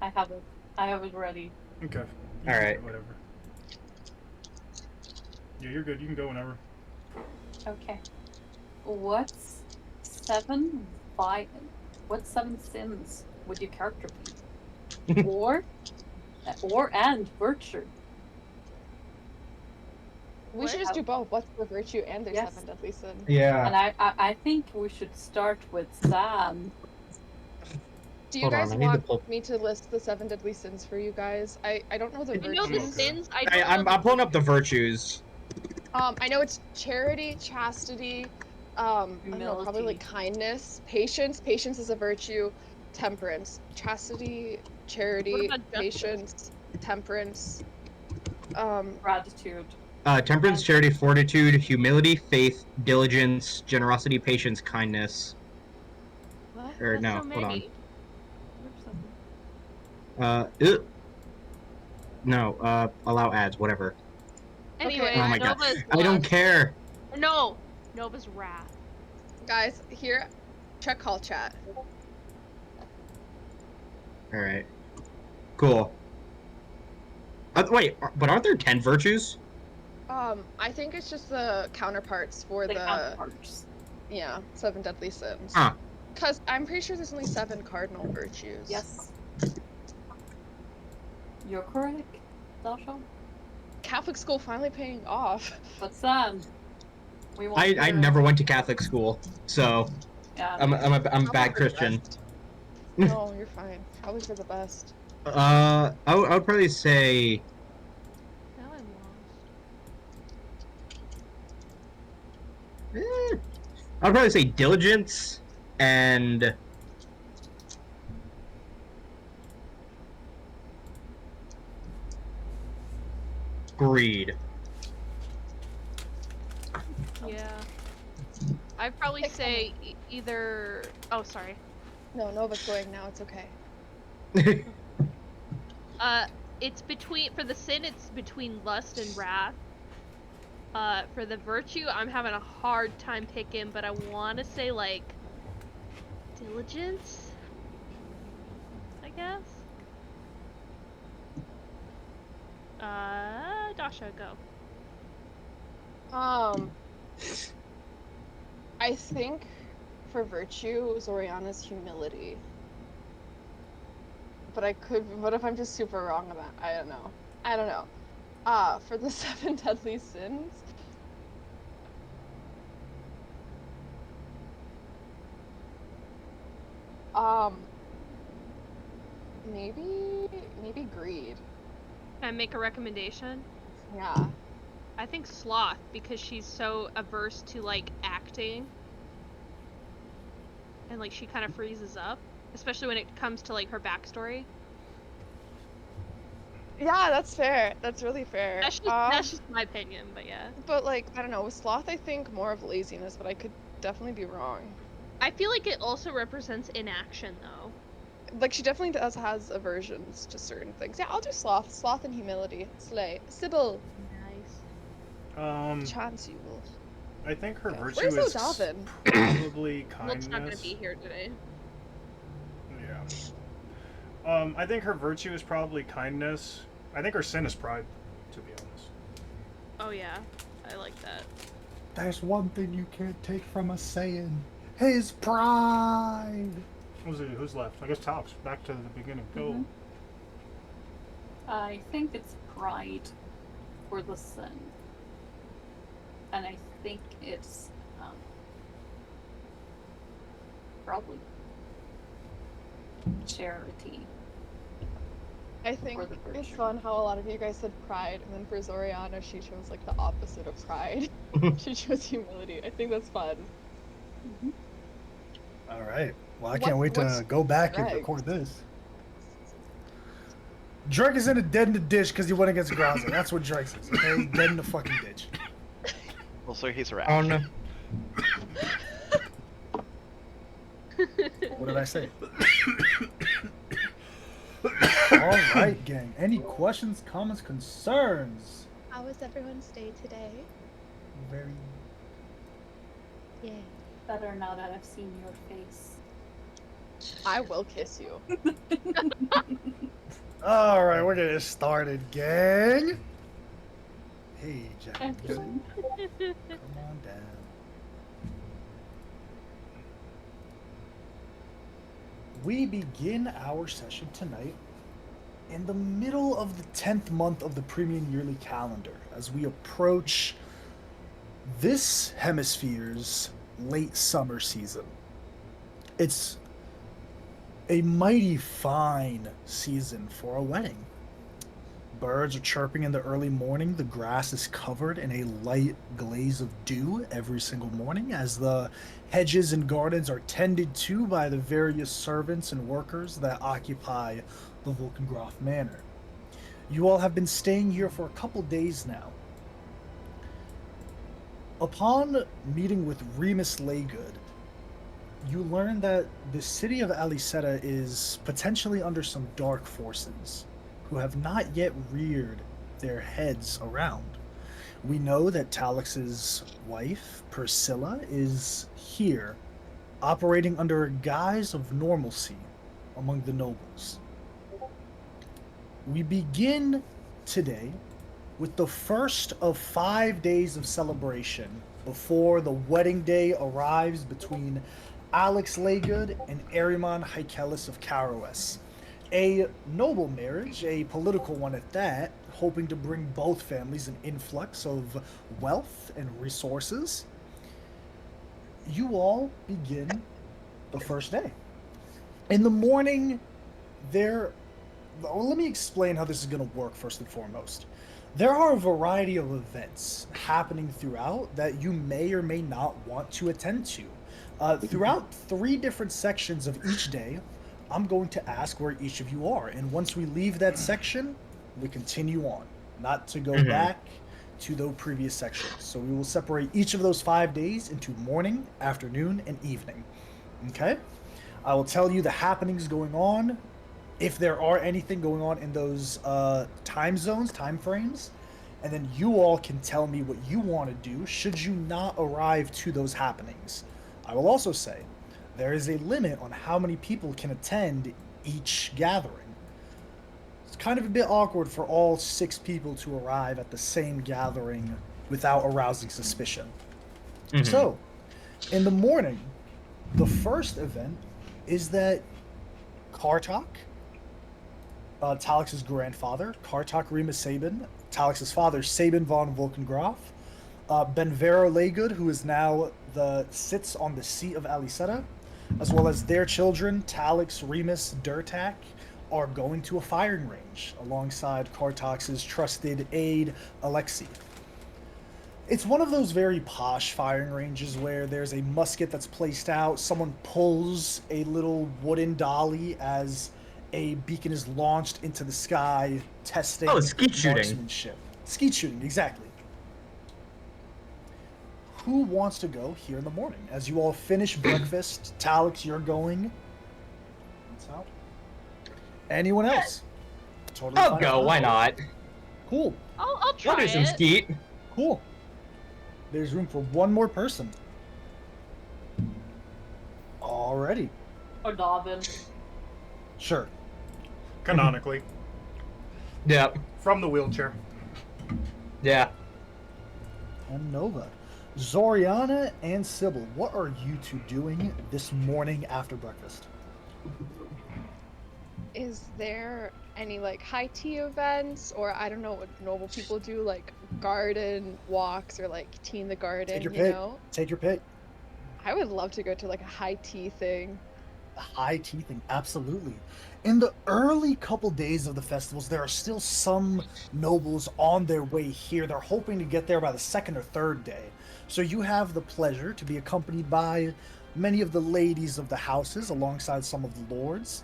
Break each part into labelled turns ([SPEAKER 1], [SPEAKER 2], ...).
[SPEAKER 1] I have it. I have it ready.
[SPEAKER 2] Okay.
[SPEAKER 3] All right.
[SPEAKER 2] Whatever. Yeah, you're good. You can go whenever.
[SPEAKER 1] Okay. What's what 7 sins would your character be? and virtue.
[SPEAKER 4] We should just do both. What's the virtue and their 7 deadly sins?
[SPEAKER 3] Yeah.
[SPEAKER 1] And I think we should start with Sam.
[SPEAKER 4] Do you guys want me to list the 7 deadly sins for you guys? I don't know the virtues.
[SPEAKER 5] I know the sins.
[SPEAKER 3] I'm pulling up the virtues.
[SPEAKER 4] I know it's charity, chastity, I don't know, probably like kindness, patience. Patience is a virtue. Temperance, chastity, charity, patience, temperance.
[SPEAKER 1] Gratitude.
[SPEAKER 3] Temperance, charity, fortitude, humility, faith, diligence, generosity, patience, kindness.
[SPEAKER 4] What?
[SPEAKER 3] Or
[SPEAKER 5] That's
[SPEAKER 3] no,
[SPEAKER 5] so
[SPEAKER 3] hold on.
[SPEAKER 5] many.
[SPEAKER 3] No, allow ads, whatever.
[SPEAKER 5] Anyway,
[SPEAKER 3] oh my god.
[SPEAKER 5] Nova's
[SPEAKER 3] I don't care.
[SPEAKER 5] No, Nova's wrath.
[SPEAKER 4] Guys, here, check call chat.
[SPEAKER 3] Alright. Cool. Wait, but aren't there 10 virtues?
[SPEAKER 4] I think it's just the counterparts for the
[SPEAKER 1] counterparts.
[SPEAKER 4] Yeah, 7 deadly sins.
[SPEAKER 3] Huh.
[SPEAKER 4] Because I'm pretty sure there's only 7 cardinal virtues.
[SPEAKER 1] Yes. You're correct, Dasha.
[SPEAKER 4] Catholic school finally paying off.
[SPEAKER 1] But Sam,
[SPEAKER 3] I never went to Catholic school, so
[SPEAKER 1] yeah.
[SPEAKER 3] I'm a bad Christian.
[SPEAKER 4] No, you're fine. Probably for the best.
[SPEAKER 3] I would probably say.
[SPEAKER 5] Now I'm lost.
[SPEAKER 3] I'd probably say diligence and greed.
[SPEAKER 5] Yeah. I'd probably say either. Oh, sorry.
[SPEAKER 4] No, Nova's going now. It's okay.
[SPEAKER 5] It's between for the sin. It's between lust and wrath. For the virtue, I'm having a hard time picking, but I want to say like diligence. I guess. Dasha, go.
[SPEAKER 4] I think for virtue, Zoriana's humility. But what if I'm just super wrong on that? I don't know. For the 7 deadly sins. Maybe greed.
[SPEAKER 5] Can I make a recommendation?
[SPEAKER 4] Yeah.
[SPEAKER 5] I think sloth, because she's so averse to like acting. And like she kind of freezes up, especially when it comes to like her backstory.
[SPEAKER 4] Yeah, that's fair. That's really fair.
[SPEAKER 5] That's just my opinion, but yeah.
[SPEAKER 4] But like, I don't know, with sloth I think more of laziness, but I could definitely be wrong.
[SPEAKER 5] I feel like it also represents inaction though.
[SPEAKER 4] Like she definitely has aversions to certain things. Yeah, I'll do sloth. Sloth and humility. Slay. Sybil.
[SPEAKER 5] Nice.
[SPEAKER 4] Chance you will.
[SPEAKER 2] I think her virtue
[SPEAKER 4] Where's
[SPEAKER 2] is
[SPEAKER 4] Odalvin?
[SPEAKER 2] probably kindness.
[SPEAKER 5] Luke's not gonna be here today.
[SPEAKER 2] Yeah. I think her virtue is probably kindness. I think her sin is pride, to be honest.
[SPEAKER 5] Oh yeah, I like that.
[SPEAKER 6] There's one thing you can't take from a Saiyan. His pride!
[SPEAKER 2] Who's left? I guess Talks. Back to the beginning. Go.
[SPEAKER 1] Mm-hmm. I think it's pride for the sin. And I think it's probably charity.
[SPEAKER 4] I think it's fun how a lot of you guys said pride, and then for Zoriana, she chose like the opposite of pride. She chose humility. I think that's fun.
[SPEAKER 1] Mm-hmm.
[SPEAKER 6] All right. Well, I can't wait to go back and record this. Drake is dead in the ditch because he went against Graza. That's what Drake is. Okay, he's dead in the fucking ditch.
[SPEAKER 7] Well, so he's a rat.
[SPEAKER 3] Oh no.
[SPEAKER 6] What did I say? All right, gang. Any questions, comments, concerns?
[SPEAKER 8] How was everyone's day today?
[SPEAKER 6] Very.
[SPEAKER 8] Yay.
[SPEAKER 1] Better now that I've seen your face.
[SPEAKER 4] I will kiss you.
[SPEAKER 6] All right, we're getting started, gang. Hey, Jack. Come on down. We begin our session tonight in the middle of the 10th month of the premium yearly calendar as we approach this hemisphere's late summer season. It's a mighty fine season for a wedding. Birds are chirping in the early morning. The grass is covered in a light glaze of dew every single morning as the hedges and gardens are tended to by the various servants and workers that occupy the Volkengroth Manor. You all have been staying here for a couple days now. Upon meeting with Remus Laygood, you learn that the city of Alicetta is potentially under some dark forces who have not yet reared their heads around. We know that Talix's wife, Priscilla, is here, operating under a guise of normalcy among the nobles. We begin today with the first of 5 days of celebration before the wedding day arrives between Alex Laygood and Ariman Hykelis of Caroes. A noble marriage, a political one at that, hoping to bring both families an influx of wealth and resources. You all begin the first day. In the morning, let me explain how this is going to work first and foremost. There are a variety of events happening throughout that you may or may not want to attend to. Throughout 3 different sections of each day, I'm going to ask where each of you are, and once we leave that section, we continue on, not to go back to those previous sections. So we will separate each of those 5 days into morning, afternoon, and evening. Okay? I will tell you the happenings going on, if there are anything going on in those time zones, time frames, and then you all can tell me what you want to do should you not arrive to those happenings. I will also say there is a limit on how many people can attend each gathering. It's kind of a bit awkward for all 6 people to arrive at the same gathering without arousing suspicion. So, in the morning, the first event is that Kartok, Talix's grandfather, Kartok Remus Sabin, Talix's father, Sabin von Volkengroth, Benvero Laygood, who is now sits on the seat of Alicetta, as well as their children, Talix, Remus, Durtak, are going to a firing range alongside Kartok's trusted aide, Alexei. It's one of those very posh firing ranges where there's a musket that's placed out, someone pulls a little wooden dolly as a beacon is launched into the sky, testing
[SPEAKER 3] skeet shooting.
[SPEAKER 6] marksmanship. Skeet shooting, exactly. Who wants to go here in the morning? As you all finish breakfast, Talix, you're going. What's out? Anyone else? Totally
[SPEAKER 3] I'll
[SPEAKER 6] fine.
[SPEAKER 3] go. Why not?
[SPEAKER 6] Cool.
[SPEAKER 5] I'll try
[SPEAKER 3] I'll do some
[SPEAKER 5] it.
[SPEAKER 3] skeet.
[SPEAKER 6] Cool. There's room for one more person. Alrighty.
[SPEAKER 1] Or Dobbin.
[SPEAKER 6] Sure.
[SPEAKER 2] Canonically.
[SPEAKER 3] Yep.
[SPEAKER 2] From the wheelchair.
[SPEAKER 3] Yeah.
[SPEAKER 6] And Nova. Zoriana and Sybil, what are you two doing this morning after breakfast?
[SPEAKER 4] Is there any like high tea events, or I don't know what normal people do, like garden walks or like tea in the garden?
[SPEAKER 6] Take your
[SPEAKER 4] you
[SPEAKER 6] pick.
[SPEAKER 4] know,
[SPEAKER 6] Take your pick.
[SPEAKER 4] I would love to go to like a high tea thing.
[SPEAKER 6] A high tea thing, absolutely. In the early couple days of the festivals, there are still some nobles on their way here. They're hoping to get there by the 2nd or 3rd day. So you have the pleasure to be accompanied by many of the ladies of the houses alongside some of the lords.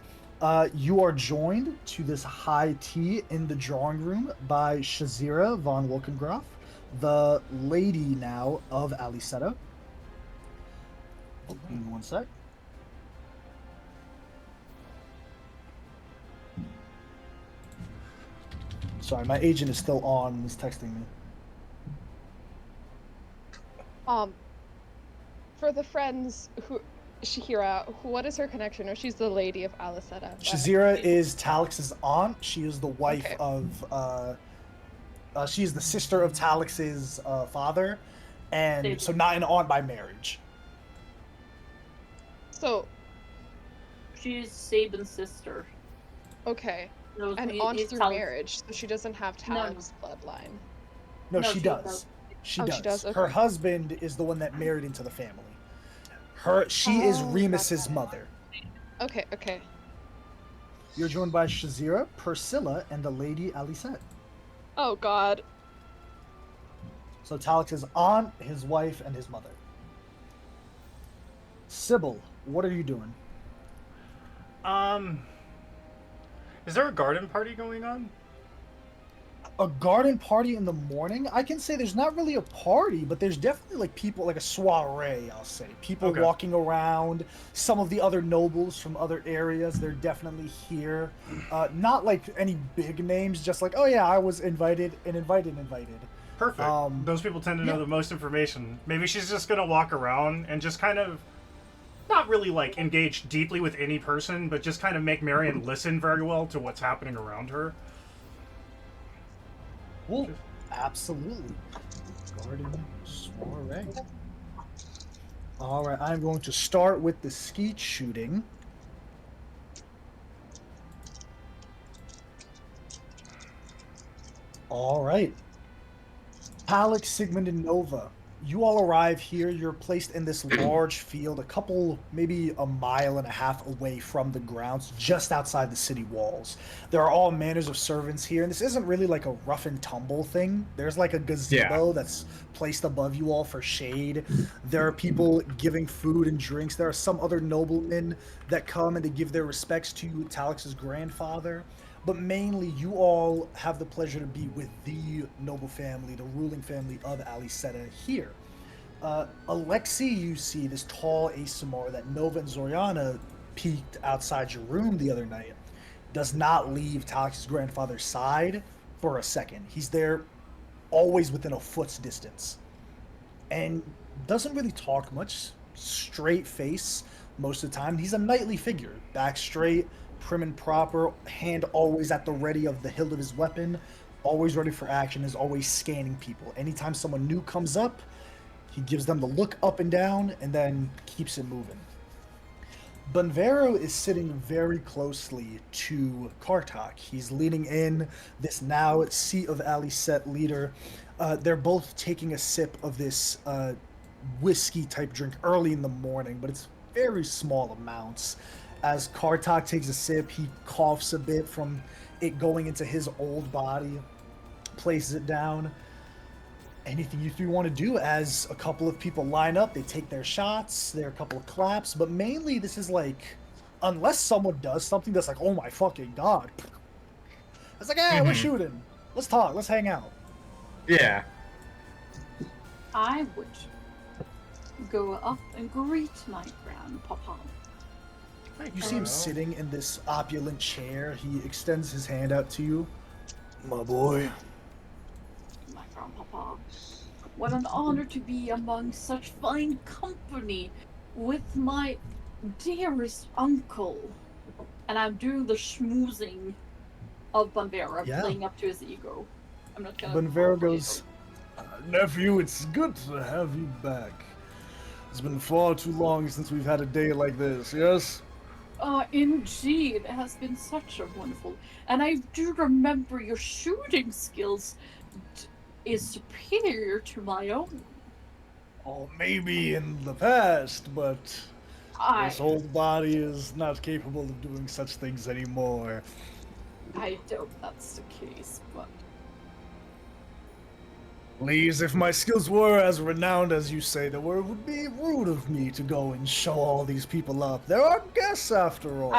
[SPEAKER 6] You are joined to this high tea in the drawing room by Shazira von Wolkengroth, the lady now of Alicetta. Give me one sec. Sorry, my agent is still on and is texting me.
[SPEAKER 4] For the friends who Shahira, what is her connection? Or she's the lady of Alicetta.
[SPEAKER 6] Shazira is Talix's aunt. She is the wife
[SPEAKER 4] Okay.
[SPEAKER 6] of. She is the sister of Talix's father, and so not an aunt by marriage.
[SPEAKER 4] So,
[SPEAKER 1] She's Sabin's sister.
[SPEAKER 4] okay.
[SPEAKER 1] No,
[SPEAKER 4] And
[SPEAKER 1] he-
[SPEAKER 4] aunt
[SPEAKER 1] he's
[SPEAKER 4] through
[SPEAKER 1] Talix.
[SPEAKER 4] marriage, so she doesn't have
[SPEAKER 1] No.
[SPEAKER 4] Talix's bloodline.
[SPEAKER 6] No,
[SPEAKER 1] No,
[SPEAKER 6] she
[SPEAKER 1] she
[SPEAKER 6] does.
[SPEAKER 1] does.
[SPEAKER 6] She
[SPEAKER 4] Oh,
[SPEAKER 6] does.
[SPEAKER 4] she does,
[SPEAKER 6] Her
[SPEAKER 4] okay.
[SPEAKER 6] husband is the one that married into the family. She is
[SPEAKER 4] Oh,
[SPEAKER 6] Remus's
[SPEAKER 4] gotcha.
[SPEAKER 6] mother.
[SPEAKER 4] Okay, okay.
[SPEAKER 6] You're joined by Shazira, Priscilla, and the Lady Alicette.
[SPEAKER 4] Oh god.
[SPEAKER 6] So Talix's aunt, his wife, and his mother. Sybil, what are you doing?
[SPEAKER 2] Is there a garden party going on?
[SPEAKER 6] A garden party in the morning? I can say there's not really a party, but there's definitely like people, like a soiree, I'll say. People
[SPEAKER 2] Okay.
[SPEAKER 6] walking around. Some of the other nobles from other areas, they're definitely here. Not like any big names, just like, oh yeah, I was invited.
[SPEAKER 2] Perfect. Those people tend to know
[SPEAKER 6] yeah.
[SPEAKER 2] the most information. Maybe she's just gonna walk around and just kind of not really like engage deeply with any person, but just kind of make Marion listen very well to what's happening around her.
[SPEAKER 6] Cool. Absolutely. Garden soiree. Alright, I'm going to start with the skeet shooting. Alright. Alex, Sigmund, and Nova. You all arrive here. You're placed in this large field, a couple, maybe a mile and a half away from the grounds, just outside the city walls. There are all manners of servants here, and this isn't really like a rough and tumble thing. There's like a gazebo that's placed above you all for shade. There are people giving food and drinks. There are some other noblemen that come and they give their respects to Talix's grandfather. But mainly, you all have the pleasure to be with the noble family, the ruling family of Alicetta here. Alexei, you see this tall Asimar that Nova and Zoriana peeked outside your room the other night, does not leave Talix's grandfather's side for a second. He's there always within a foot's distance. And doesn't really talk much, straight face most of the time. He's a knightly figure, back straight, prim and proper, hand always at the ready of the hilt of his weapon, always ready for action, is always scanning people. Anytime someone new comes up, he gives them the look up and down and then keeps it moving. Bunvero is sitting very closely to Kartak. He's leaning in, this now seat of Alicette leader. They're both taking a sip of this whiskey type drink early in the morning, but it's very small amounts. As Kartak takes a sip, he coughs a bit from it going into his old body, places it down. Anything you three want to do? As a couple of people line up, they take their shots, there are a couple of claps, but mainly this is like, unless someone does something that's like, oh my fucking god. It's like, hey, we're shooting. Let's talk, let's hang out.
[SPEAKER 3] Yeah.
[SPEAKER 1] I would go up and greet my grandpapa.
[SPEAKER 6] You see him sitting in this opulent chair. He extends his hand out to you. My boy.
[SPEAKER 1] My grandpapa. What an honor to be among such fine company with my dearest uncle. And I'm doing the schmoozing of Bunvera,
[SPEAKER 6] Yeah.
[SPEAKER 1] playing up to his ego. I'm not gonna.
[SPEAKER 6] Bunvero goes, nephew, it's good to have you back. It's been far too long since we've had a day like this, yes?
[SPEAKER 1] Indeed, it has been such a wonderful. And I do remember your shooting skills is superior to my own.
[SPEAKER 6] Oh, maybe in the past, but this old body is not capable of doing such things anymore.
[SPEAKER 1] I doubt that's the case, but
[SPEAKER 6] Please, if my skills were as renowned as you say they were, it would be rude of me to go and show all these people up. They're our guests, after all.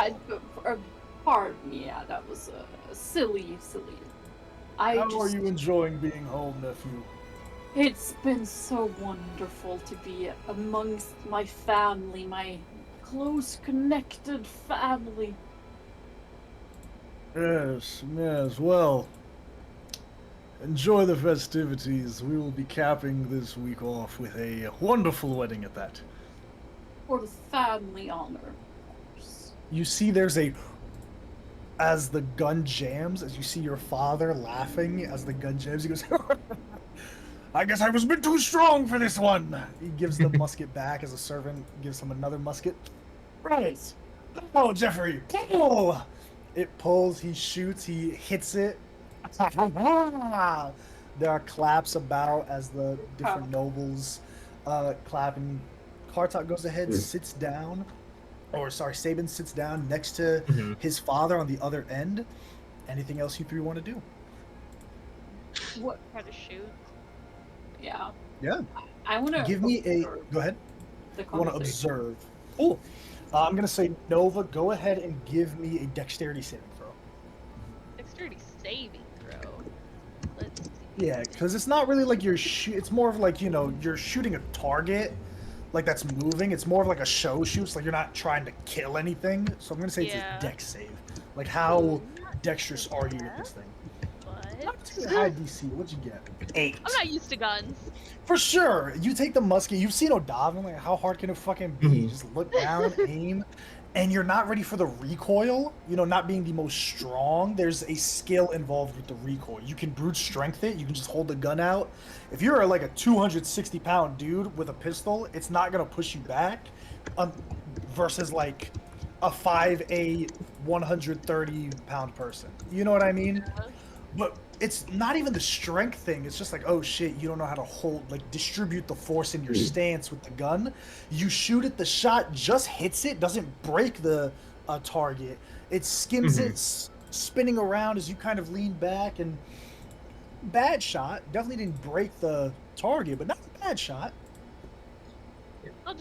[SPEAKER 1] pardon me, yeah, that was silly.
[SPEAKER 6] How are you enjoying being home, nephew?
[SPEAKER 1] It's been so wonderful to be amongst my family, my close connected family.
[SPEAKER 6] Yes, well, enjoy the festivities. We will be capping this week off with a wonderful wedding at that.
[SPEAKER 1] For the family honor, of course.
[SPEAKER 6] You see there's as the gun jams, as you see your father laughing as the gun jams, he goes, I guess I was a bit too strong for this one. He gives the musket back as a servant gives him another musket. Right. Oh, Jeffrey, pull! It pulls, he shoots, he hits it. There are claps about as the different nobles clap, and Kartok goes ahead, sits down, or sorry, Sabin sits down next to his father on the other end. Anything else you three want to do?
[SPEAKER 1] What?
[SPEAKER 5] Try to shoot.
[SPEAKER 1] Yeah.
[SPEAKER 6] Yeah.
[SPEAKER 1] I want to
[SPEAKER 6] Give me a. Go ahead.
[SPEAKER 1] The
[SPEAKER 6] I want to observe. Oh, I'm gonna say Nova. Go ahead and give me a dexterity saving throw.
[SPEAKER 5] Dexterity saving throw. Let's see.
[SPEAKER 6] Yeah, because it's not really like you're it's more of like, you know, you're shooting a target, like that's moving. It's more of like a show shoot. It's like you're not trying to kill anything. So I'm gonna say it's a dex save. Like how dexterous are you with this thing? Not particularly high DC. What'd you get? 8.
[SPEAKER 5] I'm not used to guns.
[SPEAKER 6] For sure. You take the musket. You've seen Odavin. Like, how hard can it fucking be? You just look down, aim, and you're not ready for the recoil. You know, not being the most strong. There's a skill involved with the recoil. You can brute strength it. You can just hold the gun out. If you're like a 260-pound dude with a pistol, it's not gonna push you back. Versus like a 5'8", 130-pound person. You know what I mean? But it's not even the strength thing. It's just like, oh shit, you don't know how to hold, like, distribute the force in your stance with the gun. You shoot it, the shot just hits it, doesn't break the target. It skims it, spinning around as you kind of lean back, and bad shot. Definitely didn't break the target, but not a bad shot.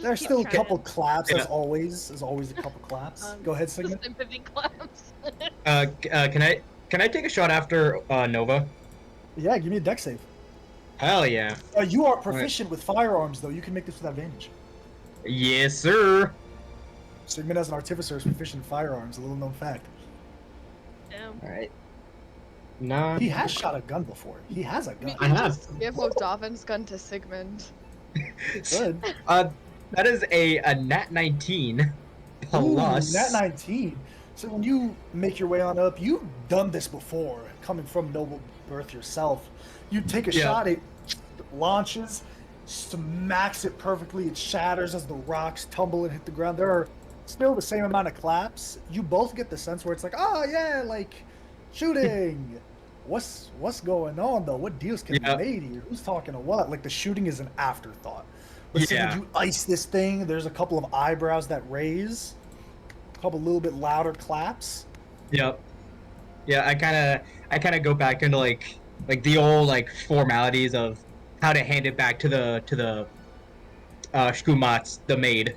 [SPEAKER 6] There's still a couple claps, as always. As always, a couple claps. Go ahead, Sigmund.
[SPEAKER 5] 50 claps.
[SPEAKER 3] Can I take a shot after Nova?
[SPEAKER 6] Yeah, give me a dex save.
[SPEAKER 3] Hell yeah.
[SPEAKER 6] You are proficient with firearms, though. You can make this with advantage.
[SPEAKER 3] Yes, sir.
[SPEAKER 6] Sigmund as an artificer is proficient in firearms. A little known fact.
[SPEAKER 5] Damn.
[SPEAKER 3] All right. Nah.
[SPEAKER 6] He has shot a gun before. He has a gun.
[SPEAKER 3] I have.
[SPEAKER 4] Give O'Davin's gun to Sigmund.
[SPEAKER 6] Good.
[SPEAKER 3] That is a nat 19 plus.
[SPEAKER 6] Ooh, nat 19. So when you make your way on up, you've done this before, coming from noble birth yourself. You take a shot, it launches, smacks it perfectly, it shatters as the rocks tumble and hit the ground. There are still the same amount of claps. You both get the sense where it's like, oh yeah, like shooting. What's going on though? What deals can be made here? Who's talking to what? Like the shooting is an afterthought. But so when you ice this thing, there's a couple of eyebrows that raise. Couple little bit louder claps.
[SPEAKER 3] Yep. Yeah, I kind of go back into like the old like formalities of how to hand it back to the Shkumats, the maid,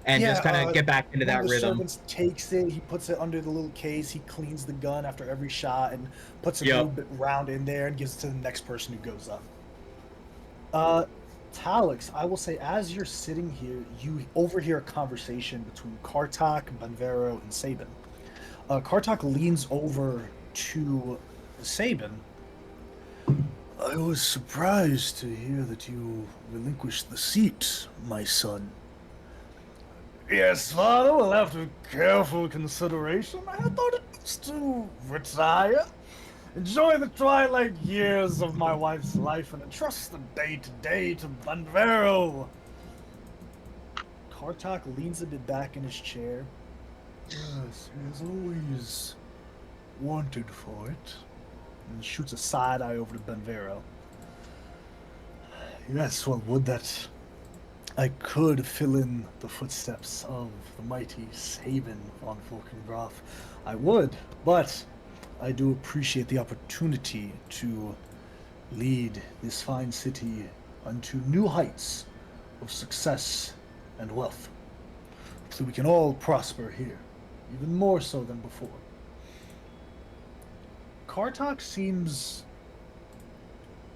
[SPEAKER 3] and just kind of get back into that rhythm. The servant
[SPEAKER 6] takes it, he puts it under the little case, he cleans the gun after every shot and puts a little bit round in there and gives it to the next person who goes up. Talix, I will say, as you're sitting here, you overhear a conversation between Kartok, Banvero, and Sabin. Kartok leans over to Sabin. I was surprised to hear that you relinquished the seat, my son. Yes, father, well, after careful consideration, I thought it best to retire. Enjoy the twilight years of my wife's life and entrust the day-to-day to Banvero. Kartok leans a bit back in his chair. Yes, he has always wanted for it. And shoots a side eye over to Banvero. Yes, well, would that I could fill in the footsteps of the mighty Sabin von Volkengroth. I would, but I do appreciate the opportunity to lead this fine city unto new heights of success and wealth. So we can all prosper here, even more so than before. Kartok seems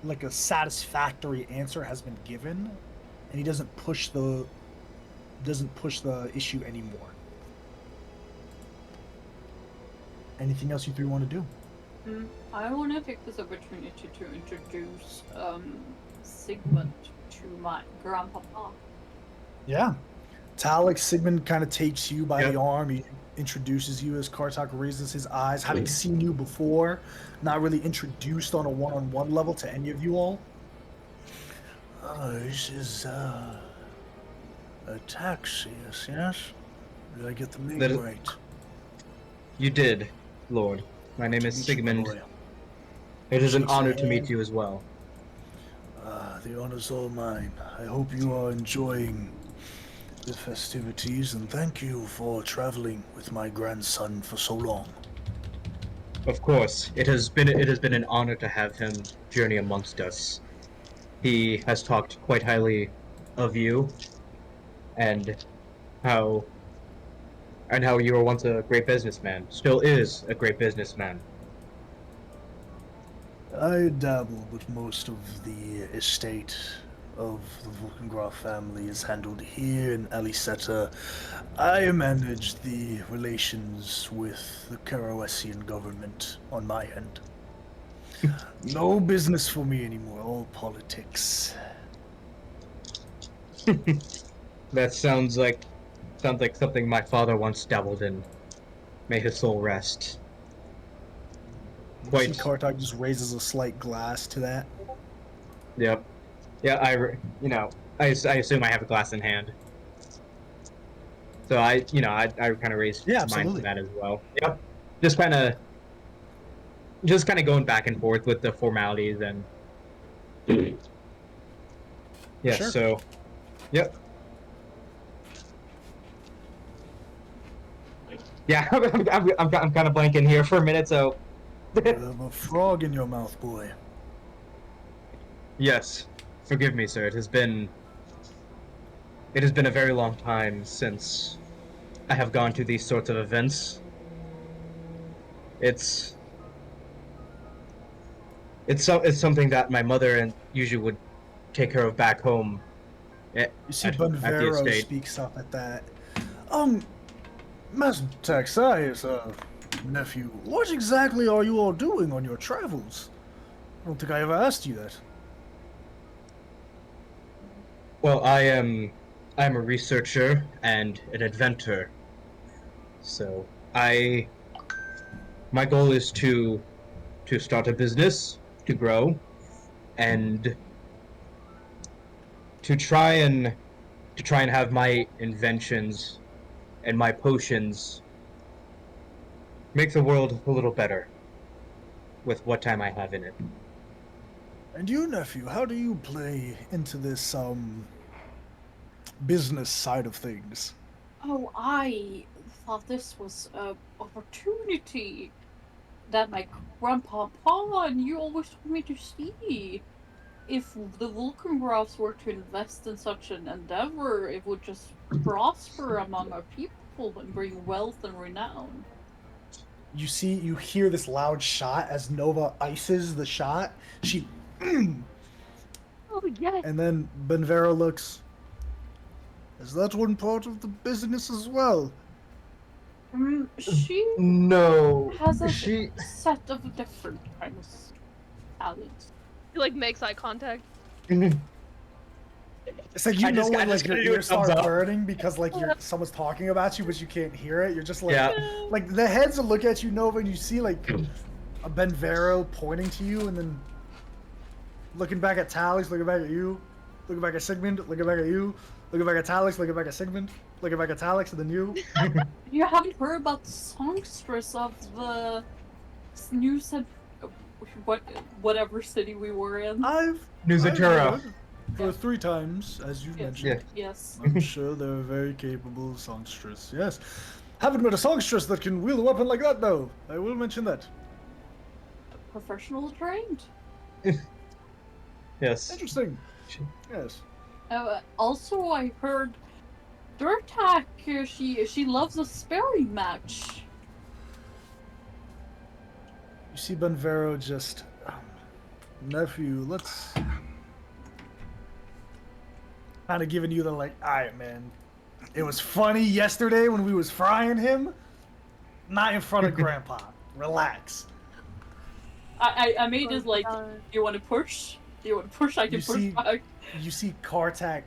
[SPEAKER 6] like a satisfactory answer has been given, and he doesn't push the issue anymore. Anything else you three want to do?
[SPEAKER 1] I want to take this opportunity to introduce Sigmund to my grandpapa.
[SPEAKER 6] Yeah, Talix, Sigmund kind of takes you by
[SPEAKER 3] Yep.
[SPEAKER 6] the arm. He introduces you as Kartak raises his eyes, having seen you before, not really introduced on a one-on-one level to any of you all. This is a Taxius, yes? Did I get the name
[SPEAKER 3] That is-
[SPEAKER 6] right?
[SPEAKER 3] You did, Lord. My name is
[SPEAKER 6] Meet you, my
[SPEAKER 3] Sigmund.
[SPEAKER 6] boy.
[SPEAKER 3] It is an
[SPEAKER 6] Shakes your
[SPEAKER 3] honor to meet
[SPEAKER 6] hand.
[SPEAKER 3] you as well.
[SPEAKER 6] The honor's all mine. I hope you are enjoying the festivities, and thank you for traveling with my grandson for so long.
[SPEAKER 3] Of course, it has been an honor to have him journey amongst us. He has talked quite highly of you, and how you were once a great businessman, still is a great businessman.
[SPEAKER 6] I dabble, but most of the estate of the Vulcangraf family is handled here in Alicetta. I manage the relations with the Caroesian government on my end. No business for me anymore, all politics.
[SPEAKER 3] That sounds like something my father once dabbled in. May his soul rest.
[SPEAKER 6] You see
[SPEAKER 3] Quite.
[SPEAKER 6] Kartak just raises a slight glass to that.
[SPEAKER 3] Yep. Yeah, I assume I have a glass in hand. So I kind of raised
[SPEAKER 6] Yeah,
[SPEAKER 3] mine
[SPEAKER 6] absolutely.
[SPEAKER 3] to that as well. Yep. Just kind of going back and forth with the formalities and. Yeah.
[SPEAKER 6] Sure.
[SPEAKER 3] So. Yep. Yeah, I'm kind of blanking here for a minute. So.
[SPEAKER 6] You have a frog in your mouth, boy.
[SPEAKER 3] Yes. Forgive me, sir. It has been a very long time since I have gone to these sorts of events. It's something that my mother and usually would take care of back home.
[SPEAKER 6] You see
[SPEAKER 3] at the
[SPEAKER 6] Bonvero
[SPEAKER 3] estate.
[SPEAKER 6] speaks up at that. Master Taxius, nephew, what exactly are you all doing on your travels? I don't think I ever asked you that.
[SPEAKER 3] Well, I am a researcher and an inventor. So my goal is to start a business, to grow, and to try and have my inventions and my potions make the world a little better with what time I have in it.
[SPEAKER 6] And you, nephew, how do you play into this, business side of things?
[SPEAKER 1] Oh, I thought this was a opportunity that my grandpa and you always told me to see. If the Vulcangrafs were to invest in such an endeavor, it would just prosper among our people and bring wealth and renown.
[SPEAKER 6] You hear this loud shot as Nova ices the shot. She,
[SPEAKER 5] Oh yes.
[SPEAKER 6] and then Benvero looks. Is that one part of the business as well?
[SPEAKER 1] She
[SPEAKER 3] No,
[SPEAKER 1] has a
[SPEAKER 3] she.
[SPEAKER 1] set of different kinds of talents.
[SPEAKER 4] He like makes eye contact.
[SPEAKER 6] It's like you
[SPEAKER 3] I
[SPEAKER 6] know
[SPEAKER 3] just-
[SPEAKER 6] when
[SPEAKER 3] I
[SPEAKER 6] like
[SPEAKER 3] just
[SPEAKER 6] your
[SPEAKER 3] gotta do a
[SPEAKER 6] ears
[SPEAKER 3] thumbs
[SPEAKER 6] start
[SPEAKER 3] up.
[SPEAKER 6] burning because like someone's talking about you but you can't hear it. You're just like
[SPEAKER 3] Yeah.
[SPEAKER 6] like the heads will look at you, Nova, and you see like a Benvero pointing to you and then looking back at Talix, looking back at you, looking back at Sigmund, looking back at you, looking back at Talix, looking back at Sigmund, looking back at Talix, and then you.
[SPEAKER 1] You haven't heard about the songstress of the new whatever city we were in?
[SPEAKER 6] I've
[SPEAKER 3] Nuzatura.
[SPEAKER 6] heard for 3 times, as you mentioned.
[SPEAKER 1] Yes.
[SPEAKER 6] I'm sure they're a very capable songstress. Yes. Haven't met a songstress that can wield a weapon like that, though. I will mention that.
[SPEAKER 1] Professional trained.
[SPEAKER 3] Yes.
[SPEAKER 6] Interesting. Yes.
[SPEAKER 1] Also, I heard Durtak, she loves a sparring match.
[SPEAKER 6] You see Benvero just... nephew, let's... kind of giving you the like, alright, man. It was funny yesterday when we was frying him. Not in front of Grandpa. Relax.
[SPEAKER 1] I made it like,
[SPEAKER 5] God.
[SPEAKER 1] you want to push? You want to push? I can push back.
[SPEAKER 6] You see Kartak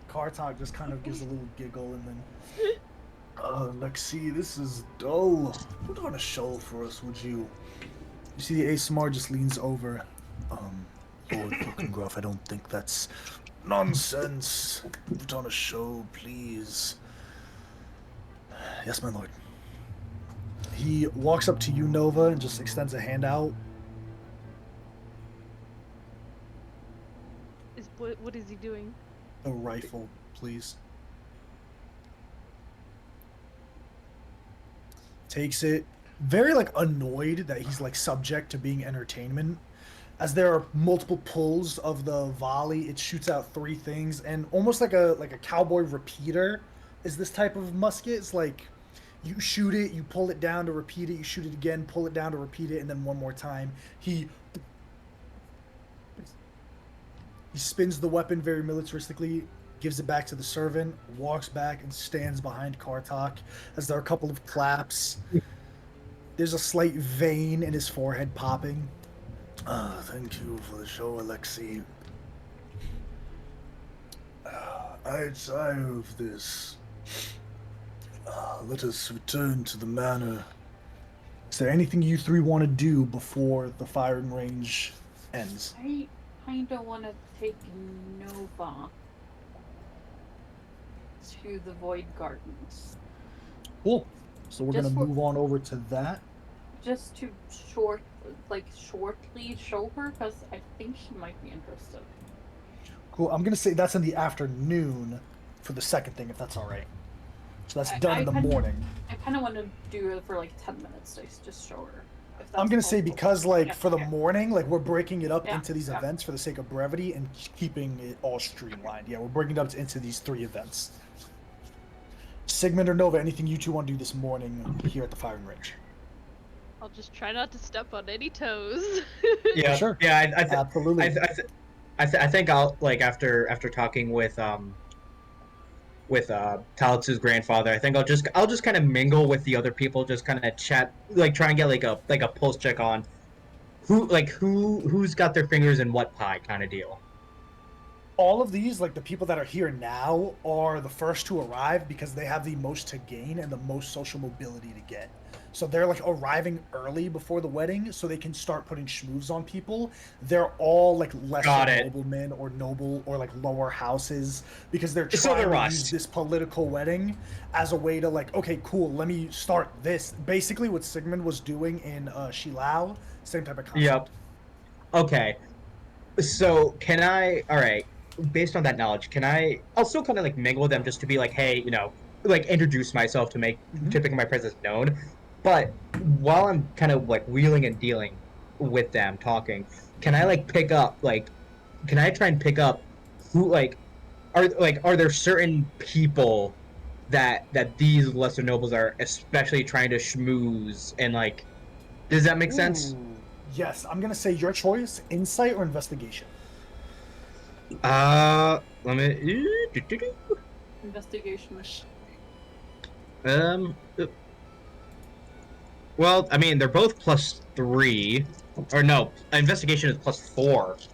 [SPEAKER 6] just kind of gives a little giggle and then Lexi, this is dull. Put on a show for us, would you? You see Asmar just leans over. Lord Brookengruff, I don't think that's nonsense. Put on a show, please. Yes, my lord. He walks up to you, Nova, and just extends a hand out.
[SPEAKER 5] What is he doing?
[SPEAKER 6] A rifle, please. Takes it, very like annoyed that he's like subject to being entertainment. As there are multiple pulls of the volley, it shoots out 3 things, and almost like a cowboy repeater is this type of musket. It's like you shoot it, you pull it down to repeat it, you shoot it again, pull it down to repeat it, and then one more time. He spins the weapon very militaristically, gives it back to the servant, walks back and stands behind Kartak as there are a couple of claps. There's a slight vein in his forehead popping. Thank you for the show, Alexei. I tire of this. Let us return to the manor. Is there anything you 3 want to do before the firing range ends?
[SPEAKER 1] I kinda want to take Nova to the Void Gardens.
[SPEAKER 6] Cool. So we're
[SPEAKER 1] Just
[SPEAKER 6] gonna move on over to that.
[SPEAKER 1] Just to shortly show her, because I think she might be interested.
[SPEAKER 6] Cool. I'm gonna say that's in the afternoon for the second thing, if that's all right. So that's done in the morning.
[SPEAKER 1] I kind of want to do it for like 10 minutes to just show her. If that's
[SPEAKER 6] I'm gonna say
[SPEAKER 1] possible.
[SPEAKER 6] because like
[SPEAKER 1] Yeah,
[SPEAKER 6] for the
[SPEAKER 1] okay.
[SPEAKER 6] morning, like we're breaking it up
[SPEAKER 1] Yeah,
[SPEAKER 6] into these
[SPEAKER 1] yeah.
[SPEAKER 6] events for the sake of brevity and keeping it all streamlined. Yeah, we're breaking it up into these 3 events. Sigmund or Nova, anything you 2 want to do this morning here at the firing range?
[SPEAKER 5] I'll just try not to step on any toes.
[SPEAKER 3] Yeah,
[SPEAKER 6] Sure.
[SPEAKER 3] Yeah,
[SPEAKER 6] Absolutely.
[SPEAKER 3] I think I'll like after talking with Talix's grandfather, I think I'll just kind of mingle with the other people, just kind of chat, like try and get like a pulse check on who's got their fingers in what pie kind of deal.
[SPEAKER 6] All of these, like the people that are here now, are the first to arrive because they have the most to gain and the most social mobility to get. So they're like arriving early before the wedding so they can start putting schmoofs on people. They're all like lesser noblemen or noble or like lower houses because they're trying to use this political wedding as a way to like, okay, cool, let me start this. Basically what Sigmund was doing in Shilao, same type of concept.
[SPEAKER 3] Yep. Okay. So can I, all right, based on that knowledge, I'll still kind of like mingle with them just to be like, hey, like introduce myself to make my presence known. But while I'm kind of like wheeling and dealing with them, talking, can I try and pick up who are there certain people that these lesser nobles are especially trying to schmooze and like, does that make sense?
[SPEAKER 6] Yes, I'm gonna say your choice: insight or investigation.
[SPEAKER 3] Let me.
[SPEAKER 1] Investigation.
[SPEAKER 3] Well, I mean, they're both +3, or no, investigation is +4.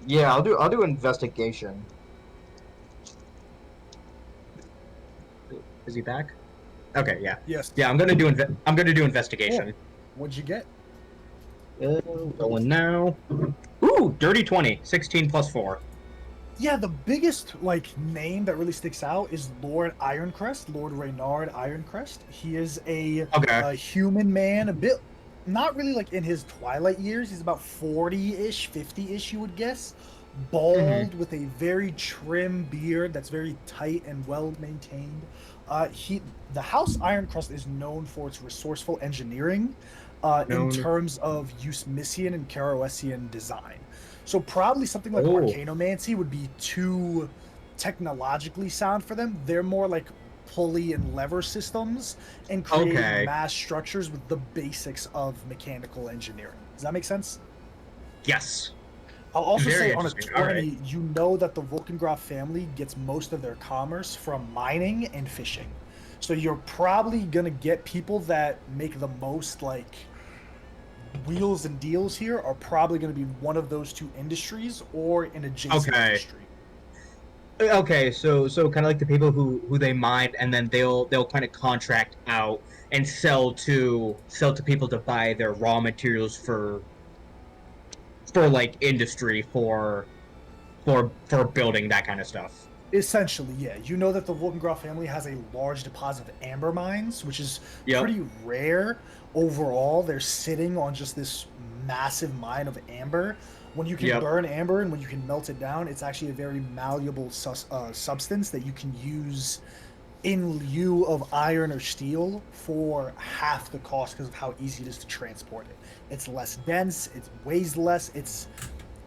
[SPEAKER 3] Yeah, I'll do investigation. Is he back? Okay, yeah.
[SPEAKER 6] Yes.
[SPEAKER 3] Yeah, I'm gonna do investigation.
[SPEAKER 6] Cool. What'd you get?
[SPEAKER 3] Going now. Ooh, dirty 20, 16 +4.
[SPEAKER 6] Yeah, the biggest like name that really sticks out is Lord Ironcrest, Lord Reynard Ironcrest. He is a human man, a bit not really like in his twilight years. He's about 40-ish, 50-ish, you would guess. Bald with a very trim beard that's very tight and well maintained. The House Ironcrest is known for its resourceful engineering in terms of Eusmisian and Caroesian design. So probably something like Arcanomancy would be too technologically sound for them. They're more like pulley and lever systems and creating mass structures with the basics of mechanical engineering. Does that make sense?
[SPEAKER 3] Yes.
[SPEAKER 6] I'll also say on a 20, you know that the Volkengraf family gets most of their commerce from mining and fishing. So you're probably going to get people that make the most like wheels and deals here are probably going to be one of those two industries or an adjacent industry.
[SPEAKER 3] Okay, so kind of like the people who they mine, and then they'll kind of contract out and sell to people to buy their raw materials for like industry for building that kind of stuff.
[SPEAKER 6] Essentially, yeah. You know that the Wolkengraf family has a large deposit of amber mines, which is pretty rare overall. They're sitting on just this massive mine of amber. When you can burn amber and when you can melt it down, it's actually a very malleable substance that you can use in lieu of iron or steel for half the cost because of how easy it is to transport it. It's less dense, it weighs less, it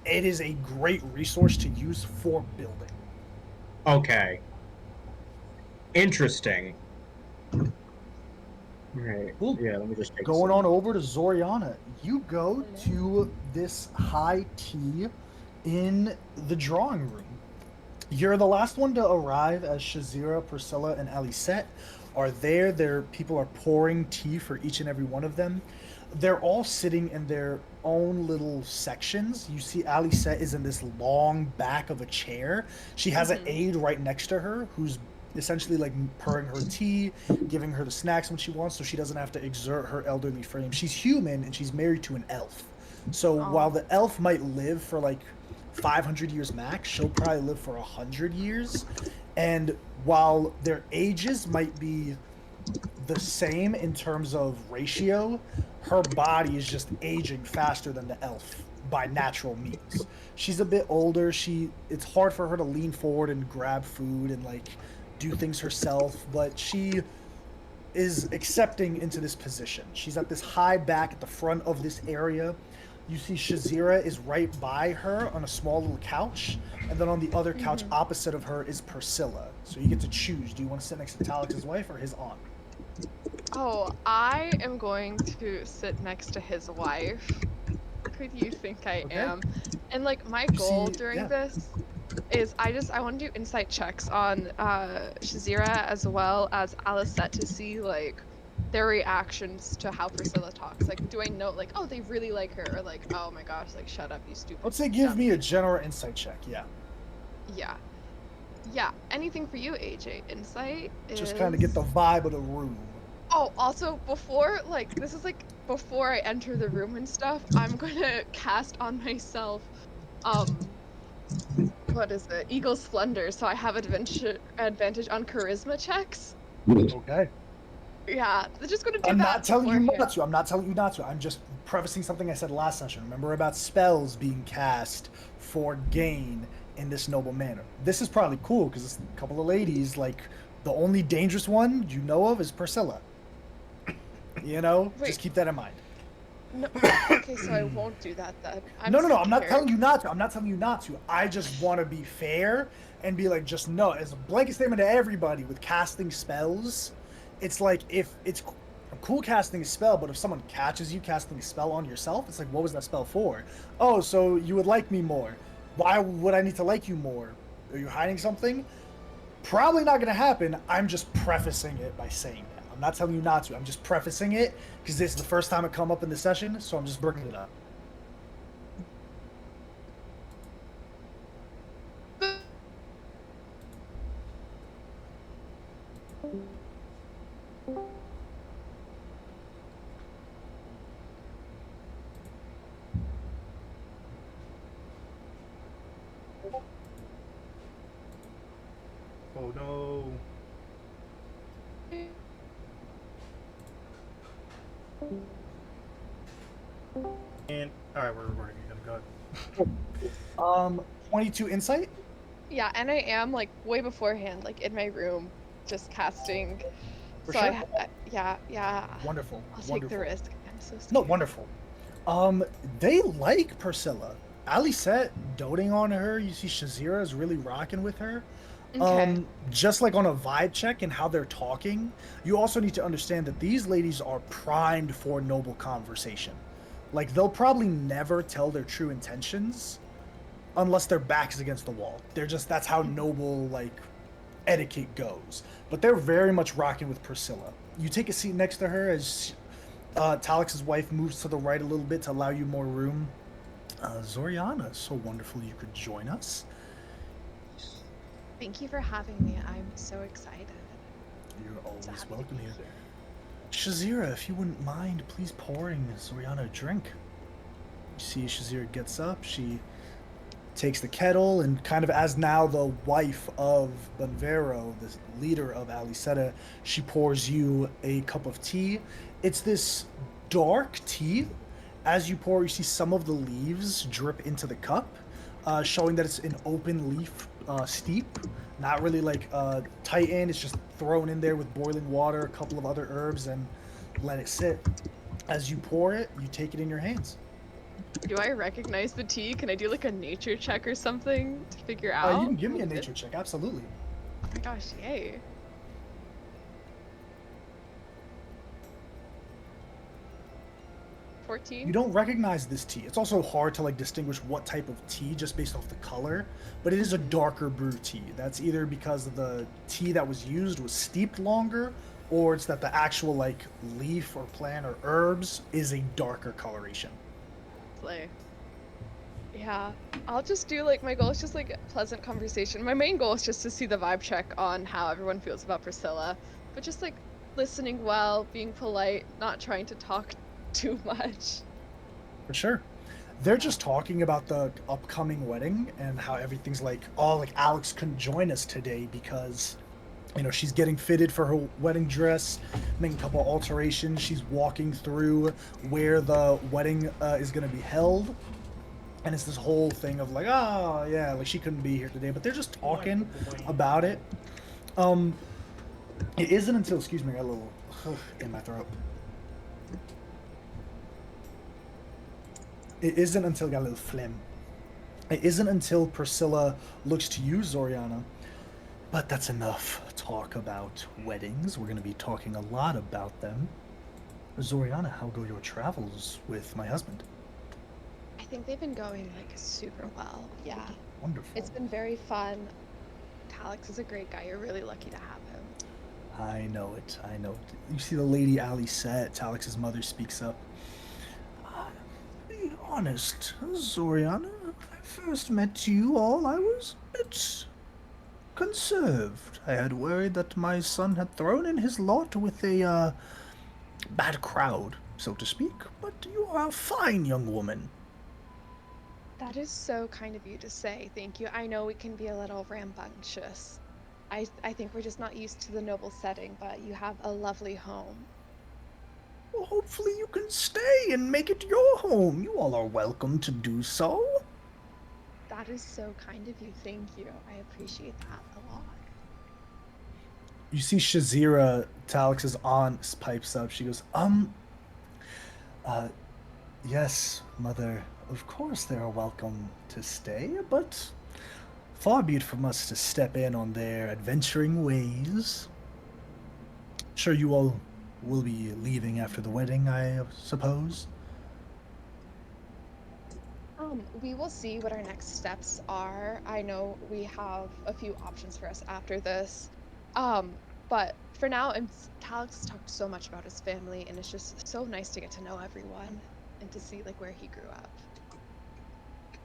[SPEAKER 6] is a great resource to use for building.
[SPEAKER 3] Okay. Interesting. Right.
[SPEAKER 6] Cool.
[SPEAKER 3] Yeah, let me just take
[SPEAKER 6] Going on over to Zoriana. You go to this high tea in the drawing room. You're the last one to arrive as Shazira, Priscilla, and Alicette are there. People are pouring tea for each and every one of them. They're all sitting in their own little sections. You see Alicette is in this long back of a chair. She has an aide right next to her who's essentially like pouring her tea, giving her the snacks when she wants so she doesn't have to exert her elderly frame. She's human and she's married to an elf. So while the elf might live for like 500 years max, she'll probably live for 100 years. And while their ages might be the same in terms of ratio, her body is just aging faster than the elf by natural means. She's a bit older. It's hard for her to lean forward and grab food and like do things herself, but she is accepting into this position. She's at this high back at the front of this area. You see Shazira is right by her on a small little couch, and then on the other couch opposite of her is Priscilla. So you get to choose. Do you want to sit next to Talix's wife or his aunt?
[SPEAKER 4] Oh, I am going to sit next to his wife. Who do you think I am? And like my goal during this is I want to do insight checks on Shazira as well as Alicette to see like their reactions to how Priscilla talks. Like, do I know like, oh, they really like her, or like, oh my gosh, like shut up, you stupid.
[SPEAKER 6] Let's say give me a general insight check.
[SPEAKER 4] Yeah. Anything for you, AJ? Insight is...
[SPEAKER 6] Just kind of get the vibe of the room.
[SPEAKER 4] Oh, also before before I enter the room and stuff, I'm gonna cast on myself what is it? Eagle Splendor, so I have advantage on charisma checks.
[SPEAKER 6] Okay.
[SPEAKER 4] Yeah, they're just gonna do
[SPEAKER 6] I'm
[SPEAKER 4] that.
[SPEAKER 6] not telling you not to. I'm not telling you not to. I'm just prefacing something I said last session. Remember about spells being cast for gain in this noble manner. This is probably cool because a couple of ladies, like the only dangerous one you know of is Priscilla. You know, just keep that in mind.
[SPEAKER 4] No, okay, so I won't do that then.
[SPEAKER 6] No. I'm not telling you not to. I'm not telling you not to. I just want to be fair and be like, just no. As a blanket statement to everybody with casting spells, it's like if it's cool casting a spell, but if someone catches you casting a spell on yourself, it's like, what was that spell for? Oh, so you would like me more. Why would I need to like you more? Are you hiding something? Probably not going to happen. I'm just prefacing it by saying that. I'm not telling you not to. I'm just prefacing it because this is the first time it come up in the session, so I'm just bringing it up.
[SPEAKER 2] Oh no. And alright, we're recording again. Go ahead.
[SPEAKER 6] 22 insight?
[SPEAKER 4] Yeah, and I am like way beforehand, like in my room, just casting.
[SPEAKER 6] For
[SPEAKER 4] so
[SPEAKER 6] sure.
[SPEAKER 4] Yeah.
[SPEAKER 6] Wonderful.
[SPEAKER 4] I'll take the risk. I'm so scared.
[SPEAKER 6] No, wonderful. They like Priscilla. Alicette doting on her. You see Shazira is really rocking with her.
[SPEAKER 4] Okay.
[SPEAKER 6] Just like on a vibe check and how they're talking, you also need to understand that these ladies are primed for noble conversation. Like, they'll probably never tell their true intentions unless their back is against the wall. That's how noble, like, etiquette goes. But they're very much rocking with Priscilla. You take a seat next to her as Talix's wife moves to the right a little bit to allow you more room. Zoriana, so wonderful you could join us.
[SPEAKER 4] Thank you for having me. I'm so excited.
[SPEAKER 6] You're
[SPEAKER 4] So
[SPEAKER 6] always
[SPEAKER 4] happy to
[SPEAKER 6] welcome
[SPEAKER 4] be
[SPEAKER 6] here. Shazira, if you wouldn't mind, please pouring Zoriana a drink. You see Shazira gets up, she takes the kettle, and kind of as now the wife of Bonvero, the leader of Alicetta, she pours you a cup of tea. It's this dark tea. As you pour, you see some of the leaves drip into the cup, showing that it's an open leaf steep. Not really like tightened, it's just thrown in there with boiling water, a couple of other herbs, and let it sit. As you pour it, you take it in your hands.
[SPEAKER 4] Do I recognize the tea? Can I do like a nature check or something to figure
[SPEAKER 6] You
[SPEAKER 4] out?
[SPEAKER 6] can give me a
[SPEAKER 4] what it
[SPEAKER 6] nature
[SPEAKER 4] is?
[SPEAKER 6] check, absolutely.
[SPEAKER 4] Oh my gosh, yay. 14?
[SPEAKER 6] You don't recognize this tea. It's also hard to like distinguish what type of tea just based off the color, but it is a darker brew tea. That's either because the tea that was used was steeped longer, or it's that the actual like leaf or plant or herbs is a darker coloration.
[SPEAKER 4] Slay. Yeah, I'll just do like, my goal is just like pleasant conversation. My main goal is just to see the vibe check on how everyone feels about Priscilla, but just like listening well, being polite, not trying to talk too much.
[SPEAKER 6] For sure. They're just talking about the upcoming wedding and how everything's like, oh, like Alex couldn't join us today because, you know, she's getting fitted for her wedding dress, making a couple of alterations. She's walking through where the wedding is going to be held. And it's this whole thing of like, oh, yeah, like she couldn't be here today. But they're just talking about it. It isn't until, excuse me, I got a little in my throat. It isn't until, got a little phlegm. It isn't until Priscilla looks to you, Zoriana. But that's enough talk about weddings. We're going to be talking a lot about them. Zoriana, how go your travels with my husband?
[SPEAKER 4] I think they've been going like super well. Yeah.
[SPEAKER 6] Wonderful.
[SPEAKER 4] It's been very fun. Alex is a great guy. You're really lucky to have him.
[SPEAKER 6] I know it. I know it. You see the lady Alicetta, Alex's mother, speaks up. Be honest, Zoriana. When I first met you all, I was a bit conserved. I had worried that my son had thrown in his lot with a bad crowd, so to speak. But you are a fine young woman.
[SPEAKER 4] That is so kind of you to say. Thank you. I know we can be a little rambunctious. I think we're just not used to the noble setting, but you have a lovely home.
[SPEAKER 6] Well, hopefully you can stay and make it your home. You all are welcome to do so.
[SPEAKER 4] That is so kind of you. Thank you. I appreciate that a lot.
[SPEAKER 6] You see Shazira, Talix's aunt, pipes up. She goes, yes, mother, of course they are welcome to stay, but far be it from us to step in on their adventuring ways. Sure, you all will be leaving after the wedding, I suppose?
[SPEAKER 4] We will see what our next steps are. I know we have a few options for us after this. But for now, Alex has talked so much about his family, and it's just so nice to get to know everyone and to see like where he grew up.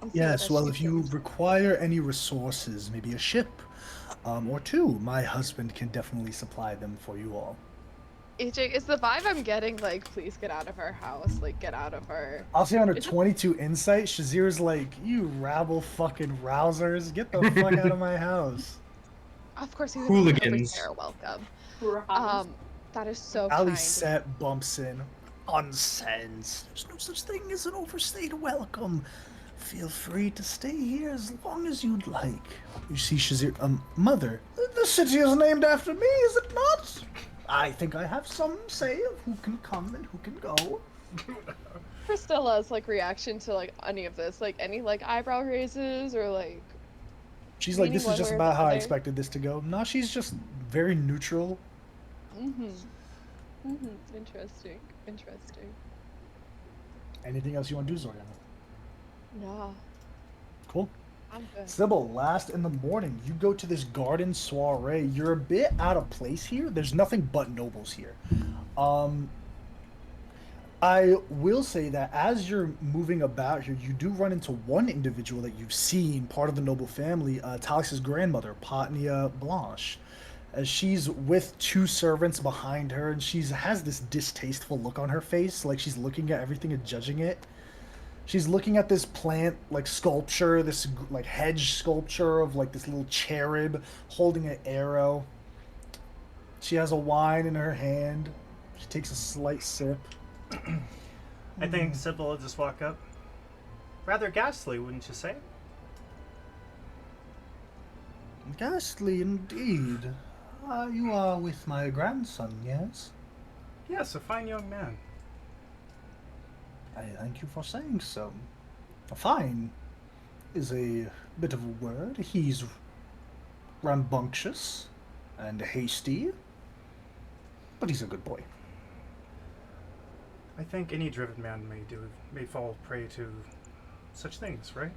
[SPEAKER 4] And see what
[SPEAKER 6] Yes,
[SPEAKER 4] us
[SPEAKER 6] well,
[SPEAKER 4] two
[SPEAKER 6] if you
[SPEAKER 4] humans-
[SPEAKER 6] require any resources, maybe a ship or two, my husband can definitely supply them for you all.
[SPEAKER 4] AJ, is the vibe I'm getting like, please get out of our house, like get out of our.
[SPEAKER 6] I'll say on a
[SPEAKER 4] Is it-
[SPEAKER 6] 22 insight, Shazir's like, you rabble fucking rousers, get the fuck out of my house.
[SPEAKER 4] Of course, we would
[SPEAKER 3] Hooligans.
[SPEAKER 4] overstay our welcome.
[SPEAKER 1] Right.
[SPEAKER 4] That is so kind.
[SPEAKER 6] Alicetta bumps in. Nonsense. There's no such thing as an overstayed welcome. Feel free to stay here as long as you'd like. You see Shazir, mother, the city is named after me, is it not? I think I have some say of who can come and who can go.
[SPEAKER 4] Priscilla's like reaction to like any of this, like any like eyebrow raises or like.
[SPEAKER 6] She's like,
[SPEAKER 4] Leaning
[SPEAKER 6] this is
[SPEAKER 4] one
[SPEAKER 6] just
[SPEAKER 4] way or
[SPEAKER 6] about
[SPEAKER 4] the
[SPEAKER 6] how I
[SPEAKER 4] other.
[SPEAKER 6] expected this to go. No, she's just very neutral.
[SPEAKER 4] Interesting. Interesting.
[SPEAKER 6] Anything else you want to do, Zoriana?
[SPEAKER 4] No,
[SPEAKER 6] Cool.
[SPEAKER 4] I'm good.
[SPEAKER 6] Sybil, last in the morning, you go to this garden soiree. You're a bit out of place here. There's nothing but nobles here. I will say that as you're moving about here, you do run into one individual that you've seen, part of the noble family, Talix's grandmother, Potnia Blanche. As she's with two servants behind her, and she's has this distasteful look on her face, like she's looking at everything and judging it. She's looking at this plant, like sculpture, this like hedge sculpture of like this little cherub holding an arrow. She has a wine in her hand. She takes a slight sip.
[SPEAKER 2] I think Sybil will just walk up. Rather ghastly, wouldn't you say?
[SPEAKER 6] Ghastly indeed. You are with my grandson, yes?
[SPEAKER 2] Yes, a fine young man.
[SPEAKER 6] I thank you for saying so. Fine is a bit of a word. He's rambunctious and hasty, but he's a good boy.
[SPEAKER 2] I think any driven man may fall prey to such things, right?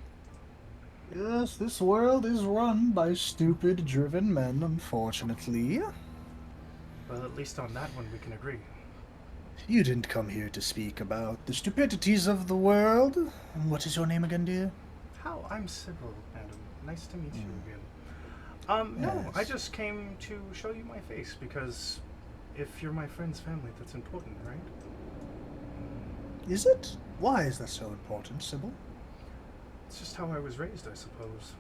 [SPEAKER 6] Yes, this world is run by stupid, driven men, unfortunately.
[SPEAKER 2] Well, at least on that one we can agree.
[SPEAKER 6] You didn't come here to speak about the stupidities of the world. What is your name again, dear?
[SPEAKER 2] How? I'm Sybil, madam. Nice to meet you again. No, I
[SPEAKER 6] Yes.
[SPEAKER 2] just came to show you my face because if you're my friend's family, that's important, right?
[SPEAKER 6] Is it? Why is that so important, Sybil?
[SPEAKER 2] It's just how I was raised, I suppose.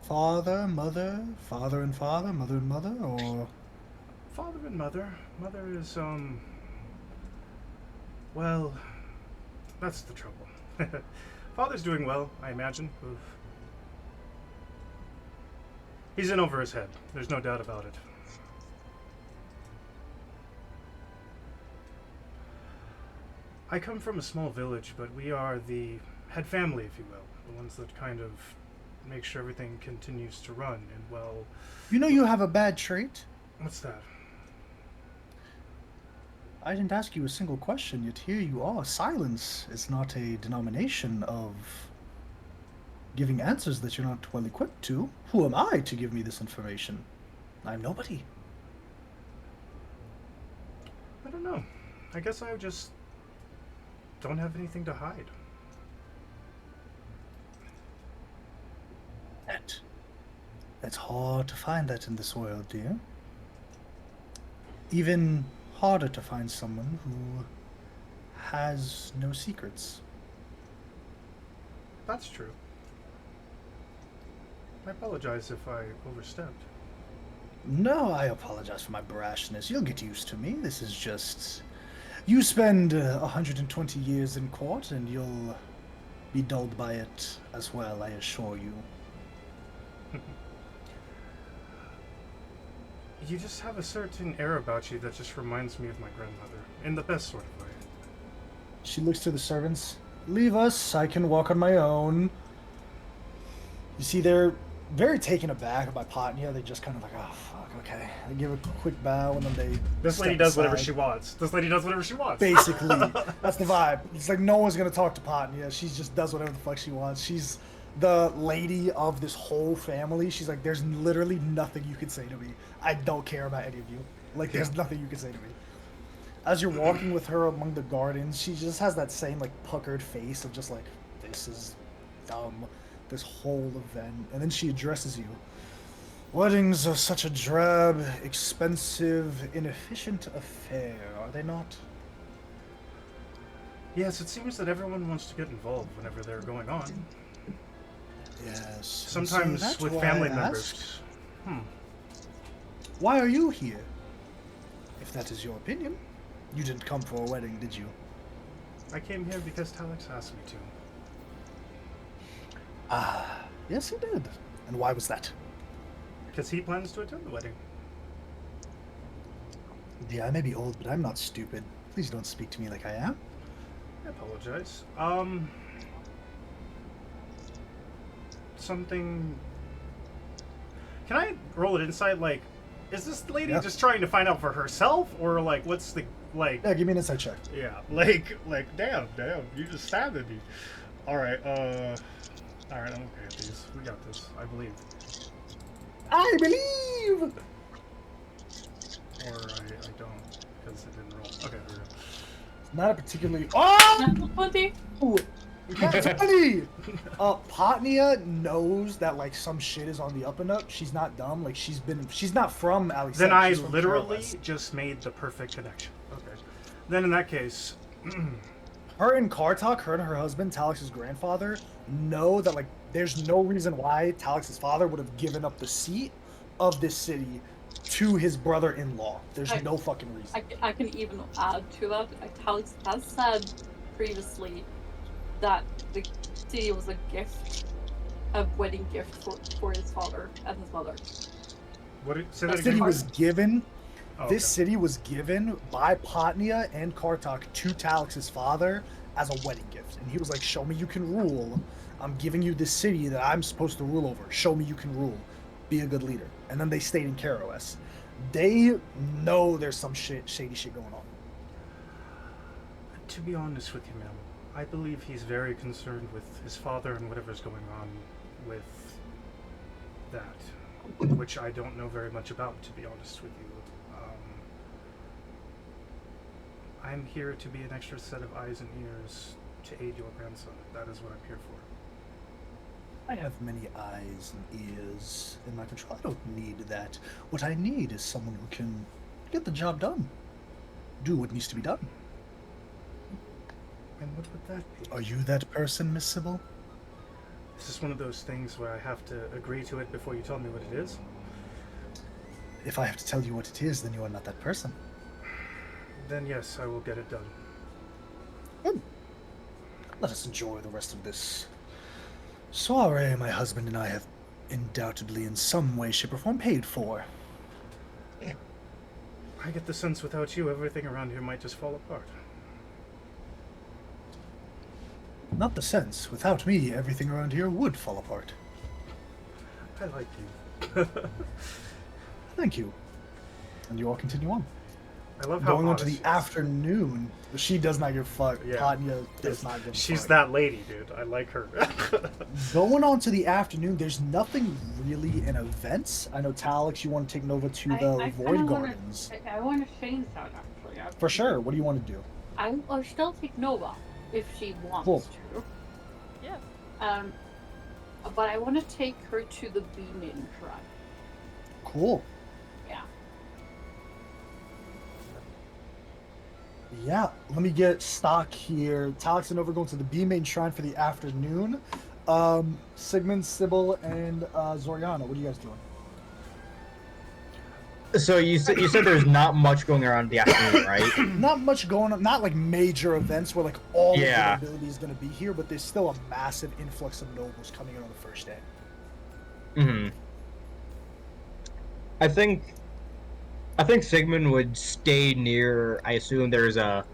[SPEAKER 6] Father, mother, father and father, mother and mother, or...
[SPEAKER 2] Father and mother. Mother is, well, that's the trouble. Father's doing well, I imagine. Oof. He's in over his head. There's no doubt about it. I come from a small village, but we are the head family, if you will. The ones that kind of make sure everything continues to run, and well...
[SPEAKER 6] You know you have a bad trait?
[SPEAKER 2] What's that?
[SPEAKER 6] I didn't ask you a single question, yet here you are. Silence is not a denomination of giving answers that you're not well equipped to. Who am I to give me this information? I'm nobody.
[SPEAKER 2] I don't know. I guess I just don't have anything to hide.
[SPEAKER 6] It's hard to find that in this world, dear. Even harder to find someone who has no secrets.
[SPEAKER 2] That's true. I apologize if I overstepped.
[SPEAKER 6] No, I apologize for my brashness. You'll get used to me. This is just... You spend 120 years in court, and you'll be dulled by it as well, I assure you.
[SPEAKER 2] You just have a certain air about you that just reminds me of my grandmother, in the best sort of way.
[SPEAKER 6] She looks to the servants. Leave us, I can walk on my own. You see, they're very taken aback by Potnia. They just kind of like, oh, fuck, okay. They give a quick bow, and then they
[SPEAKER 2] This lady
[SPEAKER 6] step
[SPEAKER 2] does whatever
[SPEAKER 6] aside.
[SPEAKER 2] she wants. This lady does whatever she wants.
[SPEAKER 6] Basically, that's the vibe. It's like no one's gonna talk to Potnia. She just does whatever the fuck she wants. She's the lady of this whole family. She's like, there's literally nothing you can say to me. I don't care about any of you. Like, there's nothing you can say to me. As you're walking with her among the gardens, she just has that same like puckered face of just like, this is dumb, this whole event. And then she addresses you. Weddings are such a drab, expensive, inefficient affair, are they not?
[SPEAKER 2] Yes, it seems that everyone wants to get involved whenever they're going on.
[SPEAKER 6] Yes.
[SPEAKER 2] Sometimes
[SPEAKER 6] So that's
[SPEAKER 2] with
[SPEAKER 6] why
[SPEAKER 2] family
[SPEAKER 6] I
[SPEAKER 2] members.
[SPEAKER 6] asked. Why are you here? If that is your opinion. You didn't come for a wedding, did you?
[SPEAKER 2] I came here because Talix asked me to.
[SPEAKER 6] Ah, yes he did. And why was that?
[SPEAKER 2] Because he plans to attend the wedding.
[SPEAKER 6] Yeah, I may be old, but I'm not stupid. Please don't speak to me like I am.
[SPEAKER 2] I apologize. Something... Can I roll it inside? Like, is this lady
[SPEAKER 6] Yeah.
[SPEAKER 2] just trying to find out for herself? Or, like, what's the... Like...
[SPEAKER 6] Yeah, give me an insight check.
[SPEAKER 2] Yeah, like, damn, you just stabbed at me. Alright, alright, I'm okay at these. We got this, I believe.
[SPEAKER 6] I believe!
[SPEAKER 2] Or I don't. because it didn't roll. Okay, there we go.
[SPEAKER 6] Not a particularly. Oh!
[SPEAKER 1] Natural 20.
[SPEAKER 6] That's funny. Potnia knows that like some shit is on the up and up. She's not dumb. Like she's not from Alicetta.
[SPEAKER 2] Then I
[SPEAKER 6] she's from
[SPEAKER 2] literally
[SPEAKER 6] Carolus.
[SPEAKER 2] just made the perfect connection. Okay. Then in that case,
[SPEAKER 6] Her and Kartok, her and her husband, Talix's grandfather, know that like there's no reason why Talix's father would have given up the seat of this city to his brother-in-law. There's no fucking reason.
[SPEAKER 1] I can even add to that. Talix has said previously that the city was a wedding gift for his father and his mother.
[SPEAKER 2] say
[SPEAKER 6] The
[SPEAKER 2] that
[SPEAKER 6] city
[SPEAKER 2] again?
[SPEAKER 6] was given.
[SPEAKER 2] Oh,
[SPEAKER 6] This
[SPEAKER 2] okay.
[SPEAKER 6] city was given by Potnia and Kartok to Talix's father as a wedding gift, and he was like, "Show me you can rule. I'm giving you this city that I'm supposed to rule over. Show me you can rule. Be a good leader." And then they stayed in Karos. They know there's some shady shit going on.
[SPEAKER 2] To be honest with you, ma'am, I believe he's very concerned with his father and whatever's going on with that, which I don't know very much about, to be honest with you. I'm here to be an extra set of eyes and ears to aid your grandson. That is what I'm here for.
[SPEAKER 6] I have many eyes and ears in my control. I don't need that. What I need is someone who can get the job done. Do what needs to be done.
[SPEAKER 2] And what would that be?
[SPEAKER 6] Are you that person, Miss Sybil?
[SPEAKER 2] This is one of those things where I have to agree to it before you tell me what it is.
[SPEAKER 6] If I have to tell you what it is, then you are not that person.
[SPEAKER 2] Then yes, I will get it done.
[SPEAKER 6] Good. Let us enjoy the rest of this soiree my husband and I have undoubtedly in some way, shape, or form paid for.
[SPEAKER 2] I get the sense without you, everything around here might just fall apart.
[SPEAKER 6] Not the sense. Without me, everything around here would fall apart.
[SPEAKER 2] I like you.
[SPEAKER 6] Thank you. And you all continue on.
[SPEAKER 2] I love how
[SPEAKER 6] Going on to
[SPEAKER 2] honest
[SPEAKER 6] the
[SPEAKER 2] she is.
[SPEAKER 6] afternoon, she does not give a fuck.
[SPEAKER 2] Yeah.
[SPEAKER 6] Potnia does not give a
[SPEAKER 2] She's
[SPEAKER 6] fuck.
[SPEAKER 2] that lady, dude. I like her.
[SPEAKER 6] Going on to the afternoon, there's nothing really in events. I know, Talix, you want to take Nova to the Void Gardens.
[SPEAKER 1] I want to change that actually.
[SPEAKER 6] For sure. What do you want to do?
[SPEAKER 1] I'll still take Nova if she wants
[SPEAKER 6] Cool.
[SPEAKER 1] to.
[SPEAKER 5] Yeah.
[SPEAKER 1] But I want to take her to the Beaming Shrine.
[SPEAKER 6] Cool.
[SPEAKER 1] Yeah.
[SPEAKER 6] Yeah, let me get stock here. Talix and Nova going to the B-Main Shrine for the afternoon. Sigmund, Sybil, and Zoriana, what are you guys doing?
[SPEAKER 3] So you said there's not much going around in the afternoon, right?
[SPEAKER 6] Not much going on, not like major events where like all
[SPEAKER 3] Yeah.
[SPEAKER 6] of the nobility is going to be here, but there's still a massive influx of nobles coming in on the first day.
[SPEAKER 3] Mm-hmm. I think Sigmund would stay near. I assume there's a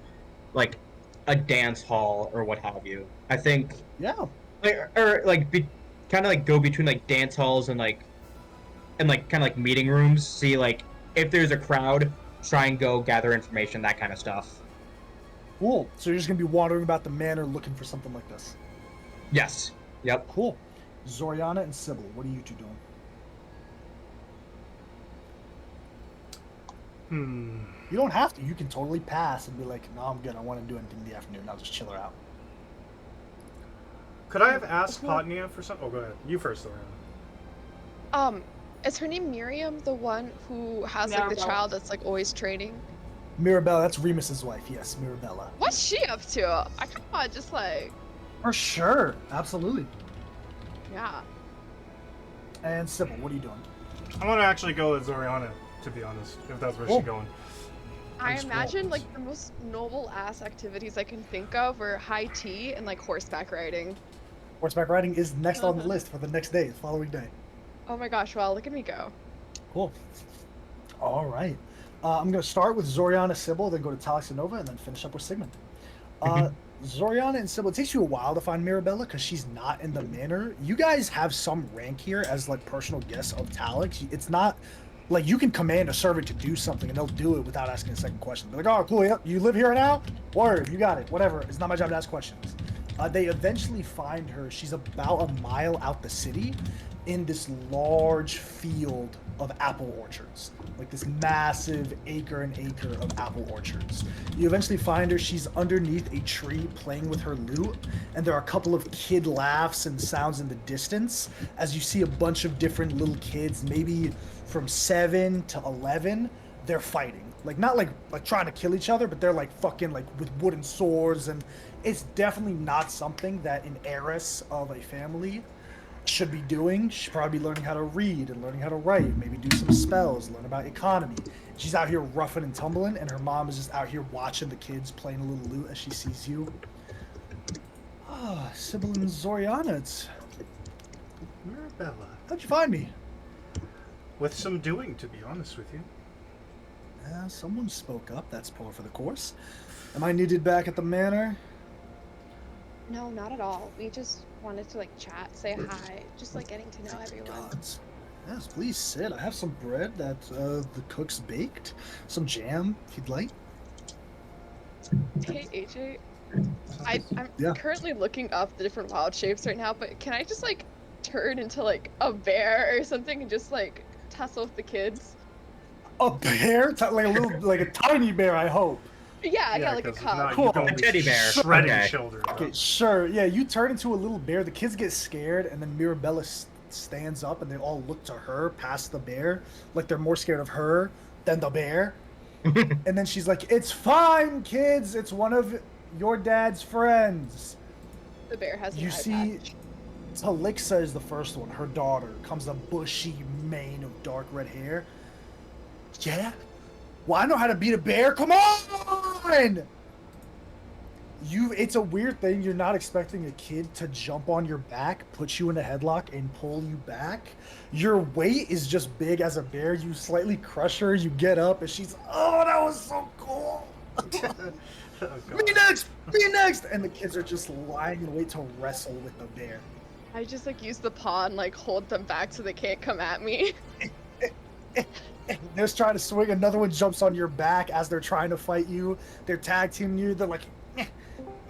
[SPEAKER 3] dance hall or what have you. I think
[SPEAKER 6] Yeah,
[SPEAKER 3] kind of like go between like dance halls and kind of like meeting rooms. See like if there's a crowd, try and go gather information, that kind of stuff.
[SPEAKER 6] cool. So you're just going to be wandering about the manor looking for something like this.
[SPEAKER 3] Yes. Yep.
[SPEAKER 6] Cool. Zoriana and Sybil, what are you two doing? You don't have to. You can totally pass and be like, no, I'm good. I want to do anything in the afternoon. I'll just chill her out.
[SPEAKER 2] Could I have asked Potnia for something? Oh, go ahead. You first, Lorena.
[SPEAKER 4] Is her name Miriam, the one who has like the
[SPEAKER 1] Maribel.
[SPEAKER 4] child that's like always training?
[SPEAKER 6] Mirabella, that's Remus's wife. Yes, Mirabella.
[SPEAKER 4] What's she up to? I kind of just like,
[SPEAKER 6] For sure. Absolutely.
[SPEAKER 4] yeah.
[SPEAKER 6] And Sybil, what are you doing?
[SPEAKER 2] I want to actually go with Zoriana, to be honest, if that's where
[SPEAKER 6] Cool.
[SPEAKER 2] she's going.
[SPEAKER 4] I
[SPEAKER 6] Nice
[SPEAKER 4] imagine
[SPEAKER 6] roll.
[SPEAKER 4] like the most noble ass activities I can think of are high tea and like horseback riding.
[SPEAKER 6] Horseback riding is next on the list for the next day, the following day.
[SPEAKER 4] Oh my gosh, wow, look at me go.
[SPEAKER 6] Cool. All right. I'm going to start with Zoriana, Sybil, then go to Talix and Nova, and then finish up with Sigmund. Zoriana and Sybil, it takes you a while to find Mirabella because she's not in the manor. You guys have some rank here as like personal guests of Talix. It's not like you can command a servant to do something and they'll do it without asking a second question. They're like, oh, cool, yep, you live here now? Word, you got it, whatever. It's not my job to ask questions. They eventually find her. She's about a mile out the city in this large field of apple orchards. Like this massive acre and acre of apple orchards. You eventually find her. She's underneath a tree playing with her lute, and there are a couple of kid laughs and sounds in the distance as you see a bunch of different little kids, maybe from 7 to 11. They're fighting. Like not like trying to kill each other, but they're like fucking like with wooden swords, and it's definitely not something that an heiress of a family should be doing. She should probably be learning how to read and learning how to write, maybe do some spells, learn about economy. She's out here roughing and tumbling, and her mom is just out here watching the kids playing a little lute as she sees you. Ah, Sybil and Zoriana, it's...
[SPEAKER 2] Mirabella.
[SPEAKER 6] How'd you find me?
[SPEAKER 2] With some doing, to be honest with you.
[SPEAKER 6] Someone spoke up. That's par for the course. Am I needed back at the manor?
[SPEAKER 4] No, not at all. We just wanted to like chat, say hi, just like getting to know everyone.
[SPEAKER 6] Gods. Yes, please sit. I have some bread that the cook's baked, some jam if you'd like.
[SPEAKER 4] Hey AJ, I'm
[SPEAKER 6] Yeah.
[SPEAKER 4] currently looking up the different wild shapes right now, but can I just like turn into like a bear or something and just like tussle with the kids?
[SPEAKER 6] A bear? Like a little, like a tiny bear, I hope.
[SPEAKER 4] Yeah, like a
[SPEAKER 2] 'cause if
[SPEAKER 4] cub.
[SPEAKER 2] not,
[SPEAKER 6] Cool.
[SPEAKER 2] you're gonna
[SPEAKER 3] A
[SPEAKER 2] be
[SPEAKER 3] teddy bear.
[SPEAKER 2] shredding
[SPEAKER 3] Okay.
[SPEAKER 2] children.
[SPEAKER 6] Okay, sure. Yeah, you turn into a little bear. The kids get scared, and then Mirabella stands up, and they all look to her past the bear, like they're more scared of her than the bear. And then she's like, "It's fine, kids. It's one of your dad's friends."
[SPEAKER 4] The bear has an
[SPEAKER 6] You
[SPEAKER 4] eye
[SPEAKER 6] see,
[SPEAKER 4] patch.
[SPEAKER 6] Alicetta is the first one. Her daughter comes a bushy mane of dark red hair. Yeah? Well, I know how to beat a bear. Come on! It's a weird thing. You're not expecting a kid to jump on your back, put you in a headlock, and pull you back. Your weight is just big as a bear. You slightly crush her. You get up, and she's, "Oh, that was so cool."
[SPEAKER 2] Oh,
[SPEAKER 6] Me
[SPEAKER 2] God.
[SPEAKER 6] next! Me next! And the kids are just lying in wait to wrestle with the bear.
[SPEAKER 4] I just like use the paw and like hold them back so they can't come at me.
[SPEAKER 6] They're just trying to swing. Another one jumps on your back as they're trying to fight you. They're tag teaming you. They're like, "Eh,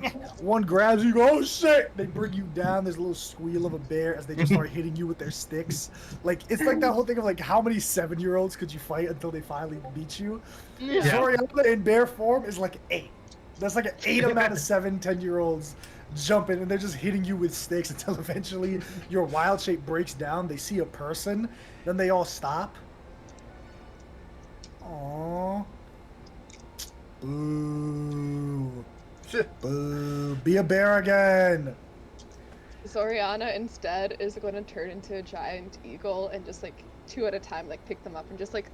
[SPEAKER 6] eh." One grabs you. Go, "Oh shit!" They bring you down. There's a little squeal of a bear as they just start hitting you with their sticks. Like it's like that whole thing of like, how many 7-year-olds could you fight until they finally beat you?
[SPEAKER 3] Yeah.
[SPEAKER 6] Zoriana in bear form is like 8. That's like an 8 amount of 7, 10-year-olds jumping, and they're just hitting you with sticks until eventually your wild shape breaks down. They see a person, then they all stop. Aww. Boo. Boo. Be a bear again.
[SPEAKER 4] Zoriana instead is going to turn into a giant eagle and just like 2 at a time like pick them up and just like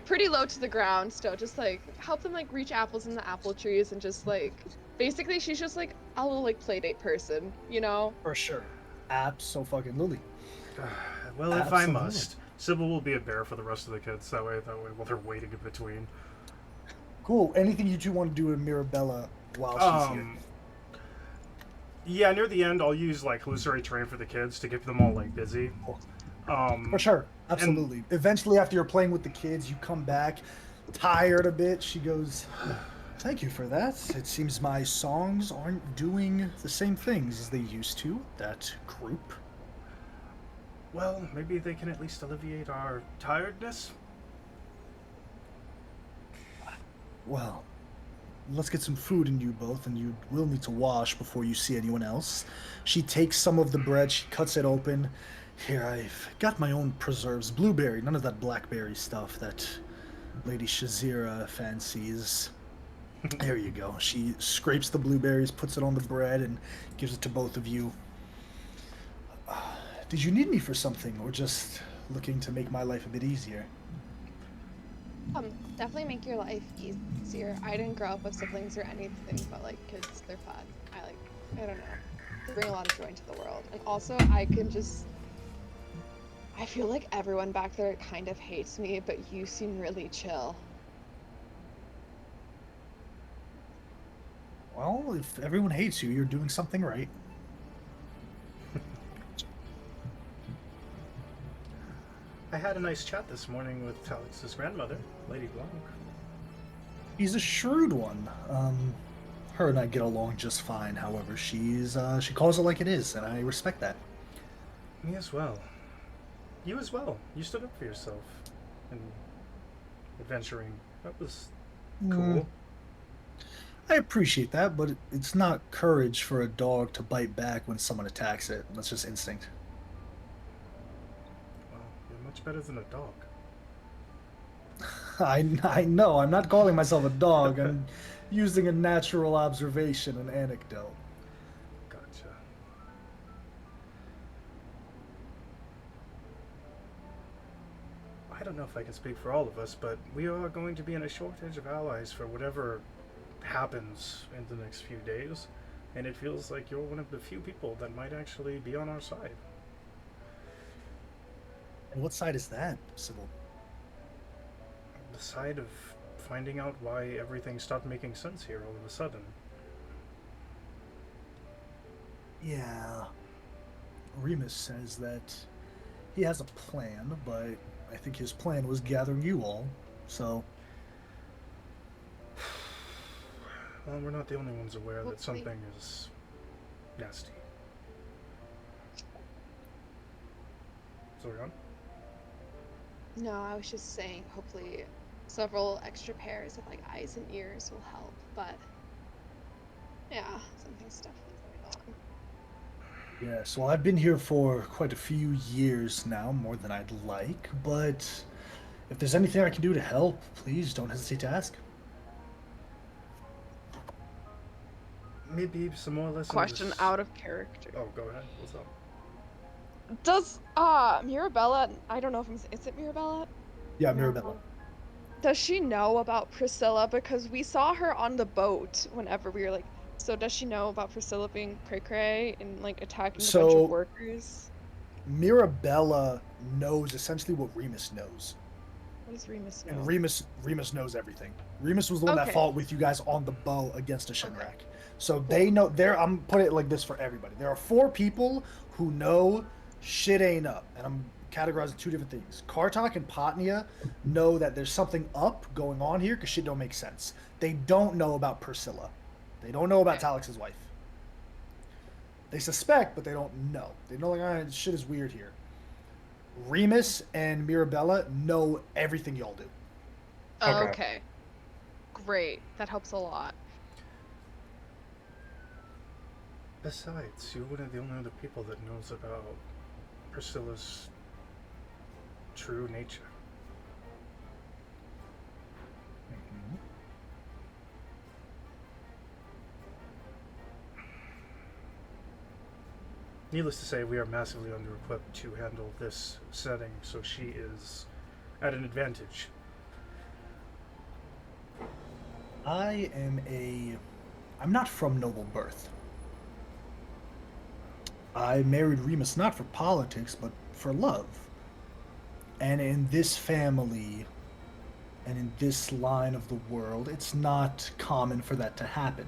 [SPEAKER 4] pretty low to the ground still, just like help them like reach apples in the apple trees and just like basically she's just like a little like playdate person, you know?
[SPEAKER 6] For sure. Abso-fucking-lutely.
[SPEAKER 2] Well, if I
[SPEAKER 6] Absolutely.
[SPEAKER 2] must, Sybil will be a bear for the rest of the kids. That way, while they're waiting in between.
[SPEAKER 6] Cool. Anything you two want to do with Mirabella while she's here?
[SPEAKER 2] Yeah, near the end, I'll use like illusory terrain for the kids to get them all like busy.
[SPEAKER 6] For sure. Absolutely. Eventually, after you're playing with the kids, you come back tired a bit. She goes, "Thank you for that. It seems my songs aren't doing the same things as they used to, that group."
[SPEAKER 2] Well, maybe they can at least alleviate our tiredness.
[SPEAKER 6] Well, let's get some food in you both, and you will need to wash before you see anyone else. She takes some of the bread, she cuts it open. Here, I've got my own preserves. Blueberry, none of that blackberry stuff that Lady Shazira fancies. There you go. She scrapes the blueberries, puts it on the bread, and gives it to both of you. Did you need me for something, or just looking to make my life a bit easier?
[SPEAKER 4] Definitely make your life easier. I didn't grow up with siblings or anything, but like kids, they're fun. I don't know. They bring a lot of joy into the world. And also I feel like everyone back there kind of hates me, but you seem really chill.
[SPEAKER 6] Well, if everyone hates you, you're doing something right.
[SPEAKER 2] I had a nice chat this morning with Talix's grandmother, Lady Blanc.
[SPEAKER 6] He's a shrewd one. Her and I get along just fine. However, she calls it like it is, and I respect that.
[SPEAKER 2] Me as well. You as well. You stood up for yourself and adventuring. That was cool.
[SPEAKER 6] I appreciate that, but it's not courage for a dog to bite back when someone attacks it. That's just instinct.
[SPEAKER 2] Well, you're much better than a dog.
[SPEAKER 6] I know. I'm not calling myself a dog. I'm using a natural observation, an anecdote.
[SPEAKER 2] Gotcha. I don't know if I can speak for all of us, but we are going to be in a shortage of allies for whatever happens in the next few days, and it feels like you're one of the few people that might actually be on our side.
[SPEAKER 6] And what side is that, Sybil?
[SPEAKER 2] The side of finding out why everything stopped making sense here all of a sudden.
[SPEAKER 6] Yeah. Remus says that he has a plan, but I think his plan was gathering you all, so...
[SPEAKER 2] Well, we're not the only ones aware that
[SPEAKER 4] Hopefully.
[SPEAKER 2] something is nasty. Sorry, on?
[SPEAKER 4] No, I was just saying, hopefully several extra pairs of like eyes and ears will help, but yeah, something's definitely going on.
[SPEAKER 6] Yeah, so I've been here for quite a few years now, more than I'd like, but if there's anything I can do to help, please don't hesitate to ask.
[SPEAKER 2] Maybe some more lessons.
[SPEAKER 4] Question out of character.
[SPEAKER 2] Oh, go ahead. What's up?
[SPEAKER 4] Does Mirabella, I don't know if is it Mirabella?
[SPEAKER 6] Yeah, Mirabella.
[SPEAKER 4] Does she know about Priscilla? Because we saw her on the boat whenever we were like, so does she know about Priscilla being cray-cray and like attacking a bunch of workers?
[SPEAKER 6] Mirabella knows essentially what Remus knows.
[SPEAKER 4] What does Remus know?
[SPEAKER 6] And Remus knows everything. Remus was the one that
[SPEAKER 4] Okay.
[SPEAKER 6] fought with you guys on the bow against a Shinrak. So they know, I'm putting it like this for everybody. There are 4 people who know shit ain't up. And I'm categorizing 2 different things. Kartok and Potnia know that there's something up going on here because shit don't make sense. They don't know about Priscilla. They don't know about
[SPEAKER 4] Okay.
[SPEAKER 6] Talix's wife. They suspect, but they don't know. They know, like, shit is weird here. Remus and Mirabella know everything y'all do.
[SPEAKER 3] Okay.
[SPEAKER 4] Okay. Great. That helps a lot.
[SPEAKER 2] Besides, you're one of the only other people that knows about Priscilla's true nature. Needless to say, we are massively under-equipped to handle this setting, so she is at an advantage.
[SPEAKER 6] I'm not from noble birth. I married Remus not for politics, but for love. And in this family, and in this line of the world, it's not common for that to happen.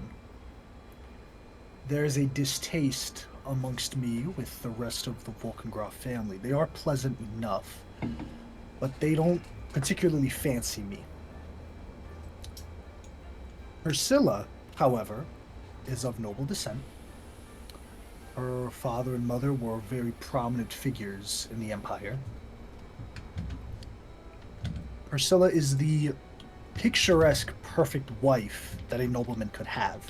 [SPEAKER 6] There is a distaste amongst me with the rest of the Volkengroff family. They are pleasant enough, but they don't particularly fancy me. Priscilla, however, is of noble descent. Her father and mother were very prominent figures in the Empire. Priscilla is the picturesque, perfect wife that a nobleman could have.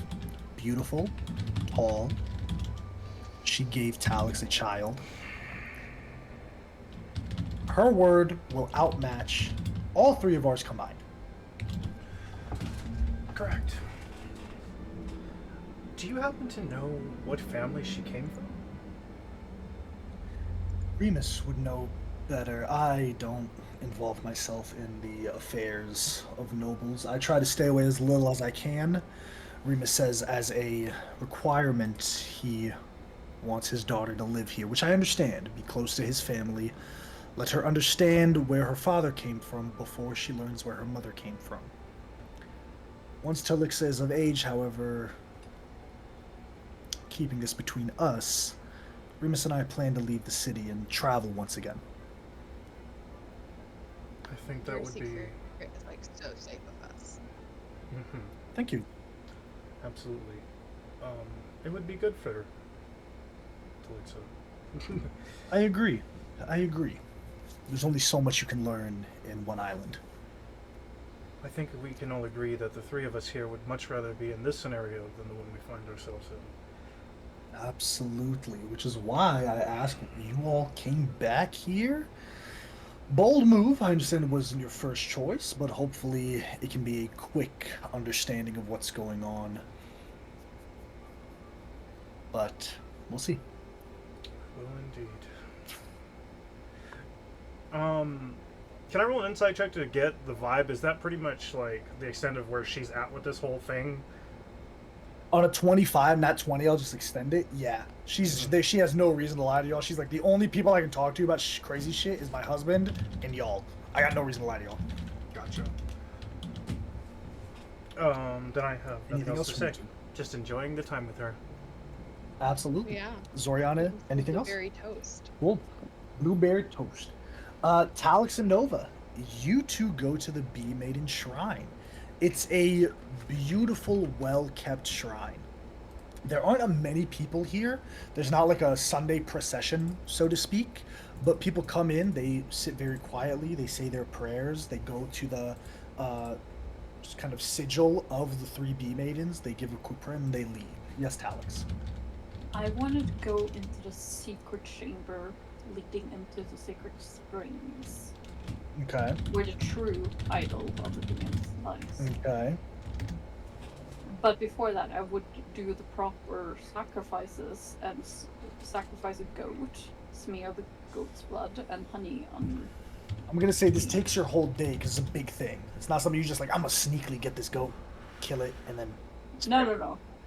[SPEAKER 6] Beautiful, tall. She gave Talix a child. Her word will outmatch all 3 of ours combined.
[SPEAKER 2] Correct. Do you happen to know what family she came from?
[SPEAKER 6] Remus would know better. I don't involve myself in the affairs of nobles. I try to stay away as little as I can. Remus says as a requirement he wants his daughter to live here, which I understand, be close to his family. Let her understand where her father came from before she learns where her mother came from. Once Talix is of age, however, keeping this between us, Remus and I plan to leave the city and travel once again.
[SPEAKER 2] I think that
[SPEAKER 4] Your
[SPEAKER 2] would be...
[SPEAKER 4] secret is like so safe with us.
[SPEAKER 2] Mhm.
[SPEAKER 6] Thank you.
[SPEAKER 2] Absolutely. It would be good for Alicetta.
[SPEAKER 6] I agree. I agree. There's only so much you can learn in one island.
[SPEAKER 2] I think we can all agree that the three of us here would much rather be in this scenario than the one we find ourselves in.
[SPEAKER 6] Absolutely, which is why I asked you all came back here. Bold move. I understand it wasn't your first choice, but hopefully it can be a quick understanding of what's going on. But we'll see.
[SPEAKER 2] Well, indeed. Can I roll an insight check to get the vibe? Is that pretty much like the extent of where she's at with this whole thing?
[SPEAKER 6] On a 25, not 20, I'll just extend it. Yeah, she's there. She has no reason to lie to y'all. She's like, the only people I can talk to about crazy shit is my husband and y'all. I got no reason to lie to y'all.
[SPEAKER 2] Gotcha. Then I have nothing
[SPEAKER 6] Anything
[SPEAKER 2] else
[SPEAKER 6] else
[SPEAKER 2] to
[SPEAKER 6] from
[SPEAKER 2] say.
[SPEAKER 6] you two?
[SPEAKER 2] Just enjoying the time with her.
[SPEAKER 6] Absolutely.
[SPEAKER 4] Yeah.
[SPEAKER 6] Zoriana, anything else?
[SPEAKER 4] Blueberry toast.
[SPEAKER 6] Cool. Blueberry toast. Talix and Nova, you two go to the Bee Maiden Shrine. It's a beautiful, well-kept shrine. There aren't many people here. There's not like a Sunday procession, so to speak. But people come in, they sit very quietly, they say their prayers, they go to the just kind of sigil of the three Bee Maidens, they give a quick prayer, and they leave. Yes, Talix.
[SPEAKER 1] I wanted to go into the secret chamber leading into the sacred springs,
[SPEAKER 6] Okay.
[SPEAKER 1] where the true idol of the demons lies.
[SPEAKER 6] Okay.
[SPEAKER 1] But before that, I would do the proper sacrifices and sacrifice a goat, smear the goat's blood and honey on.
[SPEAKER 6] I'm gonna say this takes your whole day because it's a big thing. It's not something you just like. I'm gonna sneakily get this goat, kill it, and then.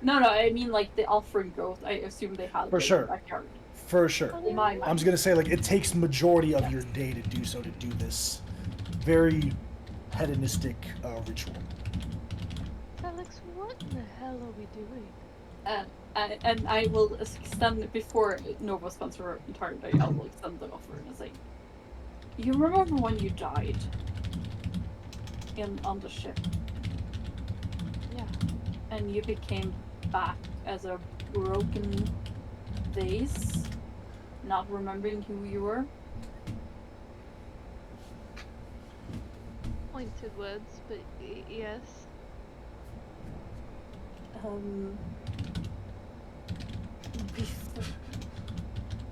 [SPEAKER 1] No. I mean like the offering goat. I assume they had
[SPEAKER 6] For
[SPEAKER 1] it
[SPEAKER 6] sure.
[SPEAKER 1] in the backyard.
[SPEAKER 6] For sure.
[SPEAKER 1] In my
[SPEAKER 6] I'm
[SPEAKER 1] mind.
[SPEAKER 6] just gonna say like it takes majority of your day to do so, to do this very hedonistic ritual.
[SPEAKER 5] Alex, what in the hell are we doing?
[SPEAKER 1] And I will extend it before Nova spends her entire day. I will extend the offer and say, "You remember when you died on the ship,
[SPEAKER 5] Yeah.
[SPEAKER 1] and you became back as a broken vase, not remembering who you were?"
[SPEAKER 5] Pointed words, but yes.
[SPEAKER 1] Before...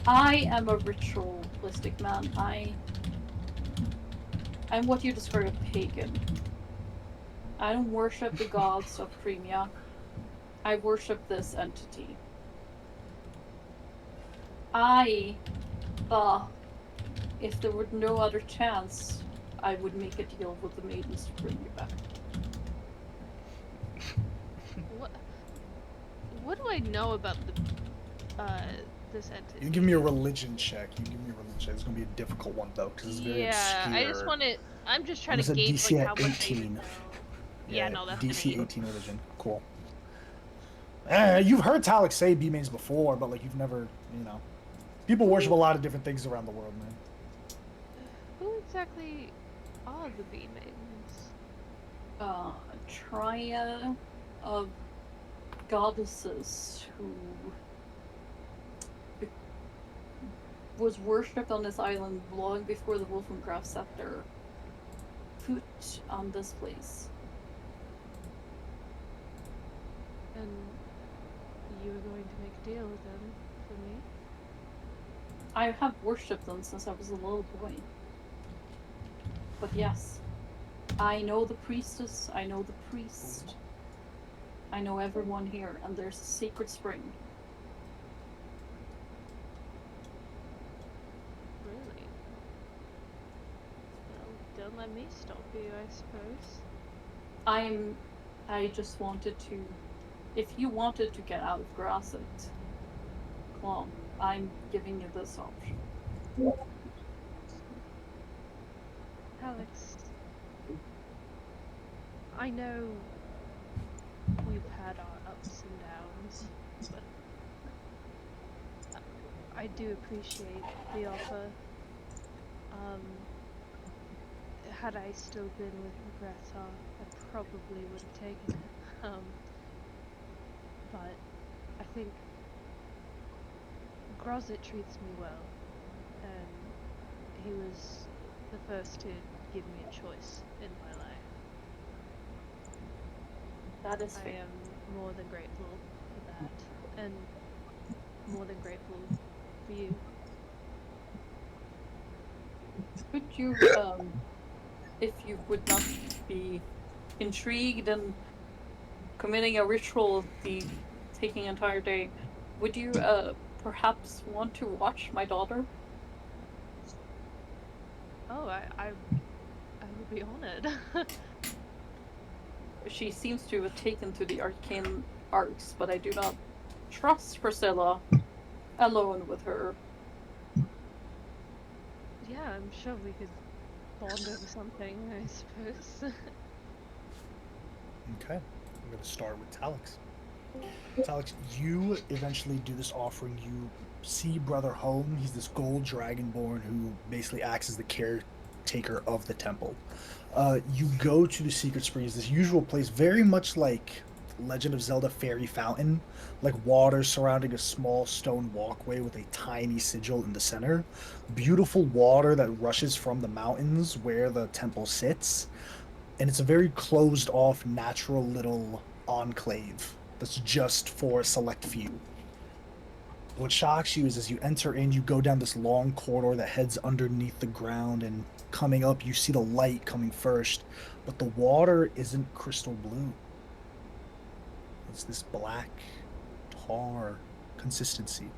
[SPEAKER 1] I am a ritualistic man. I'm what you describe a pagan. I don't worship the gods of Premia. I worship this entity. I thought if there were no other chance, I would make a deal with the maidens to bring you back.
[SPEAKER 5] What do I know about this entity?
[SPEAKER 6] You can give me a religion check. It's gonna be a difficult one though, because it's very obscure.
[SPEAKER 5] I just want to. I'm just trying
[SPEAKER 6] It's
[SPEAKER 5] to
[SPEAKER 6] a
[SPEAKER 5] gauge
[SPEAKER 6] DC
[SPEAKER 5] like
[SPEAKER 6] at
[SPEAKER 5] how much I
[SPEAKER 6] 18.
[SPEAKER 5] even know. Yeah, no, that's
[SPEAKER 6] DC
[SPEAKER 5] an
[SPEAKER 6] 18 religion. Cool. You've heard Talix say B-mains before, but like you've never, people worship a lot of different things around the world, man.
[SPEAKER 5] Who exactly are the Bee Maidens?
[SPEAKER 1] A triad of goddesses who was worshipped on this island long before the Wolfengraf set their foot on this place.
[SPEAKER 5] And you were going to make a deal with them for me?
[SPEAKER 1] I have worshipped them since I was a little boy. But yes, I know the priestess, I know the priest, I know everyone here, and there's a secret spring.
[SPEAKER 5] Really? Well, don't let me stop you, I suppose.
[SPEAKER 1] I just wanted to, if you wanted to get out of Grasset, well, I'm giving you this option.
[SPEAKER 5] Alex, I know we've had our ups and downs, but I do appreciate the offer. Had I still been with Greta, I probably would have taken it. but I think Grozit treats me well, and he was the first to give me a choice in my life.
[SPEAKER 1] That is
[SPEAKER 5] I
[SPEAKER 1] fair.
[SPEAKER 5] am more than grateful for that, and more than grateful for you.
[SPEAKER 1] Could you, if you would not be intrigued in committing a ritual the taking an entire day, would you perhaps want to watch my daughter?
[SPEAKER 5] Oh, I would be honored.
[SPEAKER 1] She seems to have taken to the arcane arts, but I do not trust Priscilla alone with her.
[SPEAKER 5] Yeah, I'm sure we could bond over something, I suppose.
[SPEAKER 6] Okay, I'm going to start with Talix. Talix, you eventually do this offering. You see Brother Home. He's this gold dragonborn who basically acts as the caretaker of the temple. You go to the Secret Springs, this usual place, very much like Legend of Zelda Fairy Fountain, like water surrounding a small stone walkway with a tiny sigil in the center. Beautiful water that rushes from the mountains where the temple sits. And it's a very closed off, natural little enclave that's just for a select few. What shocks you is as you enter in, you go down this long corridor that heads underneath the ground, and coming up, you see the light coming first, but the water isn't crystal blue. It's this black tar consistency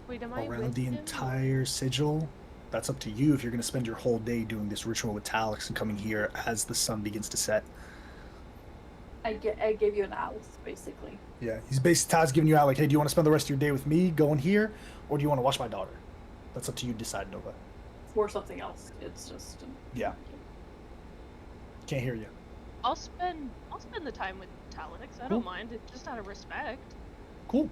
[SPEAKER 5] Wait, am I
[SPEAKER 6] around
[SPEAKER 5] with
[SPEAKER 6] the
[SPEAKER 5] him,
[SPEAKER 6] entire sigil. That's up to you if you're going to spend your whole day doing this ritual with Talix and coming here as the sun begins to set.
[SPEAKER 1] I gave you an ounce, basically.
[SPEAKER 6] Yeah, he's basically Todd's giving you out like, hey, do you want to spend the rest of your day with me going here, or do you want to watch my daughter? That's up to you to decide, Nova.
[SPEAKER 1] For something else. It's just
[SPEAKER 6] Yeah. Can't hear you.
[SPEAKER 5] I'll spend the time with Talix. I
[SPEAKER 6] Cool.
[SPEAKER 5] don't mind. It's just out of respect.
[SPEAKER 6] Cool.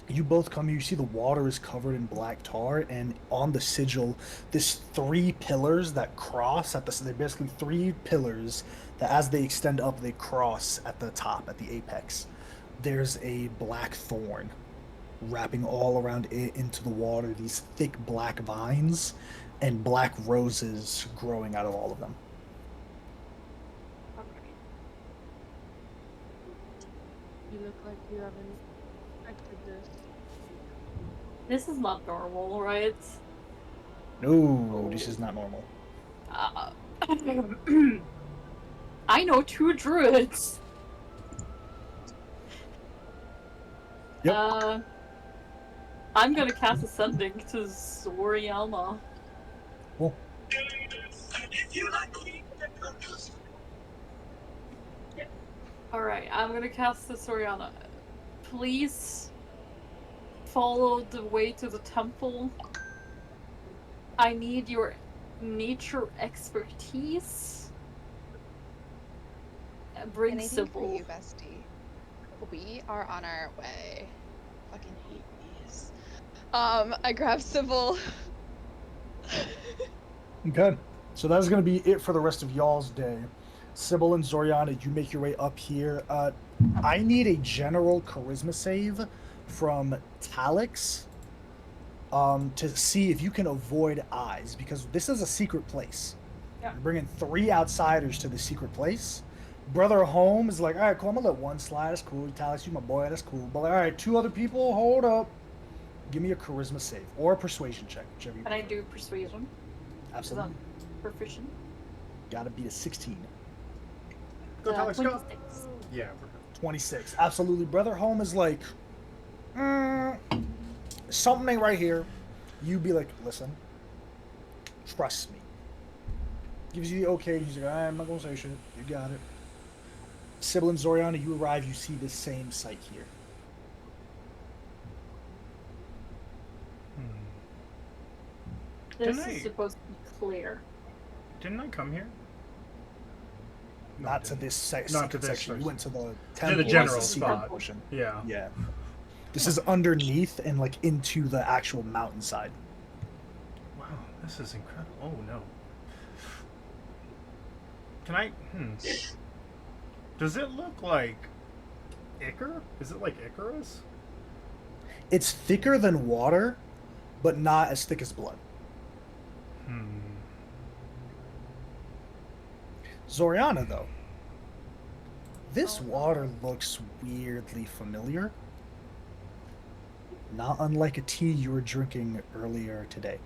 [SPEAKER 6] You both come here. You see the water is covered in black tar, and on the sigil, this 3 pillars that cross at the. They're basically 3 pillars that, as they extend up, they cross at the top, at the apex. There's a black thorn wrapping all around it into the water. These thick black vines and black roses growing out of all of them.
[SPEAKER 5] You look like you haven't expected this.
[SPEAKER 1] This is not normal, right?
[SPEAKER 6] No, this is not normal.
[SPEAKER 1] I know 2 druids.
[SPEAKER 6] Yep.
[SPEAKER 1] I'm gonna cast Ascending to Zoriana.
[SPEAKER 6] Cool.
[SPEAKER 1] Alright, I'm gonna cast the Zoriana. Please follow the way to the temple. I need your nature expertise. And bring
[SPEAKER 4] Anything for
[SPEAKER 1] Sybil.
[SPEAKER 4] you, bestie. We are on our way. Fucking hate these. I grab Sybil.
[SPEAKER 6] Okay. So that's going to be it for the rest of y'all's day. Sybil and Zoriana, you make your way up here. I need a general charisma save from Talix to see if you can avoid eyes, because this is a secret place.
[SPEAKER 1] Yeah.
[SPEAKER 6] You're bringing 3 outsiders to the secret place. Brother Home is like, all right, cool, I'm going to let 1 slide. That's cool. Talix, you my boy. That's cool. But like, all right, 2 other people, hold up. Give me a charisma save or a persuasion check, whichever you
[SPEAKER 1] Can I
[SPEAKER 6] prefer.
[SPEAKER 1] do persuasion?
[SPEAKER 6] Absolutely.
[SPEAKER 1] Is that proficient?
[SPEAKER 6] Gotta beat a 16.
[SPEAKER 2] Go, Talix, go.
[SPEAKER 1] 26.
[SPEAKER 2] Yeah, we're good.
[SPEAKER 6] 26. Absolutely. Brother Home is like, something ain't right here. You be like, listen, trust me. Gives you the okay. He's like, all right, I'm not gonna say shit. You got it. Sybil and Zoriana, you arrive. You see this same sight here.
[SPEAKER 1] This
[SPEAKER 2] Didn't
[SPEAKER 1] is
[SPEAKER 2] I-
[SPEAKER 1] supposed to be clear.
[SPEAKER 2] Didn't I come here?
[SPEAKER 6] Not to this
[SPEAKER 2] Not to
[SPEAKER 6] secret
[SPEAKER 2] this
[SPEAKER 6] section. You
[SPEAKER 2] section.
[SPEAKER 6] went to the
[SPEAKER 2] To
[SPEAKER 6] temple.
[SPEAKER 2] the
[SPEAKER 6] That's
[SPEAKER 2] general
[SPEAKER 6] secret
[SPEAKER 2] spot.
[SPEAKER 6] portion.
[SPEAKER 2] Yeah.
[SPEAKER 6] Yeah. This is underneath and like into the actual mountainside.
[SPEAKER 2] Wow, this is incredible. Oh no. Can I? Does it look like Ichor? Is it like Icarus?
[SPEAKER 6] It's thicker than water, but not as thick as blood. Zoriana, though. This water looks weirdly familiar. Not unlike a tea you were drinking earlier today.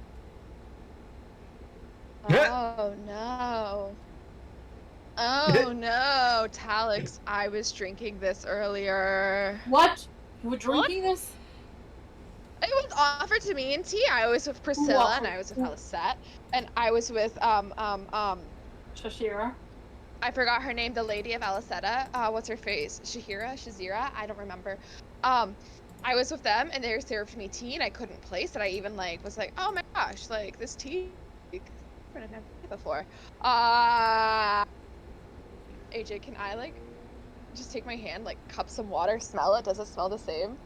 [SPEAKER 4] Oh no. Oh no, Talix, I was drinking this earlier.
[SPEAKER 1] What? You were drinking this?
[SPEAKER 4] It was offered to me in tea. I was with Priscilla and I was with Alicetta. And I was with
[SPEAKER 1] Shashira.
[SPEAKER 4] I forgot her name, the lady of Alicetta. What's her face? Shazira? I don't remember. I was with them and they served me tea and I couldn't place it. I even was like, oh my gosh, like this tea I've never had it before. AJ, can I just take my hand, cup some water, smell it? Does it smell the same?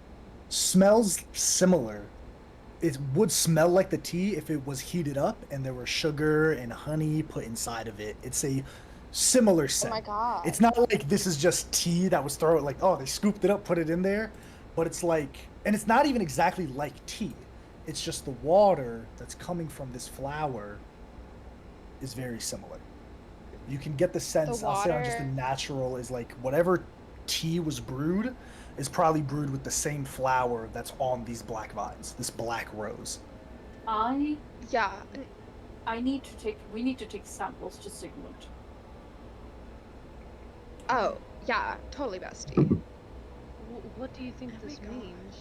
[SPEAKER 6] Smells similar. It would smell like the tea if it was heated up and there were sugar and honey put inside of it. It's a similar scent.
[SPEAKER 4] Oh my god.
[SPEAKER 6] It's not like this is just tea that was thrown, they scooped it up, put it in there. But it's and it's not even exactly like tea. It's just the water that's coming from this flower is very similar. You can get the sense, I'll say on just the natural, is whatever tea was brewed is probably brewed with the same flower that's on these black vines, this black rose.
[SPEAKER 4] Yeah.
[SPEAKER 1] we need to take samples to Sigmund.
[SPEAKER 4] Oh, yeah, totally bestie.
[SPEAKER 5] What do you think this means?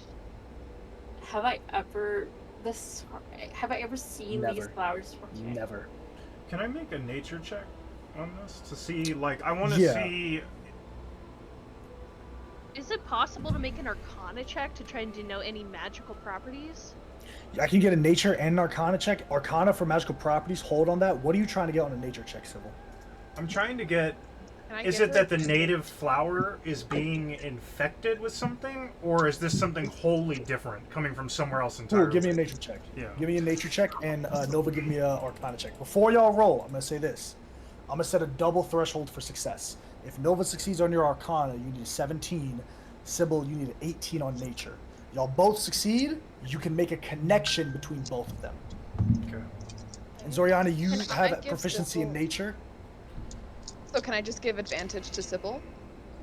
[SPEAKER 1] Have I ever seen these flowers? Okay.
[SPEAKER 6] Never.
[SPEAKER 2] Can I make a nature check on this to see, I want to see...
[SPEAKER 5] Is it possible to make an Arcana check to try and denote any magical properties?
[SPEAKER 6] I can get a nature and an arcana check. Arcana for magical properties, hold on that. What are you trying to get on a nature check, Sybil?
[SPEAKER 2] I'm trying to get... Is it that the native flower is being infected with something, or is this something wholly different coming from somewhere else entirely?
[SPEAKER 6] Cool, give me a nature check.
[SPEAKER 2] Yeah.
[SPEAKER 6] Give me a nature check, and Nova, give me a arcana check. Before y'all roll, I'm going to say this. I'm going to set a double threshold for success. If Nova succeeds on your arcana, you need a 17. Sybil, you need an 18 on nature. Y'all both succeed, you can make a connection between both of them.
[SPEAKER 2] Okay.
[SPEAKER 6] And Zoriana, you
[SPEAKER 4] Can I
[SPEAKER 6] have
[SPEAKER 4] give
[SPEAKER 6] proficiency in
[SPEAKER 4] Sybil-
[SPEAKER 6] nature.
[SPEAKER 4] So can I just give advantage to Sybil?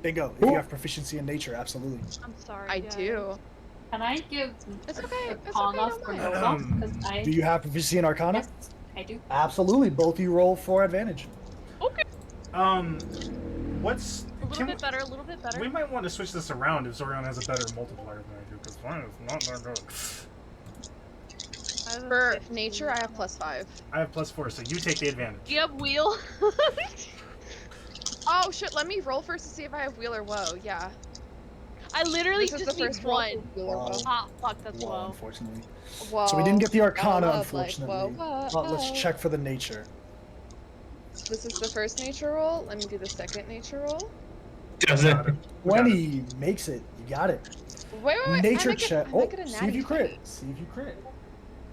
[SPEAKER 6] Bingo. If you have proficiency in nature, absolutely.
[SPEAKER 5] I'm sorry.
[SPEAKER 4] I
[SPEAKER 5] guys.
[SPEAKER 4] do.
[SPEAKER 1] Can I give
[SPEAKER 4] It's okay. It's
[SPEAKER 1] Arcana
[SPEAKER 4] okay.
[SPEAKER 1] for
[SPEAKER 4] Don't mind.
[SPEAKER 1] Nova?
[SPEAKER 6] Do you have proficiency in arcana?
[SPEAKER 1] Yes, I do.
[SPEAKER 6] Absolutely. Both of you roll for advantage.
[SPEAKER 5] Okay.
[SPEAKER 2] What's...
[SPEAKER 5] A little bit better. A little bit better.
[SPEAKER 2] We might want to switch this around if Zorion has a better multiplier than I do, because mine is not that good.
[SPEAKER 4] For nature, I have +5.
[SPEAKER 2] I have +4, so you take the advantage.
[SPEAKER 5] Do you have wheel?
[SPEAKER 4] Oh shit, let me roll first to see if I have wheel or woe. Yeah.
[SPEAKER 5] I literally
[SPEAKER 4] This is
[SPEAKER 5] just
[SPEAKER 4] the
[SPEAKER 5] need
[SPEAKER 4] first roll
[SPEAKER 5] one.
[SPEAKER 4] for wheel or woe.
[SPEAKER 5] Ah, fuck, that's
[SPEAKER 6] Whoa,
[SPEAKER 5] low.
[SPEAKER 6] unfortunately.
[SPEAKER 4] Whoa.
[SPEAKER 6] So we didn't get the arcana,
[SPEAKER 4] Whoa,
[SPEAKER 6] unfortunately.
[SPEAKER 4] whoa,
[SPEAKER 6] But let's
[SPEAKER 4] whoa.
[SPEAKER 6] check for the nature.
[SPEAKER 4] This is the first nature roll. Let me do the second nature roll.
[SPEAKER 3] Does it?
[SPEAKER 6] 20 makes it. You got it.
[SPEAKER 4] Wait.
[SPEAKER 6] Nature
[SPEAKER 4] I might
[SPEAKER 6] check.
[SPEAKER 4] I
[SPEAKER 6] Oh,
[SPEAKER 4] might get a
[SPEAKER 6] see if
[SPEAKER 4] natty
[SPEAKER 6] you crit.
[SPEAKER 4] 20.
[SPEAKER 6] See if you crit.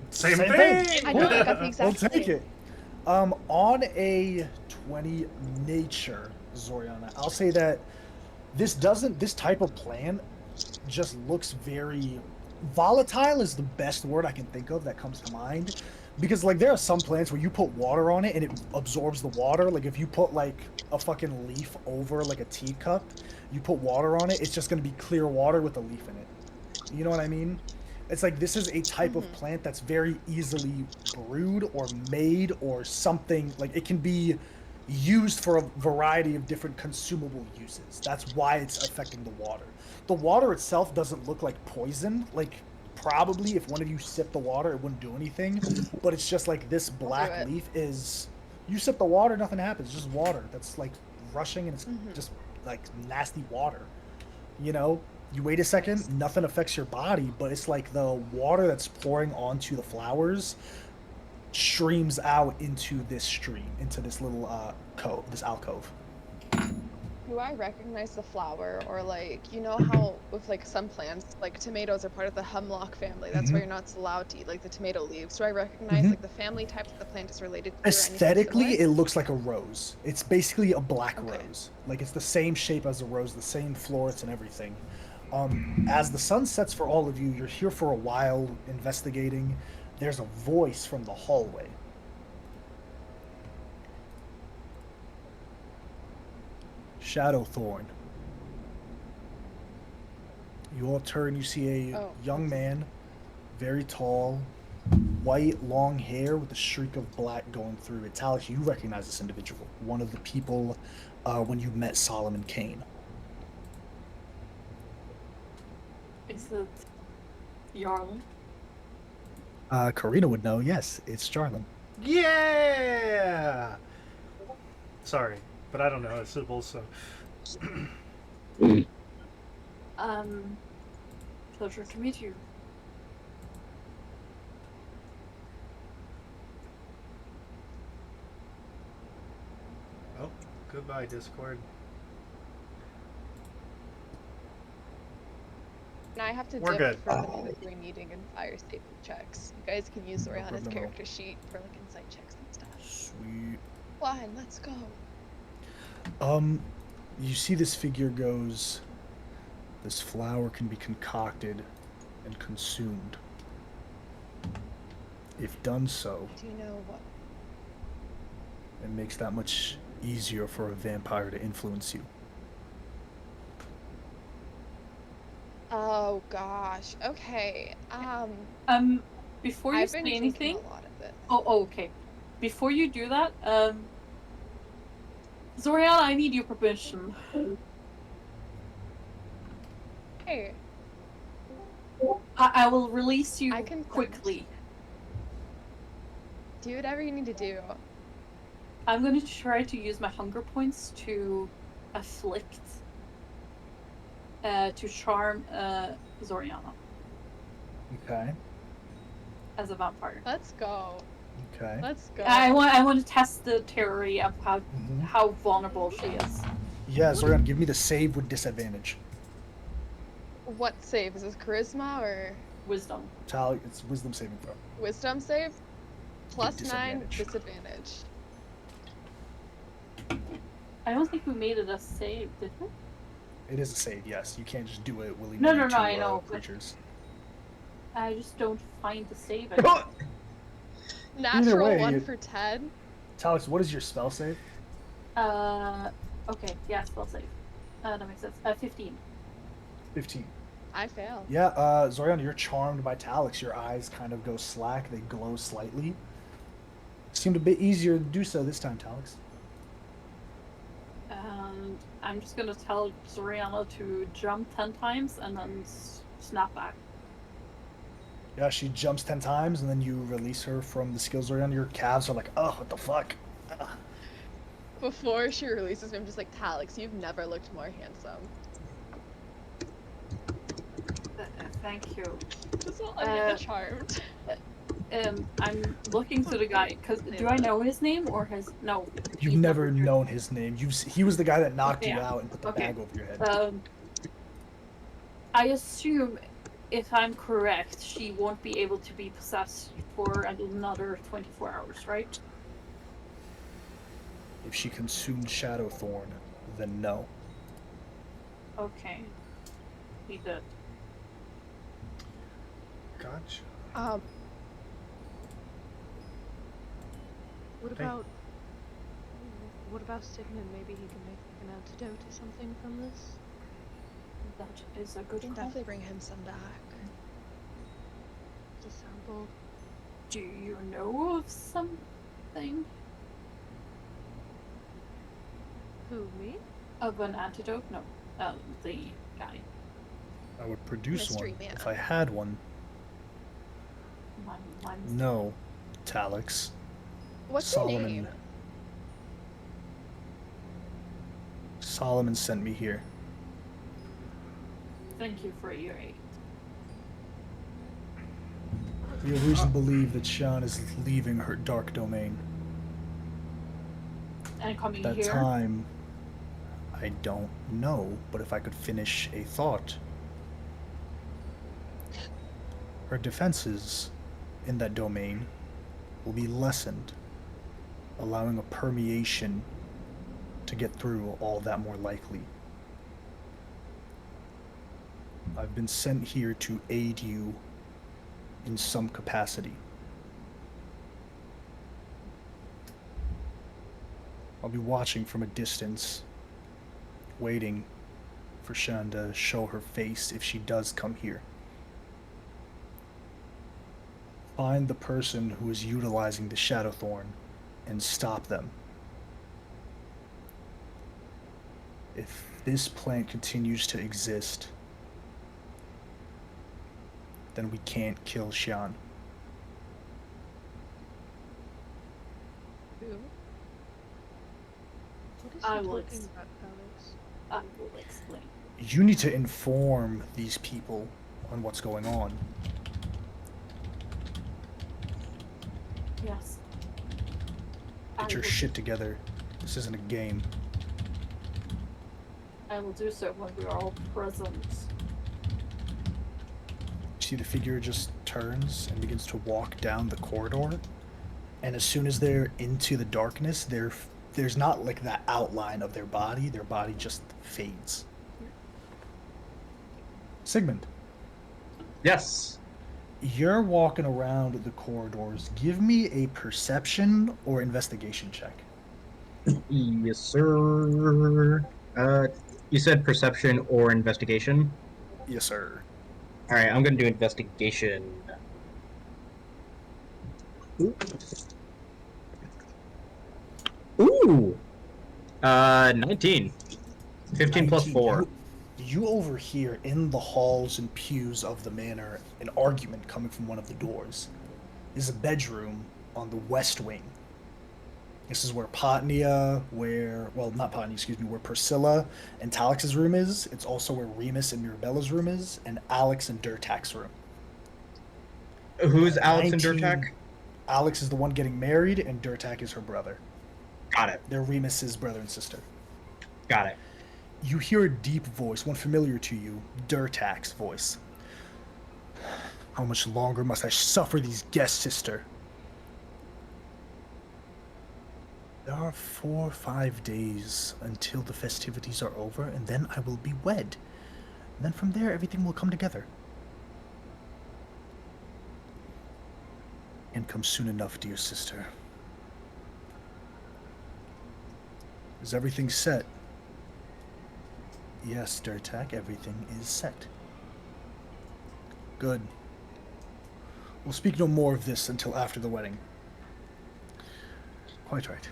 [SPEAKER 2] Same
[SPEAKER 6] Same
[SPEAKER 2] thing!
[SPEAKER 6] thing.
[SPEAKER 4] I know, I got the
[SPEAKER 6] We'll
[SPEAKER 4] exact
[SPEAKER 6] take
[SPEAKER 4] same.
[SPEAKER 6] it. On a 20 nature, Zoriana, I'll say that this type of plant just looks very volatile is the best word I can think of that comes to mind. Because there are some plants where you put water on it and it absorbs the water. If you put a fucking leaf over a teacup, you put water on it, it's just gonna be clear water with a leaf in it. You know what I mean? It's this is a type of plant that's very easily brewed or made or something. It can be used for a variety of different consumable uses. That's why it's affecting the water. The water itself doesn't look like poison. Probably if one of you sipped the water, it wouldn't do anything. But it's just this black leaf is... You sip the water, nothing happens. It's just water that's rushing and it's just nasty water. You know? You wait a second, nothing affects your body, but it's the water that's pouring onto the flowers streams out into this stream, into this little cove, this alcove.
[SPEAKER 4] Do I recognize the flower, or like, you know how with like some plants, like tomatoes are part of the hemlock family. That's why you're not allowed to eat like the tomato leaves. Do I recognize like the family type that the plant is related to, or anything
[SPEAKER 6] Aesthetically,
[SPEAKER 4] similar?
[SPEAKER 6] it looks like a rose. It's basically a black
[SPEAKER 4] Okay.
[SPEAKER 6] rose. Like it's the same shape as a rose, the same florets and everything. As the sun sets for all of you, you're here for a while investigating. There's a voice from the hallway. Shadowthorn. You all turn, you see a
[SPEAKER 4] Oh,
[SPEAKER 6] young
[SPEAKER 4] okay.
[SPEAKER 6] man, very tall, white, long hair with a streak of black going through it. Alex, you recognize this individual, one of the people when you met Solomon Kane.
[SPEAKER 1] Is it Jarl?
[SPEAKER 6] Karina would know, yes, it's Jarlin.
[SPEAKER 2] Yeah! Sorry, but I don't know Sybil, so.
[SPEAKER 1] Pleasure to meet you.
[SPEAKER 2] Oh, goodbye, Discord.
[SPEAKER 4] And I have to
[SPEAKER 2] We're
[SPEAKER 4] dip
[SPEAKER 2] good.
[SPEAKER 4] for the mandatory needing and fire safety checks. You guys can use Oriana's
[SPEAKER 6] No.
[SPEAKER 4] character sheet for like insight checks and stuff.
[SPEAKER 6] Sweet.
[SPEAKER 4] Fine, let's go.
[SPEAKER 6] You see this figure goes, this flower can be concocted and consumed. If done so,
[SPEAKER 4] Do you know what?
[SPEAKER 6] it makes that much easier for a vampire to influence you.
[SPEAKER 4] Oh gosh. Okay.
[SPEAKER 1] Before you
[SPEAKER 4] I've
[SPEAKER 1] say
[SPEAKER 4] been drinking
[SPEAKER 1] anything,
[SPEAKER 4] a lot of it.
[SPEAKER 1] oh, okay. Before you do that, Zoriana, I need your permission.
[SPEAKER 4] Hey,
[SPEAKER 1] I will release you
[SPEAKER 4] I consent.
[SPEAKER 1] quickly.
[SPEAKER 4] do whatever you need to do.
[SPEAKER 1] I'm going to try to use my hunger points to afflict, to charm Zoriana
[SPEAKER 6] Okay.
[SPEAKER 1] as a vampire.
[SPEAKER 4] Let's go.
[SPEAKER 6] Okay.
[SPEAKER 4] Let's go.
[SPEAKER 1] I want to test the theory of
[SPEAKER 6] Mhm.
[SPEAKER 1] how vulnerable she is.
[SPEAKER 6] Yeah, Zorian, give me the save with disadvantage.
[SPEAKER 4] What save? Is this charisma or
[SPEAKER 1] Wisdom.
[SPEAKER 6] It's wisdom saving throw.
[SPEAKER 4] wisdom save? +9
[SPEAKER 6] disadvantage.
[SPEAKER 4] disadvantage.
[SPEAKER 1] I don't think we made it a save, did we?
[SPEAKER 6] It is a save, yes. You can't just do it willy
[SPEAKER 1] No,
[SPEAKER 6] nilly
[SPEAKER 1] no,
[SPEAKER 6] to
[SPEAKER 1] I know, but-
[SPEAKER 6] creatures.
[SPEAKER 1] I just don't find the save.
[SPEAKER 4] Natural
[SPEAKER 6] way,
[SPEAKER 4] 1
[SPEAKER 6] you-
[SPEAKER 4] for 10.
[SPEAKER 6] Talix, what is your spell save?
[SPEAKER 1] Okay, yeah, spell save. That makes sense. 15.
[SPEAKER 6] 15.
[SPEAKER 4] I fail.
[SPEAKER 6] Yeah, Zorian, you're charmed by Talix. Your eyes kind of go slack, they glow slightly. Seemed a bit easier to do so this time, Talix.
[SPEAKER 1] I'm just gonna tell Zoriana to jump 10 times and then snap back.
[SPEAKER 6] Yeah, she jumps 10 times and then you release her from the skill, Zorian. Your calves are like, oh, what the fuck?
[SPEAKER 4] Before she releases me, I'm just like, Talix, you've never looked more handsome.
[SPEAKER 1] Thank you.
[SPEAKER 4] Just under the charmed.
[SPEAKER 1] I'm looking to the guy, because do I know his name or his... No.
[SPEAKER 6] You've
[SPEAKER 1] he's
[SPEAKER 6] never
[SPEAKER 1] not-
[SPEAKER 6] known his name. He was the guy that knocked you
[SPEAKER 1] Yeah.
[SPEAKER 6] out and put the
[SPEAKER 1] Okay.
[SPEAKER 6] bag over your head.
[SPEAKER 1] I assume, if I'm correct, she won't be able to be possessed for another 24 hours, right?
[SPEAKER 6] If she consumed Shadowthorn, then no.
[SPEAKER 1] Okay. He did.
[SPEAKER 2] Gotcha.
[SPEAKER 5] What
[SPEAKER 2] Okay.
[SPEAKER 5] about Sigmund? Maybe he can make like an antidote or something from this.
[SPEAKER 1] That is a good
[SPEAKER 4] We can
[SPEAKER 1] call.
[SPEAKER 4] definitely bring him some back.
[SPEAKER 5] Just a sample.
[SPEAKER 1] Do you know of something?
[SPEAKER 5] Who, me?
[SPEAKER 1] Of an antidote? No. The guy.
[SPEAKER 6] I would produce
[SPEAKER 4] Mystery
[SPEAKER 6] one
[SPEAKER 4] man.
[SPEAKER 6] if I had one.
[SPEAKER 1] Mine's
[SPEAKER 6] No, Talix.
[SPEAKER 4] What's
[SPEAKER 6] Solomon.
[SPEAKER 4] your name?
[SPEAKER 6] Solomon sent me here.
[SPEAKER 1] Thank you for your aid.
[SPEAKER 6] We have reason to believe that Shan is leaving her dark domain.
[SPEAKER 1] And coming
[SPEAKER 6] At that
[SPEAKER 1] here.
[SPEAKER 6] time, I I don't know, but if I could finish a thought. Her defenses in that domain will be lessened, allowing a permeation to get through all that more likely. I've been sent here to aid you in some capacity. I'll be watching from a distance, waiting for Shan to show her face if she does come here. Find the person who is utilizing the Shadowthorn and stop them. If this plant continues to exist, then we can't kill Shan.
[SPEAKER 5] Who? What is
[SPEAKER 1] I
[SPEAKER 5] he
[SPEAKER 1] will
[SPEAKER 5] talking about, Alex?
[SPEAKER 1] I will explain.
[SPEAKER 6] You need to inform these people on what's going on.
[SPEAKER 1] Yes.
[SPEAKER 6] Get your shit together. This isn't a game.
[SPEAKER 1] I will do so when we are all present.
[SPEAKER 6] See, the figure just turns and begins to walk down the corridor. And as soon as they're into the darkness, there's not like that outline of their body just fades. Sigmund,
[SPEAKER 3] Yes.
[SPEAKER 6] you're walking around the corridors. Give me a perception or investigation check.
[SPEAKER 3] Yes, sir. You said perception or investigation?
[SPEAKER 6] Yes, sir.
[SPEAKER 3] Alright, I'm gonna do investigation. Ooh! 19. 15 plus
[SPEAKER 6] 19.
[SPEAKER 3] 4.
[SPEAKER 6] You overhear in the halls and pews of the manor an argument coming from one of the doors. This is a bedroom on the west wing. This is where not Potnia, excuse me, where Priscilla and Talix's room is. It's also where Remus and Mirabella's room is, and Alex and Durtak's room.
[SPEAKER 3] Who's Alex and
[SPEAKER 6] 19
[SPEAKER 3] Durtak?
[SPEAKER 6] Alex is the one getting married, and Durtak is her brother.
[SPEAKER 3] Got it.
[SPEAKER 6] They're Remus's brother and sister.
[SPEAKER 3] Got it.
[SPEAKER 6] You hear a deep voice, one familiar to you, Durtak's voice. How much longer must I suffer these guests, sister? There are 4 or 5 days until the festivities are over, and then I will be wed. And then from there, everything will come together. And come soon enough, dear sister. Is everything set? Yes, Durtak, everything is set. Good. We'll speak no more of this until after the wedding. Quite right.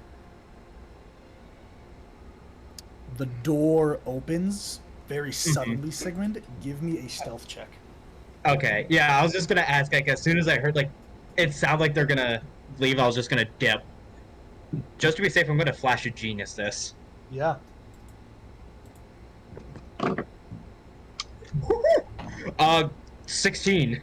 [SPEAKER 6] The door opens very suddenly, Sigmund. Give me a stealth check.
[SPEAKER 3] Okay, yeah, I was just gonna ask, like, as soon as I heard, like, it sounded like they're gonna leave, I was just gonna dip. Just to be safe, I'm gonna flash a genius this.
[SPEAKER 6] Yeah.
[SPEAKER 3] 16.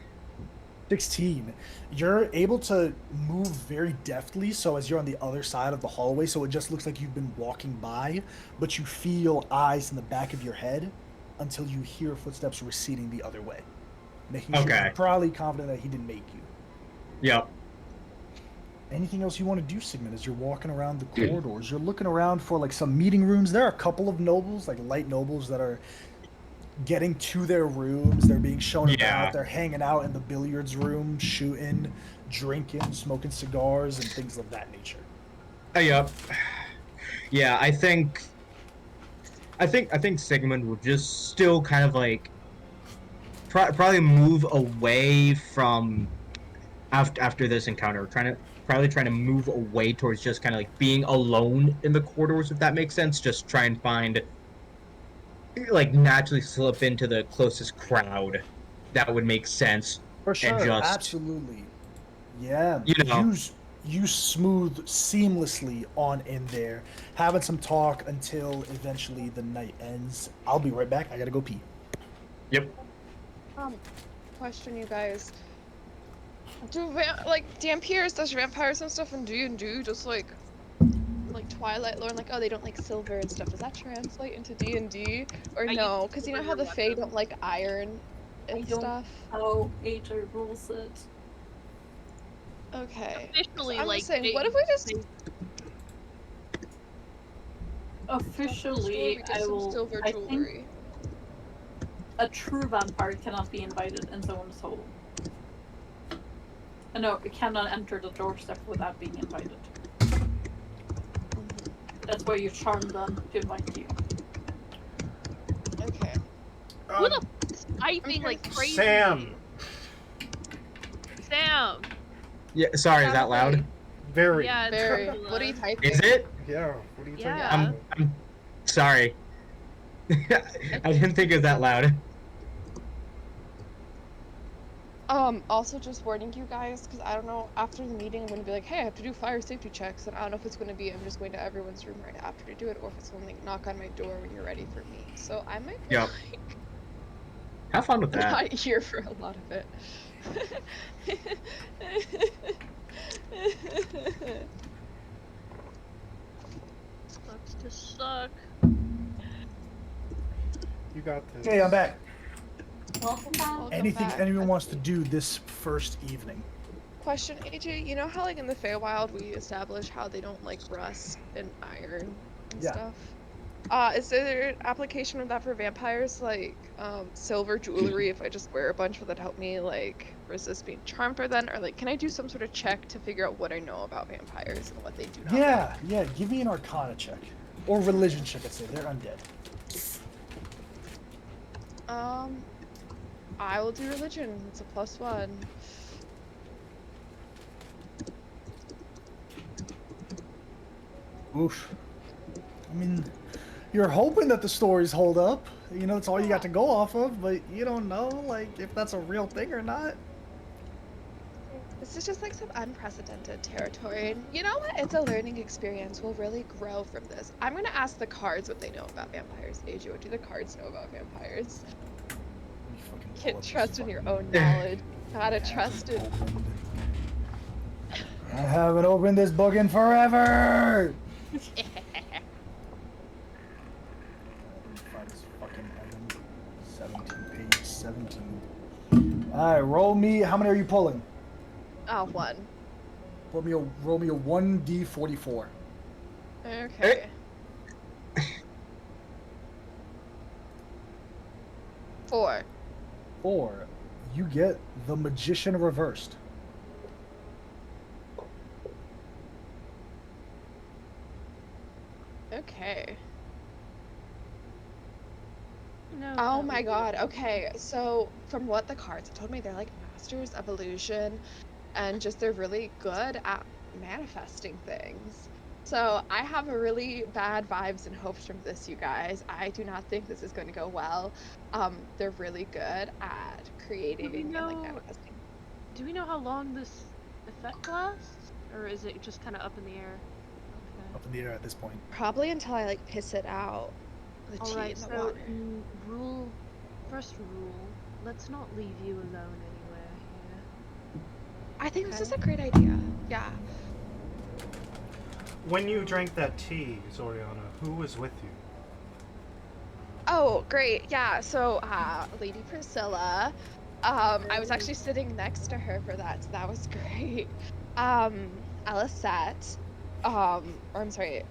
[SPEAKER 6] 16. You're able to move very deftly, so as you're on the other side of the hallway, so it just looks like you've been walking by, but you feel eyes in the back of your head until you hear footsteps receding the other way. Making sure you're probably confident that he didn't make you.
[SPEAKER 3] Yep.
[SPEAKER 6] Anything else you want to do, Sigmund, as you're walking around the corridors? You're looking around for like some meeting rooms. There are a couple of nobles, like light nobles, that are getting to their rooms. They're being shown about. They're hanging out in the billiards room, shooting, drinking, smoking cigars, and things of that nature.
[SPEAKER 3] Yep. Yeah, I think Sigmund will just still kind of like probably move away from after this encounter, trying to move away towards just kind of like being alone in the corridors, if that makes sense. Just try and find, like, naturally slip into the closest crowd that would make sense.
[SPEAKER 6] For sure,
[SPEAKER 3] and just,
[SPEAKER 6] absolutely. Yeah,
[SPEAKER 3] you know,
[SPEAKER 6] you smooth seamlessly on in there, having some talk until eventually the night ends. I'll be right back. I gotta go pee.
[SPEAKER 3] Yep.
[SPEAKER 4] Question, you guys. Do vampires and stuff in D&D just like like Twilight lore, and like, oh, they don't like silver and stuff. Does that translate into D&D or
[SPEAKER 5] I use
[SPEAKER 4] no? Because you know
[SPEAKER 5] silver
[SPEAKER 4] how the Fae
[SPEAKER 5] weapons.
[SPEAKER 4] don't like iron
[SPEAKER 1] I
[SPEAKER 4] and
[SPEAKER 1] don't
[SPEAKER 4] stuff.
[SPEAKER 1] how AJ rules it.
[SPEAKER 4] Okay. 'Cause
[SPEAKER 5] Officially,
[SPEAKER 4] I'm
[SPEAKER 5] like,
[SPEAKER 4] just saying,
[SPEAKER 5] they,
[SPEAKER 4] what if we just
[SPEAKER 5] they
[SPEAKER 1] Officially,
[SPEAKER 4] we get
[SPEAKER 1] I
[SPEAKER 4] some
[SPEAKER 1] will.
[SPEAKER 4] silver
[SPEAKER 1] I think
[SPEAKER 4] jewelry?
[SPEAKER 1] a true vampire cannot be invited in someone's home. No, it cannot enter the doorstep without being invited. That's why you charm them to invite you.
[SPEAKER 4] Okay.
[SPEAKER 5] who the f is typing
[SPEAKER 4] trying
[SPEAKER 5] like
[SPEAKER 4] to-
[SPEAKER 5] crazy?
[SPEAKER 2] Sam.
[SPEAKER 3] Yeah,
[SPEAKER 5] Sam.
[SPEAKER 3] sorry, is that loud?
[SPEAKER 4] Probably.
[SPEAKER 2] Very.
[SPEAKER 5] Yeah, it's
[SPEAKER 4] Very.
[SPEAKER 5] really
[SPEAKER 4] What are you
[SPEAKER 5] loud.
[SPEAKER 4] typing?
[SPEAKER 3] Is it?
[SPEAKER 2] Yeah. What do you think?
[SPEAKER 5] Yeah.
[SPEAKER 3] I'm sorry. I didn't think it was that loud.
[SPEAKER 4] Also just warning you guys, because I don't know, after the meeting I'm going to be like, hey, I have to do fire safety checks, and I don't know if it's going to be I'm just going to everyone's room right after to do it, or if it's going to like, knock on my door when you're ready for me. So I might be
[SPEAKER 3] Yep.
[SPEAKER 4] like,
[SPEAKER 3] Have fun with that.
[SPEAKER 4] not here for a lot of it.
[SPEAKER 5] Sucks to suck.
[SPEAKER 2] You got this.
[SPEAKER 6] Hey, I'm back.
[SPEAKER 1] Welcome back.
[SPEAKER 4] Welcome
[SPEAKER 6] Anything
[SPEAKER 4] back.
[SPEAKER 6] anyone wants to do this first evening?
[SPEAKER 4] Question, AJ, you know how like in the Feywild we establish how they don't like rust and iron and
[SPEAKER 6] Yeah.
[SPEAKER 4] stuff? Is there an application of that for vampires, like silver jewelry? If I just wear a bunch, will that help me like resist being charmed by them? Or like, can I do some sort of check to figure out what I know about vampires and what they do not?
[SPEAKER 6] Yeah, yeah. Give me an Arcana check or religion check. I'd say they're undead.
[SPEAKER 4] I will do religion. It's a +1.
[SPEAKER 6] Oof. I mean, you're hoping that the stories hold up. You know, that's all you got to go off of, but you don't know, like, if that's a real thing or not.
[SPEAKER 4] This is just like some unprecedented territory. And you know what? It's a learning experience. We'll really grow from this. I'm gonna ask the cards what they know about vampires. AJ, what do the cards know about vampires?
[SPEAKER 6] You fucking pull
[SPEAKER 4] Can't
[SPEAKER 6] up this
[SPEAKER 4] trust in your
[SPEAKER 6] fucking
[SPEAKER 4] own knowledge. Gotta trust it.
[SPEAKER 6] opened. I haven't opened this book in forever! Find this fucking item. 17, page 17. Alright, roll me. How many are you pulling?
[SPEAKER 4] 1.
[SPEAKER 6] Roll me a 1d44.
[SPEAKER 4] Okay. 4.
[SPEAKER 6] 4. You get the Magician reversed.
[SPEAKER 4] Okay.
[SPEAKER 5] No.
[SPEAKER 4] Oh my god. Okay. So from what the cards told me, they're like masters of illusion and just they're really good at manifesting things. So I have a really bad vibes and hopes from this, you guys. I do not think this is going to go well. They're really good at creating and like
[SPEAKER 5] know-
[SPEAKER 4] manifesting.
[SPEAKER 5] Do we know how long this effect lasts? Or is it just kind of up in the air?
[SPEAKER 6] Up in the air at this point.
[SPEAKER 4] Probably until I like piss it out. The tea
[SPEAKER 5] Alright,
[SPEAKER 4] in the
[SPEAKER 5] so
[SPEAKER 4] water.
[SPEAKER 5] first rule, let's not leave you alone anywhere here.
[SPEAKER 4] I think this
[SPEAKER 5] Okay.
[SPEAKER 4] is a great idea. Yeah.
[SPEAKER 2] When you drank that tea, Zoriana, who was with you?
[SPEAKER 4] Oh, great. Yeah. So, Lady Priscilla, I was actually sitting next to her for that, so that was great. Alicette, or I'm sorry,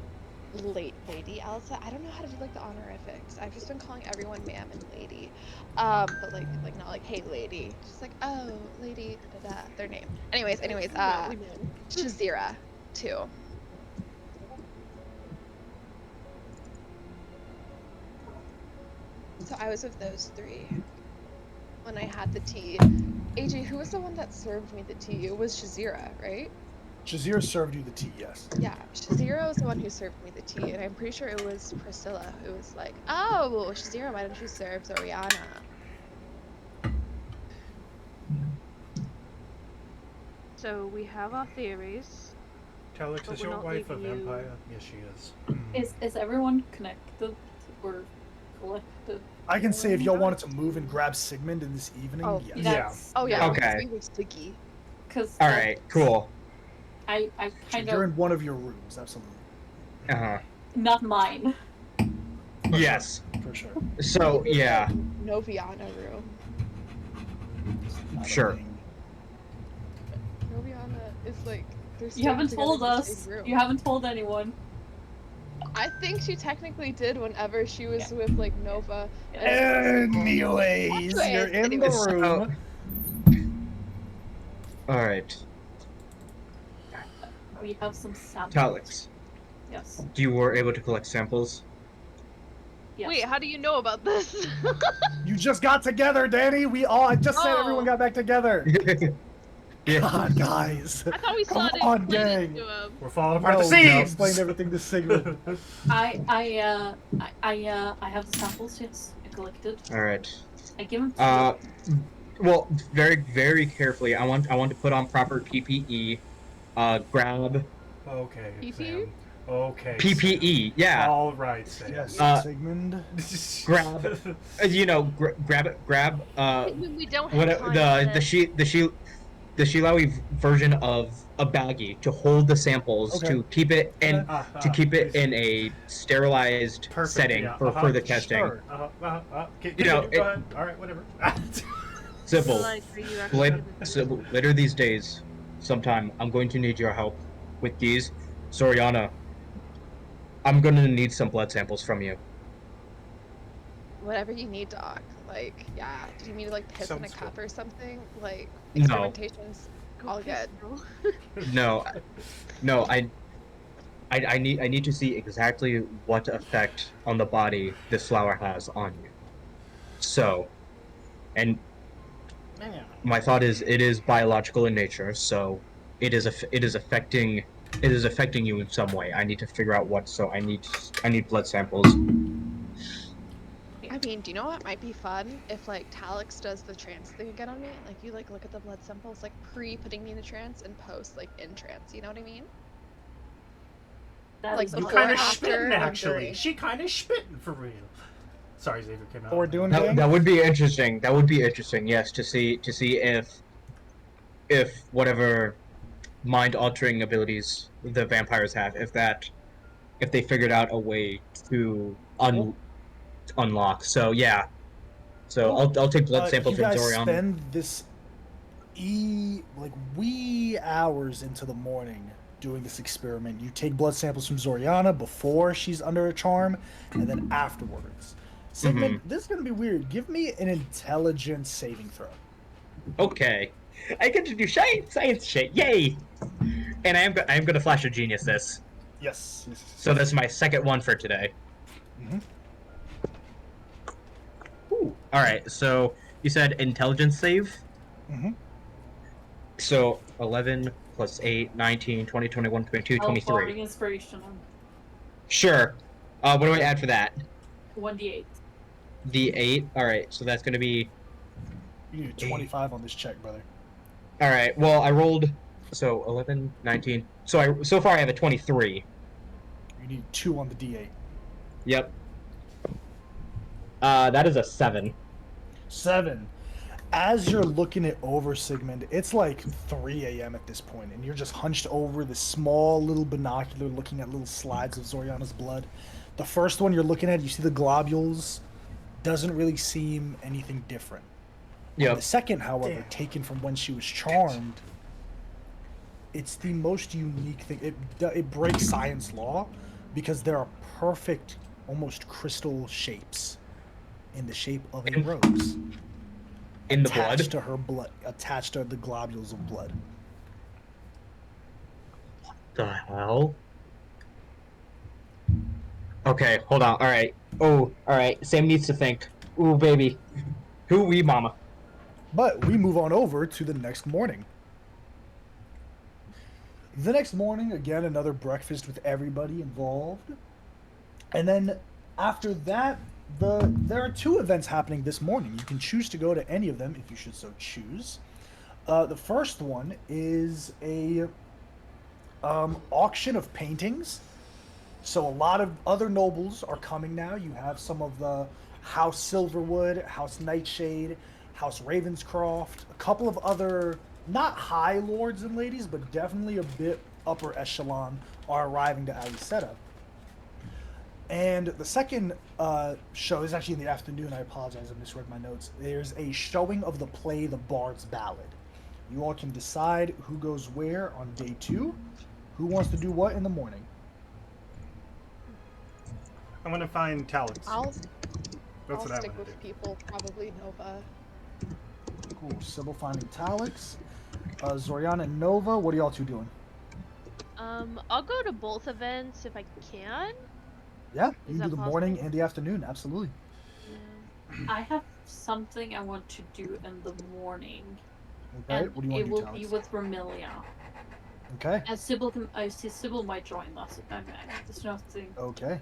[SPEAKER 4] Lady Alicette. I don't know how to do like the honorifics. I've just been calling everyone ma'am and lady. But like not like hey lady. Just like oh lady da da da their name. Anyways,
[SPEAKER 5] We know.
[SPEAKER 4] Shazira too. So I was with those 3 when I had the tea. AJ, who was the one that served me the tea? It was Shazira, right?
[SPEAKER 6] Shazir served you the tea, yes.
[SPEAKER 4] Yeah, Shazira was the one who served me the tea, and I'm pretty sure it was Priscilla who was like, oh, Shazira, why don't you serve Zoriana?
[SPEAKER 5] So we have our theories.
[SPEAKER 2] Talix,
[SPEAKER 5] But
[SPEAKER 2] is
[SPEAKER 5] we're
[SPEAKER 2] your
[SPEAKER 5] not
[SPEAKER 2] wife a
[SPEAKER 5] leaving you-
[SPEAKER 2] vampire? Yes, she is.
[SPEAKER 1] Is everyone connected or collected?
[SPEAKER 6] I can say if y'all wanted to move and grab Sigmund in this evening,
[SPEAKER 4] Oh,
[SPEAKER 6] yes.
[SPEAKER 2] Yeah.
[SPEAKER 1] That's,
[SPEAKER 4] Oh yeah,
[SPEAKER 3] Okay.
[SPEAKER 4] we were sticky.
[SPEAKER 1] Because
[SPEAKER 3] All right, cool.
[SPEAKER 1] I
[SPEAKER 6] So
[SPEAKER 1] kind
[SPEAKER 6] you're
[SPEAKER 1] of
[SPEAKER 6] in one of your rooms, absolutely.
[SPEAKER 3] Uh-huh.
[SPEAKER 1] Not mine.
[SPEAKER 3] Yes.
[SPEAKER 6] For sure.
[SPEAKER 3] So, yeah.
[SPEAKER 4] Noviana room.
[SPEAKER 6] Not a
[SPEAKER 3] Sure.
[SPEAKER 6] thing.
[SPEAKER 4] Noviana is like they're
[SPEAKER 1] You haven't
[SPEAKER 4] together
[SPEAKER 1] told
[SPEAKER 4] in the
[SPEAKER 1] us.
[SPEAKER 4] same room.
[SPEAKER 1] You haven't told anyone.
[SPEAKER 4] I think she technically did whenever she was with like Nova. And
[SPEAKER 6] Anyways, you're in the
[SPEAKER 4] anyways.
[SPEAKER 6] room.
[SPEAKER 3] Alright.
[SPEAKER 1] We have some samples.
[SPEAKER 3] Talix,
[SPEAKER 1] Yes.
[SPEAKER 3] you were able to collect samples?
[SPEAKER 1] Yes.
[SPEAKER 5] Wait, how do you know about this?
[SPEAKER 6] You just got together, Danny. I just said everyone
[SPEAKER 5] Oh.
[SPEAKER 6] got back together.
[SPEAKER 3] Yeah.
[SPEAKER 6] God, guys.
[SPEAKER 5] I thought we
[SPEAKER 6] Come
[SPEAKER 5] saw it
[SPEAKER 6] on,
[SPEAKER 5] explain it
[SPEAKER 6] gang.
[SPEAKER 5] to him.
[SPEAKER 2] We're falling apart.
[SPEAKER 6] No,
[SPEAKER 2] The
[SPEAKER 6] we
[SPEAKER 2] seeds.
[SPEAKER 6] explained everything to Sigmund.
[SPEAKER 1] I have the samples. Yes, I collected.
[SPEAKER 3] Alright.
[SPEAKER 1] I give them to you.
[SPEAKER 3] Well, very, very carefully. I want to put on proper PPE. Grab
[SPEAKER 2] Okay,
[SPEAKER 4] PP?
[SPEAKER 2] Sam. Okay.
[SPEAKER 3] PPE.
[SPEAKER 2] Sam.
[SPEAKER 3] Yeah.
[SPEAKER 2] All right, Sam.
[SPEAKER 6] Yes,
[SPEAKER 3] Grab.
[SPEAKER 6] Sigmund.
[SPEAKER 3] Grab.
[SPEAKER 5] We don't
[SPEAKER 3] What
[SPEAKER 5] have time
[SPEAKER 3] the Shilawi version of a baggie to hold the samples
[SPEAKER 6] Okay.
[SPEAKER 3] to keep it in
[SPEAKER 2] please.
[SPEAKER 3] in a sterilized
[SPEAKER 2] Perfect,
[SPEAKER 3] setting
[SPEAKER 2] yeah,
[SPEAKER 3] for further testing.
[SPEAKER 6] Sure.
[SPEAKER 2] Go ahead. All right, whatever.
[SPEAKER 3] Simple.
[SPEAKER 5] Like, are you actually gonna do
[SPEAKER 3] So later these days, sometime I'm going to need your help with these. Soriana, I'm going to need some blood samples from you.
[SPEAKER 4] Whatever you need, Doc. Like, yeah. Do you need to like piss in a
[SPEAKER 2] Sounds
[SPEAKER 4] cup or something? Like
[SPEAKER 3] No.
[SPEAKER 4] experimentation's
[SPEAKER 5] Go
[SPEAKER 4] all
[SPEAKER 5] piss,
[SPEAKER 4] good.
[SPEAKER 5] girl.
[SPEAKER 3] No, I need to see exactly what effect on the body this flower has on you. So, and
[SPEAKER 6] Man.
[SPEAKER 3] my thought is it is biological in nature, so it is affecting you in some way. I need to figure out what. So I need blood samples.
[SPEAKER 4] I mean, do you know what might be fun if like Talix does the trance thing again on me? Like you like look at the blood samples like pre putting me in the trance and post like in trance. You know what I mean?
[SPEAKER 1] That
[SPEAKER 4] like,
[SPEAKER 1] is
[SPEAKER 2] You
[SPEAKER 4] before,
[SPEAKER 1] fine.
[SPEAKER 2] kind of
[SPEAKER 4] after,
[SPEAKER 2] spitting,
[SPEAKER 4] and
[SPEAKER 2] actually.
[SPEAKER 4] during.
[SPEAKER 2] She kind of spitting for real. Sorry, Xavier came out.
[SPEAKER 6] What we're doing,
[SPEAKER 3] That,
[SPEAKER 6] gang?
[SPEAKER 3] that would be interesting. That would be interesting. Yes, to see if whatever mind altering abilities the vampires have, if they figured out a way to unlock. So yeah. So
[SPEAKER 6] Cool.
[SPEAKER 3] I'll take blood samples
[SPEAKER 6] You
[SPEAKER 3] from
[SPEAKER 6] guys
[SPEAKER 3] Zorion.
[SPEAKER 6] spend this wee hours into the morning doing this experiment. You take blood samples from Zoriana before she's under a charm, and then afterwards. Sigmund, this is gonna be weird. Give me an intelligence saving throw.
[SPEAKER 3] Okay. I get to do science shit. Yay! And I am gonna flash a genius this.
[SPEAKER 6] Yes.
[SPEAKER 3] So that's my second one for today.
[SPEAKER 6] Mhm.
[SPEAKER 3] Ooh. All right. So you said intelligence save.
[SPEAKER 6] Mm-hmm.
[SPEAKER 3] So 11 plus 8, 19, 20, 21, 22,
[SPEAKER 1] Oh,
[SPEAKER 3] 23.
[SPEAKER 1] barring inspiration.
[SPEAKER 3] Sure. What do I add for that?
[SPEAKER 1] 1d8.
[SPEAKER 3] D8. All right. So that's gonna be.
[SPEAKER 6] You need a 25 on this check, brother.
[SPEAKER 3] All right. Well, I rolled. So 11, 19. So far I have a 23.
[SPEAKER 6] You need 2 on the D8.
[SPEAKER 3] Yep. That is a 7.
[SPEAKER 6] 7. As you're looking it over, Sigmund, it's like 3 a.m. at this point, and you're just hunched over this small little binocular looking at little slides of Zoriana's blood. The first one you're looking at, you see the globules, doesn't really seem anything different.
[SPEAKER 3] Yep.
[SPEAKER 6] The second, however,
[SPEAKER 2] Damn.
[SPEAKER 6] taken from when she was charmed, it's the most unique thing. It breaks science law because there are perfect, almost crystal shapes in the shape of a rose.
[SPEAKER 3] In the
[SPEAKER 6] attached
[SPEAKER 3] blood?
[SPEAKER 6] to her blood, attached to the globules of blood.
[SPEAKER 3] The hell? Okay, hold on. All right. Oh, all right. Sam needs to think. Ooh, baby. Who we, mama?
[SPEAKER 6] But we move on over to the next morning. The next morning, again, another breakfast with everybody involved. And then after that, there are 2 events happening this morning. You can choose to go to any of them if you should so choose. The first one is a auction of paintings. So a lot of other nobles are coming now. You have some of the House Silverwood, House Nightshade, House Ravenscroft, a couple of other, not high lords and ladies, but definitely a bit upper echelon are arriving to Alicetta. And the second show is actually in the afternoon. I apologize, I misread my notes. There's a showing of the play The Bard's Ballad. You all can decide who goes where on day 2. Who wants to do what in the morning?
[SPEAKER 2] I'm gonna find Talix.
[SPEAKER 4] I'll
[SPEAKER 2] That's what I'm
[SPEAKER 4] stick
[SPEAKER 2] gonna
[SPEAKER 4] with
[SPEAKER 2] do.
[SPEAKER 4] people, probably Nova.
[SPEAKER 6] Cool. Sybil finding Talix. Zoriana and Nova, what are y'all two doing?
[SPEAKER 5] I'll go to both events if I can.
[SPEAKER 6] Yeah, you
[SPEAKER 5] Is
[SPEAKER 6] can do
[SPEAKER 5] that
[SPEAKER 6] the
[SPEAKER 5] possible?
[SPEAKER 6] morning and the afternoon. Absolutely.
[SPEAKER 5] Yeah.
[SPEAKER 1] I have something I want to do in the morning.
[SPEAKER 6] Okay.
[SPEAKER 1] And
[SPEAKER 6] What do you want
[SPEAKER 1] it
[SPEAKER 6] to do,
[SPEAKER 1] will
[SPEAKER 6] Talix?
[SPEAKER 1] be with Vermilia.
[SPEAKER 6] Okay.
[SPEAKER 1] And Sybil I see Sybil might join us. There's nothing.
[SPEAKER 6] Okay.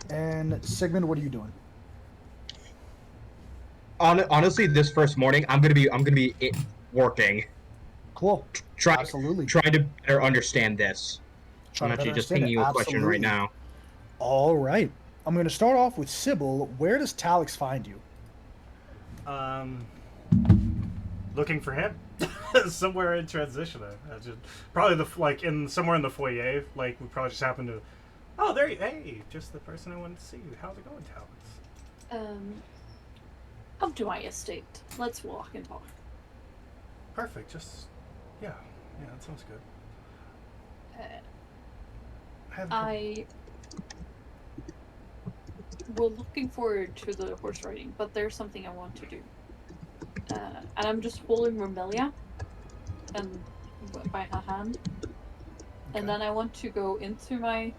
[SPEAKER 6] And Sigmund, what are you doing?
[SPEAKER 3] Honestly, this first morning, I'm gonna be working,
[SPEAKER 6] Cool. Absolutely.
[SPEAKER 3] trying to better understand this.
[SPEAKER 6] Trying
[SPEAKER 3] I'm
[SPEAKER 6] to better
[SPEAKER 3] actually just
[SPEAKER 6] understand
[SPEAKER 3] pinging
[SPEAKER 6] it.
[SPEAKER 3] you a question right
[SPEAKER 6] Absolutely.
[SPEAKER 3] now.
[SPEAKER 6] All right. I'm going to start off with Sybil. Where does Talix find you?
[SPEAKER 2] Looking for him somewhere in transition. Probably somewhere in the foyer. Like we probably just happened to. Oh, there you. Hey, just the person I wanted to see. How's it going, Talix?
[SPEAKER 1] Come to my estate. Let's walk and talk.
[SPEAKER 2] Perfect. Just yeah, that sounds good.
[SPEAKER 1] We're looking forward to the horse riding, but there's something I want to do. And I'm just holding Vermilia and by her hand.
[SPEAKER 6] Okay.
[SPEAKER 1] And then I want to go into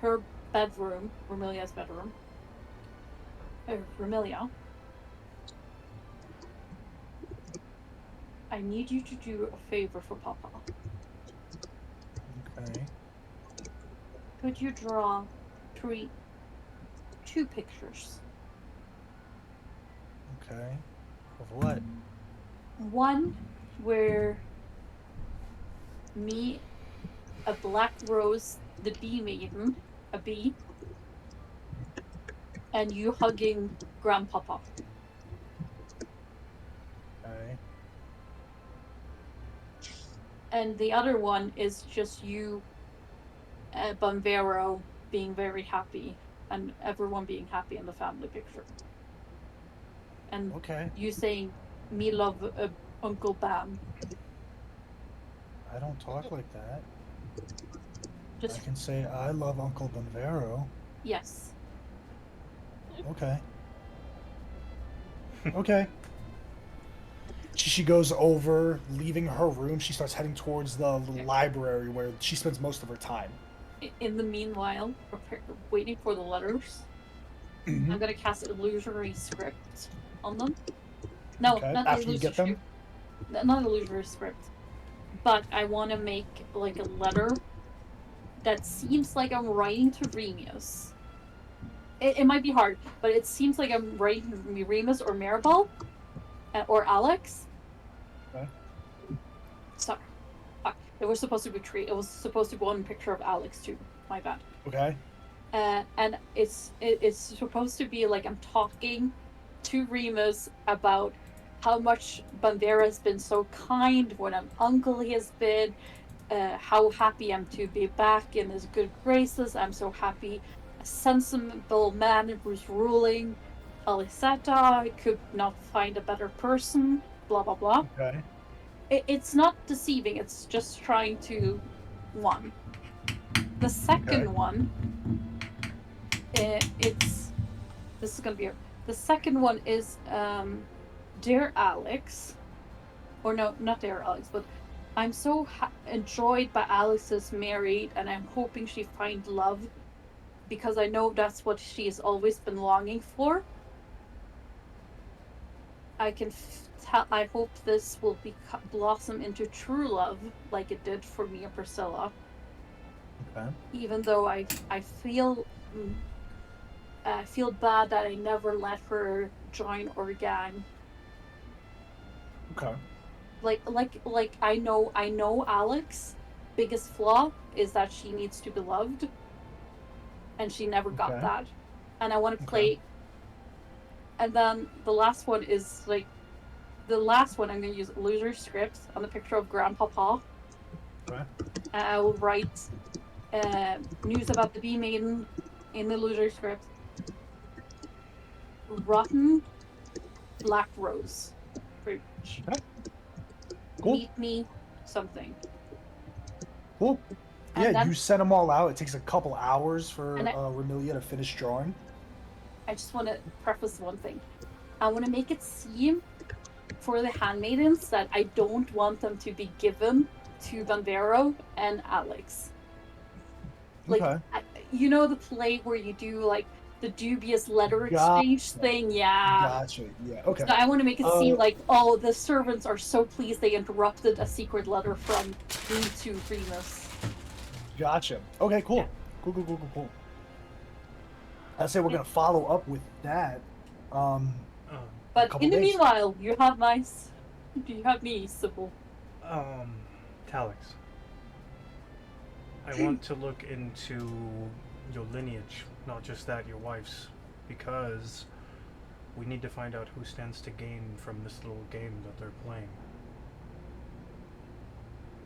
[SPEAKER 1] her bedroom, Vermilia's bedroom. Vermilia, I need you to do a favor for Papa.
[SPEAKER 6] Okay.
[SPEAKER 1] Could you draw 2 pictures?
[SPEAKER 6] Okay. Of what?
[SPEAKER 1] One where me, a black rose, the bee maiden, a bee, and you hugging Grandpapa.
[SPEAKER 6] Okay.
[SPEAKER 1] And the other one is just you, Bonvero, being very happy, and everyone being happy in the family picture. And
[SPEAKER 6] Okay.
[SPEAKER 1] you saying, "Me love Uncle Bam."
[SPEAKER 6] I don't talk like that.
[SPEAKER 1] Just
[SPEAKER 6] I can say I love Uncle Bonvero.
[SPEAKER 1] yes.
[SPEAKER 6] Okay. Okay. She goes over, leaving her room. She starts heading towards the library where she spends most of her time.
[SPEAKER 1] In the meanwhile, waiting for the letters, I'm gonna cast illusory script on them. No,
[SPEAKER 6] Okay.
[SPEAKER 1] not
[SPEAKER 6] After you get them?
[SPEAKER 1] not illusory script. But I want to make like a letter that seems like I'm writing to Remus. It might be hard, but it seems like I'm writing to Remus or Maribel or Alex.
[SPEAKER 6] Okay.
[SPEAKER 1] Sorry. It was supposed to be 3. It was supposed to be one picture of Alex too. My bad.
[SPEAKER 6] Okay.
[SPEAKER 1] And it's supposed to be like I'm talking to Remus about how much Bandera has been so kind, what an uncle he has been, how happy I'm to be back in his good graces. I'm so happy a sensible man who's ruling Alicetta. I could not find a better person, blah blah blah.
[SPEAKER 6] Okay.
[SPEAKER 1] It's not deceiving, it's just trying to one. The second one, this is gonna be the second one is Dear Alex, or no, not Dear Alex, but I'm so enjoyed by Alex's married, and I'm hoping she finds love, because I know that's what she has always been longing for. I can tell. I hope this will blossom into true love, like it did for me and Priscilla.
[SPEAKER 6] Okay.
[SPEAKER 1] Even though I feel bad that I never let her join our gang.
[SPEAKER 6] Okay.
[SPEAKER 1] Like I know Alex biggest flaw is that she needs to be loved, and she never got that. And I want to play. And then the last one is like, the last one I'm going to use illusory scripts on the picture of Grandpapa.
[SPEAKER 6] Okay.
[SPEAKER 1] And I will write news about the bee maiden in the loser script. Rotten black rose. Pretty much.
[SPEAKER 6] Okay. Cool.
[SPEAKER 1] Meet me something.
[SPEAKER 6] Cool.
[SPEAKER 1] And
[SPEAKER 6] Yeah,
[SPEAKER 1] then-
[SPEAKER 6] you send them all out. It takes a couple hours for
[SPEAKER 1] And I-
[SPEAKER 6] Remilia to finish drawing.
[SPEAKER 1] I just want to preface one thing. I want to make it seem for the handmaidens that I don't want them to be given to Banvero and Alex. Like,
[SPEAKER 6] Okay.
[SPEAKER 1] you know the play where you do like the dubious letter
[SPEAKER 6] Gotcha.
[SPEAKER 1] exchange thing? Yeah.
[SPEAKER 6] Gotcha. Yeah. Okay.
[SPEAKER 1] So I want to make it seem like, oh, the servants are so pleased they interrupted a secret letter from me to Remus.
[SPEAKER 6] Gotcha. Okay. Cool.
[SPEAKER 1] Yeah.
[SPEAKER 6] Cool. I say we're gonna follow up with that.
[SPEAKER 1] But
[SPEAKER 6] couple
[SPEAKER 1] in the
[SPEAKER 6] days.
[SPEAKER 1] meanwhile, you have me, Sybil.
[SPEAKER 2] Talix. I want to look into your lineage, not just that, your wife's, because we need to find out who stands to gain from this little game that they're playing.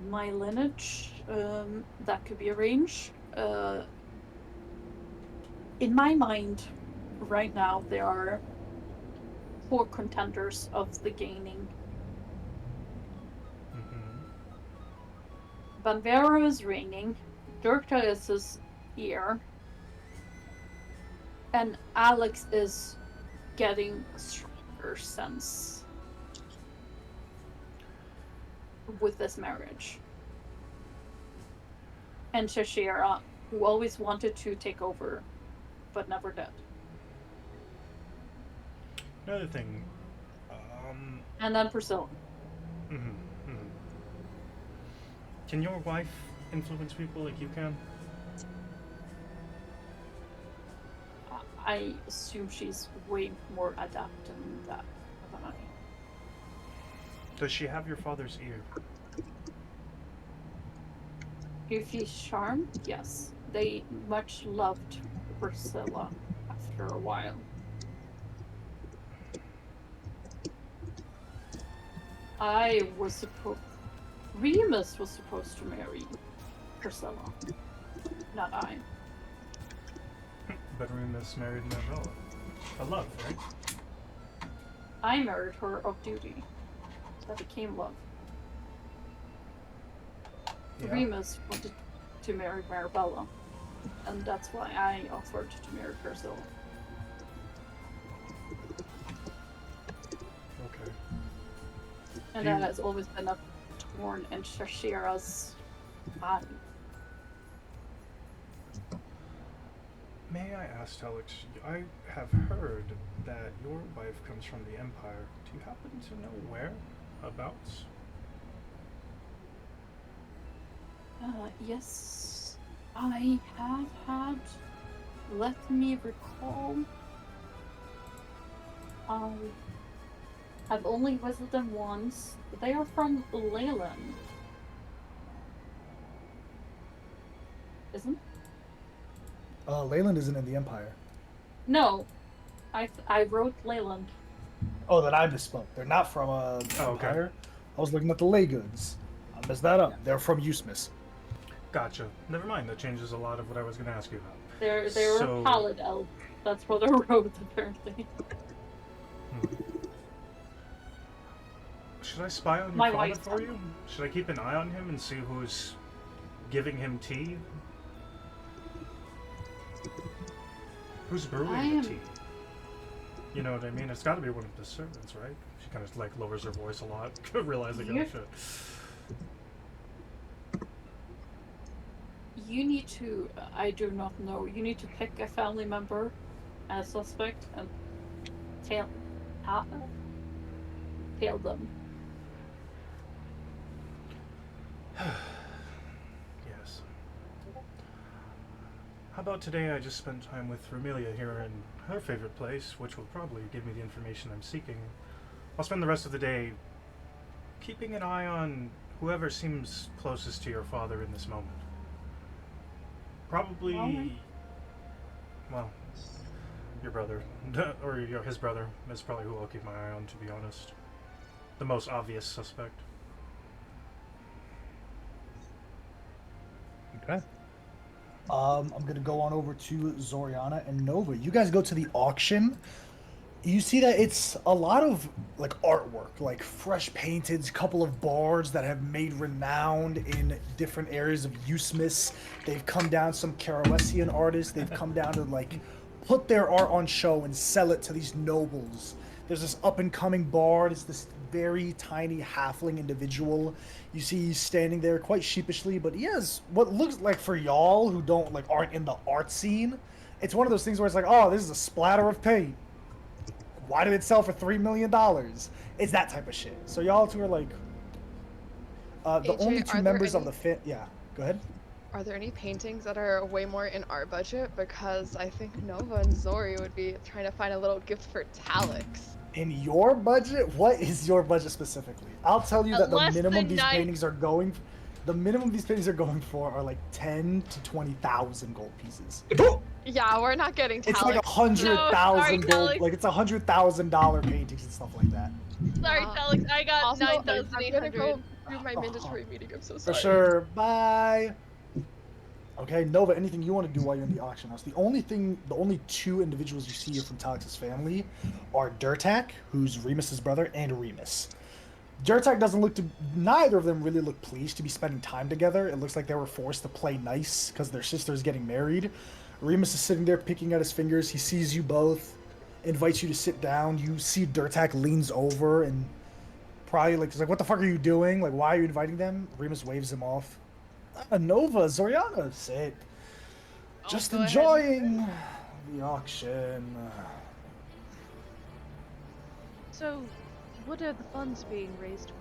[SPEAKER 1] My lineage, that could be arranged. In my mind, right now, there are 4 contenders of the gaining. Banvero is reigning, Dirkta is his heir, and Alex is getting a stronger sense with this marriage. And Shashira, who always wanted to take over, but never did.
[SPEAKER 2] Another thing,
[SPEAKER 1] And then Priscilla.
[SPEAKER 2] Can your wife influence people like you can?
[SPEAKER 1] I assume she's way more adept in that than I.
[SPEAKER 2] Does she have your father's ear?
[SPEAKER 1] If she's charmed, yes. They much loved Priscilla after a while. Remus was supposed to marry Priscilla, not I.
[SPEAKER 2] But Remus married Marvella. A love, right?
[SPEAKER 1] I married her of duty. That became love.
[SPEAKER 2] Yeah.
[SPEAKER 1] Remus wanted to marry Marabella, and that's why I offered to marry Priscilla.
[SPEAKER 2] Okay.
[SPEAKER 1] And that has always been a torn in Shashira's body.
[SPEAKER 2] May I ask, Talix, I have heard that your wife comes from the Empire. Do you happen to know where? Abouts?
[SPEAKER 1] Yes, I have had. Let me recall. I've only visited them once. They are from Leyland. Isn't?
[SPEAKER 6] Leyland isn't in the Empire.
[SPEAKER 1] No, I wrote Leyland.
[SPEAKER 6] Oh, then I misspoke. They're not from
[SPEAKER 2] okay.
[SPEAKER 6] Empire. I was looking at the Ley goods. I messed that up. They're from Eusmis.
[SPEAKER 2] Gotcha. Never mind. That changes a lot of what I was going to ask you about.
[SPEAKER 1] They're
[SPEAKER 2] So-
[SPEAKER 1] a pallid elf. That's what they're wrote apparently.
[SPEAKER 2] Should I spy on your
[SPEAKER 1] My
[SPEAKER 2] father
[SPEAKER 1] wife's
[SPEAKER 2] for you? Should I keep an eye on him and see who's giving him tea? Who's brewing the tea? You know what I mean? It's got to be one of the servants, right? She kind of like lowers her voice a lot, realizing, oh shit.
[SPEAKER 1] You need to, I do not know, you need to pick a family member as suspect and tail them.
[SPEAKER 2] Yes. How about today I just spend time with Remilia here in her favorite place, which will probably give me the information I'm seeking. I'll spend the rest of the day keeping an eye on whoever seems closest to your father in this moment. Probably, well, your brother, or his brother is probably who I'll keep my eye on, to be honest. The most obvious suspect.
[SPEAKER 6] Okay. I'm gonna go on over to Zoriana and Nova. You guys go to the auction. You see that it's a lot of like artwork, like fresh painted, couple of bards that have made renowned in different areas of Usmis. They've come down, some Carawesian artists. They've come down to like put their art on show and sell it to these nobles. There's this up and coming bard. It's this very tiny halfling individual. You see he's standing there quite sheepishly, but he has what looks like, for y'all who don't like aren't in the art scene, it's one of those things where it's like, oh, this is a splatter of paint. Why did it sell for $3 million? It's that type of shit. So y'all two are like, the
[SPEAKER 4] AJ,
[SPEAKER 6] only
[SPEAKER 4] are
[SPEAKER 6] two
[SPEAKER 4] there
[SPEAKER 6] members of
[SPEAKER 4] any-
[SPEAKER 6] the yeah, go ahead.
[SPEAKER 4] Are there any paintings that are way more in our budget? Because I think Nova and Zori would be trying to find a little gift for Talix.
[SPEAKER 6] In your budget, what is your budget specifically? I'll tell you that the
[SPEAKER 5] Less
[SPEAKER 6] minimum
[SPEAKER 5] than
[SPEAKER 6] these
[SPEAKER 5] nine-
[SPEAKER 6] paintings are going, the minimum these paintings are going for are like 10 to 20,000 gold pieces.
[SPEAKER 4] Yeah, we're not getting Talix.
[SPEAKER 6] It's like
[SPEAKER 5] sorry,
[SPEAKER 6] 100,000 gold,
[SPEAKER 5] Alex.
[SPEAKER 6] like it's $100,000 paintings and stuff like that.
[SPEAKER 5] Sorry, Alex, I got
[SPEAKER 4] Also, I'm
[SPEAKER 5] 9,800.
[SPEAKER 4] gonna go do my mandatory meeting. I'm so
[SPEAKER 6] For
[SPEAKER 4] sorry.
[SPEAKER 6] sure. Bye. Okay, Nova, anything you want to do while you're in the auction house? The only two individuals you see here from Talix's family are Durtak, who's Remus's brother, and Remus. Durtak neither of them really look pleased to be spending time together. It looks like they were forced to play nice because their sister is getting married. Remus is sitting there picking at his fingers. He sees you both, invites you to sit down. You see Durtak leans over and probably like, is like, what the fuck are you doing? Like, why are you inviting them? Remus waves him off. Nova, Zoriana, sit. Just
[SPEAKER 5] go ahead.
[SPEAKER 6] enjoying the auction.
[SPEAKER 5] So, what are the funds being raised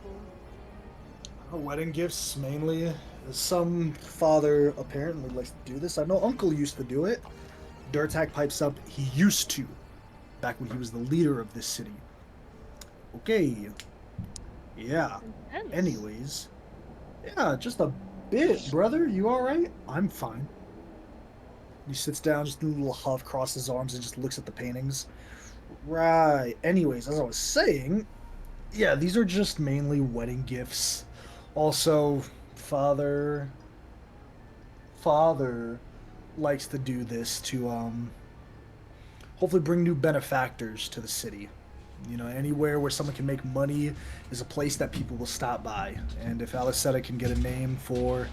[SPEAKER 5] for?
[SPEAKER 6] Wedding gifts, mainly. Some father apparently likes to do this. I know Uncle used to do it. Durtak pipes up, he used to, back when he was the leader of this city. Okay. Yeah.
[SPEAKER 5] Intense.
[SPEAKER 6] Anyways. Yeah, just a bit, brother. You alright? I'm fine. He sits down, just a little huff, crosses his arms, and just looks at the paintings. Right. Anyways, as I was saying, yeah, these are just mainly wedding gifts. Also, father likes to do this to hopefully bring new benefactors to the city. You know, anywhere where someone can make money is a place that people will stop by. And if Alicetta can get a name for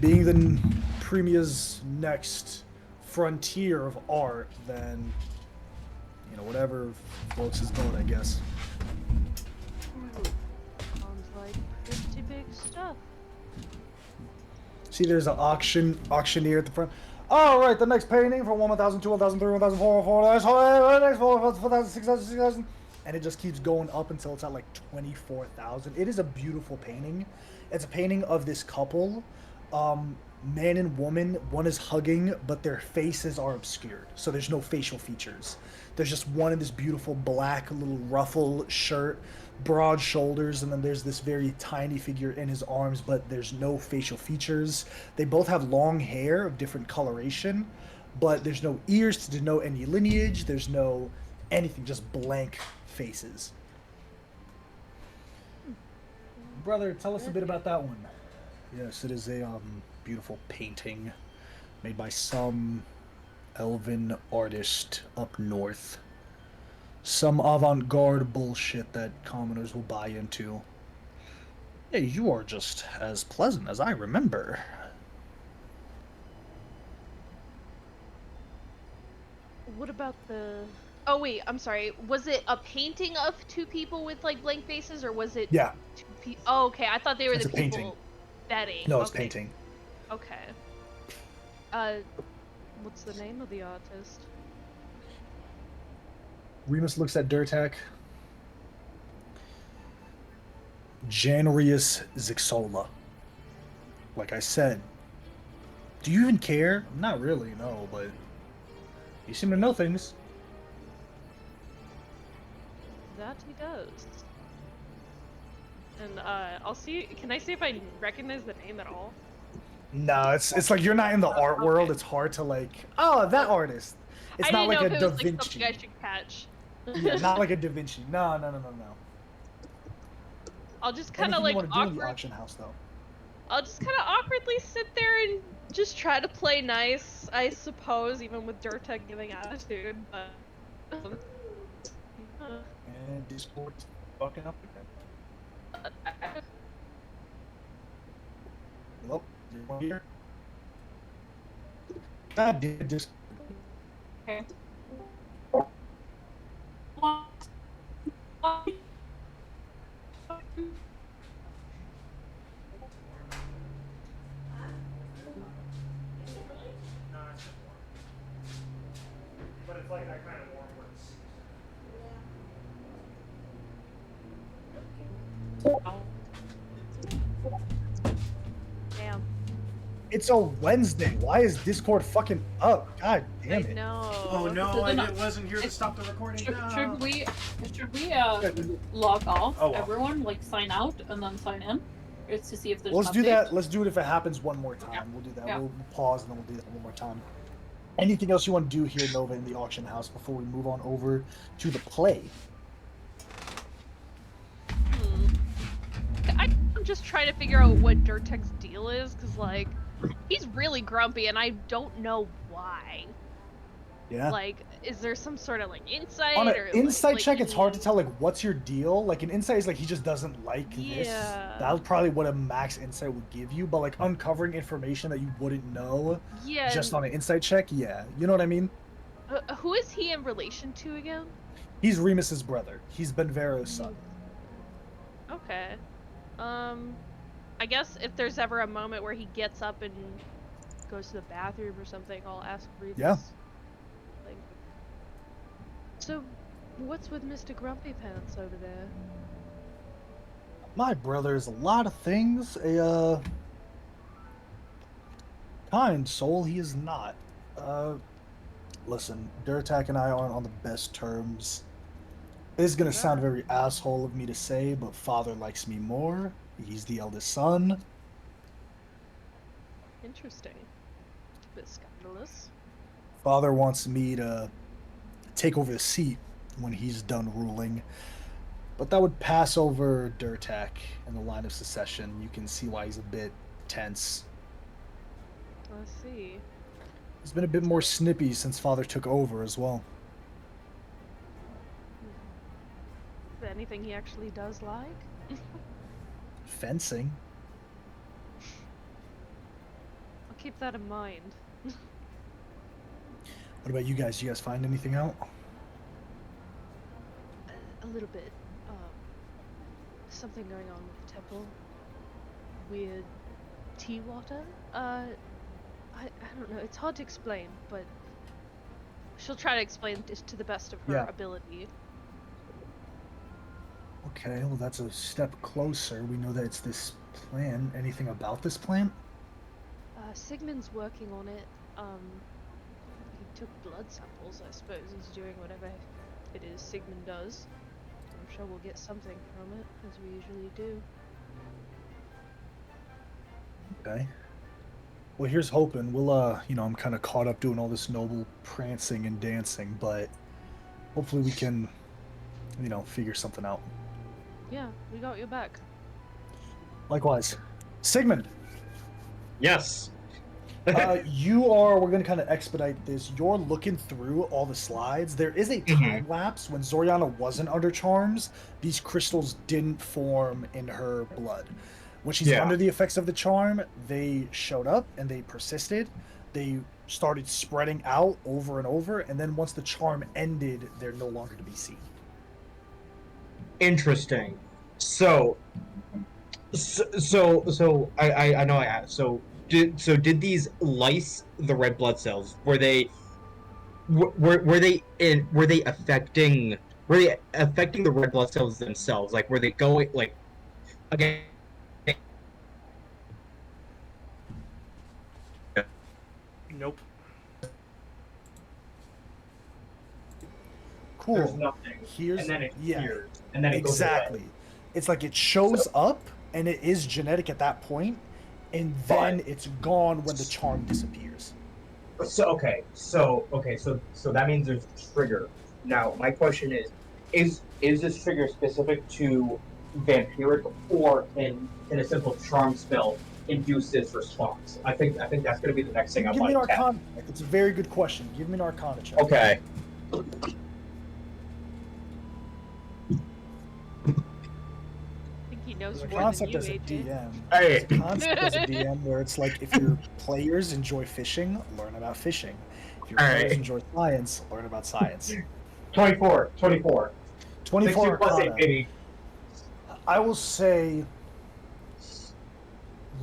[SPEAKER 6] being the Premia's next frontier of art, then, you know, whatever floats his boat, I guess.
[SPEAKER 5] Sounds like pretty big stuff.
[SPEAKER 6] See, there's an auctioneer at the front. All right, the next painting for 1,000, 2,000, 3,000, 4,000, next 4,000, 6,000, 6,000, and it just keeps going up until it's at like 24,000. It is a beautiful painting. It's a painting of this couple, man and woman. One is hugging, but their faces are obscured, so there's no facial features. There's just one in this beautiful black little ruffle shirt, broad shoulders, and then there's this very tiny figure in his arms, but there's no facial features. They both have long hair of different coloration, but there's no ears to denote any lineage. There's no anything, just blank faces. Brother, tell us a bit about that one. Yes, it is a beautiful painting made by some elven artist up north. Some avant-garde bullshit that commoners will buy into. Hey, you are just as pleasant as I remember.
[SPEAKER 5] What about the... Oh wait, I'm sorry. Was it a painting of two people with like blank faces, or was it
[SPEAKER 6] Yeah.
[SPEAKER 5] two people? Oh, okay. I thought they were
[SPEAKER 6] It's
[SPEAKER 5] the
[SPEAKER 6] a
[SPEAKER 5] people
[SPEAKER 6] painting.
[SPEAKER 5] betting.
[SPEAKER 6] No, it's
[SPEAKER 5] Okay.
[SPEAKER 6] painting.
[SPEAKER 5] Okay. What's the name of the artist?
[SPEAKER 6] Remus looks at Durtak. Janrius Zixola. Like I said. Do you even care? Not really, no, but you seem to know things.
[SPEAKER 5] That he does. And I'll see. Can I see if I recognize the name at all?
[SPEAKER 6] No, it's like you're not in the art world. It's hard to like, oh, that artist. It's
[SPEAKER 5] I
[SPEAKER 6] not
[SPEAKER 5] didn't
[SPEAKER 6] like
[SPEAKER 5] know
[SPEAKER 6] a
[SPEAKER 5] if it
[SPEAKER 6] Da
[SPEAKER 5] was like
[SPEAKER 6] Vinci.
[SPEAKER 5] something I should catch.
[SPEAKER 6] Yeah, not like a Da Vinci. No.
[SPEAKER 5] I'll just kind of
[SPEAKER 6] Anything
[SPEAKER 5] like
[SPEAKER 6] you want to do in the
[SPEAKER 5] awkward.
[SPEAKER 6] auction house, though?
[SPEAKER 5] I'll just kind of awkwardly sit there and just try to play nice, I suppose, even with Durtek giving attitude, but
[SPEAKER 6] And Discord's fucking up again. Hello? Is anyone here? God damn it, Discord.
[SPEAKER 1] Okay.
[SPEAKER 2] But it's like that kind of warm where it's
[SPEAKER 5] damn.
[SPEAKER 6] It's a Wednesday. Why is Discord fucking up? God damn it.
[SPEAKER 5] No.
[SPEAKER 2] Oh no,
[SPEAKER 1] Then
[SPEAKER 2] I wasn't here to stop the recording.
[SPEAKER 1] Should,
[SPEAKER 2] No.
[SPEAKER 1] should we log off?
[SPEAKER 2] Oh, well.
[SPEAKER 1] Everyone like sign out and then sign in. It's to see if there's.
[SPEAKER 6] Let's
[SPEAKER 1] an
[SPEAKER 6] do
[SPEAKER 1] update.
[SPEAKER 6] that. Let's do it if it happens one more time.
[SPEAKER 1] Yeah.
[SPEAKER 6] We'll do that.
[SPEAKER 1] Yeah.
[SPEAKER 6] We'll pause and then we'll do that one more time. Anything else you want to do here, Nova, in the auction house before we move on over to the play?
[SPEAKER 5] I'm just trying to figure out what Durtek's deal is, because, like, he's really grumpy, and I don't know why.
[SPEAKER 6] Yeah.
[SPEAKER 5] Like, is there some sort of, like, insight?
[SPEAKER 6] On an
[SPEAKER 5] or,
[SPEAKER 6] insight
[SPEAKER 5] like,
[SPEAKER 6] check, it's hard to tell, like, what's your deal? Like, an insight is, like, he just doesn't like this.
[SPEAKER 5] Yeah.
[SPEAKER 6] That's probably what a max insight would give you, but, like, uncovering information that you wouldn't know
[SPEAKER 5] Yeah.
[SPEAKER 6] just on an insight check, yeah. You know what I mean?
[SPEAKER 5] Who is he in relation to again?
[SPEAKER 6] He's Remus's brother. He's Benvero's son.
[SPEAKER 5] Okay. I guess if there's ever a moment where he gets up and goes to the bathroom or something, I'll ask Remus.
[SPEAKER 6] Yeah.
[SPEAKER 5] Like, so, what's with Mr. Grumpy Pants over there?
[SPEAKER 6] My brother's a lot of things. A, kind soul he is not. Listen, Durtak and I aren't on the best terms. This is gonna sound very asshole of me to say, but father likes me more. He's the eldest son.
[SPEAKER 5] Interesting. A bit scandalous.
[SPEAKER 6] Father wants me to take over the seat when he's done ruling. But that would pass over Durtak in the line of succession. You can see why he's a bit tense.
[SPEAKER 5] I see.
[SPEAKER 6] He's been a bit more snippy since father took over as well.
[SPEAKER 5] Is there anything he actually does like?
[SPEAKER 6] Fencing.
[SPEAKER 5] I'll keep that in mind.
[SPEAKER 6] What about you guys? You guys find anything out?
[SPEAKER 5] A little bit. Something going on with the temple. Weird tea water? I don't know. It's hard to explain, but she'll try to explain this to the best of her
[SPEAKER 6] Yeah.
[SPEAKER 5] ability.
[SPEAKER 6] Okay, well that's a step closer. We know that it's this plan. Anything about this plan?
[SPEAKER 5] Sigmund's working on it. He took blood samples. I suppose he's doing whatever it is Sigmund does. I'm sure we'll get something from it, as we usually do.
[SPEAKER 6] Okay. Well, here's hoping. We'll, I'm kind of caught up doing all this noble prancing and dancing, but hopefully we can, figure something out.
[SPEAKER 5] Yeah, we got your back.
[SPEAKER 6] Likewise. Sigmund!
[SPEAKER 3] Yes.
[SPEAKER 6] We're going to kind of expedite this. You're looking through all the slides. There is a time lapse when Zoriana wasn't under charms. These crystals didn't form in her blood. When she's under the effects of the charm, they showed up and they persisted. They started spreading out over and over, and then once the charm ended, they're no longer to be seen.
[SPEAKER 3] Interesting. So I know I asked. So did these lyse the red blood cells? Were they affecting the red blood cells themselves? Like were they going like again?
[SPEAKER 2] Nope.
[SPEAKER 6] Cool.
[SPEAKER 3] There's nothing.
[SPEAKER 6] Here's
[SPEAKER 3] And then it
[SPEAKER 6] yeah,
[SPEAKER 3] appears. And then it goes away.
[SPEAKER 6] exactly. It's like it shows up and it is genetic at that point, and then it's gone when the charm disappears.
[SPEAKER 3] So that means there's a trigger. Now my question is this trigger specific to vampiric, or can a simple charm spell induce this response? I think that's going to be the next thing I
[SPEAKER 6] Give me an
[SPEAKER 3] want to test.
[SPEAKER 6] Arcana check. It's a very good question. Give me an Arcana check.
[SPEAKER 3] Okay.
[SPEAKER 5] I think he knows
[SPEAKER 6] There's a
[SPEAKER 5] more
[SPEAKER 6] concept
[SPEAKER 5] than
[SPEAKER 6] as
[SPEAKER 5] you,
[SPEAKER 6] a
[SPEAKER 5] AJ.
[SPEAKER 6] DM.
[SPEAKER 3] Hey.
[SPEAKER 6] There's a concept as a DM where it's like if your players enjoy fishing, learn about fishing. If your
[SPEAKER 3] Alright.
[SPEAKER 6] players enjoy science, learn about science.
[SPEAKER 3] 24.
[SPEAKER 6] 24
[SPEAKER 3] 60 plus 8,
[SPEAKER 6] Arcana.
[SPEAKER 3] baby.
[SPEAKER 6] I will say,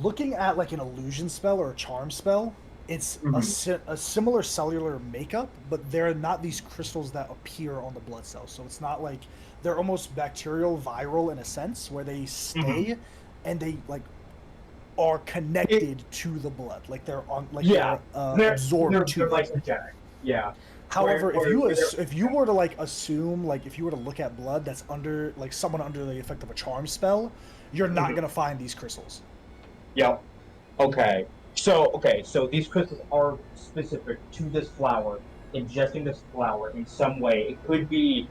[SPEAKER 6] looking at like an illusion spell or a charm spell, it's a similar cellular makeup, but they're not these crystals that appear on the blood cells. So it's not like they're almost bacterial, viral in a sense, where they stay and they like are connected to the blood, like they're on, like they're absorbed to
[SPEAKER 3] they're
[SPEAKER 6] it.
[SPEAKER 3] lysergenic. Yeah.
[SPEAKER 6] However, if you were to like assume, like if you were to look at blood that's under like someone under the effect of a charm spell, you're not gonna find these crystals.
[SPEAKER 3] Yep. Okay. So these crystals are specific to this flower. Ingesting this flower in some way, it could be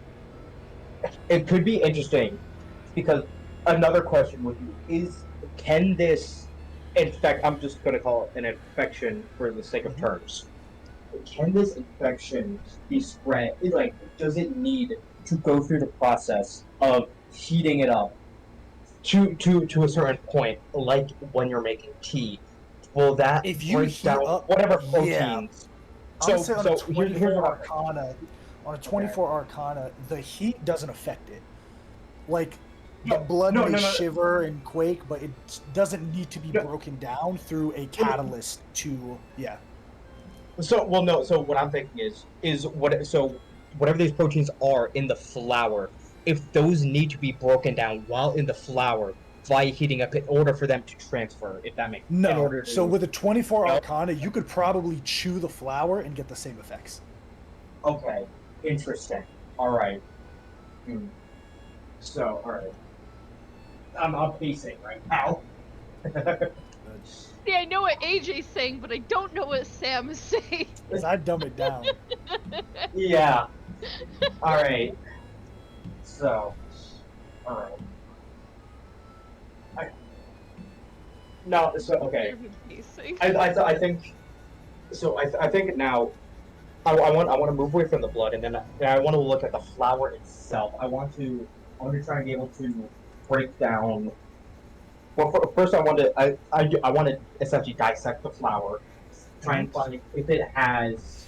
[SPEAKER 3] interesting, because another question would be: can this infect? I'm just going to call it an infection for the sake of terms. Can this infection be spread? Like, does it need to go through the process of heating it up to a certain point, like when you're making tea? Will that
[SPEAKER 6] If you
[SPEAKER 3] break
[SPEAKER 6] heat
[SPEAKER 3] down
[SPEAKER 6] up,
[SPEAKER 3] whatever
[SPEAKER 6] yeah.
[SPEAKER 3] proteins?
[SPEAKER 6] I would say on a
[SPEAKER 3] here's
[SPEAKER 6] 24
[SPEAKER 3] what I'm
[SPEAKER 6] Arcana, Arcana, the heat doesn't affect it. Like the blood may shiver and quake, but it doesn't need to be broken down through a catalyst to
[SPEAKER 3] So what I'm thinking is whatever these proteins are in the flour, if those need to be broken down while in the flour via heating up in order for them to transfer, if that makes
[SPEAKER 6] No.
[SPEAKER 3] in order to,
[SPEAKER 6] So with a 24 Arcana, you could probably chew the flour and get the same effects.
[SPEAKER 3] Okay, interesting. All right. So all right, I'm pacing right now.
[SPEAKER 5] See, I know what AJ's saying, but I don't know what Sam is saying.
[SPEAKER 6] Because I dumb it down.
[SPEAKER 3] Yeah. All right. So, all right. No. So okay. I think. So I think now. I want to move away from the blood, and then I want to look at the flower itself. I want to try and be able to break down. Well, first I want to essentially dissect the flower, try and find if it has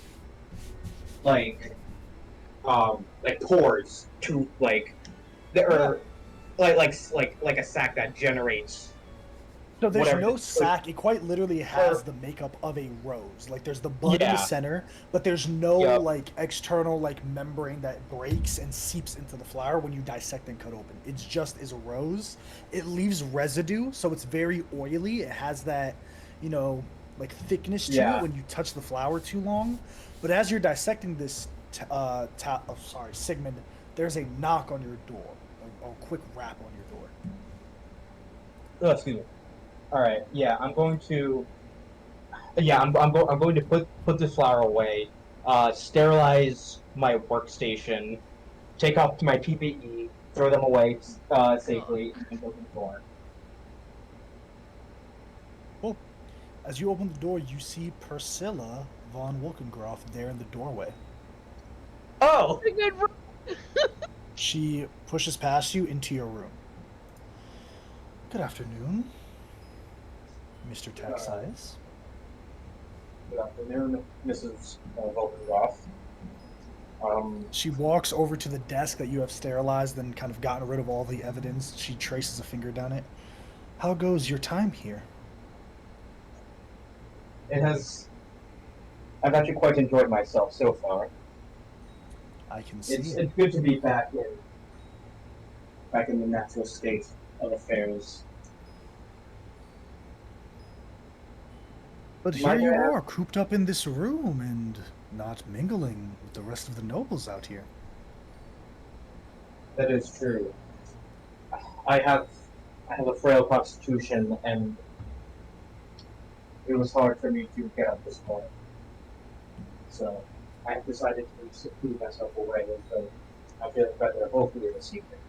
[SPEAKER 3] like pores to or like a sac that generates.
[SPEAKER 6] So there's no sac. It quite literally has the makeup of a rose. Like there's the bud in the center, but there's no like external like membrane that breaks and seeps into the flower when you dissect and cut open. It's just is a rose. It leaves residue, so it's very oily. It has that, like thickness to it when you touch the flower too long. But as you're dissecting this, Sigmund, there's a knock on your door, a quick rap on your door.
[SPEAKER 3] Oh, excuse me. All right. Yeah, I'm going to. Yeah, I'm going to put this flower away, sterilize my workstation, take off my PPE, throw them away safely, and open the door.
[SPEAKER 6] Well, as you open the door, you see Priscilla von Wolkengroth there in the doorway.
[SPEAKER 3] Oh!
[SPEAKER 6] She pushes past you into your room. Good afternoon, Mr. Taxize.
[SPEAKER 3] Good afternoon, Mrs. Wolkengroth.
[SPEAKER 6] She walks over to the desk that you have sterilized and kind of gotten rid of all the evidence. She traces a finger down it. How goes your time here?
[SPEAKER 3] I've actually quite enjoyed myself so far.
[SPEAKER 6] I can see
[SPEAKER 3] it's good to be back in the natural state of affairs.
[SPEAKER 6] But here you are, cooped up in this room and not mingling with the rest of the nobles out here.
[SPEAKER 3] That is true. I have a frail constitution, and it was hard for me to get up this morning. So I decided to seclude myself away until I feel better, hopefully this evening.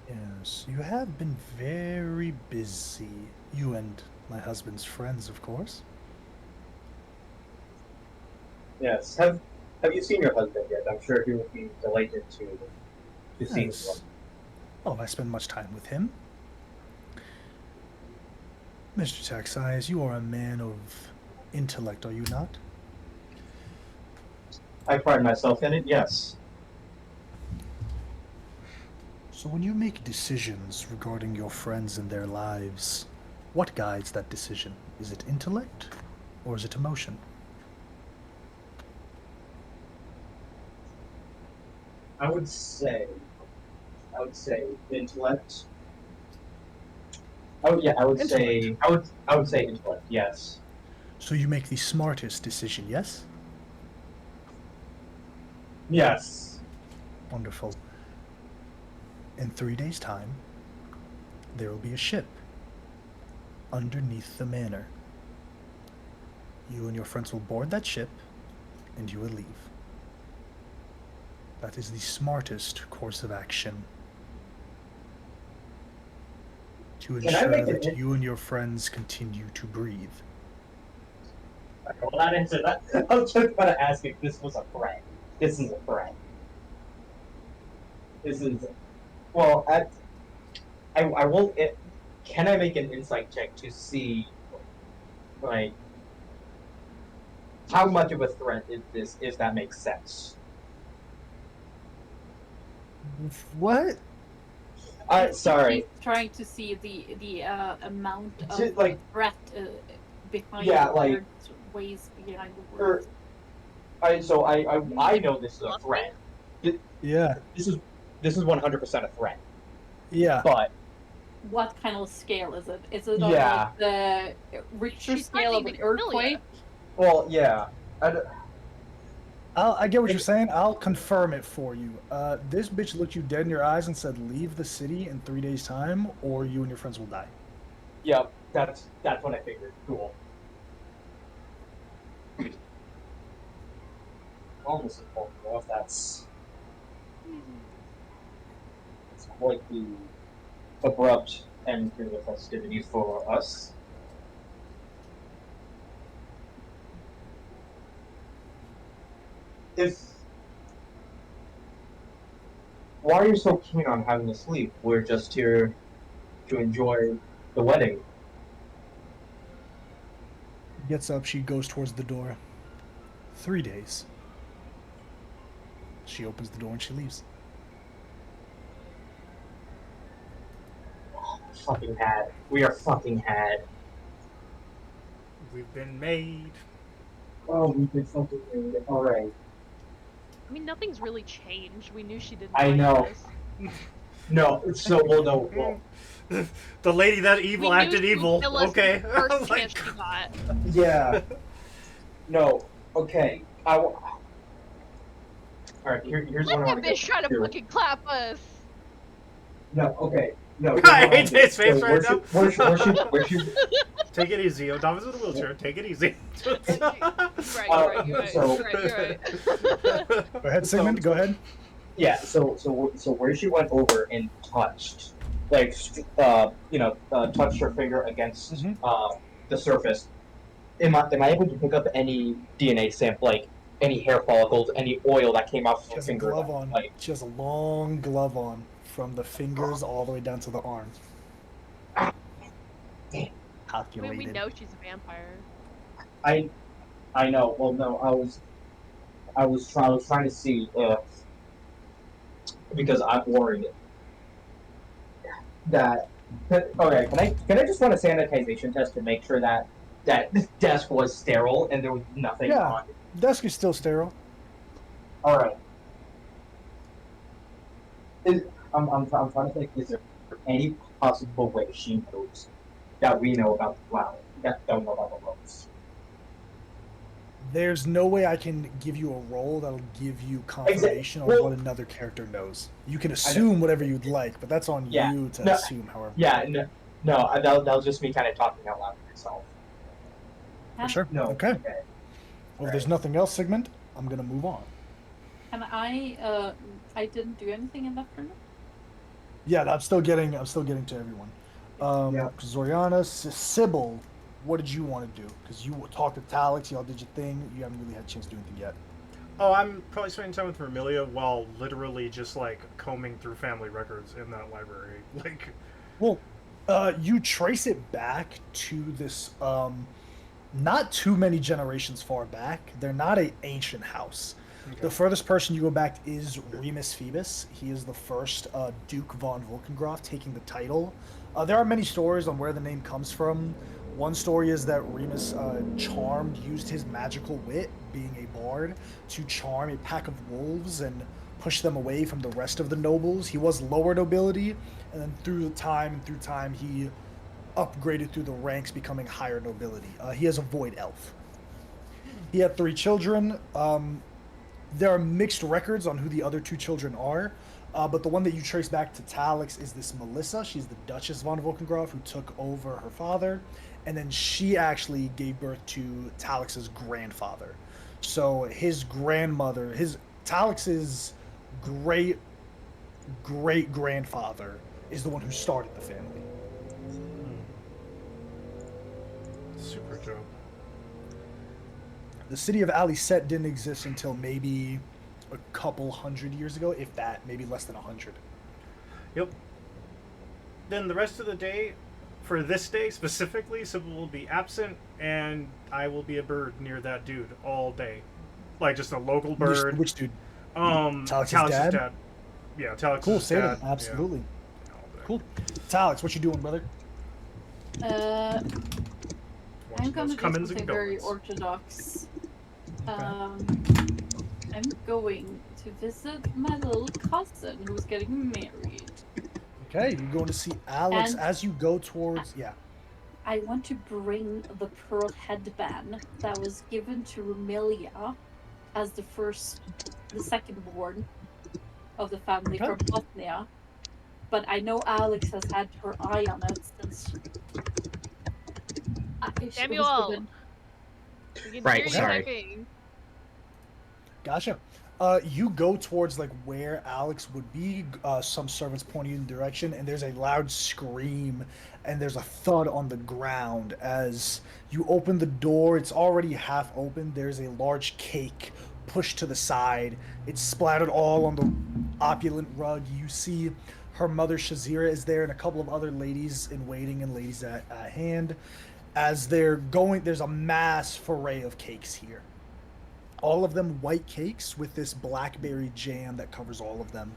[SPEAKER 6] Yes, you have been very busy. You and my husband's friends, of course.
[SPEAKER 3] Yes. Have you seen your husband yet? I'm sure he would be delighted to see you.
[SPEAKER 6] Yes. Oh, I spend much time with him. Mr. Taxize, you are a man of intellect, are you not?
[SPEAKER 3] I pride myself in it, yes.
[SPEAKER 6] So when you make decisions regarding your friends and their lives, what guides that decision? Is it intellect or is it emotion?
[SPEAKER 3] I would say intellect. Oh yeah,
[SPEAKER 6] Intellect.
[SPEAKER 3] I would say intellect, yes.
[SPEAKER 6] So you make the smartest decision, yes?
[SPEAKER 3] Yes.
[SPEAKER 6] Wonderful. In 3 days' time, there will be a ship underneath the manor. You and your friends will board that ship, and you will leave. That is the smartest course of action to
[SPEAKER 3] Can I
[SPEAKER 6] ensure
[SPEAKER 3] make
[SPEAKER 6] that
[SPEAKER 3] it?
[SPEAKER 6] you and your friends continue to breathe.
[SPEAKER 3] Well, that answer that. I was just gonna ask if this was a threat. This is a threat. This is well. I will. Can I make an insight check to see, like, how much of a threat is this? If that makes sense.
[SPEAKER 6] What?
[SPEAKER 3] Sorry.
[SPEAKER 1] He's trying to see the amount of
[SPEAKER 3] Just, like,
[SPEAKER 1] threat behind
[SPEAKER 3] yeah,
[SPEAKER 1] the
[SPEAKER 3] like,
[SPEAKER 1] words, ways behind the
[SPEAKER 3] or,
[SPEAKER 1] words.
[SPEAKER 3] I know this is a threat.
[SPEAKER 6] Yeah.
[SPEAKER 3] This is 100% a threat.
[SPEAKER 6] Yeah.
[SPEAKER 3] But
[SPEAKER 1] What kind of scale is it? Is it on
[SPEAKER 3] yeah,
[SPEAKER 1] like the Richter
[SPEAKER 5] She's
[SPEAKER 1] scale of
[SPEAKER 5] threatening
[SPEAKER 1] an
[SPEAKER 5] to kill ya.
[SPEAKER 1] earthquake?
[SPEAKER 3] well, yeah.
[SPEAKER 6] I get what you're saying. I'll confirm it for you. This bitch looked you dead in your eyes and said, "Leave the city in 3 days' time, or you and your friends will die."
[SPEAKER 3] Yep, that's what I figured. Cool. Almost important enough. That's it's quite the abrupt end to the festivities for us. If why are you so keen on having us leave? We're just here to enjoy the wedding.
[SPEAKER 6] Gets up, she goes towards the door. 3 days. She opens the door and she leaves.
[SPEAKER 3] Fucking had. We are fucking had.
[SPEAKER 2] We've been made.
[SPEAKER 3] Oh, we did fucking made it. Alright.
[SPEAKER 5] I mean, nothing's really changed. We knew she didn't
[SPEAKER 3] I
[SPEAKER 5] like
[SPEAKER 3] know.
[SPEAKER 5] us.
[SPEAKER 3] No, so well no well.
[SPEAKER 2] The lady that evil
[SPEAKER 5] We knew
[SPEAKER 2] acted
[SPEAKER 5] she would
[SPEAKER 2] evil.
[SPEAKER 5] kill us
[SPEAKER 2] Okay.
[SPEAKER 5] the first
[SPEAKER 2] Like-
[SPEAKER 5] chance she got.
[SPEAKER 3] Yeah. No. Okay. Alright, here's what I
[SPEAKER 5] Let
[SPEAKER 3] want
[SPEAKER 5] that
[SPEAKER 3] to
[SPEAKER 5] bitch try to
[SPEAKER 3] do.
[SPEAKER 5] fucking clap us.
[SPEAKER 3] No, okay. No.
[SPEAKER 2] I hate his face right now.
[SPEAKER 3] Where should
[SPEAKER 2] Take it easy. Odamas in a wheelchair. Take it easy.
[SPEAKER 5] You're right. You're right.
[SPEAKER 6] Go ahead, Sigmund. Go ahead.
[SPEAKER 3] Yeah, so where she went over and touched, like, touched her finger against the surface. Am I able to pick up any DNA sample, like any hair follicles, any oil that came off
[SPEAKER 6] She
[SPEAKER 3] her
[SPEAKER 6] has a
[SPEAKER 3] finger?
[SPEAKER 6] glove on.
[SPEAKER 3] Like,
[SPEAKER 6] She has a long glove on from the fingers all the way down to the arm.
[SPEAKER 3] damn.
[SPEAKER 5] I mean,
[SPEAKER 6] Calculated.
[SPEAKER 5] we know she's a vampire.
[SPEAKER 3] I know. Well, no, I was trying to see if, because I'm worried that. Okay, can I just run a sanitization test to make sure that desk was sterile and there was nothing
[SPEAKER 6] Yeah.
[SPEAKER 3] on it?
[SPEAKER 6] Desk is still sterile.
[SPEAKER 3] All right. I'm trying to think. Is there any possible way she knows that we know about the flower? That don't know about the rose?
[SPEAKER 6] There's no way I can give you a roll that'll give you confirmation on
[SPEAKER 3] Well-
[SPEAKER 6] what another character knows. You can assume whatever you'd like, but that's on
[SPEAKER 3] Yeah.
[SPEAKER 6] you to
[SPEAKER 3] No.
[SPEAKER 6] assume however.
[SPEAKER 3] Yeah. No. That was just me kind of talking out loud to myself.
[SPEAKER 6] For sure.
[SPEAKER 3] No.
[SPEAKER 6] Okay. Well, if there's nothing else, Sigmund, I'm gonna move on.
[SPEAKER 1] And I didn't do anything in that tournament.
[SPEAKER 6] Yeah, I'm still getting to everyone.
[SPEAKER 3] Yeah.
[SPEAKER 6] Zoriana, Sybil, what did you want to do? Because you talked to Talix, y'all did your thing. You haven't really had a chance to do anything yet.
[SPEAKER 2] Oh, I'm probably spending time with Vermilia while literally just like combing through family records in that library. Like,
[SPEAKER 6] Well, you trace it back to this not too many generations far back. They're not an ancient house.
[SPEAKER 2] okay.
[SPEAKER 6] The furthest person you go back is Remus Phoebus. He is the first Duke von Volkengroff taking the title. There are many stories on where the name comes from. One story is that Remus used his magical wit, being a bard, to charm a pack of wolves and push them away from the rest of the nobles. He was lower nobility, and then through time, he upgraded through the ranks, becoming higher nobility. He is a void elf. He had 3 children. There are mixed records on who the other 2 children are, but the one that you trace back to Talix is this Melissa. She's the Duchess von Volkengroff who took over her father, and then she actually gave birth to Talix's grandfather. So his grandmother, Talix's great great grandfather, is the one who started the family.
[SPEAKER 2] Super dope.
[SPEAKER 6] The city of Alicetta didn't exist until maybe a couple hundred years ago, if that, maybe less than 100.
[SPEAKER 2] Yep. Then the rest of the day, for this day specifically, Sybil will be absent, and I will be a bird near that dude all day, like just a local bird.
[SPEAKER 6] Which dude?
[SPEAKER 2] Talix's dad. Yeah, Talix's
[SPEAKER 6] cool,
[SPEAKER 2] dad.
[SPEAKER 6] say that. Absolutely.
[SPEAKER 2] Yeah.
[SPEAKER 6] Cool. Talix, what you doing, brother?
[SPEAKER 1] I'm gonna do
[SPEAKER 2] Cummins
[SPEAKER 1] something
[SPEAKER 2] and
[SPEAKER 1] very
[SPEAKER 2] Goins.
[SPEAKER 1] orthodox.
[SPEAKER 6] Okay.
[SPEAKER 1] I'm going to visit my little cousin who's getting married.
[SPEAKER 6] Okay, you're going to see Alex
[SPEAKER 1] And-
[SPEAKER 6] as you go towards. Yeah.
[SPEAKER 1] I want to bring the pearl headband that was given to Rumelia as the second born of the family
[SPEAKER 6] Okay.
[SPEAKER 1] from Bosnia. But I know Alex has had her eye on it since. She was
[SPEAKER 5] Samuel!
[SPEAKER 1] given.
[SPEAKER 5] We can
[SPEAKER 3] Right,
[SPEAKER 5] hear you
[SPEAKER 3] sorry.
[SPEAKER 5] typing.
[SPEAKER 6] Gotcha. You go towards like where Alex would be. Some servants point you in the direction, and there's a loud scream, and there's a thud on the ground as you open the door. It's already half open. There's a large cake pushed to the side. It's splattered all on the opulent rug. You see her mother Shazira is there, and a couple of other ladies in waiting and ladies at hand. As they're going, there's a mass foray of cakes here. All of them white cakes with this blackberry jam that covers all of them.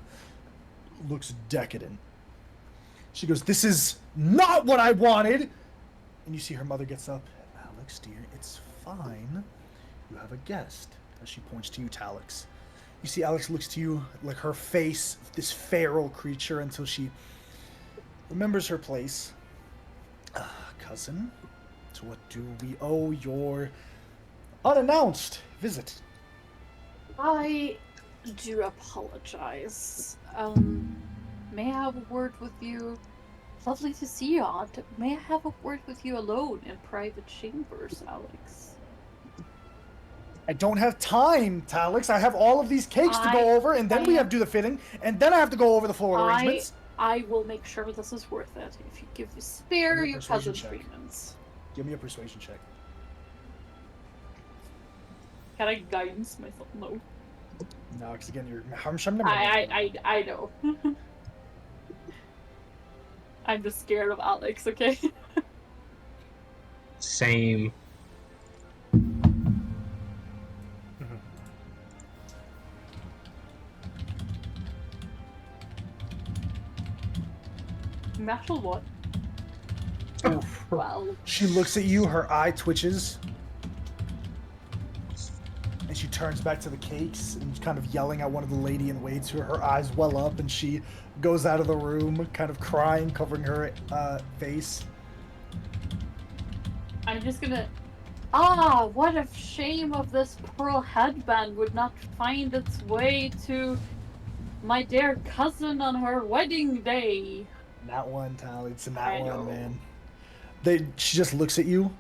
[SPEAKER 6] Looks decadent. She goes, "This is not what I wanted!" And you see her mother gets up. "Alex, dear, it's fine. You have a guest." As she points to you, Talix. You see Alex looks to you like her face, this feral creature, until she remembers her place. "Cousin, to what do we owe your unannounced visit?"
[SPEAKER 1] I do apologize. May I have a word with you? Lovely to see you, Aunt. May I have a word with you alone in private chambers, Alex?
[SPEAKER 6] "I don't have time, Talix. I have all of these cakes to go over, and then we have to do the fitting, and then I have to go over the floor arrangements."
[SPEAKER 1] I will make sure this is worth it if you spare your
[SPEAKER 6] persuasion
[SPEAKER 1] cousin's
[SPEAKER 6] check.
[SPEAKER 1] treatments.
[SPEAKER 6] Give me a persuasion check.
[SPEAKER 1] Can I guidance myself? No.
[SPEAKER 6] No, because again, you're.
[SPEAKER 1] I know. I'm just scared of Alex, okay?
[SPEAKER 3] Same.
[SPEAKER 1] Natural what?
[SPEAKER 6] Oof.
[SPEAKER 1] Well.
[SPEAKER 6] She looks at you, her eye twitches, and she turns back to the cakes and kind of yelling at one of the lady in waits. Her eyes well up, and she goes out of the room, kind of crying, covering her face.
[SPEAKER 1] I'm just gonna. What a shame of this pearl headband would not find its way to my dear cousin on her wedding day.
[SPEAKER 6] That one, Tally. It's in
[SPEAKER 1] I
[SPEAKER 6] that
[SPEAKER 1] know.
[SPEAKER 6] one, man. She just looks at you,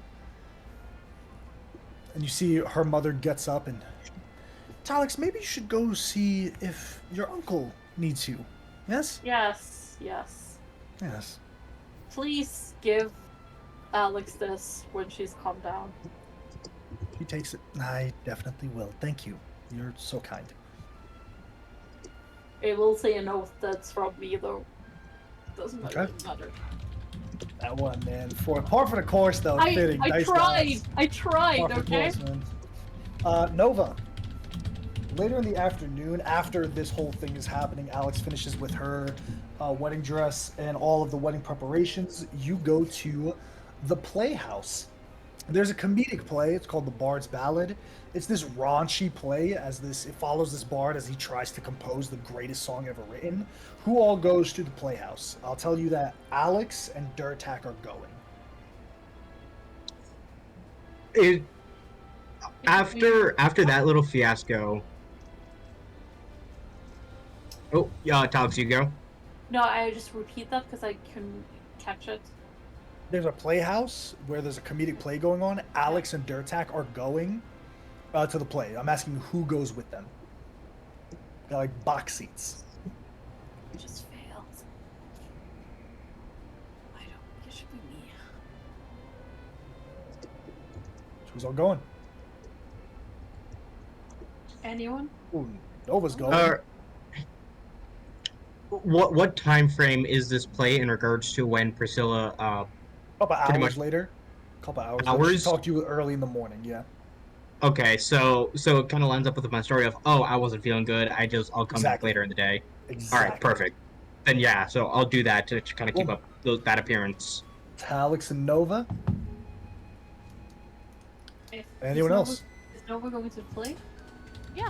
[SPEAKER 6] and you see her mother gets up and, "Talix, maybe you should go see if your uncle needs you." Yes?
[SPEAKER 1] Yes. yes.
[SPEAKER 6] Yes.
[SPEAKER 1] Please give Alex this when she's calmed down.
[SPEAKER 6] He takes it. I definitely will. Thank you. You're so kind.
[SPEAKER 1] It will say an oath that's from me, though. Doesn't
[SPEAKER 6] Okay.
[SPEAKER 1] really matter.
[SPEAKER 6] That one, man. For par for the course, though. Fitting.
[SPEAKER 1] I
[SPEAKER 6] Nice
[SPEAKER 1] tried!
[SPEAKER 6] guys.
[SPEAKER 1] I tried,
[SPEAKER 6] Par for the
[SPEAKER 1] okay?
[SPEAKER 6] course, man. Nova. Later in the afternoon, after this whole thing is happening, Alex finishes with her wedding dress and all of the wedding preparations. You go to the Playhouse. There's a comedic play. It's called The Bard's Ballad. It's this raunchy play it follows this bard as he tries to compose the greatest song ever written. Who all goes to the Playhouse? I'll tell you that Alex and Durtak are going.
[SPEAKER 3] After that little fiasco. Oh, yeah, Togs, you go.
[SPEAKER 1] No, I just repeat that because I couldn't catch it.
[SPEAKER 6] There's a playhouse where there's a comedic play going on. Alex and Durtak are going to the play. I'm asking who goes with them. They're like box seats.
[SPEAKER 1] I just failed. I don't think it should be me.
[SPEAKER 6] Who's all going?
[SPEAKER 1] Anyone?
[SPEAKER 6] Ooh, Nova's going.
[SPEAKER 3] What time frame is this play in regards to when Priscilla
[SPEAKER 6] Couple
[SPEAKER 3] pretty
[SPEAKER 6] hours
[SPEAKER 3] much-
[SPEAKER 6] later. Couple hours. Later.
[SPEAKER 3] Hours?
[SPEAKER 6] She talked to you early in the morning. Yeah.
[SPEAKER 3] Okay, so it kind of lines up with my story of, oh, I wasn't feeling good. I'll come back
[SPEAKER 6] Exactly.
[SPEAKER 3] later in the day.
[SPEAKER 6] Exactly.
[SPEAKER 3] All right, perfect. Then yeah, so I'll do that to kind of keep
[SPEAKER 6] Cool.
[SPEAKER 3] up that appearance.
[SPEAKER 6] Alex and Nova.
[SPEAKER 1] Is
[SPEAKER 6] Anyone
[SPEAKER 1] Nova-
[SPEAKER 6] else?
[SPEAKER 1] Is Nova going to play?
[SPEAKER 5] Yeah.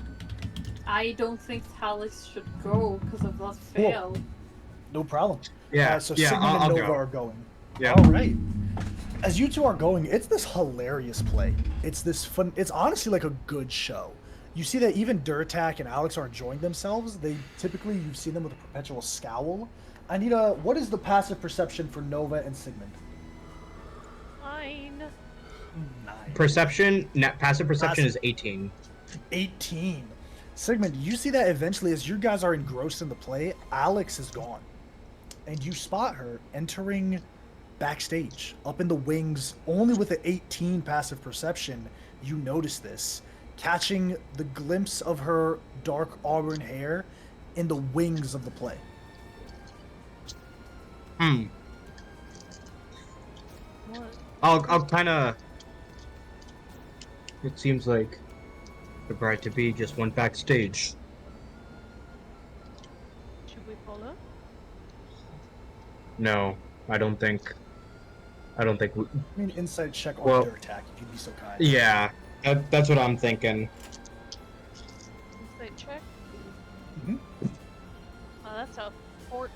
[SPEAKER 1] I don't think Alex should go because of that fail.
[SPEAKER 6] No problem.
[SPEAKER 3] Yeah,
[SPEAKER 6] So
[SPEAKER 3] yeah,
[SPEAKER 6] Sigmund
[SPEAKER 3] I'll
[SPEAKER 6] and Nova
[SPEAKER 3] go.
[SPEAKER 6] are going.
[SPEAKER 3] Yeah.
[SPEAKER 6] All right. As you two are going, it's this hilarious play. It's this fun. It's honestly like a good show. You see that even Durtak and Alex are enjoying themselves. You've seen them with a perpetual scowl. I need what is the passive perception for Nova and Sigmund?
[SPEAKER 5] 9.
[SPEAKER 6] 9.
[SPEAKER 3] Passive perception is 18.
[SPEAKER 6] 18. Sigmund, you see that eventually as you guys are engrossed in the play, Alex is gone. And you spot her entering backstage, up in the wings, only with an 18 passive perception. You notice this, catching the glimpse of her dark auburn hair in the wings of the play.
[SPEAKER 5] What?
[SPEAKER 3] I'll kind of. It seems like the bride-to-be just went backstage.
[SPEAKER 5] Should we follow?
[SPEAKER 3] No, I don't think we...
[SPEAKER 6] I mean, insight check on
[SPEAKER 3] Well,
[SPEAKER 6] Durtak, if you'd be so kind.
[SPEAKER 3] Yeah, that's what I'm thinking.
[SPEAKER 5] Insight check.
[SPEAKER 6] Mhm.
[SPEAKER 5] Oh, that's a 14.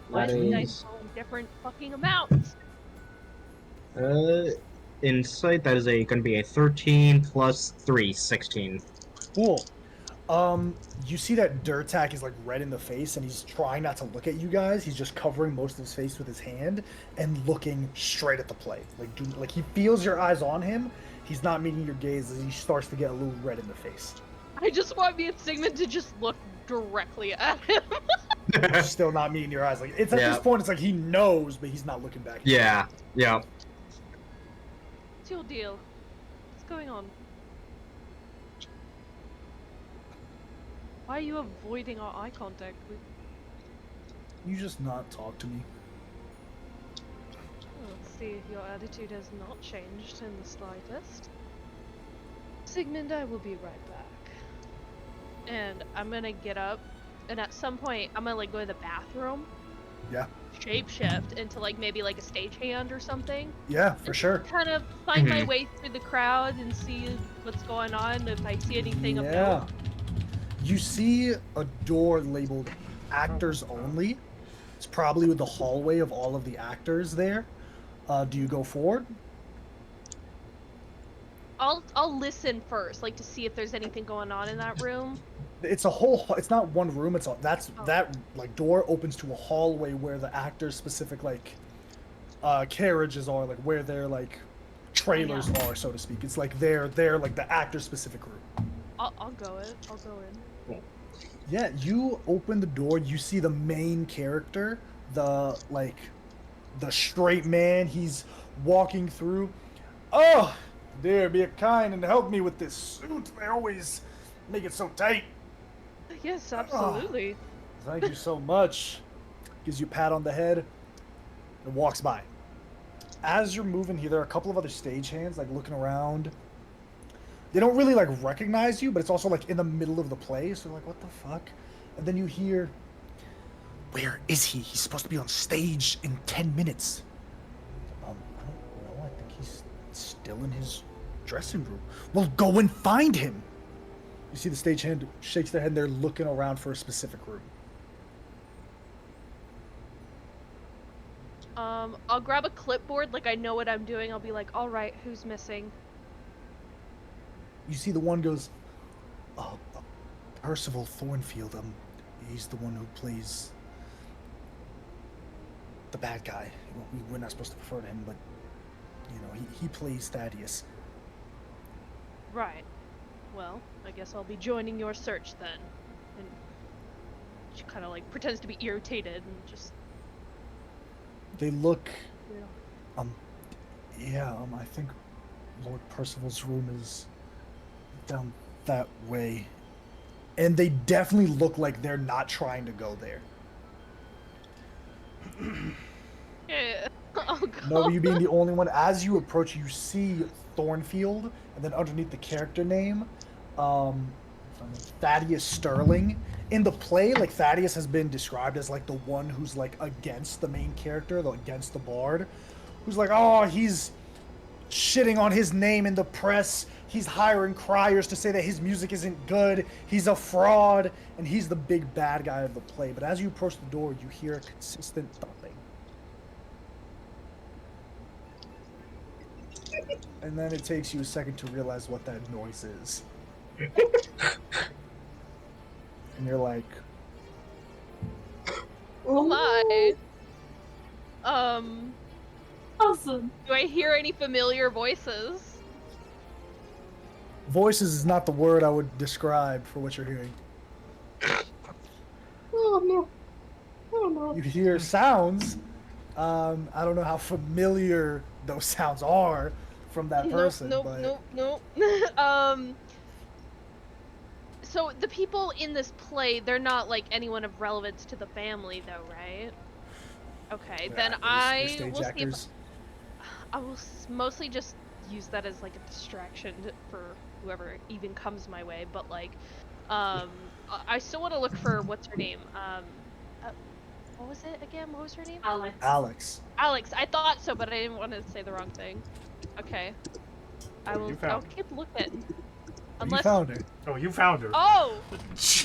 [SPEAKER 3] That
[SPEAKER 5] Why do you guys
[SPEAKER 3] is-
[SPEAKER 5] roll different fucking amounts?
[SPEAKER 3] Insight, that is going to be a 13 plus 3, 16.
[SPEAKER 6] Cool. You see that Durtak is like red in the face and he's trying not to look at you guys. He's just covering most of his face with his hand and looking straight at the play. Like he feels your eyes on him. He's not meeting your gaze as he starts to get a little red in the face.
[SPEAKER 5] I just want me and Sigmund to just look directly at him.
[SPEAKER 6] Still not meeting your eyes. Like it's at
[SPEAKER 3] Yeah.
[SPEAKER 6] this point, it's like he knows, but he's not looking back. at you.
[SPEAKER 3] Yeah.
[SPEAKER 5] What's your deal? What's going on? Why are you avoiding our eye contact?
[SPEAKER 6] You just not talk to me.
[SPEAKER 5] Let's see, your attitude has not changed in the slightest. Sigmund, I will be right back. And I'm gonna get up, and at some point, I'm gonna like go to the bathroom.
[SPEAKER 6] Yeah.
[SPEAKER 5] Shapeshift into like maybe like a stagehand or something.
[SPEAKER 6] Yeah, for sure.
[SPEAKER 5] Kind of find my
[SPEAKER 3] Mhm.
[SPEAKER 5] way through the crowd and see what's going on. If I see anything of
[SPEAKER 6] Yeah.
[SPEAKER 5] note.
[SPEAKER 6] You see a door labeled actors only. It's probably with the hallway of all of the actors there. Do you go forward?
[SPEAKER 5] I'll listen first, like to see if there's anything going on in that room.
[SPEAKER 6] It's a whole. It's not one room. It's that
[SPEAKER 5] Oh.
[SPEAKER 6] like door opens to a hallway where the actors' specific like carriages are, like where their like trailers are, so to speak. It's like they're like the actor specific room.
[SPEAKER 5] I'll go in.
[SPEAKER 6] Yeah, you open the door, you see the main character, the the straight man, he's walking through. Oh, dear, be kind and help me with this suit. They always make it so tight.
[SPEAKER 5] Yes,
[SPEAKER 6] Oh,
[SPEAKER 5] absolutely.
[SPEAKER 6] thank you so much. Gives you a pat on the head and walks by. As you're moving here, there are a couple of other stagehands like looking around. They don't really like recognize you, but it's also like in the middle of the play, so they're like, what the fuck? And then you hear, where is he? He's supposed to be on stage in 10 minutes. I don't know. I think he's still in his dressing room. Well, go and find him. You see the stagehand shakes their head and they're looking around for a specific room.
[SPEAKER 5] I'll grab a clipboard, like I know what I'm doing. I'll be like, all right, who's missing?
[SPEAKER 6] You see the one goes, Percival Thornfield. He's the one who plays the bad guy. We're not supposed to refer to him, but you know, he plays Thaddeus.
[SPEAKER 5] Right. Well, I guess I'll be joining your search then. And she kind of like pretends to be irritated and just.
[SPEAKER 6] They look.
[SPEAKER 5] Yeah.
[SPEAKER 6] I think Lord Percival's room is down that way. And they definitely look like they're not trying to go there.
[SPEAKER 5] Yeah. I'll go.
[SPEAKER 6] No, you being the only one. As you approach, you see Thornfield, and then underneath the character name, Thaddeus Sterling. In the play, like Thaddeus has been described as like the one who's like against the main character, against the bard, who's like, oh, he's shitting on his name in the press. He's hiring criers to say that his music isn't good. He's a fraud, and he's the big bad guy of the play. But as you approach the door, you hear a consistent thumping. And then it takes you a second to realize what that noise is. And you're like,
[SPEAKER 5] Hi.
[SPEAKER 1] Awesome.
[SPEAKER 5] Do I hear any familiar voices?
[SPEAKER 6] voices is not the word I would describe for what you're hearing.
[SPEAKER 1] Oh no. Oh no.
[SPEAKER 6] You hear sounds. I don't know how familiar those sounds are from that person, but
[SPEAKER 5] Nope. So the people in this play, they're not like anyone of relevance to the family, though, right? Okay,
[SPEAKER 6] Yeah,
[SPEAKER 5] then
[SPEAKER 6] they're
[SPEAKER 5] I
[SPEAKER 6] stage
[SPEAKER 5] will see if
[SPEAKER 6] actors.
[SPEAKER 5] I will mostly just use that as like a distraction for whoever even comes my way. But like, I still want to look for what's her name. What was it again? What was her name?
[SPEAKER 6] Alex.
[SPEAKER 5] Alex. I thought so, but I didn't want to say the wrong thing. Okay.
[SPEAKER 2] You
[SPEAKER 5] I'll
[SPEAKER 2] found her.
[SPEAKER 5] keep looking.
[SPEAKER 6] You
[SPEAKER 5] Unless.
[SPEAKER 6] found her.
[SPEAKER 2] Oh, you found her.
[SPEAKER 5] Oh.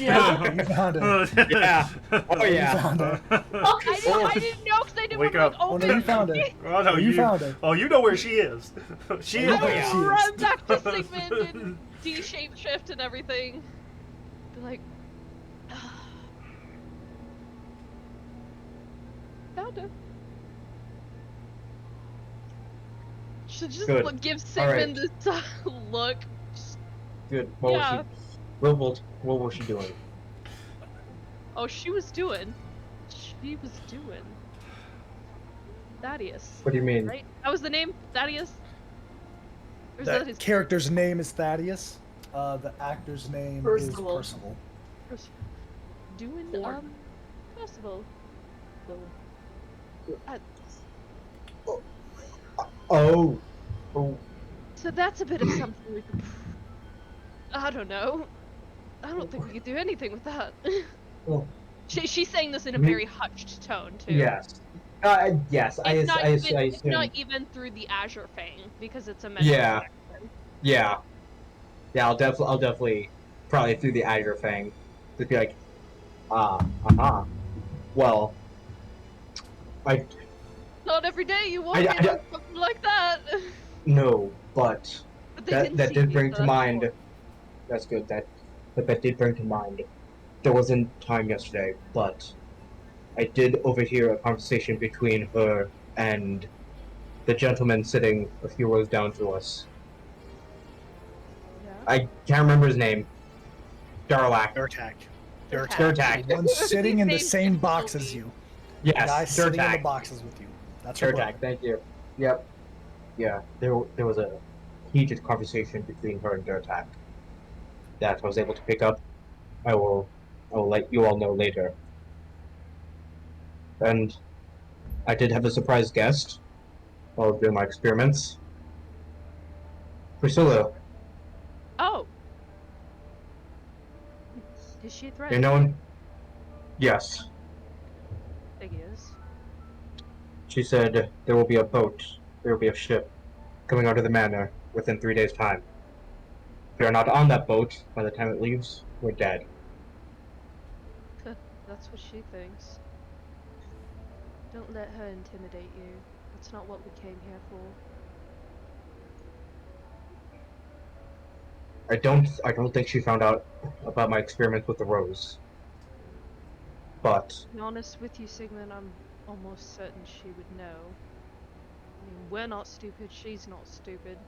[SPEAKER 2] Yeah.
[SPEAKER 6] You found her.
[SPEAKER 3] Yeah. Oh
[SPEAKER 6] You
[SPEAKER 3] yeah.
[SPEAKER 6] found her.
[SPEAKER 5] I didn't know because I didn't
[SPEAKER 2] Wake
[SPEAKER 5] want to
[SPEAKER 2] up.
[SPEAKER 5] like
[SPEAKER 6] Oh
[SPEAKER 5] open.
[SPEAKER 6] no, you found her.
[SPEAKER 2] Oh no,
[SPEAKER 6] You found her.
[SPEAKER 2] Oh, you know where she is. She is.
[SPEAKER 6] Oh,
[SPEAKER 5] I
[SPEAKER 6] yeah.
[SPEAKER 5] will
[SPEAKER 6] She
[SPEAKER 5] run
[SPEAKER 6] is.
[SPEAKER 5] back to Sigmund and D-shape shift and everything. Be like, found her. Should just
[SPEAKER 3] Good.
[SPEAKER 5] give
[SPEAKER 3] All right.
[SPEAKER 5] Sigmund this look.
[SPEAKER 3] Good.
[SPEAKER 5] Yeah.
[SPEAKER 3] What was she doing?
[SPEAKER 5] Oh, she was doing. Thaddeus.
[SPEAKER 3] What do you mean?
[SPEAKER 5] Right? That was the name? Thaddeus? Or is
[SPEAKER 6] That
[SPEAKER 5] his
[SPEAKER 6] character's name is Thaddeus. The actor's name
[SPEAKER 1] Percival.
[SPEAKER 6] is Percival.
[SPEAKER 5] doing,
[SPEAKER 1] Or-
[SPEAKER 5] Percival.
[SPEAKER 3] Oh.
[SPEAKER 5] So that's a bit of something we could. I don't know. I don't think we could do anything with that.
[SPEAKER 3] Oh.
[SPEAKER 5] She's saying this in a
[SPEAKER 3] Me-
[SPEAKER 5] very hutched tone too.
[SPEAKER 3] Yes. Yes.
[SPEAKER 5] It's not
[SPEAKER 3] I
[SPEAKER 5] even, it's
[SPEAKER 3] assume.
[SPEAKER 5] not even through the Azure Fang because it's a mental
[SPEAKER 3] Yeah.
[SPEAKER 5] connection.
[SPEAKER 3] Yeah. Yeah. I'll definitely probably through the Azure Fang. Just be like, well, I
[SPEAKER 5] Not every day you walk
[SPEAKER 3] I-
[SPEAKER 5] in on something like that.
[SPEAKER 3] no, but
[SPEAKER 5] But they
[SPEAKER 3] that
[SPEAKER 5] didn't
[SPEAKER 3] that
[SPEAKER 5] see
[SPEAKER 3] did
[SPEAKER 5] me,
[SPEAKER 3] bring
[SPEAKER 5] so
[SPEAKER 3] to
[SPEAKER 5] that's
[SPEAKER 3] mind.
[SPEAKER 5] important.
[SPEAKER 3] That's good. That did bring to mind. There wasn't time yesterday, but I did overhear a conversation between her and the gentleman sitting a few rows down to us.
[SPEAKER 5] Yeah.
[SPEAKER 3] I can't remember his name. Darlak.
[SPEAKER 6] Air attack.
[SPEAKER 3] Dirtak.
[SPEAKER 6] The one sitting in the
[SPEAKER 5] Name's
[SPEAKER 6] same
[SPEAKER 5] difficult
[SPEAKER 6] box
[SPEAKER 5] to
[SPEAKER 6] as
[SPEAKER 5] me.
[SPEAKER 6] you. The guy
[SPEAKER 3] Yes,
[SPEAKER 6] sitting in the
[SPEAKER 3] Dirtak.
[SPEAKER 6] boxes with you. That's your brother.
[SPEAKER 3] Dirtak, thank you. Yep. Yeah, there was a heated conversation between her and Dirtak that I was able to pick up. I will let you all know later. And I did have a surprise guest while doing my experiments. Priscilla,
[SPEAKER 5] Oh. Is she
[SPEAKER 3] you
[SPEAKER 5] threatening?
[SPEAKER 3] know, yes,
[SPEAKER 5] Figures.
[SPEAKER 3] she said there will be a boat, there will be a ship coming out of the manor within 3 days' time. If you're not on that boat by the time it leaves, we're dead.
[SPEAKER 5] That's what she thinks. Don't let her intimidate you. That's not what we came here for.
[SPEAKER 3] I don't think she found out about my experiments with the rose. But
[SPEAKER 5] To be honest with you, Sigmund, I'm almost certain she would know. I mean, we're not stupid, she's not stupid.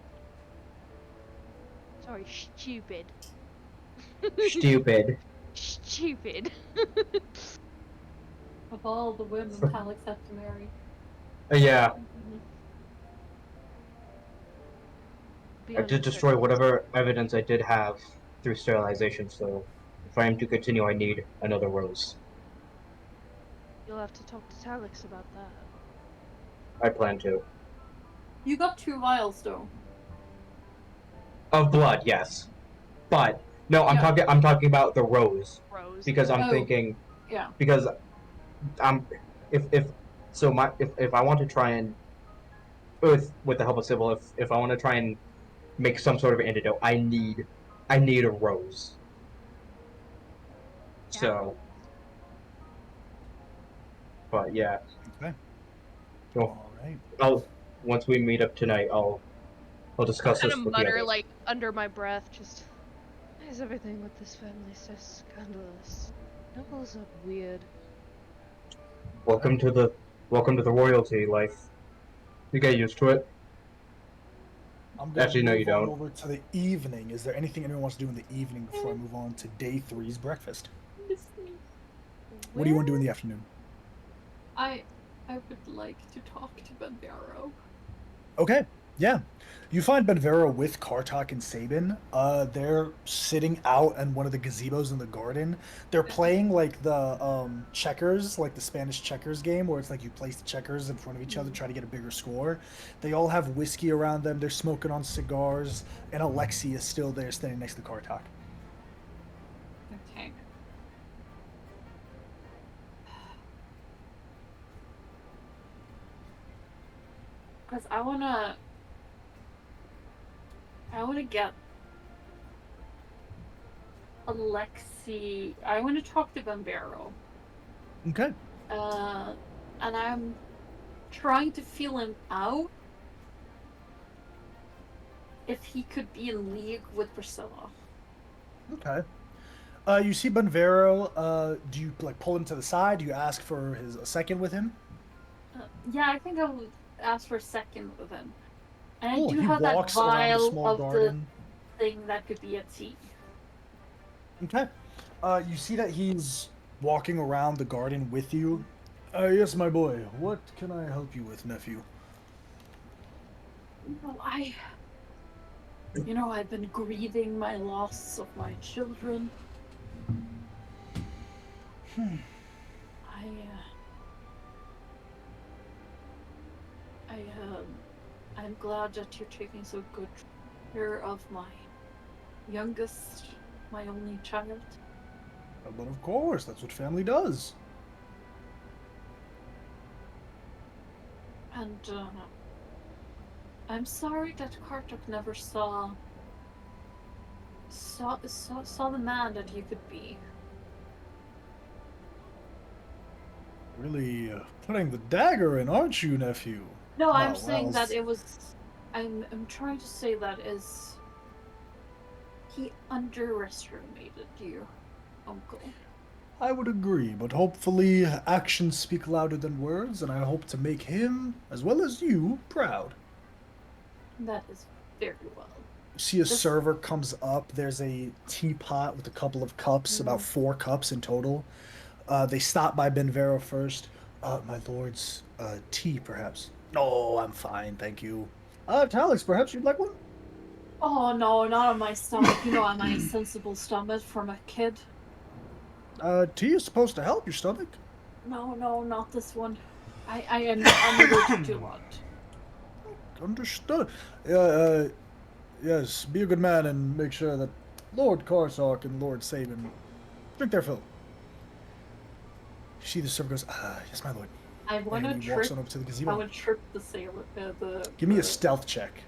[SPEAKER 5] Sorry, stupid.
[SPEAKER 3] stupid.
[SPEAKER 5] Stupid.
[SPEAKER 1] Of all the women Alex had to marry.
[SPEAKER 3] Yeah,
[SPEAKER 5] Be
[SPEAKER 3] I
[SPEAKER 5] on your
[SPEAKER 3] did destroy
[SPEAKER 5] toes.
[SPEAKER 3] whatever evidence I did have through sterilization, so if I am to continue, I need another rose.
[SPEAKER 5] You'll have to talk to Talix about that.
[SPEAKER 3] I plan to.
[SPEAKER 1] You got 2 vials though.
[SPEAKER 3] Of blood, yes. But no,
[SPEAKER 1] Yeah.
[SPEAKER 3] I'm talking about the rose.
[SPEAKER 5] Rose.
[SPEAKER 3] Because I'm
[SPEAKER 1] Oh.
[SPEAKER 3] thinking
[SPEAKER 1] Yeah.
[SPEAKER 3] because I'm if so my if I want to try and with the help of Sybil, if I want to try and make some sort of antidote, I need a rose. So but yeah.
[SPEAKER 6] Okay.
[SPEAKER 3] So
[SPEAKER 6] All right.
[SPEAKER 3] I'll once we meet up tonight I'll discuss
[SPEAKER 5] Kind
[SPEAKER 3] this
[SPEAKER 5] of
[SPEAKER 3] with the
[SPEAKER 5] mutter,
[SPEAKER 3] others.
[SPEAKER 5] like, under my breath, just... Why is everything with this family so scandalous? Knuckles are weird.
[SPEAKER 3] Welcome to the royalty life. You get used to it.
[SPEAKER 6] I'm gonna
[SPEAKER 3] Actually, no, you
[SPEAKER 6] move on
[SPEAKER 3] don't.
[SPEAKER 6] over to the evening. Is there anything anyone wants to do in the evening before I move on to day 3's breakfast? What do you want to do in the afternoon?
[SPEAKER 1] I would like to talk to Benvero.
[SPEAKER 6] Okay, yeah. You find Benvero with Kartok and Sabin. They're sitting out in one of the gazebos in the garden. They're playing like the checkers, like the Spanish checkers game, where it's like you place the checkers in front of each other, try to get a bigger score. They all have whiskey around them. They're smoking on cigars, and Alexi is still there, standing next to Kartok.
[SPEAKER 1] Okay. Because I wanna get Alexi. I wanna talk to Benvero.
[SPEAKER 6] Okay.
[SPEAKER 1] And I'm trying to feel him out. If he could be in league with Priscilla.
[SPEAKER 6] Okay. You see Benvero. Do you like pull him to the side? Do you ask for a second with him?
[SPEAKER 1] Yeah, I think I would ask for a second with him. And
[SPEAKER 6] Cool.
[SPEAKER 1] I do
[SPEAKER 6] He
[SPEAKER 1] have that
[SPEAKER 6] walks around the
[SPEAKER 1] vial
[SPEAKER 6] small
[SPEAKER 1] of
[SPEAKER 6] garden.
[SPEAKER 1] the thing that could be a tea.
[SPEAKER 6] Okay. You see that he's walking around the garden with you. Yes, my boy. What can I help you with, nephew?
[SPEAKER 1] Well, I've been grieving my loss of my children. I'm glad that you're taking so good care of my youngest, my only child.
[SPEAKER 6] But of course, that's what family does.
[SPEAKER 1] And I'm sorry that Kartok never saw the man that you could be.
[SPEAKER 6] Really putting the dagger in, aren't you, nephew?
[SPEAKER 1] No, I'm
[SPEAKER 6] Oh,
[SPEAKER 1] saying
[SPEAKER 6] well,
[SPEAKER 1] that it was. I'm trying to say that is. He underestimated you, Uncle.
[SPEAKER 6] I would agree, but hopefully actions speak louder than words, and I hope to make him, as well as you, proud.
[SPEAKER 1] That is very well.
[SPEAKER 6] See a
[SPEAKER 1] This-
[SPEAKER 6] server comes up. There's a teapot with a couple of cups, about 4 cups in total. They stop by Benvero first. My lord's tea, perhaps. No, I'm fine, thank you. Talix, perhaps you'd like one?
[SPEAKER 1] Oh no, not on my stomach. You know I'm a sensible stomach from a kid.
[SPEAKER 6] Tea is supposed to help your stomach.
[SPEAKER 1] No, not this one. I'm allergic to a lot.
[SPEAKER 6] Understood. Yes, be a good man and make sure that Lord Karsark and Lord Sabin drink their fill. You see the server goes, yes, my lord.
[SPEAKER 1] I want
[SPEAKER 6] And
[SPEAKER 1] to
[SPEAKER 6] he walks
[SPEAKER 1] trip.
[SPEAKER 6] on up to the
[SPEAKER 1] I
[SPEAKER 6] gazebo.
[SPEAKER 1] would trip the sailor.
[SPEAKER 6] Give me a stealth check.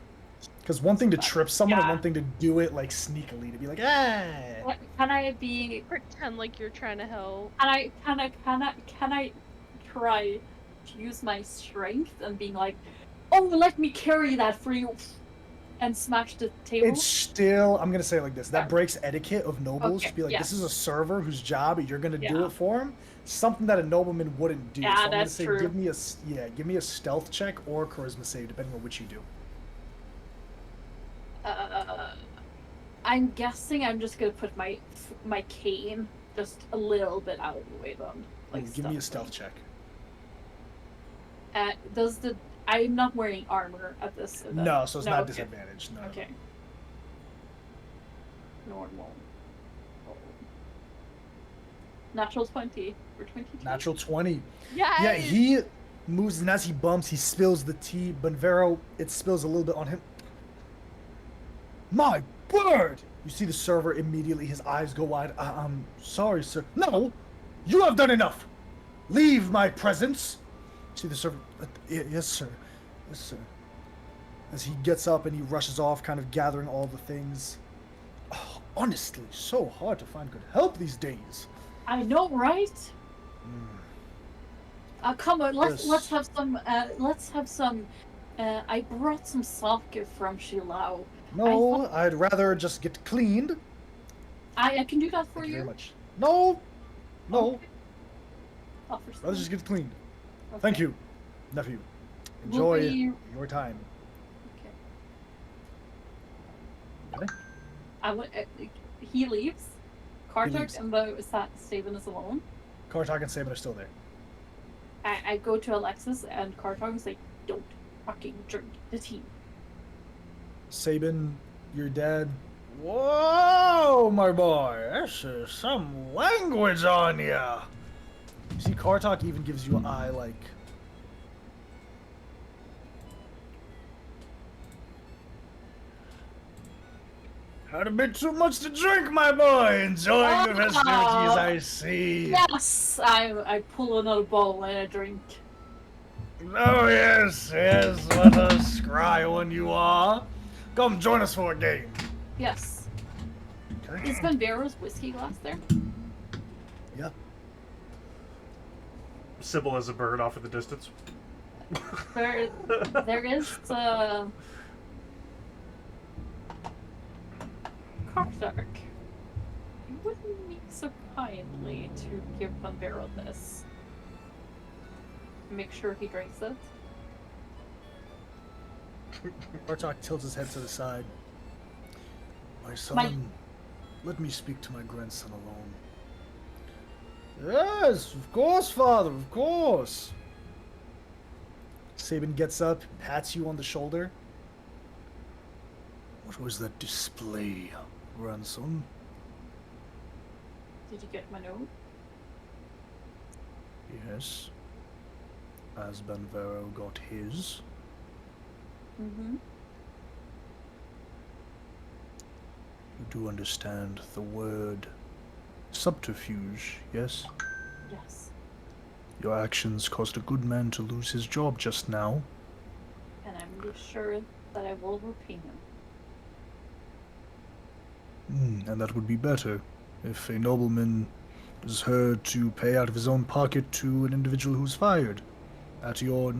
[SPEAKER 6] Because one thing to trip someone and
[SPEAKER 1] Yeah.
[SPEAKER 6] one thing to do it like sneakily, to be like, ah.
[SPEAKER 1] Can I be?
[SPEAKER 5] Pretend like you're trying to help.
[SPEAKER 1] Can I try to use my strength and being like, oh, let me carry that for you, and smash the table?
[SPEAKER 6] It's still, I'm going to say it like this. That
[SPEAKER 1] Yeah.
[SPEAKER 6] breaks etiquette of nobles
[SPEAKER 1] Okay,
[SPEAKER 6] to be like,
[SPEAKER 1] yeah.
[SPEAKER 6] this is a server whose job you're going to do
[SPEAKER 1] Yeah.
[SPEAKER 6] it for him. Something that a nobleman wouldn't do.
[SPEAKER 1] Yeah,
[SPEAKER 6] so I'm going to
[SPEAKER 1] that's
[SPEAKER 6] say,
[SPEAKER 1] true.
[SPEAKER 6] give me a stealth check or a charisma save, depending on which you do.
[SPEAKER 1] I'm guessing I'm just gonna put my cane just a little bit out of the way then. Like,
[SPEAKER 6] Give me a stealth check.
[SPEAKER 1] I'm not wearing armor at this event.
[SPEAKER 6] No, so it's not
[SPEAKER 1] okay.
[SPEAKER 6] disadvantaged. No.
[SPEAKER 1] Okay. Normal. Oh. Natural 20 or 22.
[SPEAKER 6] Natural 20.
[SPEAKER 5] Yes!
[SPEAKER 6] Yeah, he moves, and as he bumps, he spills the tea. Benvero, it spills a little bit on him. My word! You see the server immediately, his eyes go wide. I'm sorry, sir. No! You have done enough! Leave my presence! See the server. Yes, sir. Yes, sir. As he gets up and he rushes off, kind of gathering all the things. Oh, honestly, so hard to find good help these days.
[SPEAKER 1] I know, right? Come on, let's have some. I brought some sake from Shilao.
[SPEAKER 6] No, I'd rather just get cleaned.
[SPEAKER 1] I can do that for
[SPEAKER 6] Thank you
[SPEAKER 1] you.
[SPEAKER 6] very much. No.
[SPEAKER 1] Okay.
[SPEAKER 6] Rather just get cleaned.
[SPEAKER 1] Okay.
[SPEAKER 6] Thank you, nephew. Enjoy your time.
[SPEAKER 1] Okay. He leaves. Kartak
[SPEAKER 6] leaves.
[SPEAKER 1] and Sabin is alone.
[SPEAKER 6] Kartak and Sabin are still there.
[SPEAKER 1] I go to Alexis and Kartak is like, don't fucking drink the tea.
[SPEAKER 6] Sabin, your dad. Whoa, my boy, this is some language on ya. You see, Kartak even gives you an eye like. Had a bit too much to drink, my boy. Enjoying the festivities, I see.
[SPEAKER 1] Yes, I pull another bottle and I drink.
[SPEAKER 6] Oh yes, what a scry one you are. Come join us for a game.
[SPEAKER 1] Yes.
[SPEAKER 6] Okay.
[SPEAKER 1] Is Benvero's whiskey glass there?
[SPEAKER 6] Yeah.
[SPEAKER 2] Sybil as a bird off in the distance.
[SPEAKER 1] There is Kartak. You wouldn't be so kindly to give Benvero this. Make sure he drinks it.
[SPEAKER 6] Bartok tilts his head to the side. My son, let me speak to my grandson alone. Yes, of course, father, of course. Sabin gets up, pats you on the shoulder. What was that display, grandson?
[SPEAKER 1] Did you get my note?
[SPEAKER 6] Yes. As Benvero got his.
[SPEAKER 1] Mm-hmm.
[SPEAKER 6] You do understand the word subterfuge, yes?
[SPEAKER 1] Yes.
[SPEAKER 6] Your actions caused a good man to lose his job just now.
[SPEAKER 1] And I'm sure that I will repay him.
[SPEAKER 6] And that would be better if a nobleman is heard to pay out of his own pocket to an individual who's fired at your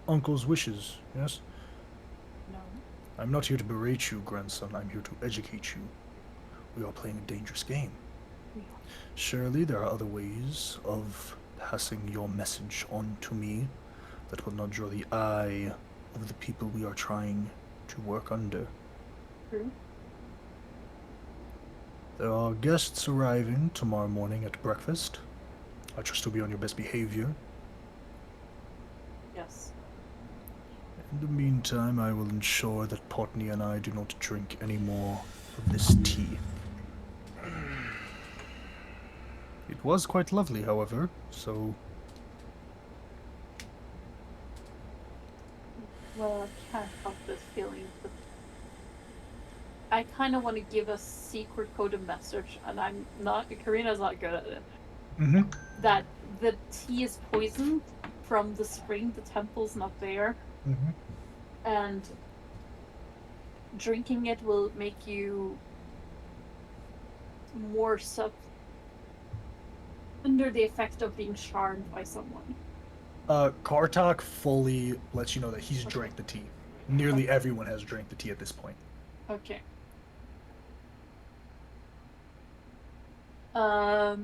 [SPEAKER 6] uncle's wishes, yes?
[SPEAKER 1] No.
[SPEAKER 6] I'm not here to berate you, grandson. I'm here to educate you. We are playing a dangerous game.
[SPEAKER 1] We are.
[SPEAKER 6] Surely there are other ways of passing your message on to me that will not draw the eye of the people we are trying to work under.
[SPEAKER 1] True.
[SPEAKER 6] There are guests arriving tomorrow morning at breakfast. I trust you'll be on your best behavior.
[SPEAKER 1] Yes.
[SPEAKER 6] In the meantime, I will ensure that Potney and I do not drink any more of this tea. It was quite lovely, however, so
[SPEAKER 1] Well, I can't help this feeling, but I kind of want to give a secret coded message, and I'm not. Karina's not good at it. That the tea is poisoned from the spring. The temple's not there, and drinking it will make you more under the effect of being charmed by someone.
[SPEAKER 6] Kartak fully lets you know that he's drank the tea. Nearly everyone has drank the tea at this point.
[SPEAKER 1] Okay. I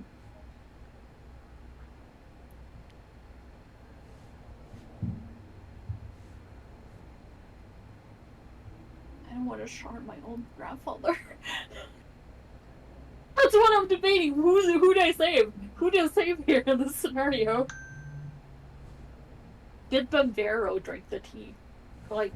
[SPEAKER 1] don't want to charm my own grandfather. That's what I'm debating. Who do I save? Who do I save here in this scenario? Did Bombero drink the tea? Like,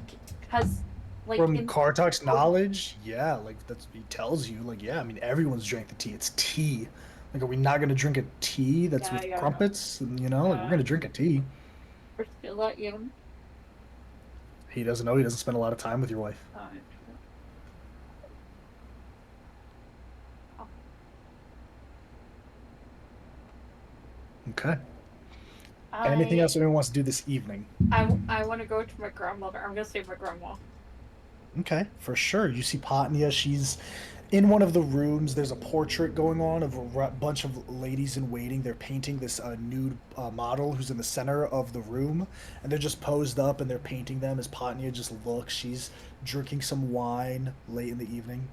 [SPEAKER 6] From Kartak's knowledge, yeah, like that's he tells you, like, yeah, I mean everyone's drank the tea. It's tea. Like, are we not gonna drink a tea that's with crumpets? And, you know, like we're gonna drink a tea.
[SPEAKER 1] We're still that young.
[SPEAKER 6] He doesn't know. He doesn't spend a lot of time with your wife. Okay. Anything else anyone wants to do this evening?
[SPEAKER 1] I want to go to my grandmother. I'm gonna save my grandma.
[SPEAKER 6] Okay, for sure. You see Potnia. She's in one of the rooms. There's a portrait going on of a bunch of ladies in waiting. They're painting this nude model who's in the center of the room, and they're just posed up and they're painting them as Potnia just looks. She's drinking some wine late in the evening.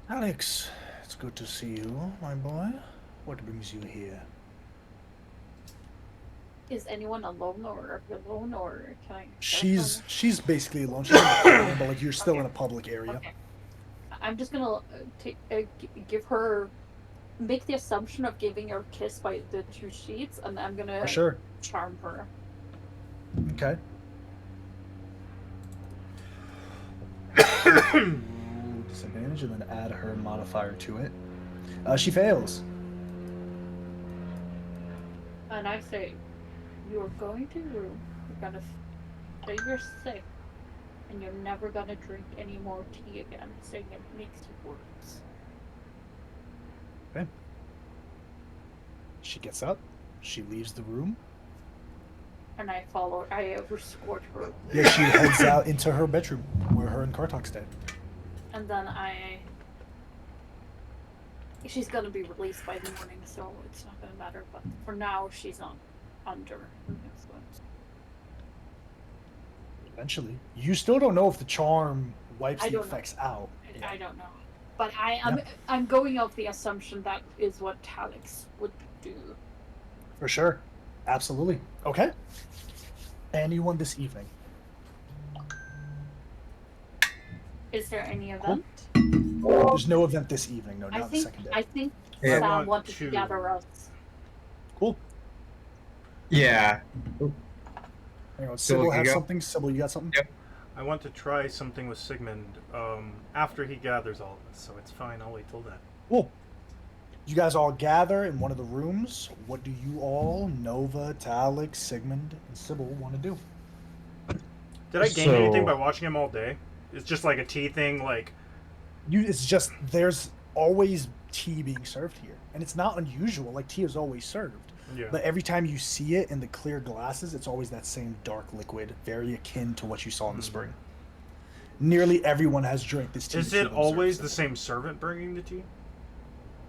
[SPEAKER 6] Alex, it's good to see you, my boy. What brings you here?
[SPEAKER 1] Is anyone alone or alone or can I?
[SPEAKER 6] She's basically alone. She's in the room, but like you're still in a public area.
[SPEAKER 1] Okay. I'm just gonna give her, make the assumption of giving her a kiss by the two sheets, and I'm gonna charm her.
[SPEAKER 6] Okay. Disadvantage and then add her modifier to it. She fails.
[SPEAKER 1] And I say, you're going to room, you're gonna say you're sick, and you're never gonna drink any more tea again, saying it makes you worse.
[SPEAKER 6] Okay. She gets up, she leaves the room.
[SPEAKER 1] And I follow, I escort her.
[SPEAKER 6] Yeah, she heads out into her bedroom, where her and Kartak stay. And
[SPEAKER 1] then she's gonna be released by the morning, so it's not gonna matter, but for now, she's not under influence.
[SPEAKER 6] Eventually. You still don't know if the charm wipes the effects out.
[SPEAKER 1] I don't know. But I'm going off the assumption that is what Talix would do.
[SPEAKER 6] For sure. Absolutely. Okay. Anyone this evening?
[SPEAKER 1] Is there any event?
[SPEAKER 6] There's no event this evening. No, not the second day.
[SPEAKER 1] I think Sam wanted to gather us.
[SPEAKER 6] Cool.
[SPEAKER 3] Yeah.
[SPEAKER 6] Hang on, Sybil has something. Sybil, you got something?
[SPEAKER 3] Yep.
[SPEAKER 2] I want to try something with Sigmund after he gathers all of us, so it's fine. I'll wait till then.
[SPEAKER 6] Cool. You guys all gather in one of the rooms. What do you all, Nova, Talix, Sigmund, and Sybil, want to do?
[SPEAKER 2] Did I gain anything by watching him all day? It's just like a tea thing, like...
[SPEAKER 6] It's just, there's always tea being served here. And it's not unusual, like tea is always served.
[SPEAKER 2] Yeah.
[SPEAKER 6] But every time you see it in the clear glasses, it's always that same dark liquid, very akin to what you saw in the spring. Nearly everyone has drank this tea.
[SPEAKER 2] Is it always the same servant bringing the tea?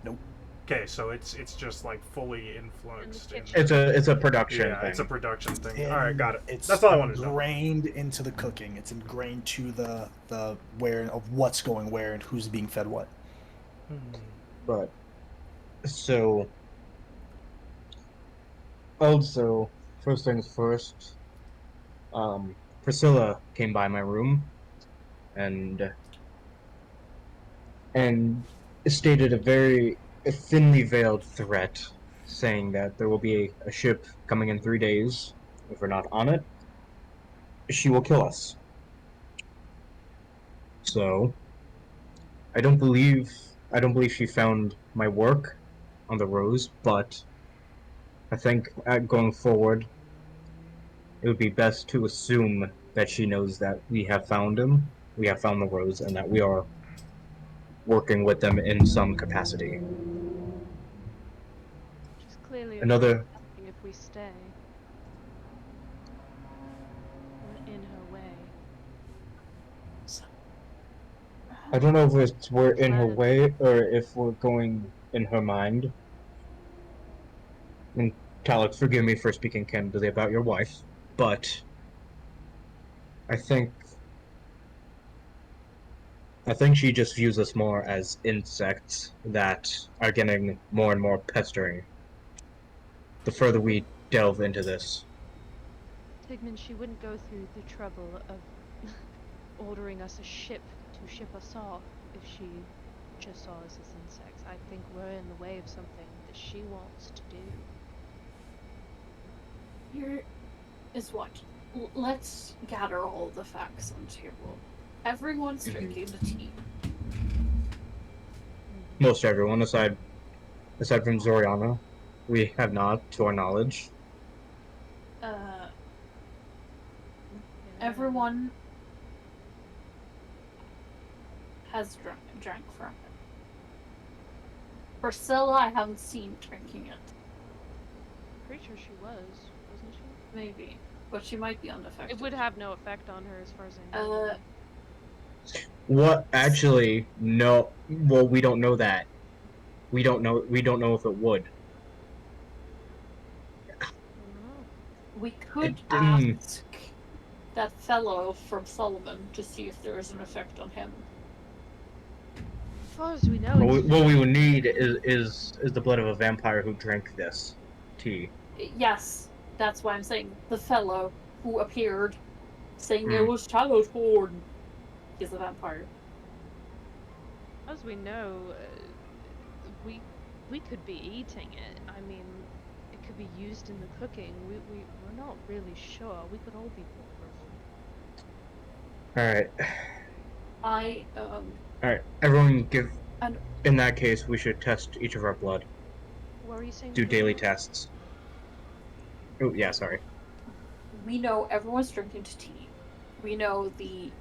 [SPEAKER 6] Nope.
[SPEAKER 2] Okay, so it's just like fully influenced.
[SPEAKER 3] It's a production thing.
[SPEAKER 2] Yeah, it's a production thing. All right, got it.
[SPEAKER 6] That's
[SPEAKER 2] all I wanted to know.
[SPEAKER 6] Ingrained into the cooking. It's ingrained to the where of what's going where and who's being fed what.
[SPEAKER 3] But so also, first things first. Priscilla came by my room and stated a very thinly veiled threat, saying that there will be a ship coming in 3 days. If we're not on it, she will kill us. So I don't believe she found my work on the rose, but I think going forward, it would be best to assume that she knows that we have found him, we have found the rose, and that we are working with them in some capacity.
[SPEAKER 5] She's clearly afraid
[SPEAKER 3] Another,
[SPEAKER 5] of something if we stay. We're in her way.
[SPEAKER 3] I don't know if we're in her
[SPEAKER 5] Plan.
[SPEAKER 3] way or if we're going in her mind. And Talek, forgive me for speaking candidly about your wife, but I think I think she just views us more as insects that are getting more and more pestering the further we delve into this.
[SPEAKER 5] Sigmund, she wouldn't go through the trouble of ordering us a ship to ship us off if she just saw us as insects. I think we're in the way of something that she wants to do.
[SPEAKER 1] Here is what. Let's gather all the facts on the table. Everyone's drinking the tea.
[SPEAKER 3] Most everyone, aside from Zoriana, we have not, to our knowledge.
[SPEAKER 1] Everyone has drank from it. Priscilla, I haven't seen drinking it.
[SPEAKER 5] Pretty sure she was, wasn't she?
[SPEAKER 1] Maybe, but she might be unaffected.
[SPEAKER 5] It would have no effect on her as far as I know.
[SPEAKER 3] What actually? No. Well, we don't know that. We don't know if it would.
[SPEAKER 1] We could ask that fellow from Solomon to see if there is an effect on him.
[SPEAKER 5] As far as we know,
[SPEAKER 3] What we would need is the blood of a vampire who drank this tea.
[SPEAKER 1] Yes, that's why I'm saying the fellow who appeared saying it was Shadowsworn is a vampire.
[SPEAKER 5] As we know, we could be eating it. I mean, it could be used in the cooking. We're not really sure. We could all be
[SPEAKER 3] Alright. Alright, everyone give... In that case, we should test each of our blood.
[SPEAKER 5] What were you saying?
[SPEAKER 3] Do daily tests. Oh, yeah, sorry.
[SPEAKER 1] We know everyone's drinking tea. We know the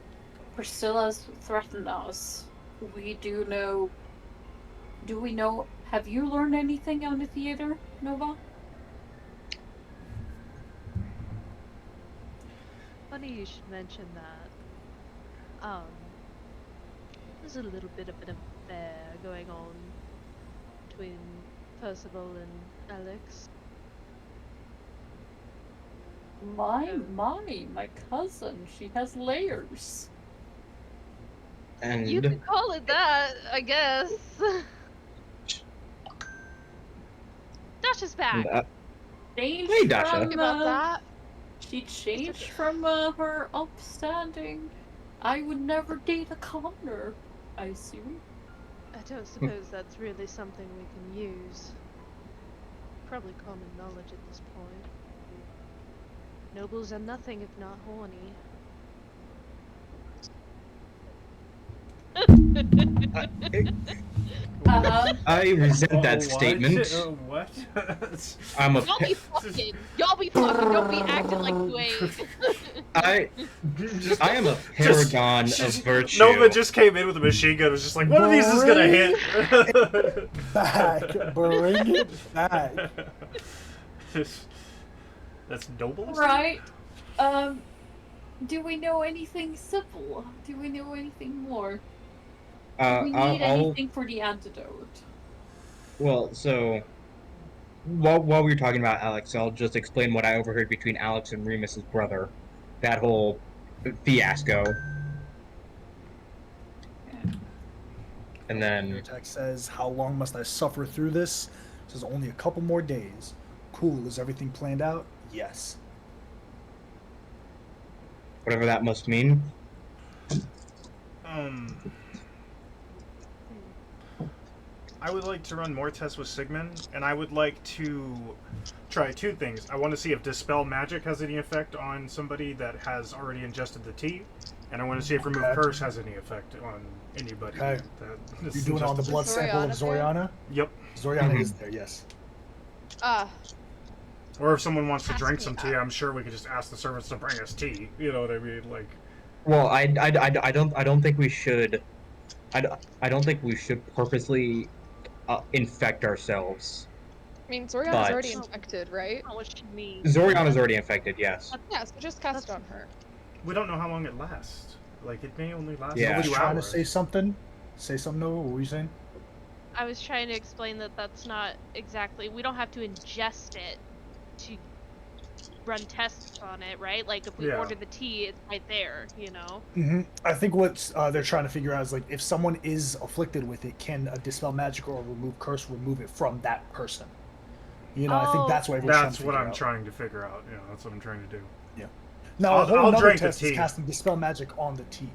[SPEAKER 1] Priscilla's threatened us. We do know... Do we know... Have you learned anything on the theater, Nova?
[SPEAKER 5] Funny you should mention that. There's a little bit of an affair going on between Percival and Alex.
[SPEAKER 1] My cousin, she has layers.
[SPEAKER 3] And
[SPEAKER 5] you could call it that, I guess. Dasha's back.
[SPEAKER 1] Changed
[SPEAKER 3] Hey, Dasha.
[SPEAKER 1] from,
[SPEAKER 4] About that.
[SPEAKER 1] She changed from her upstanding. I would never date a commoner. I see.
[SPEAKER 5] I don't suppose that's really something we can use. Probably common knowledge at this point. Nobles are nothing if not horny.
[SPEAKER 3] I resent that statement.
[SPEAKER 2] What?
[SPEAKER 3] I'm a...
[SPEAKER 4] Y'all be fucking. Don't be acting like you ain't.
[SPEAKER 3] I am a paragon of virtue.
[SPEAKER 2] Nova just came in with a machine gun. Was just like, one of these is gonna hit.
[SPEAKER 6] Back, bring it back.
[SPEAKER 2] That's noble.
[SPEAKER 1] Right. Do we know anything simple? Do we know anything more? Do we need anything for the antidote?
[SPEAKER 3] Well, so while we were talking about Alex, I'll just explain what I overheard between Alex and Remus's brother. That whole fiasco. And then
[SPEAKER 6] Your text says, "How long must I suffer through this?" It says, "Only a couple more days." Cool. Is everything planned out? Yes.
[SPEAKER 3] whatever that must mean.
[SPEAKER 2] I would like to run more tests with Sigmund, and I would like to try two things. I want to see if Dispel Magic has any effect on somebody that has already ingested the tea, and I want to see if Remove Curse has any effect on anybody.
[SPEAKER 6] Okay.
[SPEAKER 2] That
[SPEAKER 6] You're doing it on the blood sample of Zoriana?
[SPEAKER 2] Yep.
[SPEAKER 6] Zoriana is there, yes.
[SPEAKER 2] Or if someone wants to drink some tea,
[SPEAKER 4] that.
[SPEAKER 2] I'm sure we could just ask the servants to bring us tea. You know what I mean? Like.
[SPEAKER 3] Well, I don't think we should. I don't think we should purposely infect ourselves.
[SPEAKER 4] I mean, Zoriana's already infected, right?
[SPEAKER 5] Not what she means.
[SPEAKER 3] Zoriana's already infected, yes.
[SPEAKER 4] Yeah, so just cast it on her.
[SPEAKER 2] We don't know how long it lasts. Like, it may only last
[SPEAKER 3] Yeah.
[SPEAKER 2] a
[SPEAKER 6] I was
[SPEAKER 2] few
[SPEAKER 6] trying
[SPEAKER 2] hours.
[SPEAKER 6] to say something. Say something, Noah. What were you saying?
[SPEAKER 5] I was trying to explain that that's not exactly. We don't have to ingest it to run tests on it, right? Like if we
[SPEAKER 2] Yeah.
[SPEAKER 5] order the tea, it's right there, you know.
[SPEAKER 6] Mm-hmm. I think what they're trying to figure out is like if someone is afflicted with it, can a Dispel Magic or Remove Curse remove it from that person? You know, I think that's what everyone's
[SPEAKER 2] That's what
[SPEAKER 6] trying
[SPEAKER 2] I'm
[SPEAKER 6] to
[SPEAKER 2] trying to figure out. Yeah, that's what I'm trying to do.
[SPEAKER 6] Now, a whole
[SPEAKER 2] I'll
[SPEAKER 6] nother
[SPEAKER 2] drink the
[SPEAKER 6] test is
[SPEAKER 2] tea.
[SPEAKER 6] casting Dispel Magic on the tea.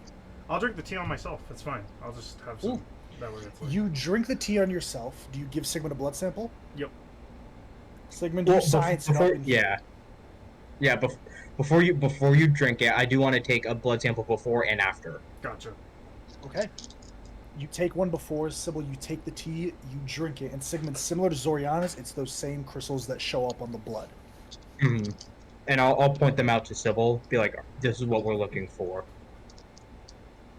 [SPEAKER 2] I'll drink the tea on myself. That's fine. I'll just have some.
[SPEAKER 6] Ooh.
[SPEAKER 2] That way it's like.
[SPEAKER 6] You drink the tea on yourself. Do you give Sigmund a blood sample?
[SPEAKER 2] Yep.
[SPEAKER 6] Sigmund, do you science it up in here.
[SPEAKER 3] Yeah. Before you drink it, I do want to take a blood sample before and after.
[SPEAKER 2] Gotcha.
[SPEAKER 6] Okay. You take one before, Sybil, you take the tea, you drink it, and Sigmund, similar to Zoriana's, it's those same crystals that show up on the blood.
[SPEAKER 3] Mm-hmm. And I'll point them out to Sybil, be like, this is what we're looking for.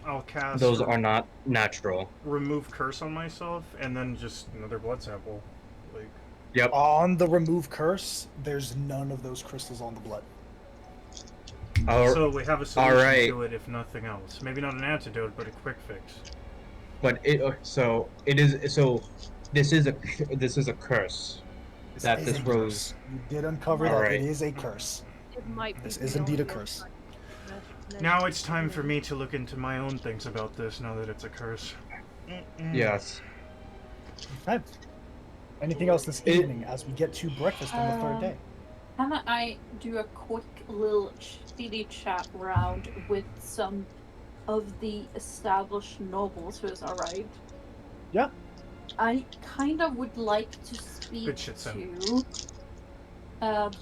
[SPEAKER 2] I'll cast.
[SPEAKER 3] Those are not natural.
[SPEAKER 2] Remove Curse on myself, and then just another blood sample. Like.
[SPEAKER 3] Yep.
[SPEAKER 6] On the Remove Curse, there's none of those crystals on the blood.
[SPEAKER 2] So we have a solution
[SPEAKER 3] right.
[SPEAKER 2] to it, if nothing else. Maybe not an antidote, but a quick fix.
[SPEAKER 3] But this is a curse. That
[SPEAKER 6] is
[SPEAKER 3] this
[SPEAKER 6] a
[SPEAKER 3] rose.
[SPEAKER 6] curse. You did uncover that
[SPEAKER 3] Alright.
[SPEAKER 6] it is a curse.
[SPEAKER 5] It might be.
[SPEAKER 6] This is indeed a curse.
[SPEAKER 2] Now it's time for me to look into my own things about this, now that it's a curse.
[SPEAKER 3] Yes.
[SPEAKER 6] Okay. Anything else this evening as we get to breakfast on the third day?
[SPEAKER 1] Can I do a quick little chitty chat round with some of the established nobles who has arrived?
[SPEAKER 6] Yeah.
[SPEAKER 1] I kind of would like to speak
[SPEAKER 2] Good shit, Sam.
[SPEAKER 1] to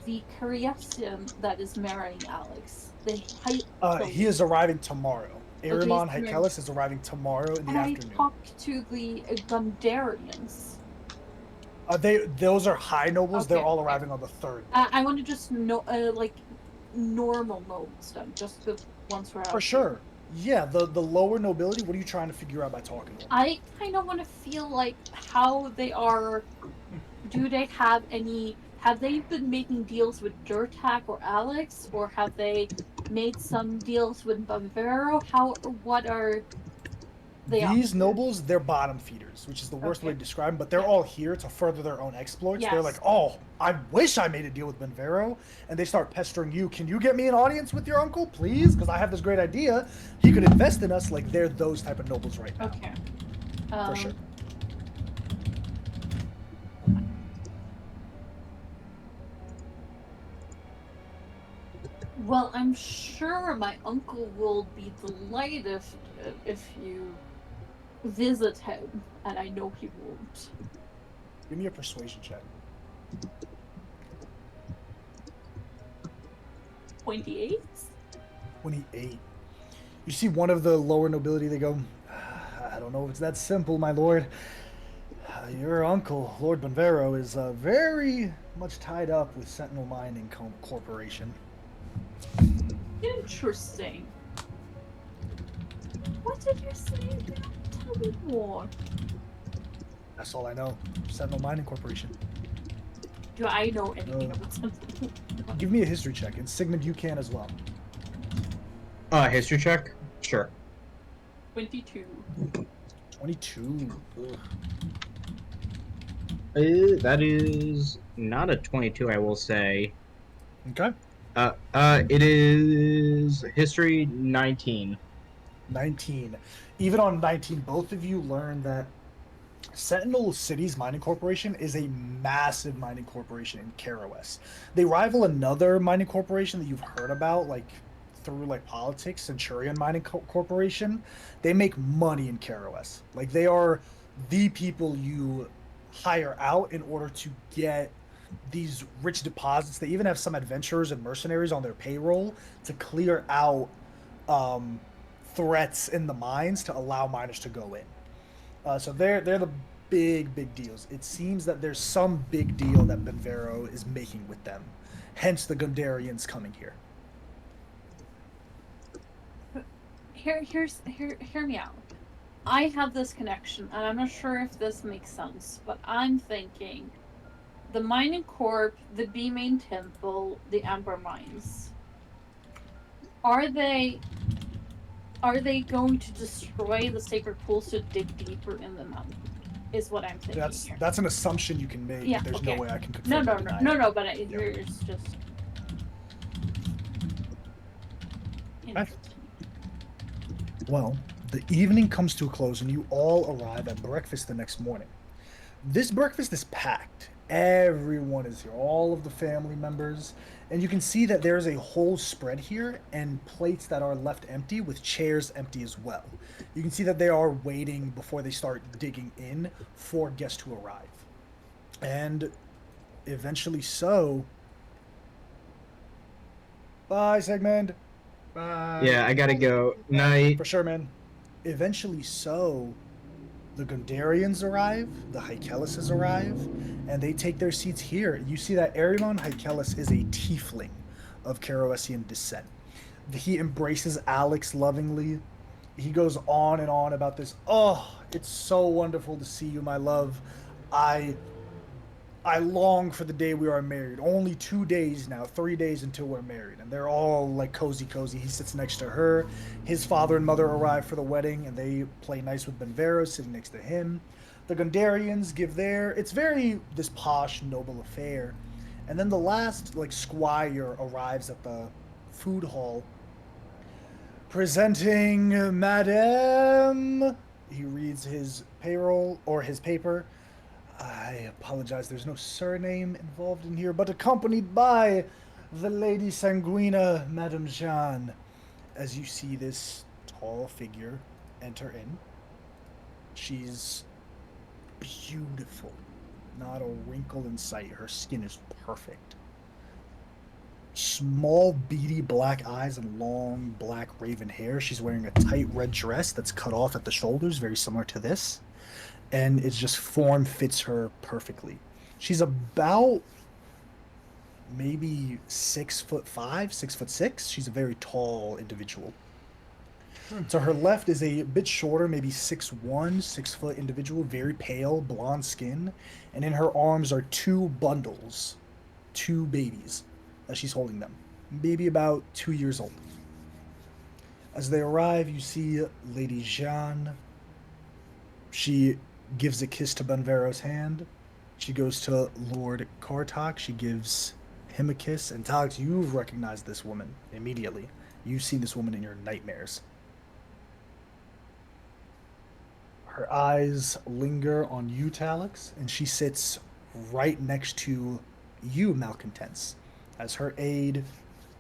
[SPEAKER 1] the Cariacian that is marrying Alex.
[SPEAKER 6] He is arriving tomorrow. Arimon
[SPEAKER 1] Okay,
[SPEAKER 6] Hykelis is arriving tomorrow in the
[SPEAKER 1] Can I
[SPEAKER 6] afternoon.
[SPEAKER 1] talk to the Gundarians?
[SPEAKER 6] Those are high nobles.
[SPEAKER 1] Okay.
[SPEAKER 6] They're all arriving on the third.
[SPEAKER 1] I want to just know, like, normal nobles then, just the ones who are
[SPEAKER 6] For sure. Yeah, the lower nobility. What are you trying to figure out by talking to them?
[SPEAKER 1] I kind of want to feel like how they are. Do they have any? Have they been making deals with Durtak or Alex, or have they made some deals with Bavero? What are they?
[SPEAKER 6] These nobles, they're bottom feeders, which is the worst way to describe them, but they're all here to further their own exploits. They're
[SPEAKER 1] Yes.
[SPEAKER 6] like, oh, I wish I made a deal with Benvero, and they start pestering you. Can you get me an audience with your uncle, please? Because I have this great idea. He could invest in us. Like, they're those type of nobles right now.
[SPEAKER 1] Okay.
[SPEAKER 6] For sure.
[SPEAKER 1] Well, I'm sure my uncle will be delighted if you visit him, and I know he won't.
[SPEAKER 6] Give me a persuasion check.
[SPEAKER 1] 28?
[SPEAKER 6] 28. You see one of the lower nobility, they go, I don't know if it's that simple, my lord. Your uncle, Lord Benvero, is very much tied up with Sentinel Mining Corporation.
[SPEAKER 1] Interesting. What did you say again? Tell me more.
[SPEAKER 6] That's all I know. Sentinel Mining Corporation.
[SPEAKER 1] Do I know anything about something?
[SPEAKER 6] Give me a history check, and Sigmund, you can as well.
[SPEAKER 3] History check? Sure.
[SPEAKER 1] 22.
[SPEAKER 6] 22. Ugh.
[SPEAKER 3] That is not a 22, I will say.
[SPEAKER 6] Okay.
[SPEAKER 3] It is history 19.
[SPEAKER 6] 19. Even on 19, both of you learn that Sentinel Cities Mining Corporation is a massive mining corporation in Karos. They rival another mining corporation that you've heard about, like through like politics, Centurion Mining Corporation, they make money in KROS. Like they are the people you hire out in order to get these rich deposits. They even have some adventurers and mercenaries on their payroll to clear out um, threats in the mines to allow miners to go in. So they're the big deals. It seems that there's some big deal that Benvero is making with them. Hence the Gundarians coming here.
[SPEAKER 1] Hear me out. I have this connection, and I'm not sure if this makes sense, but I'm thinking the Mining Corp, the B Main Temple, the Amber Mines. Are they going to destroy the sacred pools to dig deeper in the mountain? Is what I'm thinking here.
[SPEAKER 6] That's an assumption you can make.
[SPEAKER 1] Yeah,
[SPEAKER 6] But there's
[SPEAKER 1] okay.
[SPEAKER 6] no way I can confirm or deny it.
[SPEAKER 1] No. But here's just interesting.
[SPEAKER 6] Well, the evening comes to a close, and you all arrive at breakfast the next morning. This breakfast is packed. Everyone is here, all of the family members, and you can see that there's a whole spread here and plates that are left empty with chairs empty as well. You can see that they are waiting before they start digging in for guests to arrive. And eventually so... Bye, Sigmund.
[SPEAKER 2] Bye.
[SPEAKER 3] Yeah, I gotta go. Night.
[SPEAKER 6] For sure, man. Eventually so... The Gundarians arrive, the Hykeluses arrive, and they take their seats here. You see that Arimon Hykelus is a tiefling of Kerosian descent. He embraces Alex lovingly. He goes on and on about this. Oh, it's so wonderful to see you, my love. I long for the day we are married. Only 2 days now, 3 days until we're married. And they're all like cozy. He sits next to her. His father and mother arrive for the wedding, and they play nice with Benvero sitting next to him. The Gundarians give their... It's very this posh, noble affair. And then the last like squire arrives at the food hall. Presenting Madame... He reads his payroll, or his paper. I apologize, there's no surname involved in here, but accompanied by the Lady Sanguina, Madame Jeanne. As you see this tall figure enter in, she's beautiful. Not a wrinkle in sight. Her skin is perfect. Small, beady black eyes and long black raven hair. She's wearing a tight red dress that's cut off at the shoulders, very similar to this. And it's just form fits her perfectly. She's about maybe 6'5", 6'6". She's a very tall individual. To her left is a bit shorter, maybe 6'1", 6 foot individual, very pale, blonde skin. And in her arms are 2 bundles, 2 babies, as she's holding them. Maybe about 2 years old. As they arrive, you see Lady Jeanne. She gives a kiss to Benvero's hand. She goes to Lord Kartok. She gives him a kiss. And Talix, you've recognized this woman immediately. You've seen this woman in your nightmares. Her eyes linger on you, Talix, and she sits right next to you, Malcontents, as her aide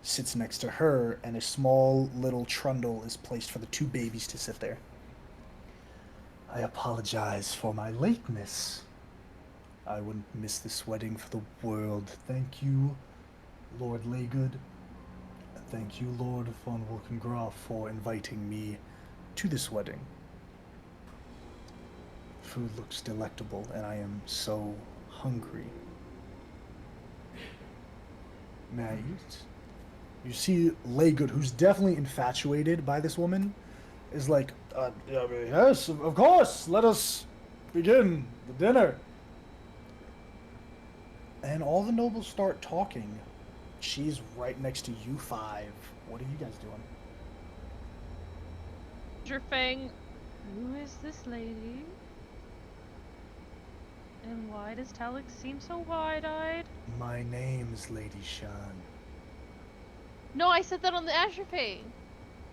[SPEAKER 6] sits next to her, and a small little trundle is placed for the 2 babies to sit there. I apologize for my lateness. I wouldn't miss this wedding for the world. Thank you, Lord Laygood. Thank you, Lord von Wolkengraf, for inviting me to this wedding. Food looks delectable, and I am so hungry. May I eat? You see Laygood, who's definitely infatuated by this woman, is like, yes, of course, let us begin the dinner. And all the nobles start talking. She's right next to you 5. What are you guys doing?
[SPEAKER 5] Drifang, who is this lady? And why does Talix seem so wide-eyed?
[SPEAKER 6] My name's Lady Shan.
[SPEAKER 8] No, I said that on the Azure pane.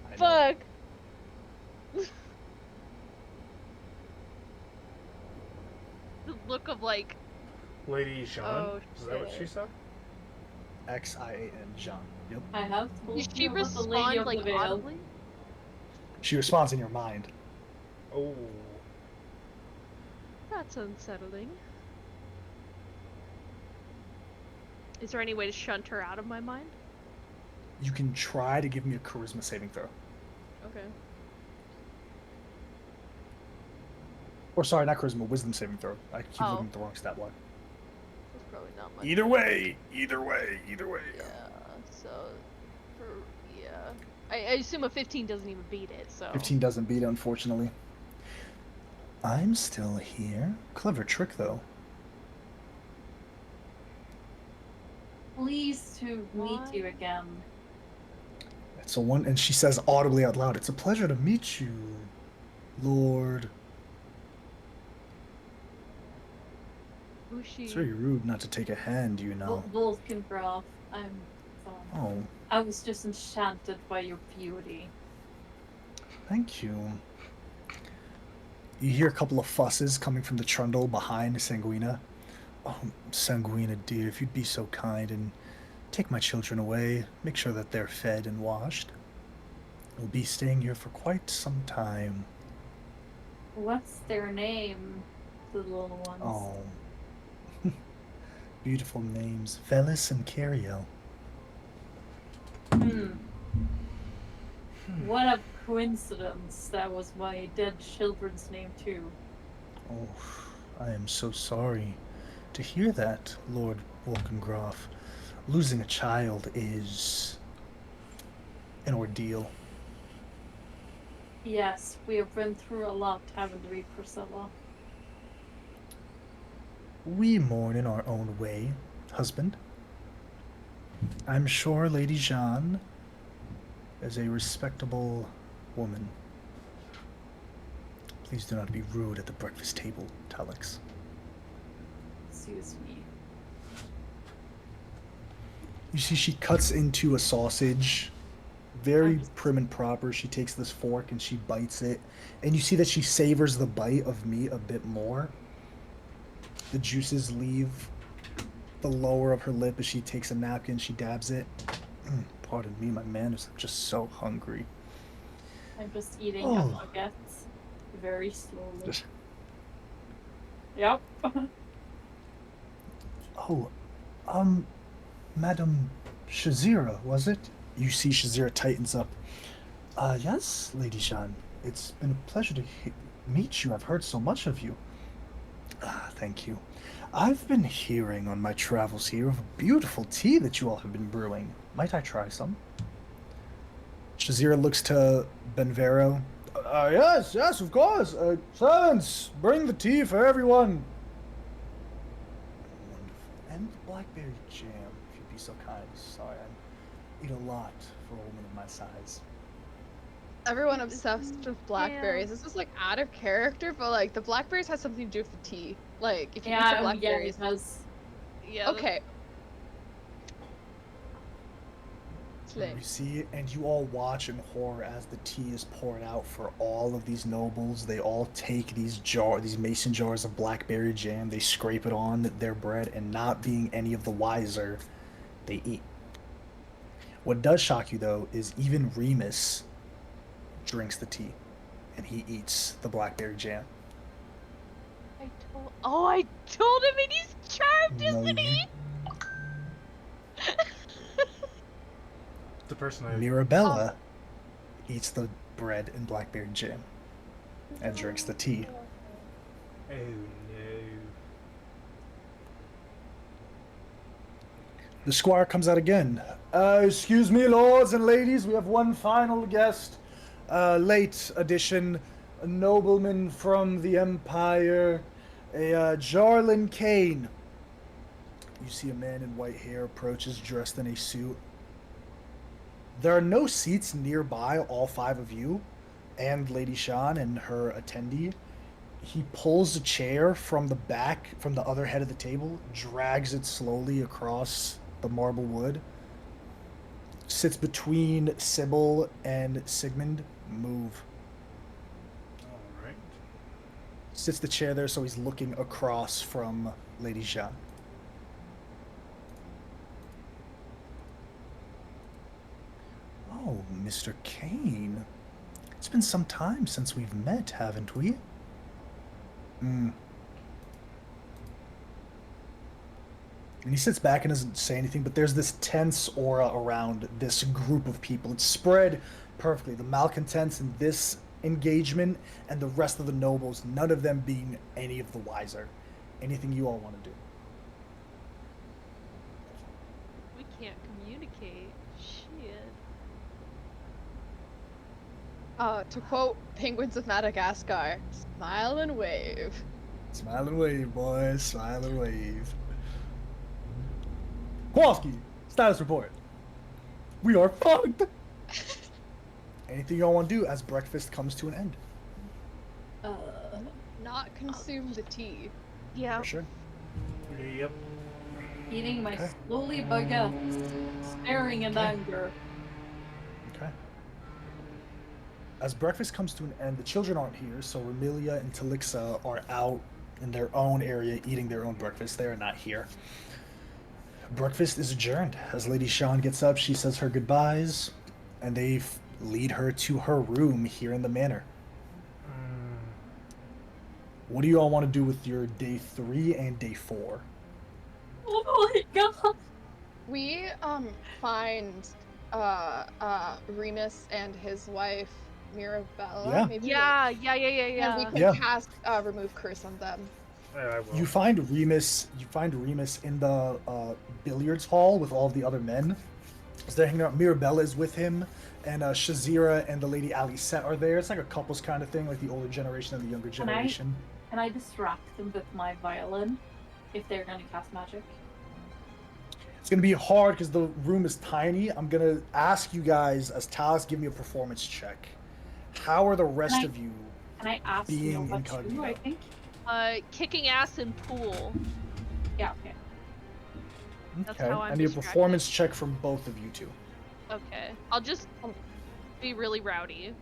[SPEAKER 6] I know.
[SPEAKER 8] Fuck.
[SPEAKER 5] The look of like,
[SPEAKER 2] Lady Jeanne?
[SPEAKER 8] Oh,
[SPEAKER 2] Is that what
[SPEAKER 8] shit.
[SPEAKER 2] she said?
[SPEAKER 6] Xian, Jean. Yep.
[SPEAKER 1] I have told
[SPEAKER 8] Did she
[SPEAKER 1] you about the Lady
[SPEAKER 8] respond
[SPEAKER 1] of
[SPEAKER 8] like
[SPEAKER 1] the Veil.
[SPEAKER 8] audibly?
[SPEAKER 6] She responds in your mind.
[SPEAKER 2] Oh.
[SPEAKER 5] That's unsettling. Is there any way to shunt her out of my mind?
[SPEAKER 6] You can try to give me a charisma saving throw.
[SPEAKER 5] Okay.
[SPEAKER 6] Or sorry, not charisma, wisdom saving throw. I keep
[SPEAKER 5] Oh.
[SPEAKER 6] looking at the wrong stat block.
[SPEAKER 5] That's probably not much.
[SPEAKER 6] Either way.
[SPEAKER 5] Yeah. So, yeah. I assume a 15 doesn't even beat it. So.
[SPEAKER 6] 15 doesn't beat it, unfortunately. I'm still here. Clever trick, though.
[SPEAKER 1] Pleased to meet you again.
[SPEAKER 6] It's a one, and she says audibly out loud, "It's a pleasure to meet you, Lord."
[SPEAKER 5] Who's she?
[SPEAKER 6] It's very rude not to take a hand, you know.
[SPEAKER 1] Volkengraf.
[SPEAKER 6] Oh,
[SPEAKER 1] I was just enchanted by your beauty.
[SPEAKER 6] thank you. You hear a couple of fusses coming from the trundle behind Sanguina. Oh, Sanguina, dear, if you'd be so kind and take my children away, make sure that they're fed and washed. We'll be staying here for quite some time.
[SPEAKER 1] What's their name, the little ones?
[SPEAKER 6] Oh, beautiful names, Velis and Cariel.
[SPEAKER 1] What a coincidence. That was my dead children's name too.
[SPEAKER 6] Oh, I am so sorry to hear that, Lord Wolkengraf. Losing a child is an ordeal.
[SPEAKER 1] Yes, we have been through a lot, haven't we, Priscilla?
[SPEAKER 6] We mourn in our own way, husband. I'm sure Lady Jeanne is a respectable woman. Please do not be rude at the breakfast table, Talix.
[SPEAKER 1] Excuse me.
[SPEAKER 6] You see, she cuts into a sausage, very prim and proper. She takes this fork and she bites it, and you see that she savors the bite of meat a bit more. The juices leave the lower of her lip as she takes a napkin, she dabs it. Pardon me, my man is just so hungry.
[SPEAKER 1] I'm just eating
[SPEAKER 6] Oh.
[SPEAKER 1] a nugget very slowly. Yep.
[SPEAKER 6] Oh, Madam Shazira, was it? You see Shazira tightens up. Yes, Lady Jeanne. It's been a pleasure to meet you. I've heard so much of you. Thank you. I've been hearing on my travels here of a beautiful tea that you all have been brewing. Might I try some? Shazira looks to Benvero. Yes, of course. Servants, bring the tea for everyone. Wonderful. And the blackberry jam, if you'd be so kind. Sorry, I eat a lot for a woman of my size.
[SPEAKER 4] Everyone obsessed with blackberries. This is like out of character, but like the blackberries has something to do with the tea. Like if you eat the blackberries.
[SPEAKER 1] Yeah, it has.
[SPEAKER 8] Yeah.
[SPEAKER 4] Okay.
[SPEAKER 6] You see it, and you all watch in horror as the tea is poured out for all of these nobles. They all take these mason jars of blackberry jam, they scrape it on their bread, and not being any of the wiser, they eat. What does shock you, though, is even Remus drinks the tea, and he eats the blackberry jam.
[SPEAKER 8] I told him, and he's charmed, isn't he?
[SPEAKER 2] The person I
[SPEAKER 6] Mirabella eats the bread and blackberry jam and drinks the tea.
[SPEAKER 2] Oh no.
[SPEAKER 6] The squire comes out again. Excuse me, lords and ladies, we have one final guest. Late addition, a nobleman from the Empire, a Jarlin Kane. You see a man in white hair approaches dressed in a suit. There are no seats nearby, all five of you, and Lady Shan and her attendee. He pulls a chair from the back, from the other head of the table, drags it slowly across the marble wood, sits between Sybil and Sigmund. Move.
[SPEAKER 2] Alright.
[SPEAKER 6] Sits the chair there so he's looking across from Lady Shan. Mr. Kane. It's been some time since we've met, haven't we? Hmm. And he sits back and doesn't say anything, but there's this tense aura around this group of people. It's spread perfectly. The malcontents in this engagement and the rest of the nobles, none of them being any of the wiser. Anything you all want to do?
[SPEAKER 5] We can't communicate. Shit.
[SPEAKER 4] To quote Penguins of Madagascar, smile and wave.
[SPEAKER 6] Smile and wave, boys. Smile and wave. Kowalski, status report. We are fucked. Anything y'all want to do as breakfast comes to an end?
[SPEAKER 4] Not consume the tea.
[SPEAKER 5] Yeah.
[SPEAKER 6] For sure.
[SPEAKER 2] Yep.
[SPEAKER 1] Eating my
[SPEAKER 6] Okay.
[SPEAKER 1] slowly baguette, staring in
[SPEAKER 6] Okay.
[SPEAKER 1] anger.
[SPEAKER 6] Okay. As breakfast comes to an end, the children aren't here, so Remilia and Talixa are out in their own area eating their own breakfast. They are not here. Breakfast is adjourned. As Lady Sean gets up, she says her goodbyes, and they lead her to her room here in the manor. What do you all want to do with your day 3 and day 4?
[SPEAKER 1] Oh my god!
[SPEAKER 4] We find Remus and his wife Mirabella.
[SPEAKER 6] Yeah.
[SPEAKER 4] Maybe
[SPEAKER 5] Yeah.
[SPEAKER 4] and we
[SPEAKER 5] Yeah.
[SPEAKER 4] can
[SPEAKER 6] Yeah.
[SPEAKER 4] cast remove curse on them.
[SPEAKER 2] I will.
[SPEAKER 6] You find Remus in the billiards hall with all the other men. So they're hanging out. Mirabella is with him, and Shazira and the lady Alicetta are there. It's like a couples kind of thing, like the older generation and the younger generation.
[SPEAKER 1] Can I distract them with my violin if they're gonna cast magic?
[SPEAKER 6] It's gonna be hard because the room is tiny. I'm gonna ask you guys, as Talis, give me a performance check. How are the rest of you?
[SPEAKER 1] Can I ask
[SPEAKER 6] Being
[SPEAKER 1] Nova too,
[SPEAKER 6] incognito.
[SPEAKER 1] I think?
[SPEAKER 5] Kicking ass in pool.
[SPEAKER 1] Yeah, okay.
[SPEAKER 5] That's
[SPEAKER 6] Okay,
[SPEAKER 5] how I'm
[SPEAKER 6] I need a
[SPEAKER 5] distracted.
[SPEAKER 6] performance check from both of you two.
[SPEAKER 5] Okay. I'll just be really rowdy.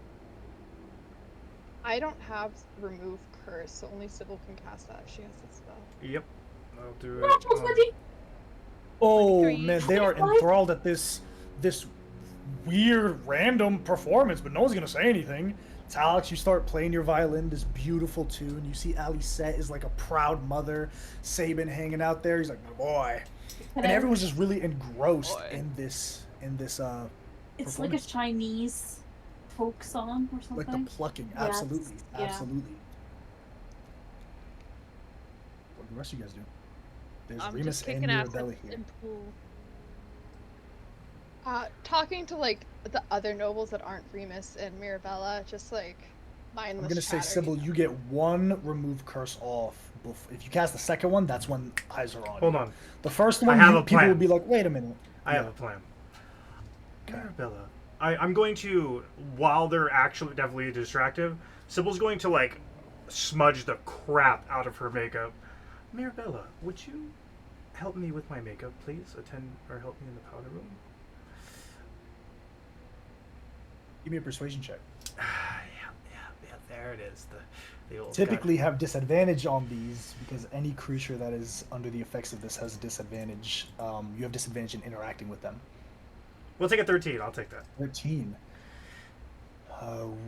[SPEAKER 4] I don't have remove curse, so only Sybil can cast that if she has the spell.
[SPEAKER 2] Yep. I'll do
[SPEAKER 1] Natural
[SPEAKER 2] it.
[SPEAKER 1] 20!
[SPEAKER 6] Oh
[SPEAKER 5] 23.
[SPEAKER 6] man, they are
[SPEAKER 1] 25.
[SPEAKER 6] enthralled at this weird random performance, but no one's gonna say anything. It's Alex, you start playing your violin, this beautiful tune. You see Alicette is like a proud mother, Sabin hanging out there. He's like, my boy. And everyone's just really engrossed
[SPEAKER 5] Boy.
[SPEAKER 6] in this
[SPEAKER 1] It's like a
[SPEAKER 6] performance.
[SPEAKER 1] Chinese folk song or something.
[SPEAKER 6] Like the plucking,
[SPEAKER 1] Yes,
[SPEAKER 6] absolutely,
[SPEAKER 1] yeah.
[SPEAKER 6] absolutely. What do the rest of you guys do? There's
[SPEAKER 5] I'm
[SPEAKER 6] Remus
[SPEAKER 5] just
[SPEAKER 6] and
[SPEAKER 5] kicking ass
[SPEAKER 6] Mirabella here.
[SPEAKER 5] in pool.
[SPEAKER 4] Talking to like the other nobles that aren't Remus and Mirabella, just like mindless.
[SPEAKER 6] I'm gonna say,
[SPEAKER 4] chatter,
[SPEAKER 6] Sybil,
[SPEAKER 4] know?
[SPEAKER 6] you get one remove curse off. If you cast the second one, that's when eyes are on.
[SPEAKER 2] Hold
[SPEAKER 6] you.
[SPEAKER 2] on.
[SPEAKER 6] The first one,
[SPEAKER 2] have a
[SPEAKER 6] people
[SPEAKER 2] plan.
[SPEAKER 6] will be like, wait a minute.
[SPEAKER 2] I have a plan. Mirabella. I'm going to, while they're actually definitely distractive, Sybil's going to, like, smudge the crap out of her makeup. Mirabella, would you help me with my makeup, please? Attend or help me in the powder room?
[SPEAKER 6] Give me a persuasion check.
[SPEAKER 2] Yeah, there it is. The old
[SPEAKER 6] Typically have disadvantage on these because any creature that is under the effects of this has a disadvantage. You have disadvantage in interacting with them.
[SPEAKER 2] We'll take a 13. I'll take that.
[SPEAKER 6] 13.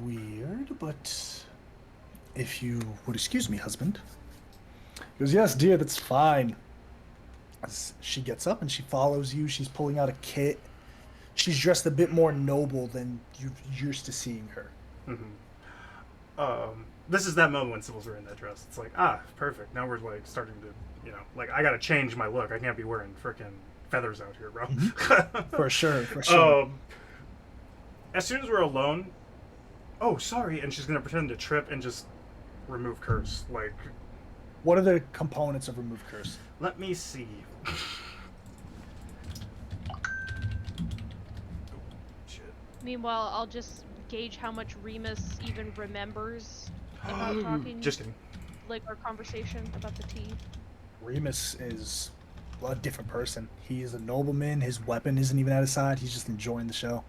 [SPEAKER 6] Weird, but if you would excuse me, husband. He goes, yes, dear, that's fine. As she gets up and she follows you. She's pulling out a kit. She's dressed a bit more noble than you're used to seeing her.
[SPEAKER 2] This is that moment when Sybil's wearing that dress. It's like, perfect. Now we're, like, starting to, like, I gotta change my look. I can't be wearing frickin' feathers out here, bro.
[SPEAKER 6] For sure, for sure.
[SPEAKER 2] As soon as we're alone, oh, sorry, and she's gonna pretend to trip and just remove curse. Like,
[SPEAKER 6] What are the components of remove curse?
[SPEAKER 2] let me see. Shit.
[SPEAKER 5] Meanwhile, I'll just gauge how much Remus even remembers about talking,
[SPEAKER 2] Just kidding.
[SPEAKER 5] like our conversation about the tea.
[SPEAKER 6] Remus is a different person. He is a nobleman. His weapon isn't even at his side. He's just enjoying the show.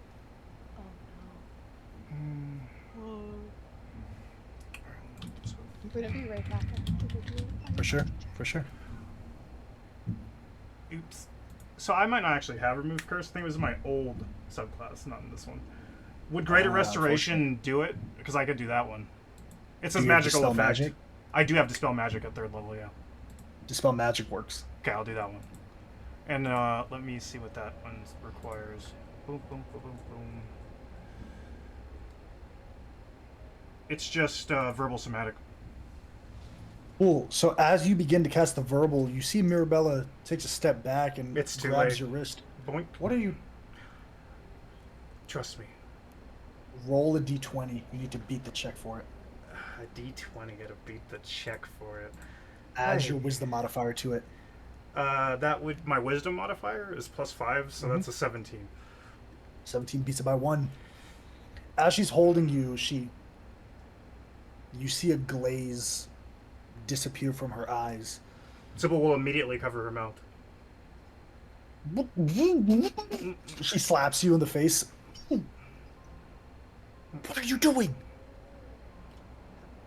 [SPEAKER 5] Oh no. Whoa.
[SPEAKER 4] I'm gonna be right back.
[SPEAKER 6] For sure, for sure.
[SPEAKER 2] Oops. So I might not actually have remove curse. I think it was in my old subclass, not in this one. Would Greater
[SPEAKER 6] Ah,
[SPEAKER 2] Restoration do it? Because I could do that one. It says
[SPEAKER 6] Do you have
[SPEAKER 2] magical
[SPEAKER 6] Dispel
[SPEAKER 2] effect.
[SPEAKER 6] Magic?
[SPEAKER 2] I do have Dispel Magic at 3rd level, yeah.
[SPEAKER 6] Dispel Magic works.
[SPEAKER 2] Okay, I'll do that one. And let me see what that one requires. Boom, boom, boom, boom, boom. It's just verbal somatic.
[SPEAKER 6] Cool. So as you begin to cast the verbal, you see Mirabella takes a step back and
[SPEAKER 2] It's too
[SPEAKER 6] grabs
[SPEAKER 2] late.
[SPEAKER 6] your wrist.
[SPEAKER 2] Boink.
[SPEAKER 6] What are you?
[SPEAKER 2] Trust me.
[SPEAKER 6] Roll a d20. You need to beat the check for it.
[SPEAKER 2] A D20, gotta beat the check for it.
[SPEAKER 6] Add
[SPEAKER 2] Hey.
[SPEAKER 6] your wisdom modifier to it.
[SPEAKER 2] That would my wisdom modifier is +5, so that's a 17.
[SPEAKER 6] 17 beats it by 1. As she's holding you, you see a glaze disappear from her eyes.
[SPEAKER 2] Sybil will immediately cover her mouth.
[SPEAKER 6] She slaps you in the face. What are you doing?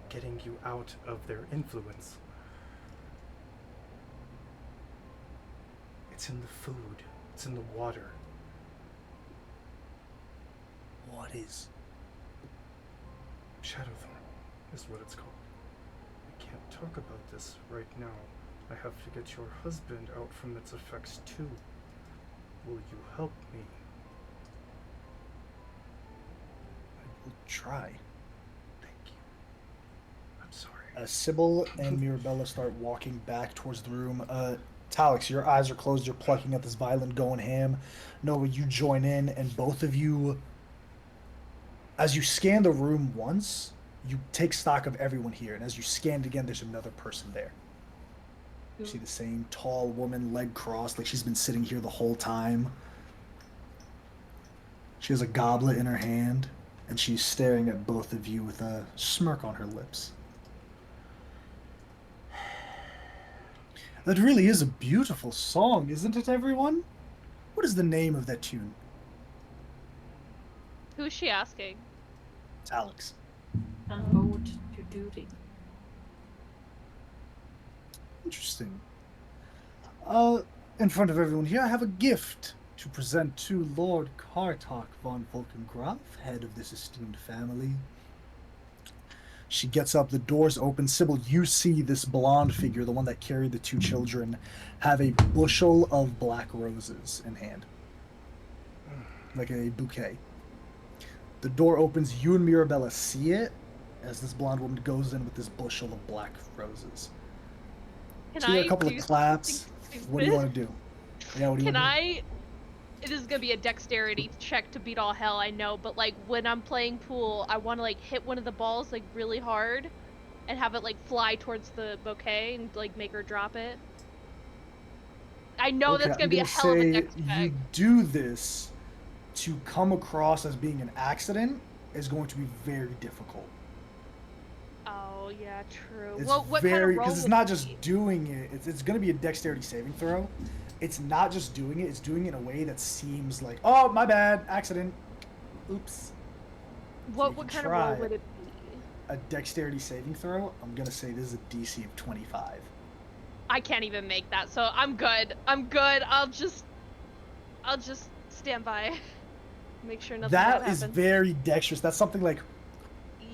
[SPEAKER 2] Getting you out of their influence. It's in the food. It's in the water.
[SPEAKER 6] What is?
[SPEAKER 2] Shadowthorn is what it's called. I can't talk about this right now. I have to get your husband out from its effects too. Will you help me?
[SPEAKER 6] I will try.
[SPEAKER 2] Thank you. I'm sorry.
[SPEAKER 6] As Sybil and Mirabella start walking back towards the room, Talix, your eyes are closed. You're plucking at this violin, going ham. Nova, you join in, and both of you, as you scan the room once, you take stock of everyone here. And as you scan it again, there's another person there. You see the same tall woman, leg crossed, like she's been sitting here the whole time. She has a goblet in her hand, and she's staring at both of you with a smirk on her lips. That really is a beautiful song, isn't it, everyone? What is the name of that tune?
[SPEAKER 5] Who's she asking?
[SPEAKER 6] It's Alex.
[SPEAKER 1] An ode to duty.
[SPEAKER 6] Interesting. In front of everyone here, I have a gift to present to Lord Kartok von Volkengraf, head of this esteemed family. She gets up, the doors open. Sybil, you see this blonde figure, the one that carried the 2 children, have a bushel of black roses in hand. Like a bouquet. The door opens, you and Mirabella see it, as this blonde woman goes in with this bushel of black roses.
[SPEAKER 5] Can
[SPEAKER 6] So you get
[SPEAKER 5] I
[SPEAKER 6] a couple
[SPEAKER 5] do
[SPEAKER 6] of claps.
[SPEAKER 5] something
[SPEAKER 6] What do you
[SPEAKER 5] stupid?
[SPEAKER 6] want to do? Yeah, what do you
[SPEAKER 5] Can
[SPEAKER 6] want to do?
[SPEAKER 5] I? It is gonna be a dexterity check to beat all hell, I know, but like when I'm playing pool, I want to like hit one of the balls like really hard, and have it like fly towards the bouquet and like make her drop it. I know
[SPEAKER 6] Okay,
[SPEAKER 5] that's gonna
[SPEAKER 6] I'm
[SPEAKER 5] be a
[SPEAKER 6] gonna
[SPEAKER 5] hell of a
[SPEAKER 6] say
[SPEAKER 5] dex check.
[SPEAKER 6] you do this to come across as being an accident is going to be very difficult.
[SPEAKER 5] Oh yeah, true.
[SPEAKER 6] It's
[SPEAKER 5] Well, what
[SPEAKER 6] very
[SPEAKER 5] kind of roll
[SPEAKER 6] because it's
[SPEAKER 5] would
[SPEAKER 6] not
[SPEAKER 5] it
[SPEAKER 6] just
[SPEAKER 5] be?
[SPEAKER 6] doing it. It's going to be a dexterity saving throw. It's not just doing it. It's doing it in a way that seems like, oh, my bad, accident. Oops.
[SPEAKER 5] What
[SPEAKER 6] you
[SPEAKER 5] what
[SPEAKER 6] can
[SPEAKER 5] kind of roll
[SPEAKER 6] try
[SPEAKER 5] would
[SPEAKER 6] it.
[SPEAKER 5] it be?
[SPEAKER 6] A dexterity saving throw. I'm gonna say this is a DC of 25.
[SPEAKER 5] I can't even make that, so I'm good. I'm good. I'll just stand by. Make sure nothing bad
[SPEAKER 6] That is
[SPEAKER 5] happens.
[SPEAKER 6] very dexterous. That's something like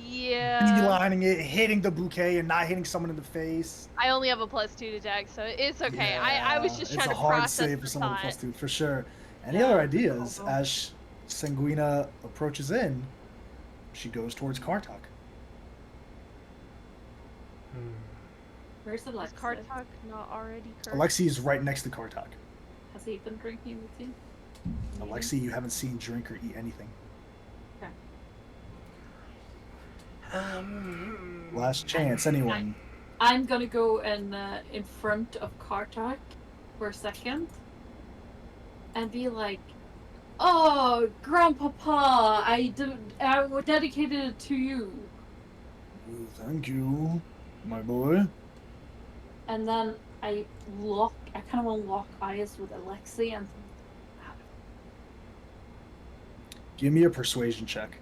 [SPEAKER 5] Yeah.
[SPEAKER 6] beelining it, hitting the bouquet, and not hitting someone in the face.
[SPEAKER 5] I only have a +2 to dex, so it's okay. I was just trying
[SPEAKER 6] it's
[SPEAKER 5] to
[SPEAKER 6] a hard
[SPEAKER 5] process
[SPEAKER 6] save for
[SPEAKER 5] the
[SPEAKER 6] someone
[SPEAKER 5] thought.
[SPEAKER 6] with +2 for sure. Any
[SPEAKER 1] Yeah,
[SPEAKER 6] other
[SPEAKER 1] it's a
[SPEAKER 6] ideas?
[SPEAKER 1] combo.
[SPEAKER 6] As Sanguina approaches in, she goes towards Kartok.
[SPEAKER 1] Where's
[SPEAKER 5] Is
[SPEAKER 1] Alexa?
[SPEAKER 5] Kartok not already cursed?
[SPEAKER 6] Alexi is right next to Kartok.
[SPEAKER 1] Has he been drinking with you?
[SPEAKER 6] Alexi, you haven't seen drink or eat anything. Last chance, anyone?
[SPEAKER 1] I'm gonna go in front of Kartak for a second and be like, "Oh, Grandpapa, I dedicated it to you."
[SPEAKER 6] Well, thank you, my boy.
[SPEAKER 1] And then I kind of want to lock eyes with Alexi and
[SPEAKER 6] Give me a persuasion check.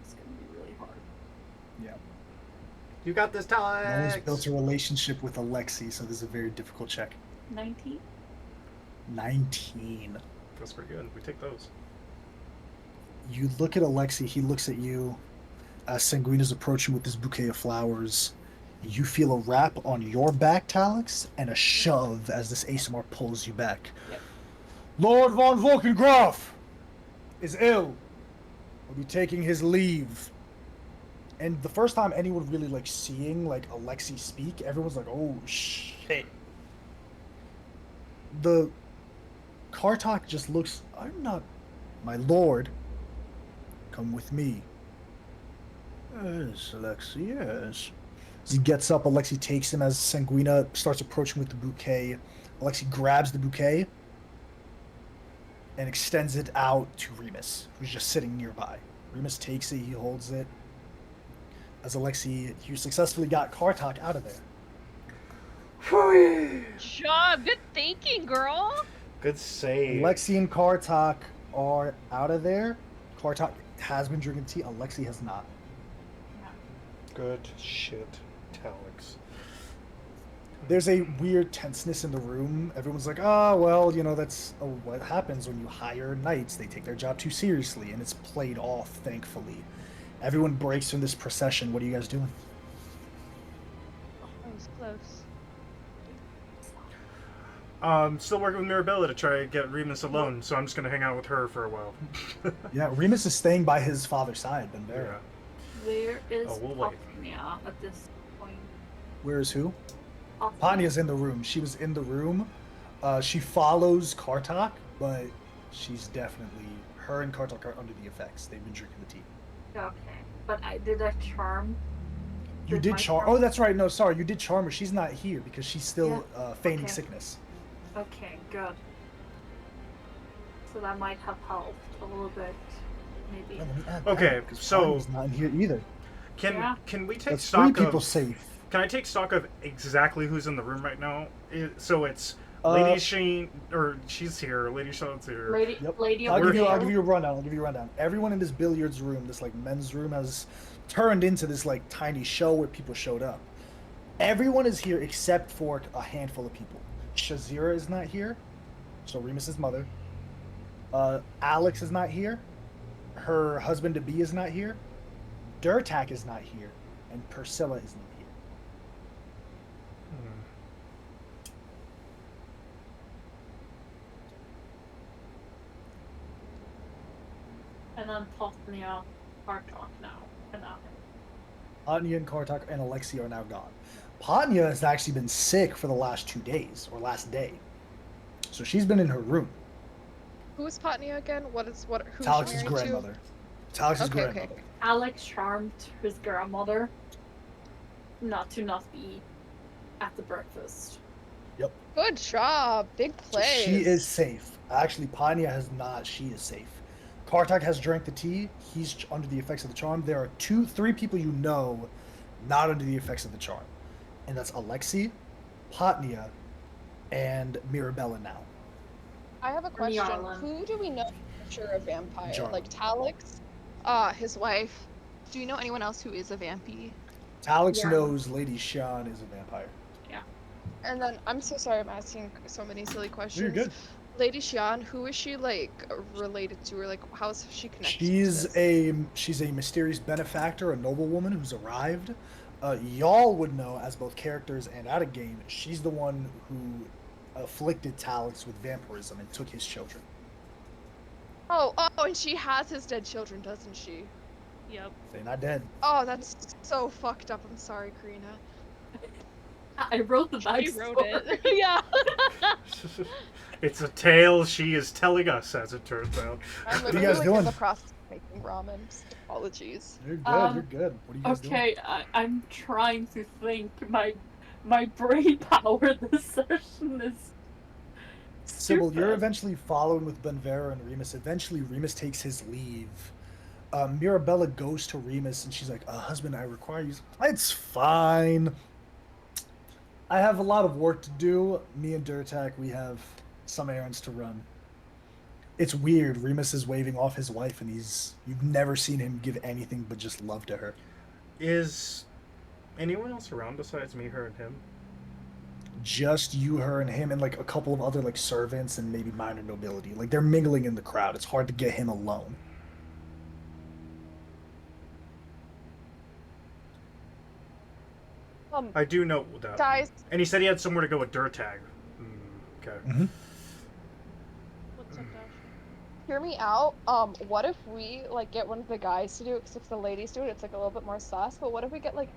[SPEAKER 1] it's gonna be really hard.
[SPEAKER 6] Yeah.
[SPEAKER 2] You got this,
[SPEAKER 6] No one's
[SPEAKER 2] Talix.
[SPEAKER 6] built a relationship with Alexi, so this is a very difficult check.
[SPEAKER 1] 19.
[SPEAKER 6] 19.
[SPEAKER 2] That's pretty good. We take those.
[SPEAKER 6] You look at Alexi, he looks at you. As Sanguina's approaching with this bouquet of flowers, you feel a wrap on your back, Talix, and a shove as this ASMR pulls you back.
[SPEAKER 1] Yep.
[SPEAKER 6] Lord von Volkengraf is ill. Will be taking his leave. And the first time anyone really like seeing like Alexi speak, everyone's like, "Oh shit." The Kartok just looks. I'm not, my lord. Come with me. Yes, Alexi. Yes. As he gets up, Alexi takes him as Sanguina starts approaching with the bouquet. Alexi grabs the bouquet and extends it out to Remus, who's just sitting nearby. Remus takes it, he holds it. As Alexi, you successfully got Kartok out of there.
[SPEAKER 8] Job, good thinking, girl.
[SPEAKER 2] Good save.
[SPEAKER 6] Alexi and Kartok are out of there. Kartok has been drinking tea. Alexi has not.
[SPEAKER 2] Good shit, Talix.
[SPEAKER 6] There's a weird tenseness in the room. Everyone's like, "Oh, well, you know, that's what happens when you hire knights. They take their job too seriously," and it's played off, thankfully. Everyone breaks from this procession. What are you guys doing?
[SPEAKER 5] That was close.
[SPEAKER 2] Still working with Mirabella to try to get Remus alone, so I'm just gonna hang out with her for a while.
[SPEAKER 6] Yeah, Remus is staying by his father's side, Benvera.
[SPEAKER 2] Yeah.
[SPEAKER 1] Where is
[SPEAKER 2] we'll wait.
[SPEAKER 1] Panya at this point?
[SPEAKER 6] Where is who?
[SPEAKER 1] Panya.
[SPEAKER 6] Panya's in the room. She was in the room. She follows Kartok, but she's definitely... Her and Kartok are under the effects. They've been drinking the tea.
[SPEAKER 1] Okay, but I did a charm.
[SPEAKER 6] You
[SPEAKER 1] Did
[SPEAKER 6] did
[SPEAKER 1] my
[SPEAKER 6] charm... Oh, that's right. No, sorry. You did charm her. She's not here because she's still feigning
[SPEAKER 1] Okay.
[SPEAKER 6] sickness.
[SPEAKER 1] Okay, good. So that might have helped a little bit, maybe.
[SPEAKER 6] Yeah, let me add
[SPEAKER 2] Okay,
[SPEAKER 6] that, 'cause
[SPEAKER 2] so-
[SPEAKER 6] Panya's not in here either.
[SPEAKER 1] Yeah.
[SPEAKER 2] Can we take
[SPEAKER 6] That's
[SPEAKER 2] stock
[SPEAKER 6] three people
[SPEAKER 2] of?
[SPEAKER 6] safe.
[SPEAKER 2] Can I take stock of exactly who's in the room right now? So it's
[SPEAKER 6] Uh,
[SPEAKER 2] Lady Sheen, or she's here. Lady Shawn's here.
[SPEAKER 1] Lady,
[SPEAKER 6] Yep.
[SPEAKER 1] lady
[SPEAKER 6] I'll
[SPEAKER 1] over
[SPEAKER 6] give you
[SPEAKER 1] there.
[SPEAKER 6] a rundown. I'll give you a rundown. Everyone in this billiards room, this like men's room, has turned into this like tiny show where people showed up. Everyone is here except for a handful of people. Shazira is not here, so Remus's mother. Alex is not here. Her husband to be is not here. Durtak is not here, and Priscilla is not here.
[SPEAKER 2] Hmm.
[SPEAKER 1] And then Panya, Bartok now. And now.
[SPEAKER 6] Panya and Kartak and Alexi are now gone. Panya has actually been sick for the last 2 days, or last day. So she's been in her room.
[SPEAKER 4] Who is Patnia again? Who's
[SPEAKER 6] Talix's
[SPEAKER 4] she married
[SPEAKER 6] grandmother. Talix's
[SPEAKER 4] Okay, okay.
[SPEAKER 6] grandmother.
[SPEAKER 1] Alex charmed his grandmother not to not be at the breakfast.
[SPEAKER 4] to? Good job. Big
[SPEAKER 6] So
[SPEAKER 4] play.
[SPEAKER 6] she is safe. Actually, Panya has not. She is safe. Kartak has drank the tea. He's under the effects of the charm. There are 3 people you know not under the effects of the charm. And that's Alexi, Patnia, and Mirabella now.
[SPEAKER 4] I have a question.
[SPEAKER 1] Yarlin.
[SPEAKER 4] Who do we know for sure a vampire?
[SPEAKER 6] Jarlin.
[SPEAKER 4] Like Talix, his wife. Do you know anyone else who is a vampy?
[SPEAKER 6] Talix
[SPEAKER 1] Yeah.
[SPEAKER 6] knows Lady Shan is a vampire.
[SPEAKER 4] And then I'm so sorry I'm asking so many silly questions.
[SPEAKER 6] You're good.
[SPEAKER 4] Lady Xian, who is she like related to, or like how is she connected?
[SPEAKER 6] She's
[SPEAKER 4] to this?
[SPEAKER 6] she's a mysterious benefactor, a noblewoman who's arrived. Y'all would know as both characters and out of game. She's the one who afflicted Talix with vampirism and took his children.
[SPEAKER 4] Oh, and she has his dead children, doesn't she?
[SPEAKER 5] Yep.
[SPEAKER 6] They're not dead.
[SPEAKER 4] Oh, that's so fucked up. I'm sorry, Karina.
[SPEAKER 1] I wrote the
[SPEAKER 5] She
[SPEAKER 1] backstory.
[SPEAKER 5] wrote it. Yeah.
[SPEAKER 2] It's a tale she is telling us, as it turns out.
[SPEAKER 4] I'm
[SPEAKER 6] What are you
[SPEAKER 4] literally
[SPEAKER 6] guys
[SPEAKER 4] like
[SPEAKER 6] doing?
[SPEAKER 4] in the process of making ramen. Apologies.
[SPEAKER 6] You're good.
[SPEAKER 1] Um,
[SPEAKER 6] You're good. What are you guys doing?
[SPEAKER 1] Okay, I'm trying to think. My brain power this session is.
[SPEAKER 6] Sybil, you're
[SPEAKER 1] stupid.
[SPEAKER 6] eventually following with Benvera and Remus. Eventually, Remus takes his leave. Mirabella goes to Remus and she's like, husband, I require you. It's fine. I have a lot of work to do. Me and Durtak, we have some errands to run. It's weird. Remus is waving off his wife and you've never seen him give anything but just love to her.
[SPEAKER 2] Is anyone else around besides me, her, and him?
[SPEAKER 6] just you, her, and him, and like a couple of other like servants and maybe minor nobility. Like they're mingling in the crowd. It's hard to get him alone.
[SPEAKER 2] I do know that.
[SPEAKER 4] Guys.
[SPEAKER 2] And he said he had somewhere to go with Durtag. Okay.
[SPEAKER 6] Mm-hmm.
[SPEAKER 5] What's up, Dash?
[SPEAKER 4] Hear me out. What if we like get one of the guys to do it? Because if the ladies do it, it's like a little bit more sus. But what if we get like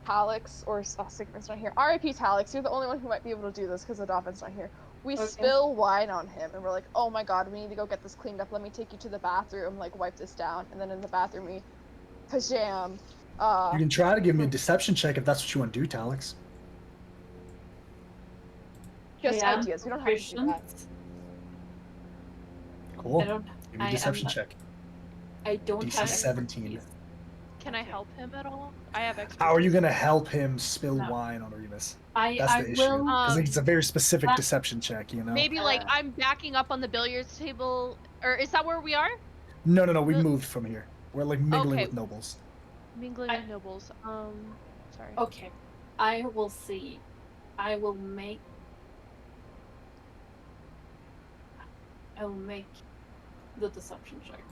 [SPEAKER 4] Talix or Sigmund's not here? R.I.P. Talix. You're the only one who might be able to do this because the Dolphin's not here. We spill wine on him, and we're like, "Oh my God, we need to go get this cleaned up. Let me take you to the bathroom. Like wipe this down." And then in the bathroom, we pajam.
[SPEAKER 6] You can try to give me a deception check if that's what you want to do, Talix.
[SPEAKER 4] Just ideas. We don't have to do that.
[SPEAKER 6] Cool.
[SPEAKER 1] I don't.
[SPEAKER 6] Give me a deception check.
[SPEAKER 1] I don't
[SPEAKER 6] DC
[SPEAKER 1] have
[SPEAKER 6] 17.
[SPEAKER 1] expertise.
[SPEAKER 5] Can I help him at all? I have expertise.
[SPEAKER 6] How are you gonna help him spill
[SPEAKER 1] No.
[SPEAKER 6] wine on Remus?
[SPEAKER 1] I
[SPEAKER 6] That's the issue.
[SPEAKER 1] will.
[SPEAKER 6] Because it's a very specific
[SPEAKER 1] that-
[SPEAKER 6] deception check, you know?
[SPEAKER 5] Maybe like I'm backing up on the billiards table, or is that where we are?
[SPEAKER 6] No, we moved from here. We're like mingling
[SPEAKER 5] Okay.
[SPEAKER 6] with nobles.
[SPEAKER 5] Mingling with nobles. Sorry.
[SPEAKER 1] Okay, I will see. I will make the deception check.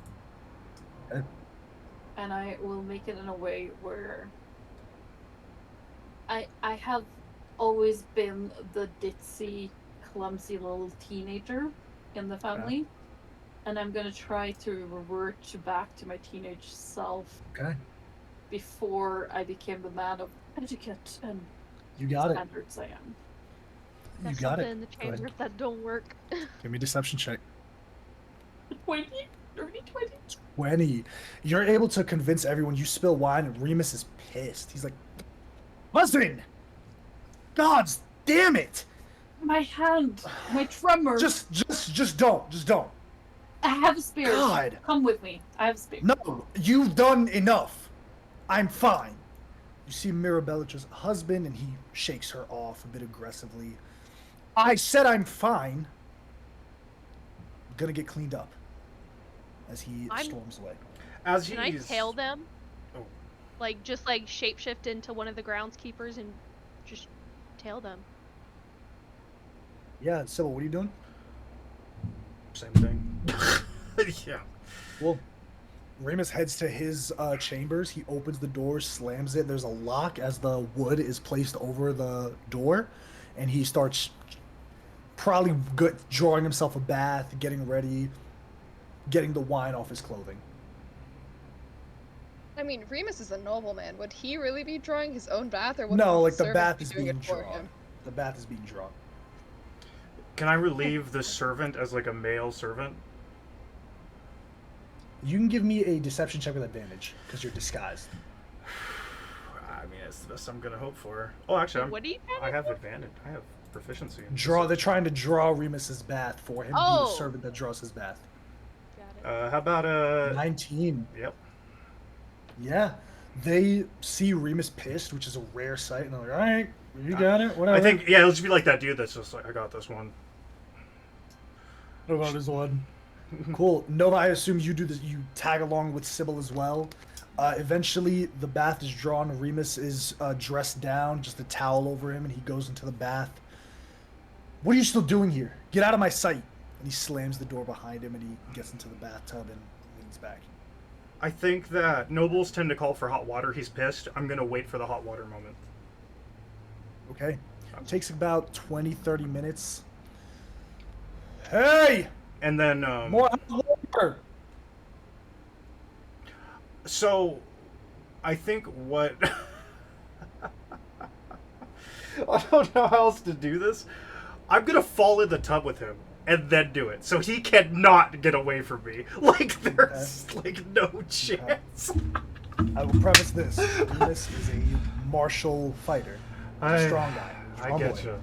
[SPEAKER 6] Okay.
[SPEAKER 1] And I will make it in a way where I have always been the ditzy, clumsy little teenager in the family. And I'm gonna try to revert back to my teenage self
[SPEAKER 6] Okay.
[SPEAKER 1] before I became the man of etiquette and
[SPEAKER 6] You got it.
[SPEAKER 1] standards I am.
[SPEAKER 6] You
[SPEAKER 5] That's
[SPEAKER 6] got
[SPEAKER 5] something
[SPEAKER 6] it.
[SPEAKER 5] in the
[SPEAKER 6] Go ahead.
[SPEAKER 5] chamber that don't work.
[SPEAKER 6] Give me a deception check.
[SPEAKER 1] 20? 30, 20?
[SPEAKER 6] 20. You're able to convince everyone you spill wine, and Remus is pissed. He's like, "Husband! Gods damn it!
[SPEAKER 1] My hand! My tremor!
[SPEAKER 6] Just don't.
[SPEAKER 1] I have a spear.
[SPEAKER 6] God.
[SPEAKER 1] Come with me. I have a spear.
[SPEAKER 6] No, you've done enough. I'm fine." You see Mirabella's husband, and he shakes her off a bit aggressively. "I said I'm fine. I'm gonna get cleaned up." As he storms away.
[SPEAKER 2] As
[SPEAKER 5] Can I
[SPEAKER 2] he's
[SPEAKER 5] tail them?
[SPEAKER 2] Oh.
[SPEAKER 5] Like just like shapeshift into one of the groundskeepers and just tail them.
[SPEAKER 6] Yeah, Sybil, what are you doing?
[SPEAKER 2] Same thing. Yeah.
[SPEAKER 6] Well, Remus heads to his chambers. He opens the door, slams it. There's a lock as the wood is placed over the door, and he starts probably drawing himself a bath, getting ready, getting the wine off his clothing.
[SPEAKER 4] I mean, Remus is a nobleman. Would he really be drawing his own bath, or would
[SPEAKER 6] No,
[SPEAKER 4] the
[SPEAKER 6] like the
[SPEAKER 4] servant
[SPEAKER 6] bath
[SPEAKER 4] be
[SPEAKER 6] is
[SPEAKER 4] doing
[SPEAKER 6] being
[SPEAKER 4] it for
[SPEAKER 6] drawn.
[SPEAKER 4] him?
[SPEAKER 6] The bath is being drawn.
[SPEAKER 2] Can I relieve the servant as like a male servant?
[SPEAKER 6] You can give me a deception check with advantage because you're disguised.
[SPEAKER 2] I mean, it's the best I'm gonna hope for. Oh, actually,
[SPEAKER 5] What do you
[SPEAKER 2] I have advantage. I have proficiency. In
[SPEAKER 6] They're trying to draw Remus's bath for him. Be the servant that draws his bath.
[SPEAKER 5] Got it.
[SPEAKER 2] How about
[SPEAKER 6] 19.
[SPEAKER 2] Yep.
[SPEAKER 6] Yeah. They see Remus pissed, which is a rare sight, and they're like, "Alright, you got it, whatever."
[SPEAKER 2] I think it'll just be like that dude that's just like, I got this one.
[SPEAKER 6] What about this one? Cool. Nova, I assume you do this. You tag along with Sybil as well. Eventually, the bath is drawn. Remus is dressed down, just a towel over him, and he goes into the bath. "What are you still doing here? Get out of my sight!" And he slams the door behind him, and he gets into the bathtub and leans back.
[SPEAKER 2] I think that nobles tend to call for hot water. He's pissed. I'm gonna wait for the hot water moment.
[SPEAKER 6] Okay. It takes about 20, 30 minutes. "Hey!
[SPEAKER 2] And then
[SPEAKER 6] More hot water!"
[SPEAKER 2] So, I think what I don't know how else to do this. I'm gonna fall in the tub with him and then do it, so he cannot get away from me. Like there's like no chance.
[SPEAKER 6] I will preface this: Remus is a martial fighter, a strong guy.
[SPEAKER 2] I
[SPEAKER 6] Strong
[SPEAKER 2] get
[SPEAKER 6] boy.
[SPEAKER 2] you.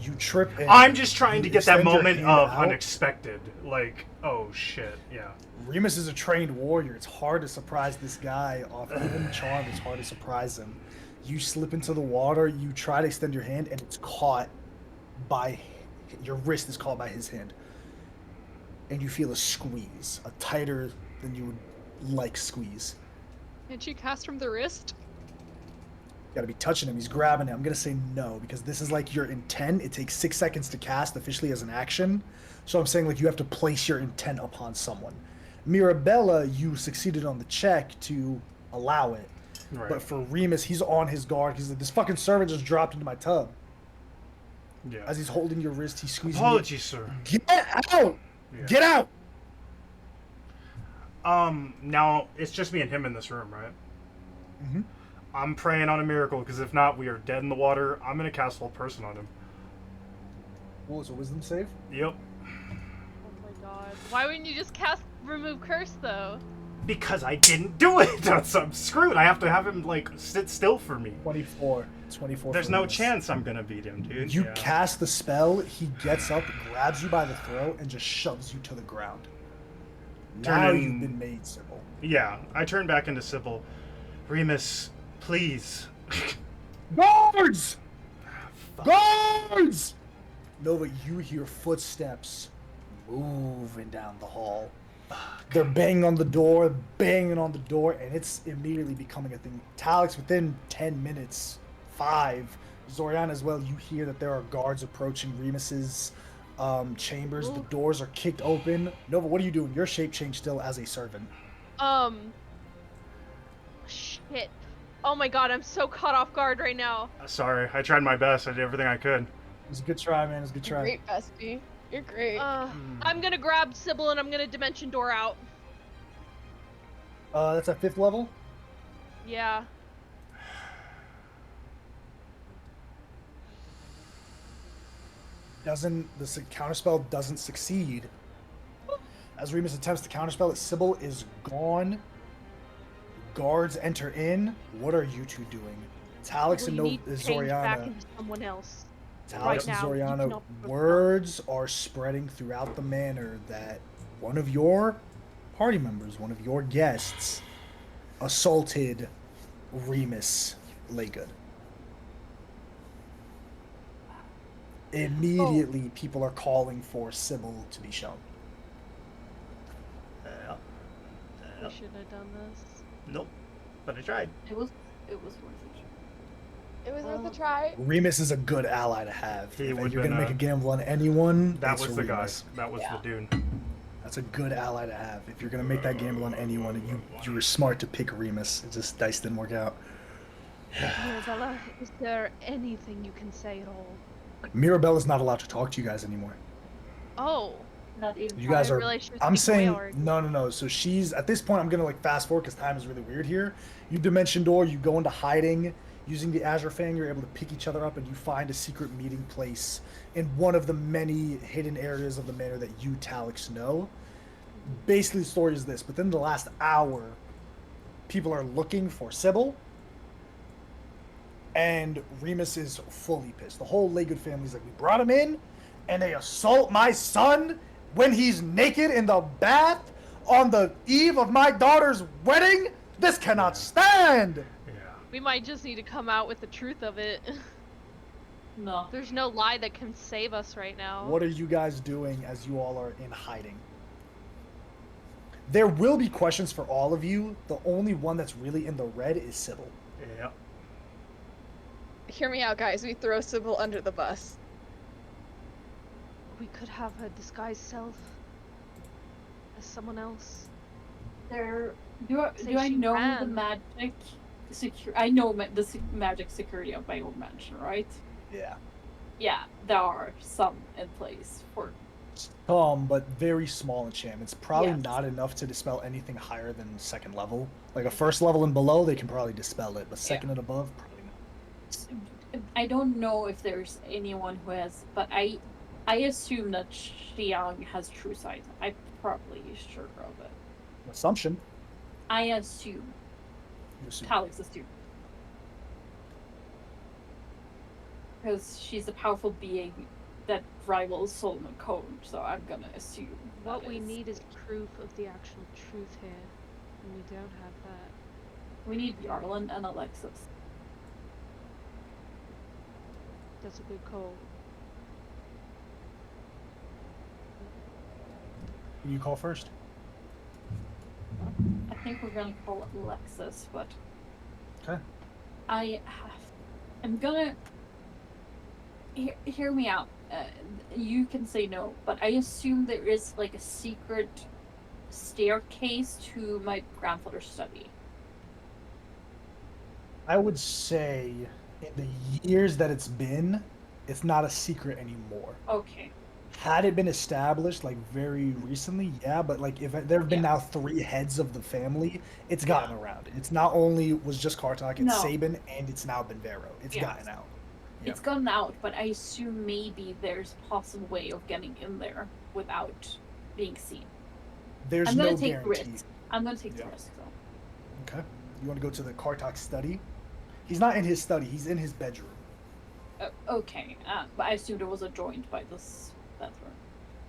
[SPEAKER 6] You trip in.
[SPEAKER 2] I'm just trying to
[SPEAKER 6] you
[SPEAKER 2] get that
[SPEAKER 6] extend your
[SPEAKER 2] moment
[SPEAKER 6] hand
[SPEAKER 2] of
[SPEAKER 6] out.
[SPEAKER 2] unexpected. Like, oh shit, yeah.
[SPEAKER 6] Remus is a trained warrior. It's hard to surprise this guy off even charm. It's hard to surprise him. You slip into the water. You try to extend your hand, and it's caught by your wrist is caught by his hand, and you feel a squeeze, a tighter than you would like squeeze.
[SPEAKER 4] Can she cast from the wrist?
[SPEAKER 6] Gotta be touching him. He's grabbing it. I'm gonna say no because this is like your intent. It takes 6 seconds to cast officially as an action. So I'm saying like you have to place your intent upon someone. Mirabella, you succeeded on the check to allow it.
[SPEAKER 2] Right.
[SPEAKER 6] But for Remus, he's on his guard. He's like, this fucking servant just dropped into my tub.
[SPEAKER 2] Yeah.
[SPEAKER 6] As he's holding your wrist, he's squeezing
[SPEAKER 2] Apologies, sir.
[SPEAKER 6] Get out!
[SPEAKER 2] Yeah.
[SPEAKER 6] Get out!
[SPEAKER 2] Now, it's just me and him in this room, right?
[SPEAKER 6] Mm-hmm.
[SPEAKER 2] I'm praying on a miracle, because if not, we are dead in the water. I'm going to cast Hold Person on him.
[SPEAKER 6] What was a wisdom save?
[SPEAKER 2] Yep.
[SPEAKER 5] Oh my god. Why wouldn't you just cast Remove Curse, though?
[SPEAKER 2] Because I didn't do it! I'm screwed. I have to have him, like, sit still for me.
[SPEAKER 6] 24. 24.
[SPEAKER 2] There's no chance I'm going to beat him, dude.
[SPEAKER 6] You cast the spell, he gets up, grabs you by the throat, and just shoves you to the ground. Now you've been made Sybil.
[SPEAKER 2] Yeah, I turn back into Sybil. Remus, please.
[SPEAKER 6] Guards! Guards! Nova, you hear footsteps moving down the hall. They're banging on the door, and it's immediately becoming a thing. Talix, within 10 minutes, 5. Zoriana as well, you hear that there are guards approaching Remus's chambers. The doors are kicked open. Nova, what are you doing? Your shape change still as a servant.
[SPEAKER 5] Shit. Oh my god, I'm so caught off guard right now.
[SPEAKER 2] Sorry, I tried my best. I did everything I could.
[SPEAKER 6] It was a good try, man. It was a good try.
[SPEAKER 4] Great, bestie. You're great.
[SPEAKER 5] I'm gonna grab Sybil and I'm gonna Dimension Door out.
[SPEAKER 6] That's at 5th level?
[SPEAKER 5] Yeah.
[SPEAKER 6] The counterspell doesn't succeed. As Remus attempts to counterspell it, Sybil is gone. Guards enter in. What are you two doing? Talix and Zoriana.
[SPEAKER 5] Back into someone else.
[SPEAKER 6] Talix and Zoriana, words are spreading throughout the manor that one of your party members, one of your guests, assaulted Remus Laygood. Immediately, people are calling for Sybil to be shown.
[SPEAKER 5] We should have done this.
[SPEAKER 2] Nope, but I tried.
[SPEAKER 1] It was worth it.
[SPEAKER 4] It was worth a try.
[SPEAKER 6] Remus is a good ally to have.
[SPEAKER 2] He
[SPEAKER 6] If
[SPEAKER 2] would
[SPEAKER 6] you're
[SPEAKER 2] been
[SPEAKER 6] gonna make a gamble on anyone,
[SPEAKER 2] That
[SPEAKER 6] it's
[SPEAKER 2] was the guy.
[SPEAKER 6] Remus.
[SPEAKER 2] That was the dude.
[SPEAKER 6] That's a good ally to have. If you're gonna make that gamble on anyone, you were smart to pick Remus. It just dice didn't work out.
[SPEAKER 5] Mirabella, is there anything you can say at all?
[SPEAKER 6] Mirabella's not allowed to talk to you guys anymore.
[SPEAKER 5] Oh.
[SPEAKER 1] Not even.
[SPEAKER 6] You guys are. I'm saying
[SPEAKER 5] whale.
[SPEAKER 6] no. So she's at this point. I'm gonna like fast forward because time is really weird here. You Dimension Door. You go into hiding using the Azure Fang. You're able to pick each other up, and you find a secret meeting place in one of the many hidden areas of the manor that you Talix know. Basically, the story is this: within the last hour, people are looking for Sybil, and Remus is fully pissed. The whole Laygood family's like, we brought him in, and they assault my son when he's naked in the bath on the eve of my daughter's wedding? This cannot stand!
[SPEAKER 2] Yeah.
[SPEAKER 5] We might just need to come out with the truth of it.
[SPEAKER 1] No.
[SPEAKER 5] There's no lie that can save us right now.
[SPEAKER 6] What are you guys doing as you all are in hiding? There will be questions for all of you. The only one that's really in the red is Sybil.
[SPEAKER 2] Yeah.
[SPEAKER 4] Hear me out, guys. We throw Sybil under the bus.
[SPEAKER 5] We could have her disguised self as someone else.
[SPEAKER 1] Do I know
[SPEAKER 5] ran.
[SPEAKER 1] the magic I know the magic security of my own mansion, right?
[SPEAKER 6] Yeah.
[SPEAKER 1] Yeah, there are some in place for.
[SPEAKER 6] But very small enchantments. Probably
[SPEAKER 1] Yes.
[SPEAKER 6] not enough to dispel anything higher than 2nd level. Like a 1st level and below, they can probably dispel it, but 2nd and above, probably not.
[SPEAKER 1] I don't know if there's anyone who has, but I assume that Xiang has true sight. I'm probably sure of it.
[SPEAKER 6] Assumption.
[SPEAKER 1] I assume.
[SPEAKER 6] You assume.
[SPEAKER 1] Talix assume. Because she's a powerful being that rivals Solomon Cone, so I'm gonna assume.
[SPEAKER 5] What
[SPEAKER 1] that
[SPEAKER 5] we
[SPEAKER 1] is-
[SPEAKER 5] need is proof of the actual truth here, and we don't have that.
[SPEAKER 1] We need Yarlin and Alexis.
[SPEAKER 5] That's a good call.
[SPEAKER 6] Who you call first?
[SPEAKER 1] I think we're gonna call it Alexis, but
[SPEAKER 6] Okay.
[SPEAKER 1] I have I'm gonna hear me out. You can say no, but I assume there is like a secret staircase to my grandfather's study.
[SPEAKER 6] I would say in the years that it's been, it's not a secret anymore.
[SPEAKER 1] Okay.
[SPEAKER 6] Had it been established like very recently, yeah, but like if there have been
[SPEAKER 1] Yeah.
[SPEAKER 6] now 3 heads of the family, it's gotten around. It's not only was just Kartak, it's
[SPEAKER 1] No.
[SPEAKER 6] Sabin, and it's now been Vero. It's
[SPEAKER 1] Yeah.
[SPEAKER 6] gotten out. Yeah.
[SPEAKER 1] It's gotten out, but I assume maybe there's a possible way of getting in there without being seen.
[SPEAKER 6] There's
[SPEAKER 1] I'm gonna
[SPEAKER 6] no
[SPEAKER 1] take
[SPEAKER 6] guarantee.
[SPEAKER 1] risk. I'm gonna take the
[SPEAKER 6] Yeah.
[SPEAKER 1] risk though.
[SPEAKER 6] Okay. You want to go to the Kartak study? He's not in his study. He's in his bedroom.
[SPEAKER 1] Okay, but I assumed it was adjoined by this bathroom.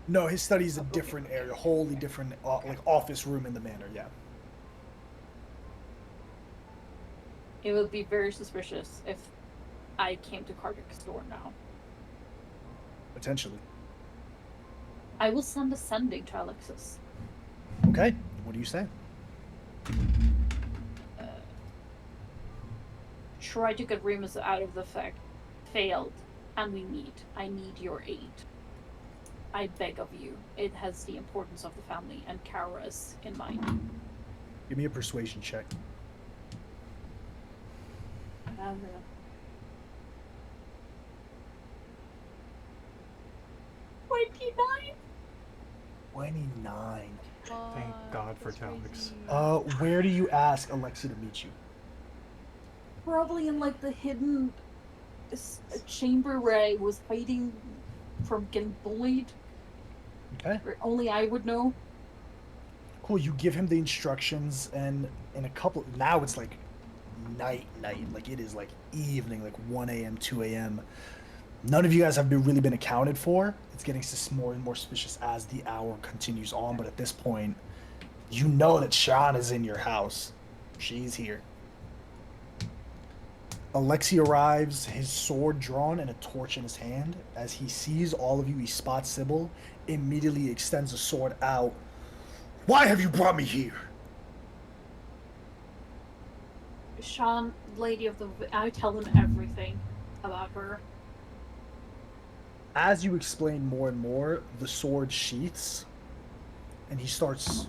[SPEAKER 6] No, his study is a
[SPEAKER 1] Okay.
[SPEAKER 6] different area, wholly different, like office room in the manor. Yeah.
[SPEAKER 1] It would be very suspicious if I came to Kartak's door now.
[SPEAKER 6] Potentially.
[SPEAKER 1] I will send a sending to Alexis.
[SPEAKER 6] Okay. What do you say?
[SPEAKER 1] Try to get Remus out of the fact. Failed, and I need your aid. I beg of you. It has the importance of the family and Kara's in mind.
[SPEAKER 6] Give me a persuasion check.
[SPEAKER 1] 29.
[SPEAKER 6] 29.
[SPEAKER 2] Thank God for Talix.
[SPEAKER 6] Where do you ask Alexa to meet you?
[SPEAKER 1] Probably in like the hidden chamber where I was hiding from getting bullied.
[SPEAKER 6] Okay.
[SPEAKER 1] Where only I would know.
[SPEAKER 6] Cool. You give him the instructions, and in a couple. Now it's like night. Like it is like evening, like 1 a.m., 2 a.m. None of you guys have really been accounted for. It's getting more and more suspicious as the hour continues on. But at this point, you know that Sean is in your house. She's here. Alexi arrives, his sword drawn and a torch in his hand. As he sees all of you, he spots Sybil, immediately extends the sword out. Why have you brought me here?
[SPEAKER 1] Sean, Lady of the... I tell him everything about her.
[SPEAKER 6] As you explain more and more, the sword sheaths, and he starts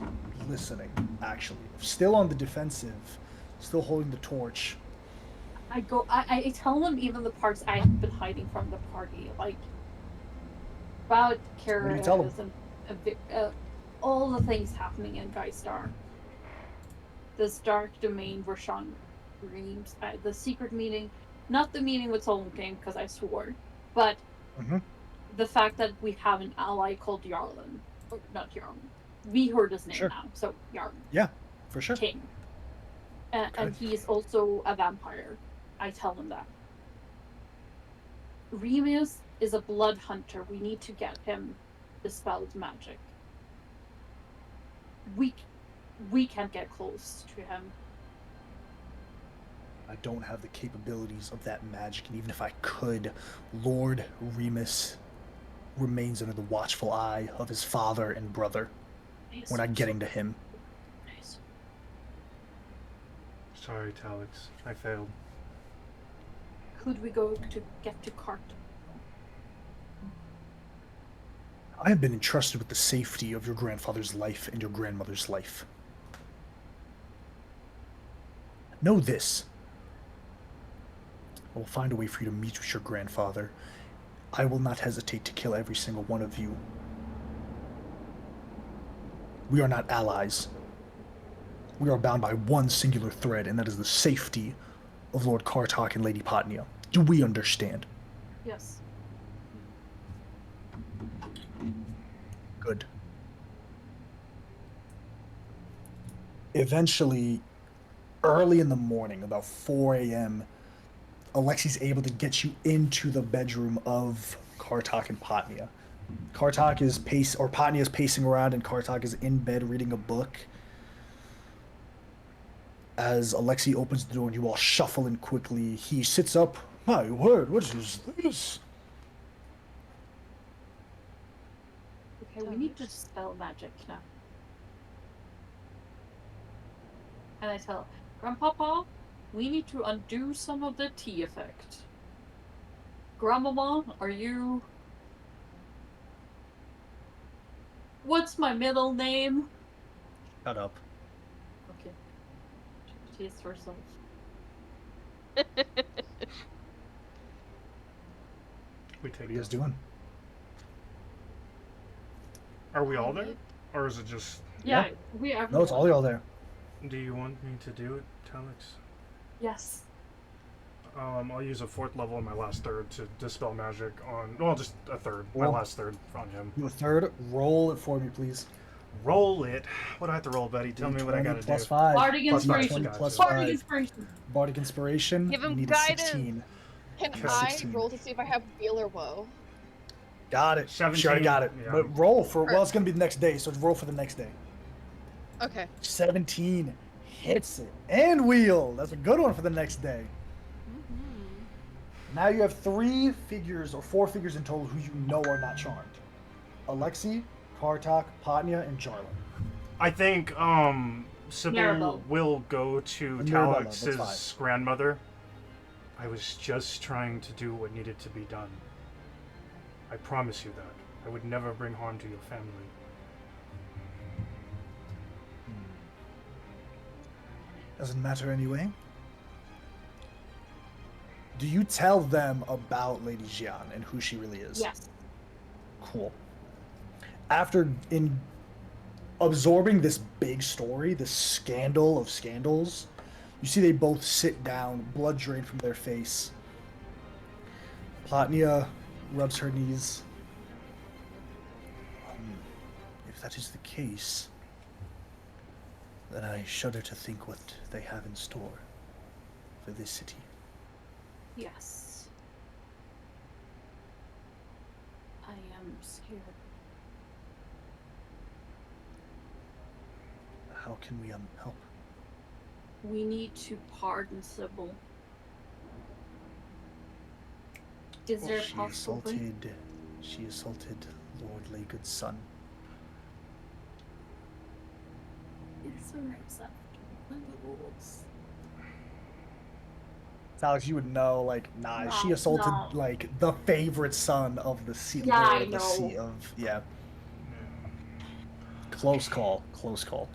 [SPEAKER 6] listening, actually. Still on the defensive, still holding the torch.
[SPEAKER 1] I tell him even the parts I have been hiding from the party, like about Kara and all the things happening in Geistar. This Dark Domain where Sean dreams, the secret meeting, not the meeting with Solon King because I swore, but the fact that we have an ally called Yarlin, or not Yarlin. We heard his name now, so Yarlin.
[SPEAKER 6] Yeah, for sure.
[SPEAKER 1] King, and he is also a vampire. I tell him that. Remus is a blood hunter. We need to get him dispelled magic. We can't get close to him.
[SPEAKER 6] I don't have the capabilities of that magic, and even if I could, Lord Remus remains under the watchful eye of his father and brother. We're not getting to him.
[SPEAKER 1] Nice.
[SPEAKER 2] Sorry, Talix. I failed.
[SPEAKER 1] Could we go to get to Cart?
[SPEAKER 6] I have been entrusted with the safety of your grandfather's life and your grandmother's life. Know this. I will find a way for you to meet with your grandfather. I will not hesitate to kill every single one of you. We are not allies. We are bound by one singular thread, and that is the safety of Lord Kartak and Lady Potnia. Do we understand?
[SPEAKER 1] Yes.
[SPEAKER 6] Good. Eventually, early in the morning, about 4 a.m., Alexi's able to get you into the bedroom of Kartak and Potnia. Kartak is Potnia is pacing around, and Kartak is in bed reading a book. As Alexi opens the door and you all shuffle in quickly, he sits up. My word, what is this?
[SPEAKER 1] Okay, we need to spell magic now. And I tell Grandpapa, we need to undo some of the tea effect. Grandmama, are you... What's my middle name?
[SPEAKER 6] Shut up.
[SPEAKER 1] Okay. She is herself.
[SPEAKER 2] We take
[SPEAKER 6] What are you guys
[SPEAKER 2] it.
[SPEAKER 6] doing?
[SPEAKER 2] Are we all there? Or is it just...
[SPEAKER 1] Yeah, we are.
[SPEAKER 6] No, it's all y'all there.
[SPEAKER 2] Do you want me to do it, Talix?
[SPEAKER 1] Yes.
[SPEAKER 2] I'll use a 4th level in my last third to dispel magic on... Well, just a third. My
[SPEAKER 6] Cool.
[SPEAKER 2] last third on him.
[SPEAKER 6] You a third? Roll it for me, please.
[SPEAKER 2] Roll it. What do I have to roll, Betty? Tell me what I gotta
[SPEAKER 6] plus
[SPEAKER 2] do.
[SPEAKER 6] 5.
[SPEAKER 1] Bardic
[SPEAKER 2] Plus five,
[SPEAKER 1] Inspiration.
[SPEAKER 2] gotcha.
[SPEAKER 6] Plus
[SPEAKER 1] Bardic
[SPEAKER 6] 5.
[SPEAKER 1] Inspiration.
[SPEAKER 6] Bardic Inspiration.
[SPEAKER 8] Give him
[SPEAKER 6] you need
[SPEAKER 8] guidance.
[SPEAKER 6] a 16.
[SPEAKER 4] Can
[SPEAKER 2] Okay.
[SPEAKER 4] I
[SPEAKER 6] 16.
[SPEAKER 4] roll to see if I have Wheel or Woe?
[SPEAKER 6] Got it.
[SPEAKER 2] 17,
[SPEAKER 6] She already got it.
[SPEAKER 2] yeah.
[SPEAKER 6] But roll for, well, it's going to be the next day, so roll for the next day.
[SPEAKER 4] Okay.
[SPEAKER 6] 17 hits it. And wheel. That's a good one for the next day. Now you have 3 figures, or 4 figures in total, who you know are not charmed. Alexi, Kartak, Patnia, and Jarlin.
[SPEAKER 2] I think, Sybil
[SPEAKER 1] Maribel.
[SPEAKER 2] will go to
[SPEAKER 6] Maribel, that's
[SPEAKER 2] Talix's grandmother. I was just trying to do what needed to be done. I promise you that. I would never bring harm to your family.
[SPEAKER 6] Doesn't matter anyway. Do you tell them about Lady Jian and who she really is?
[SPEAKER 1] Yes.
[SPEAKER 6] Cool. After absorbing this big story, this scandal of scandals, you see they both sit down, blood drained from their face. Platnia rubs her knees. If that is the case, then I shudder to think what they have in store for this city.
[SPEAKER 1] Yes. I am scared.
[SPEAKER 6] How can we help?
[SPEAKER 1] We need to pardon Sybil. Is there a possible way?
[SPEAKER 6] She assaulted Lord Laygood's son.
[SPEAKER 1] Is there acceptable rules?
[SPEAKER 6] Alex, you would know, like, nah, she
[SPEAKER 1] No,
[SPEAKER 6] assaulted,
[SPEAKER 1] no.
[SPEAKER 6] like, the favorite son of the sea.
[SPEAKER 1] Yeah,
[SPEAKER 6] Lord
[SPEAKER 1] I
[SPEAKER 6] of the sea
[SPEAKER 1] know.
[SPEAKER 6] of, yeah. Close call, close call.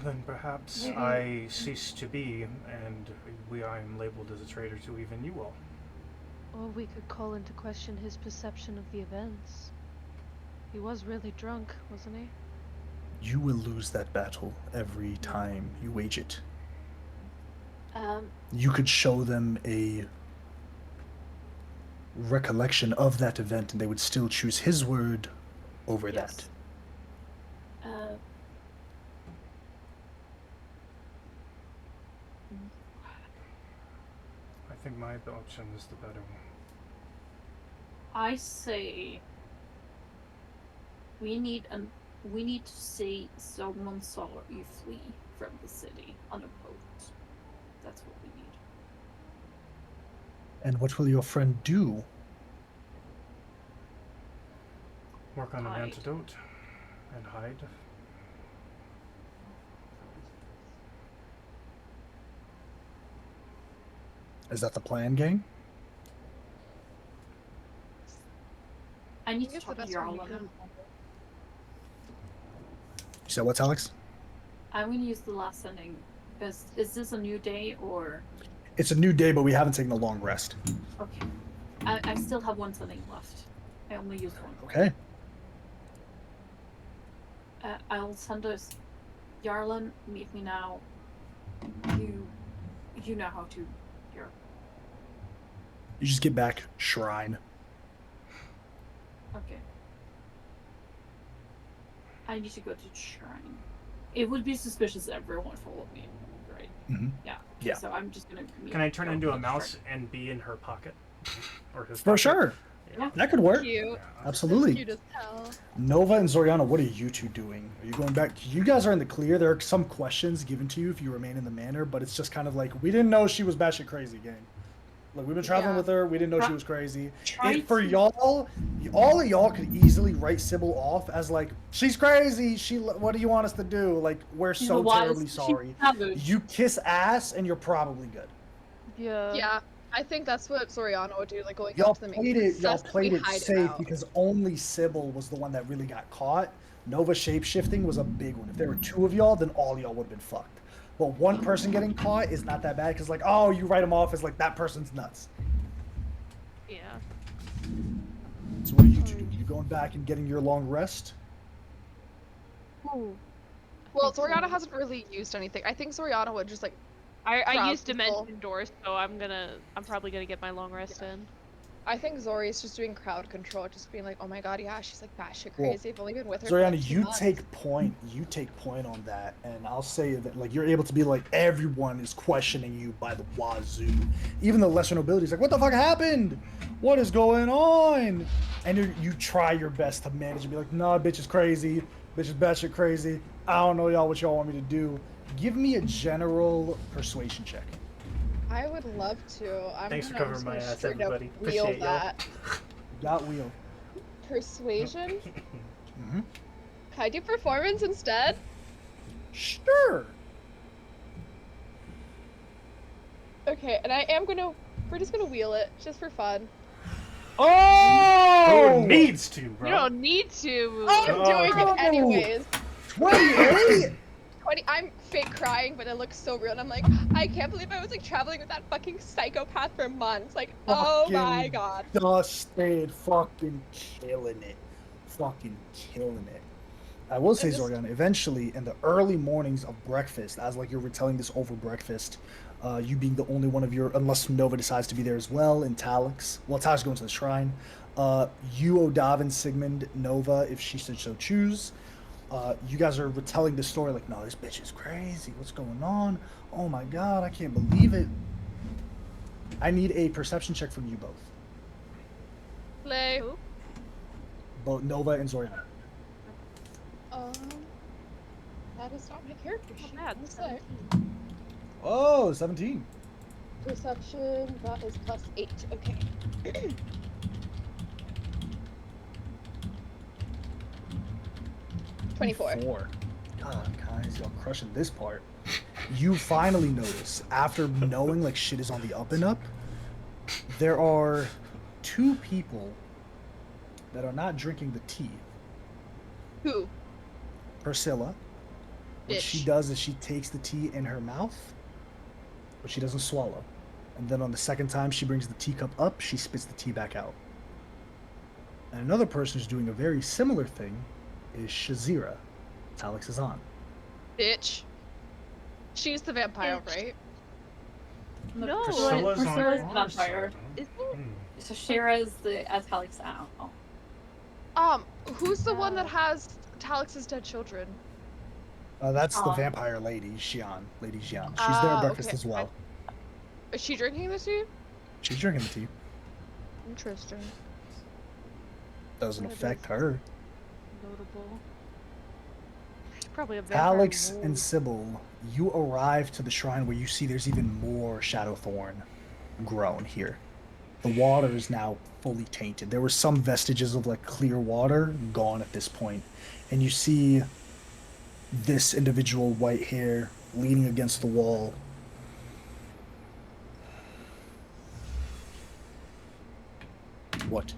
[SPEAKER 2] Then perhaps
[SPEAKER 1] Maybe-
[SPEAKER 2] I cease to be, and I am labeled as a traitor to even you all.
[SPEAKER 5] Or we could call into question his perception of the events. He was really drunk, wasn't he?
[SPEAKER 6] You will lose that battle every time you wage it. You could show them a recollection of that event, and they would still choose his word over
[SPEAKER 1] Yes.
[SPEAKER 6] that.
[SPEAKER 2] I think my option is the better one.
[SPEAKER 1] I say we need to see someone saw you flee from the city on a boat. That's what we need.
[SPEAKER 6] And what will your friend do?
[SPEAKER 2] Work on an
[SPEAKER 1] Hide.
[SPEAKER 2] antidote and hide.
[SPEAKER 6] Is that the plan, gang?
[SPEAKER 1] I need
[SPEAKER 4] I
[SPEAKER 1] to
[SPEAKER 4] guess the
[SPEAKER 1] talk to
[SPEAKER 4] best one we
[SPEAKER 1] Jarlin.
[SPEAKER 4] can.
[SPEAKER 6] You said what, Alex?
[SPEAKER 1] I'm gonna use the last sending. Is this a new day or
[SPEAKER 6] It's a new day, but we haven't taken a long rest.
[SPEAKER 1] okay? I still have one sending left. I only used one.
[SPEAKER 6] Okay.
[SPEAKER 1] I'll send us Jarlin, meet me now. You know how to here.
[SPEAKER 6] You just get back, shrine.
[SPEAKER 1] Okay. I need to go to shrine. It would be suspicious if everyone followed me, right?
[SPEAKER 6] Mhm.
[SPEAKER 1] Yeah.
[SPEAKER 6] Yeah.
[SPEAKER 1] So I'm just gonna meet
[SPEAKER 2] Can I turn
[SPEAKER 1] Jarlin
[SPEAKER 2] into a
[SPEAKER 1] at
[SPEAKER 2] mouse
[SPEAKER 1] shrine.
[SPEAKER 2] and be in her pocket? Or his
[SPEAKER 6] For
[SPEAKER 2] pocket?
[SPEAKER 6] sure.
[SPEAKER 1] Yeah.
[SPEAKER 6] That could work.
[SPEAKER 4] Cute.
[SPEAKER 2] Yeah.
[SPEAKER 6] Absolutely.
[SPEAKER 4] Cute as hell.
[SPEAKER 6] Nova and Zoriana, what are you two doing? Are you going back? You guys are in the clear. There are some questions given to you if you remain in the manor, but it's just kind of like, we didn't know she was batshit crazy, gang. Like, we've been traveling
[SPEAKER 4] Yeah.
[SPEAKER 6] with her. We didn't know she was crazy.
[SPEAKER 1] Try
[SPEAKER 6] For
[SPEAKER 1] to-
[SPEAKER 6] y'all, all of y'all could easily write Sybil off as like, she's crazy. What do you want us to do? Like, we're
[SPEAKER 1] She's
[SPEAKER 6] so
[SPEAKER 1] a wise-
[SPEAKER 6] terribly
[SPEAKER 1] she's
[SPEAKER 6] sorry.
[SPEAKER 1] savage.
[SPEAKER 6] You kiss ass and you're probably good.
[SPEAKER 5] Yeah.
[SPEAKER 4] Yeah, I think that's what Soriano would do, like going
[SPEAKER 6] Y'all
[SPEAKER 4] up to the main.
[SPEAKER 6] y'all played it
[SPEAKER 4] hide him
[SPEAKER 6] safe
[SPEAKER 4] out.
[SPEAKER 6] because only Sybil was the one that really got caught. Nova shapeshifting was a big one. If there were two of y'all, then all y'all would have been fucked. But one person getting caught is not that bad because, like, oh, you write them off as like that person's nuts.
[SPEAKER 5] Yeah.
[SPEAKER 6] So what are you two doing? You going back and getting your long rest?
[SPEAKER 5] Ooh.
[SPEAKER 4] Well,
[SPEAKER 5] think so.
[SPEAKER 4] Soriano hasn't really used anything. I think Soriano would just like.
[SPEAKER 5] I
[SPEAKER 4] crowd
[SPEAKER 5] used
[SPEAKER 4] control.
[SPEAKER 5] dimension doors, so I'm probably gonna get my long rest in.
[SPEAKER 4] I think Zori's just doing crowd control, just being like, oh my god, yeah, she's like batshit
[SPEAKER 6] Well,
[SPEAKER 4] crazy. I've only been with her for
[SPEAKER 6] Zoriana,
[SPEAKER 4] like 2
[SPEAKER 6] you
[SPEAKER 4] months.
[SPEAKER 6] take point on that, and I'll say that like you're able to be like everyone is questioning you by the wazoo. Even the lesser nobility is like, what the fuck happened? What is going on? And you try your best to manage and be like, nah, bitch is crazy, bitch is batshit crazy. I don't know y'all what y'all want me to do. Give me a general persuasion check.
[SPEAKER 4] I would love to.
[SPEAKER 2] Thanks for
[SPEAKER 4] I'm
[SPEAKER 2] covering
[SPEAKER 4] just
[SPEAKER 2] my
[SPEAKER 4] gonna
[SPEAKER 2] ass,
[SPEAKER 4] straight up
[SPEAKER 2] everybody.
[SPEAKER 4] wheel
[SPEAKER 2] Appreciate y'all.
[SPEAKER 4] that.
[SPEAKER 6] Got wheel.
[SPEAKER 4] Persuasion?
[SPEAKER 6] Mm-hmm.
[SPEAKER 4] Can I do performance instead?
[SPEAKER 6] Sure.
[SPEAKER 4] Okay, and we're just gonna wheel it, just for fun.
[SPEAKER 6] Oh!
[SPEAKER 2] Who needs to, bro?
[SPEAKER 5] You don't need to.
[SPEAKER 4] I'm
[SPEAKER 2] Oh,
[SPEAKER 4] doing
[SPEAKER 2] okay.
[SPEAKER 4] it anyways.
[SPEAKER 6] 28?
[SPEAKER 4] 20, I'm fake crying, but it looks so real, and I'm like, I can't believe I was like traveling with that fucking psychopath for months. Like, oh my
[SPEAKER 6] Fucking
[SPEAKER 4] god.
[SPEAKER 6] dusted, fucking killing it. Fucking killing it. I will say,
[SPEAKER 4] And this-
[SPEAKER 6] Zoriana, eventually in the early mornings of breakfast, as like you're retelling this over breakfast, you being the only one of your, unless Nova decides to be there as well, and Talix. Well, Talix going to the shrine. You, Odavin, Sigmund, Nova, if she should so choose. You guys are retelling the story like, no, this bitch is crazy. What's going on? Oh my god, I can't believe it. I need a perception check from you both.
[SPEAKER 4] Play.
[SPEAKER 5] Who?
[SPEAKER 6] Both Nova and Zoriana.
[SPEAKER 4] That is not my character sheet.
[SPEAKER 5] bad,
[SPEAKER 4] One sec.
[SPEAKER 5] 17.
[SPEAKER 6] Oh, 17.
[SPEAKER 4] Perception, that is +8. Okay. 24.
[SPEAKER 6] God, guys, y'all crushing this part. You finally notice, after knowing like shit is on the up and up, there are two people that are not drinking the tea.
[SPEAKER 4] Who?
[SPEAKER 6] Priscilla. What she
[SPEAKER 4] Bitch.
[SPEAKER 6] does is she takes the tea in her mouth, but she doesn't swallow. And then on the second time she brings the teacup up, she spits the tea back out. And another person who's doing a very similar thing is Shazira. Talix is on.
[SPEAKER 4] Bitch. She's the vampire,
[SPEAKER 5] Bitch.
[SPEAKER 4] right?
[SPEAKER 5] No.
[SPEAKER 2] Priscilla's on
[SPEAKER 1] Priscilla's
[SPEAKER 2] our
[SPEAKER 1] vampire.
[SPEAKER 2] side, huh?
[SPEAKER 5] Is it?
[SPEAKER 1] So Shira is the Alex out.
[SPEAKER 4] Who's the one that has Talix's dead children?
[SPEAKER 6] That's the
[SPEAKER 1] Xian.
[SPEAKER 6] vampire lady, Xian. Lady Xian. She's there at breakfast
[SPEAKER 4] Okay.
[SPEAKER 6] as well.
[SPEAKER 4] Is she drinking the tea?
[SPEAKER 6] She's drinking the tea.
[SPEAKER 4] Interesting.
[SPEAKER 6] Doesn't
[SPEAKER 5] That
[SPEAKER 6] affect
[SPEAKER 5] is
[SPEAKER 6] her.
[SPEAKER 5] Notable. She's probably a vampire.
[SPEAKER 6] Alex and
[SPEAKER 5] wolf.
[SPEAKER 6] Sybil, you arrive to the shrine where you see there's even more Shadowthorn grown here. The water is now fully tainted. There were some vestiges of like clear water gone at this point. And you see this individual, white hair, leaning against the wall. What?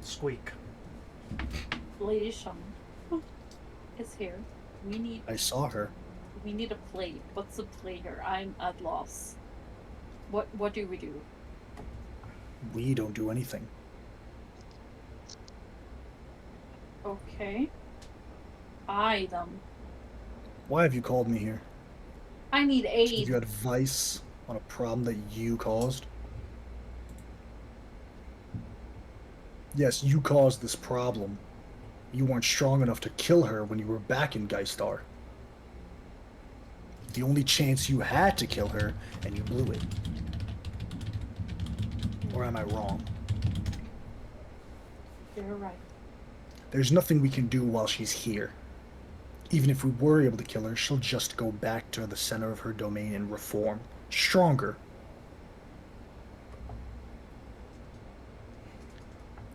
[SPEAKER 2] Squeak.
[SPEAKER 1] Lady Shum is here.
[SPEAKER 6] I saw her.
[SPEAKER 1] We need a play. What's the play here? I'm at loss. What do we do?
[SPEAKER 6] We don't do anything.
[SPEAKER 1] Okay. I them.
[SPEAKER 6] Why have you called me here?
[SPEAKER 1] I need
[SPEAKER 6] To give
[SPEAKER 1] aid.
[SPEAKER 6] you advice on a problem that you caused? Yes, you caused this problem. You weren't strong enough to kill her when you were back in Geistar. The only chance you had to kill her, and you blew it. Or am I wrong?
[SPEAKER 1] You're right.
[SPEAKER 6] There's nothing we can do while she's here. Even if we were able to kill her, she'll just go back to the center of her domain and reform. Stronger.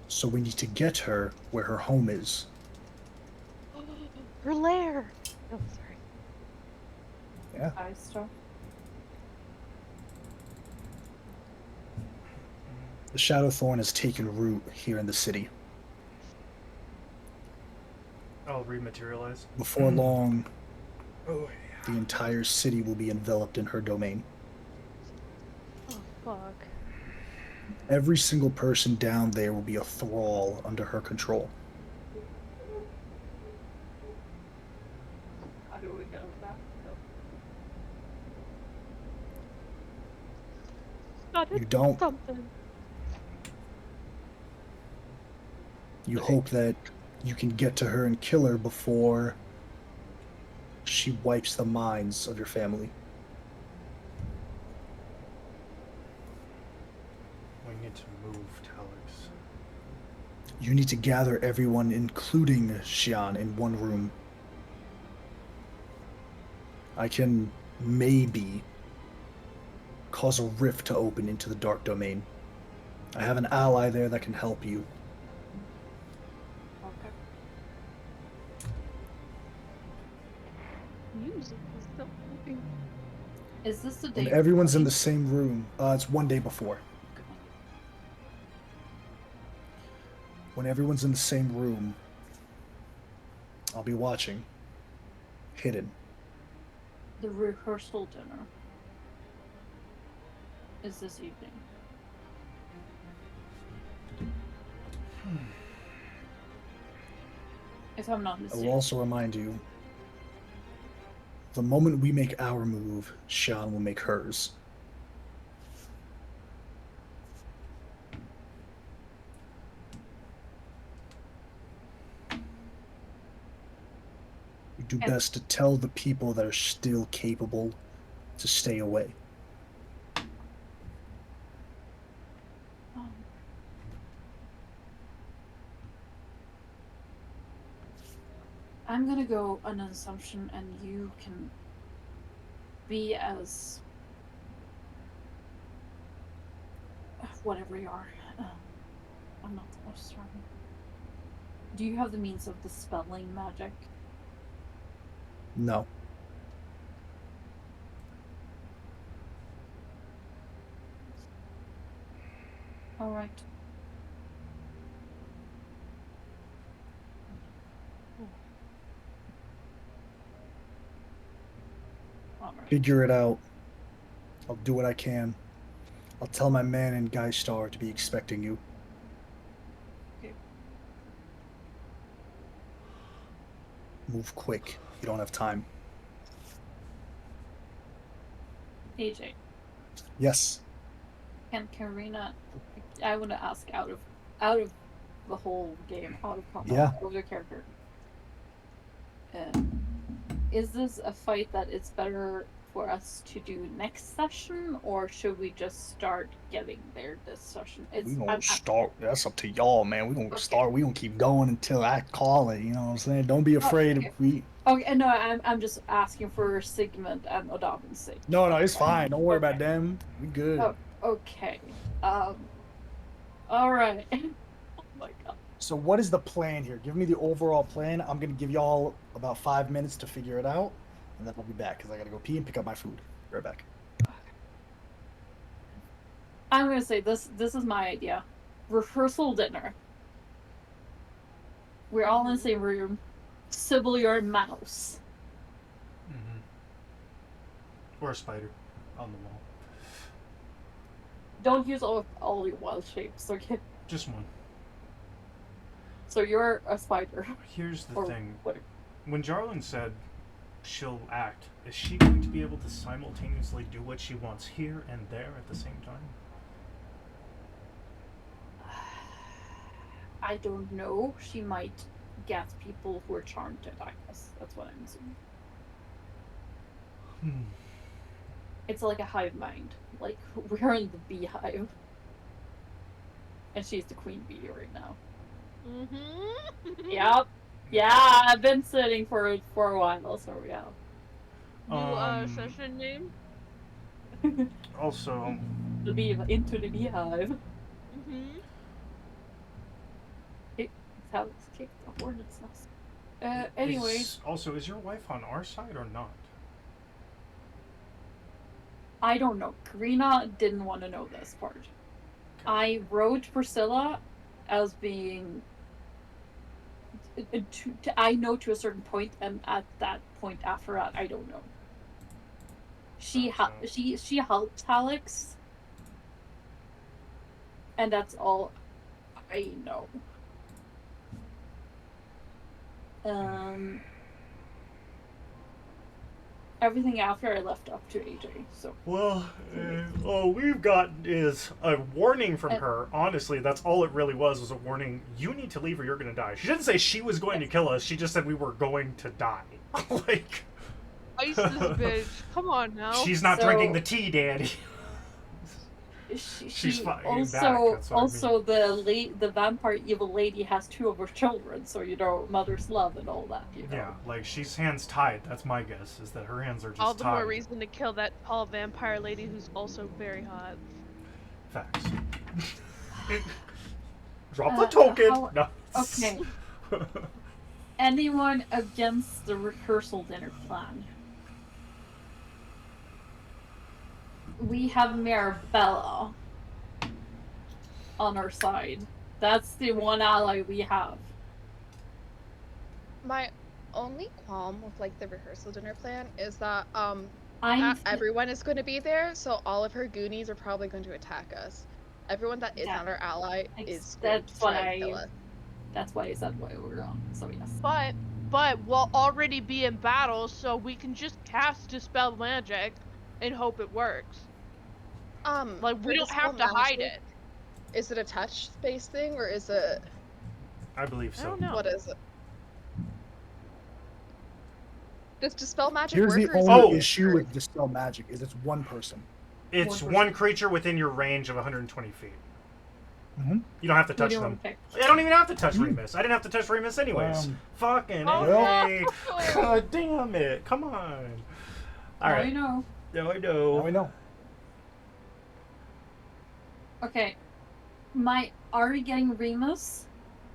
[SPEAKER 6] So we need to get her where her home is.
[SPEAKER 5] Her lair. Oh, sorry.
[SPEAKER 6] Yeah.
[SPEAKER 1] Geistar.
[SPEAKER 6] The Shadow Thorn has taken root here in the city.
[SPEAKER 2] I'll rematerialize.
[SPEAKER 6] Before long,
[SPEAKER 2] Oh,
[SPEAKER 6] the entire city will be enveloped in her domain.
[SPEAKER 5] Oh fuck.
[SPEAKER 6] Every single person down there will be a thrall under her control.
[SPEAKER 1] How do we get over that?
[SPEAKER 5] Gotta
[SPEAKER 6] You
[SPEAKER 5] do
[SPEAKER 6] don't.
[SPEAKER 5] something.
[SPEAKER 6] You hope that you can get to her and kill her before she wipes the minds of your family.
[SPEAKER 2] we need to move, Talix.
[SPEAKER 6] You need to gather everyone, including Xian, in one room. I can maybe cause a rift to open into the Dark Domain. I have an ally there that can help you.
[SPEAKER 1] Okay.
[SPEAKER 5] Music is so moving.
[SPEAKER 1] Is this the
[SPEAKER 6] When
[SPEAKER 1] day?
[SPEAKER 6] everyone's in the same room, it's one day before. When everyone's in the same room, I'll be watching. Hidden.
[SPEAKER 1] The rehearsal dinner is this evening. If I'm not
[SPEAKER 6] I will
[SPEAKER 1] mistaken.
[SPEAKER 6] also remind you, the moment we make our move, Xian will make hers. You do
[SPEAKER 1] And-
[SPEAKER 6] best to tell the people that are still capable to stay away.
[SPEAKER 1] Um, I'm gonna go on an assumption, and you can be as whatever you are. I'm not the most strong. Do you have the means of dispelling magic?
[SPEAKER 6] No.
[SPEAKER 1] All right. All right.
[SPEAKER 6] Figure it out. I'll do what I can. I'll tell my man in Geistar to be expecting you.
[SPEAKER 1] Okay.
[SPEAKER 6] Move quick. You don't have time.
[SPEAKER 1] AJ,
[SPEAKER 6] Yes.
[SPEAKER 1] can Karina? I want to ask out of the whole game, out of combat,
[SPEAKER 6] Yeah.
[SPEAKER 1] out of your character. Is this a fight that it's better for us to do next session, or should we just start getting there this session?
[SPEAKER 6] We gonna start. That's up to y'all, man. We gonna
[SPEAKER 1] Okay.
[SPEAKER 6] start. We gonna keep going until I call it. You know what I'm saying? Don't be afraid.
[SPEAKER 1] okay.
[SPEAKER 6] We.
[SPEAKER 1] Okay, no, I'm just asking for Sigmund and Odavin's sake.
[SPEAKER 6] No, it's fine. Don't worry
[SPEAKER 1] Okay.
[SPEAKER 6] about them. We good.
[SPEAKER 1] Oh, okay. All right. Oh my god.
[SPEAKER 6] So what is the plan here? Give me the overall plan. I'm gonna give y'all about 5 minutes to figure it out, and then I'll be back because I gotta go pee and pick up my food. Be right back.
[SPEAKER 1] I'm gonna say this is my idea. Rehearsal dinner. We're all in the same room. Sybil, you're a mouse.
[SPEAKER 2] Mm-hmm. Or a spider on the wall.
[SPEAKER 1] Don't use all your wild shapes, okay?
[SPEAKER 2] Just one.
[SPEAKER 1] So you're a spider.
[SPEAKER 2] Here's the
[SPEAKER 1] Or
[SPEAKER 2] thing.
[SPEAKER 1] whatever.
[SPEAKER 2] When Jarlin said she'll act, is she going to be able to simultaneously do what she wants here and there at the same time?
[SPEAKER 1] I don't know. She might get people who are charmed to attack us. That's what I'm assuming. It's like a hive mind. Like, we're in the Beehive. And she's the queen bee right now.
[SPEAKER 5] Mm-hmm.
[SPEAKER 1] Yep. Yeah, I've been sitting for it for a while, so yeah.
[SPEAKER 5] New session name?
[SPEAKER 2] Also,
[SPEAKER 1] Into the Beehive.
[SPEAKER 5] Mm-hmm.
[SPEAKER 1] It's how it's kicked the hornet's nest. Anyways,
[SPEAKER 2] is your wife on our side or not?
[SPEAKER 1] I don't know. Karina didn't want to know this part. I wrote Priscilla as being. I know to a certain point, and at that point after that, I don't know. She helped Alex, and that's all I know. Everything after I left up to AJ. So
[SPEAKER 2] well, all we've got is a warning from her. Honestly, that's all it really was a warning. You need to leave or you're gonna die. She didn't say she was going to kill us. She just said we were going to die. Like,
[SPEAKER 5] Ice this bitch. Come on now.
[SPEAKER 2] she's not drinking the tea, Daddy.
[SPEAKER 1] She's
[SPEAKER 2] fighting
[SPEAKER 1] also
[SPEAKER 2] back, that's what I mean.
[SPEAKER 1] the vampire evil lady has 2 of her children, so mother's love and all that.
[SPEAKER 2] Yeah, like she's hands tied. That's my guess. Is that her hands are just
[SPEAKER 5] All the
[SPEAKER 2] tied.
[SPEAKER 5] more reason to kill that tall vampire lady who's also very hot.
[SPEAKER 2] Facts. Drop the token. No.
[SPEAKER 1] Okay. Anyone against the rehearsal dinner plan? We have Marabella on our side. That's the one ally we have.
[SPEAKER 4] My only qualm with like the rehearsal dinner plan is that everyone is going to be there, so all of her goonies are probably going to attack us. Everyone that is not our ally is going to try and kill us.
[SPEAKER 1] That's why I said why we're on. So yes.
[SPEAKER 5] But we'll already be in battle, so we can just cast Dispel Magic and hope it works. Like, we don't have to hide it.
[SPEAKER 4] Is it a touch space thing, or is it...
[SPEAKER 2] I believe so.
[SPEAKER 5] I don't know.
[SPEAKER 4] What is it? Does Dispel Magic
[SPEAKER 6] Here's
[SPEAKER 4] work?
[SPEAKER 6] the only issue with Dispel Magic is it's one person.
[SPEAKER 2] It's one creature within your range of 120 feet.
[SPEAKER 6] Mm-hmm.
[SPEAKER 2] You don't have to touch them. I don't even have to touch Remus. I didn't have to touch Remus anyways. Fucking A. God damn it. Come on. Alright.
[SPEAKER 1] Now
[SPEAKER 2] Now I know.
[SPEAKER 6] Now I know.
[SPEAKER 1] Okay. Are we getting Remus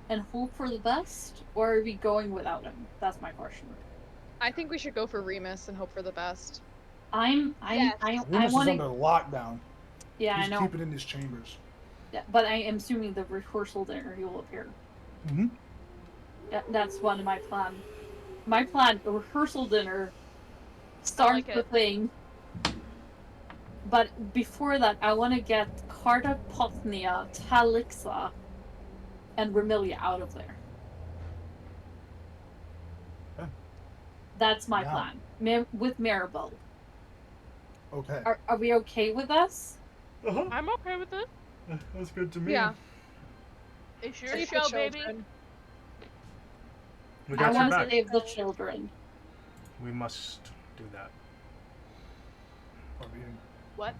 [SPEAKER 1] and hope for the best, or are we going without him? That's my question.
[SPEAKER 4] I think we should go for Remus and hope for the best.
[SPEAKER 6] Remus is under lockdown.
[SPEAKER 1] Yeah,
[SPEAKER 6] He's
[SPEAKER 1] I know.
[SPEAKER 6] keep it in his chambers.
[SPEAKER 1] Yeah, but I am assuming the rehearsal dinner he will appear.
[SPEAKER 6] Mm-hmm.
[SPEAKER 1] That's one of my plan. My plan: the rehearsal dinner starts the thing. But before that, I want to get Carta, Pothnia, Talixa, and Remilia out of there.
[SPEAKER 6] Yeah.
[SPEAKER 1] That's my plan. With Maribel.
[SPEAKER 6] Okay.
[SPEAKER 1] Are we okay with this?
[SPEAKER 2] Uh-huh.
[SPEAKER 5] I'm okay with it.
[SPEAKER 2] That's good to me.
[SPEAKER 4] Yeah.
[SPEAKER 5] It's your show, baby.
[SPEAKER 2] We got
[SPEAKER 1] I want
[SPEAKER 2] your
[SPEAKER 1] to
[SPEAKER 2] back.
[SPEAKER 1] save the children.
[SPEAKER 2] We must do that.
[SPEAKER 5] What?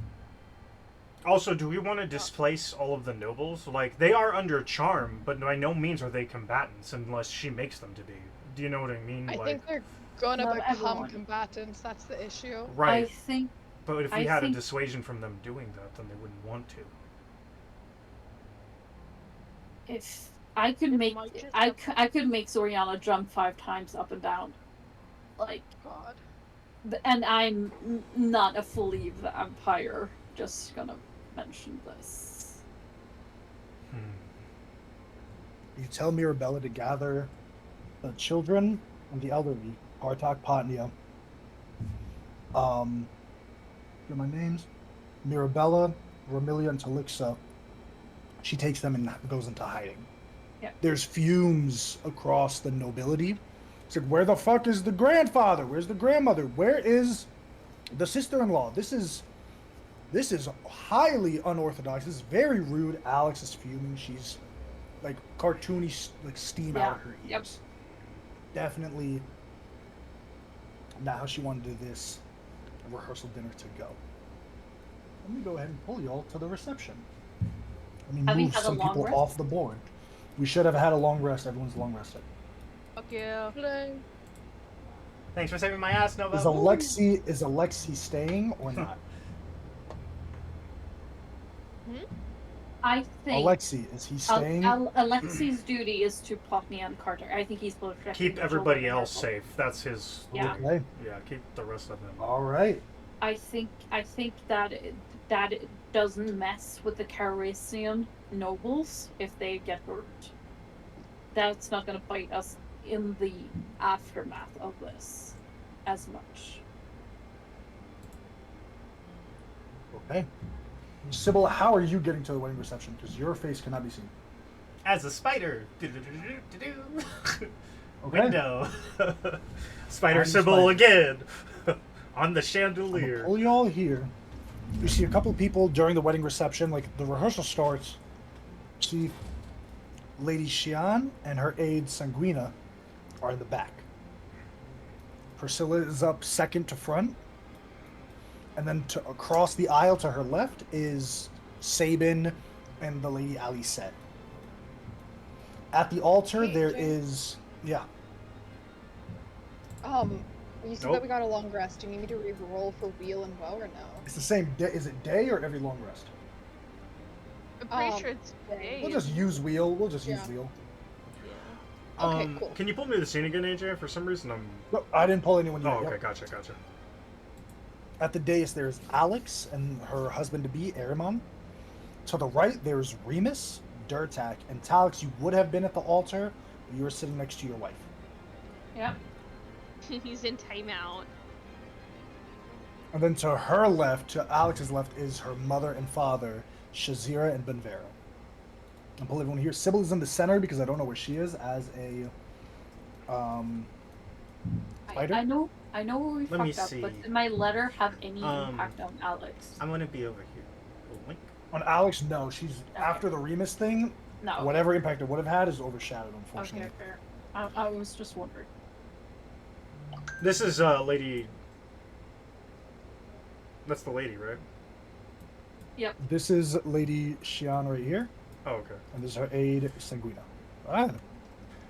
[SPEAKER 2] Also, do we want to displace all of the nobles? Like, they are under charm, but by no means are they combatants unless she makes them to be. Do you know what I mean?
[SPEAKER 4] I
[SPEAKER 2] like,
[SPEAKER 4] think they're gonna
[SPEAKER 1] Not
[SPEAKER 4] become
[SPEAKER 1] everyone.
[SPEAKER 4] combatants. That's the issue.
[SPEAKER 2] right.
[SPEAKER 1] I think.
[SPEAKER 2] But if we
[SPEAKER 1] I
[SPEAKER 2] had a
[SPEAKER 1] think-
[SPEAKER 2] dissuasion from them doing that, then they wouldn't want to.
[SPEAKER 1] If I could make, I could make Zoriana jump 5 times up and down, like.
[SPEAKER 4] God.
[SPEAKER 1] And I'm not a fully vampire. Just gonna mention this.
[SPEAKER 6] You tell Mirabella to gather the children and the elderly, Partak, Patnia. Get my names? Mirabella, Remilia, and Talixa. She takes them and goes into hiding.
[SPEAKER 1] Yeah.
[SPEAKER 6] There's fumes across the nobility. It's like, where the fuck is the grandfather? Where's the grandmother? Where is the sister-in-law? This is highly unorthodox. This is very rude. Alex is fuming. She's like cartoony, like steam out of her ears.
[SPEAKER 1] Yep.
[SPEAKER 6] Definitely not how she wanted to do this rehearsal dinner to go. Let me go ahead and pull y'all to the reception. Let me
[SPEAKER 1] Have we
[SPEAKER 6] move
[SPEAKER 1] had a
[SPEAKER 6] some
[SPEAKER 1] long
[SPEAKER 6] people
[SPEAKER 1] rest?
[SPEAKER 6] off the board. We should have had a long rest. Everyone's long rested.
[SPEAKER 5] Fuck yeah.
[SPEAKER 2] Thanks for saving my ass, Nova.
[SPEAKER 6] Is Alexi staying or not?
[SPEAKER 1] I think
[SPEAKER 6] Alexi, is he staying?
[SPEAKER 1] Alexi's duty is to Potney and Carter. I think he's both
[SPEAKER 2] Keep everybody else safe. That's his.
[SPEAKER 1] Yeah.
[SPEAKER 6] Okay.
[SPEAKER 2] Yeah, keep the rest of them.
[SPEAKER 6] All right.
[SPEAKER 1] I think that doesn't mess with the Carisian nobles if they get hurt. That's not going to bite us in the aftermath of this as much.
[SPEAKER 6] Okay. Sybil, how are you getting to the wedding reception? Because your face cannot be seen.
[SPEAKER 2] As a spider.
[SPEAKER 6] Okay.
[SPEAKER 2] Window. Spider
[SPEAKER 6] I'm
[SPEAKER 2] Sybil
[SPEAKER 6] spider.
[SPEAKER 2] again. On the
[SPEAKER 6] I'm
[SPEAKER 2] chandelier.
[SPEAKER 6] gonna pull you all here. You see a couple people during the wedding reception, like the rehearsal starts. See Lady Xian and her aide Sanguina are in the back. Priscilla is up second to front. And then across the aisle to her left is Sabin and the Lady Alicetta. At the altar,
[SPEAKER 4] Hey,
[SPEAKER 6] there
[SPEAKER 4] Jay.
[SPEAKER 6] is... Yeah.
[SPEAKER 4] You said
[SPEAKER 2] Nope.
[SPEAKER 4] that we got a long rest. Do you need me to re-roll for wheel and bow or no?
[SPEAKER 6] It's the same day. Is it day or every long rest?
[SPEAKER 5] I'm pretty
[SPEAKER 4] Um,
[SPEAKER 5] sure it's day.
[SPEAKER 6] We'll just use wheel. We'll just use
[SPEAKER 4] Yeah.
[SPEAKER 6] wheel.
[SPEAKER 5] Yeah.
[SPEAKER 4] Okay, cool.
[SPEAKER 2] Can you pull me the scene again, AJ? For some reason, I'm.
[SPEAKER 6] No, I didn't pull anyone yet.
[SPEAKER 2] Oh, okay,
[SPEAKER 6] Yep.
[SPEAKER 2] gotcha.
[SPEAKER 6] At the dais, there's Alex and her husband-to-be, Arimon. To the right, there's Remus, Durtak, and Talix. You would have been at the altar, but you were sitting next to your wife.
[SPEAKER 1] Yep.
[SPEAKER 5] He's in timeout.
[SPEAKER 6] And then to her left, to Alex's left, is her mother and father, Shazira and Benvera. I'll pull everyone here. Sybil is in the center because I don't know where she is as a fighter.
[SPEAKER 1] I know where we
[SPEAKER 2] Let me
[SPEAKER 1] fucked up, but
[SPEAKER 2] see.
[SPEAKER 1] did my letter have any impact on Alex?
[SPEAKER 2] I'm gonna be over here. Oh, link.
[SPEAKER 6] On Alex, no. She's after the Remus thing.
[SPEAKER 1] No.
[SPEAKER 6] Whatever impact it would have had is overshadowed, unfortunately.
[SPEAKER 1] Okay, fair. I was just wondering.
[SPEAKER 2] This is Lady. That's the lady, right?
[SPEAKER 1] Yep.
[SPEAKER 6] This is Lady Xian right here,
[SPEAKER 2] Oh, okay.
[SPEAKER 6] and this is her aide, Sanguina. Ah,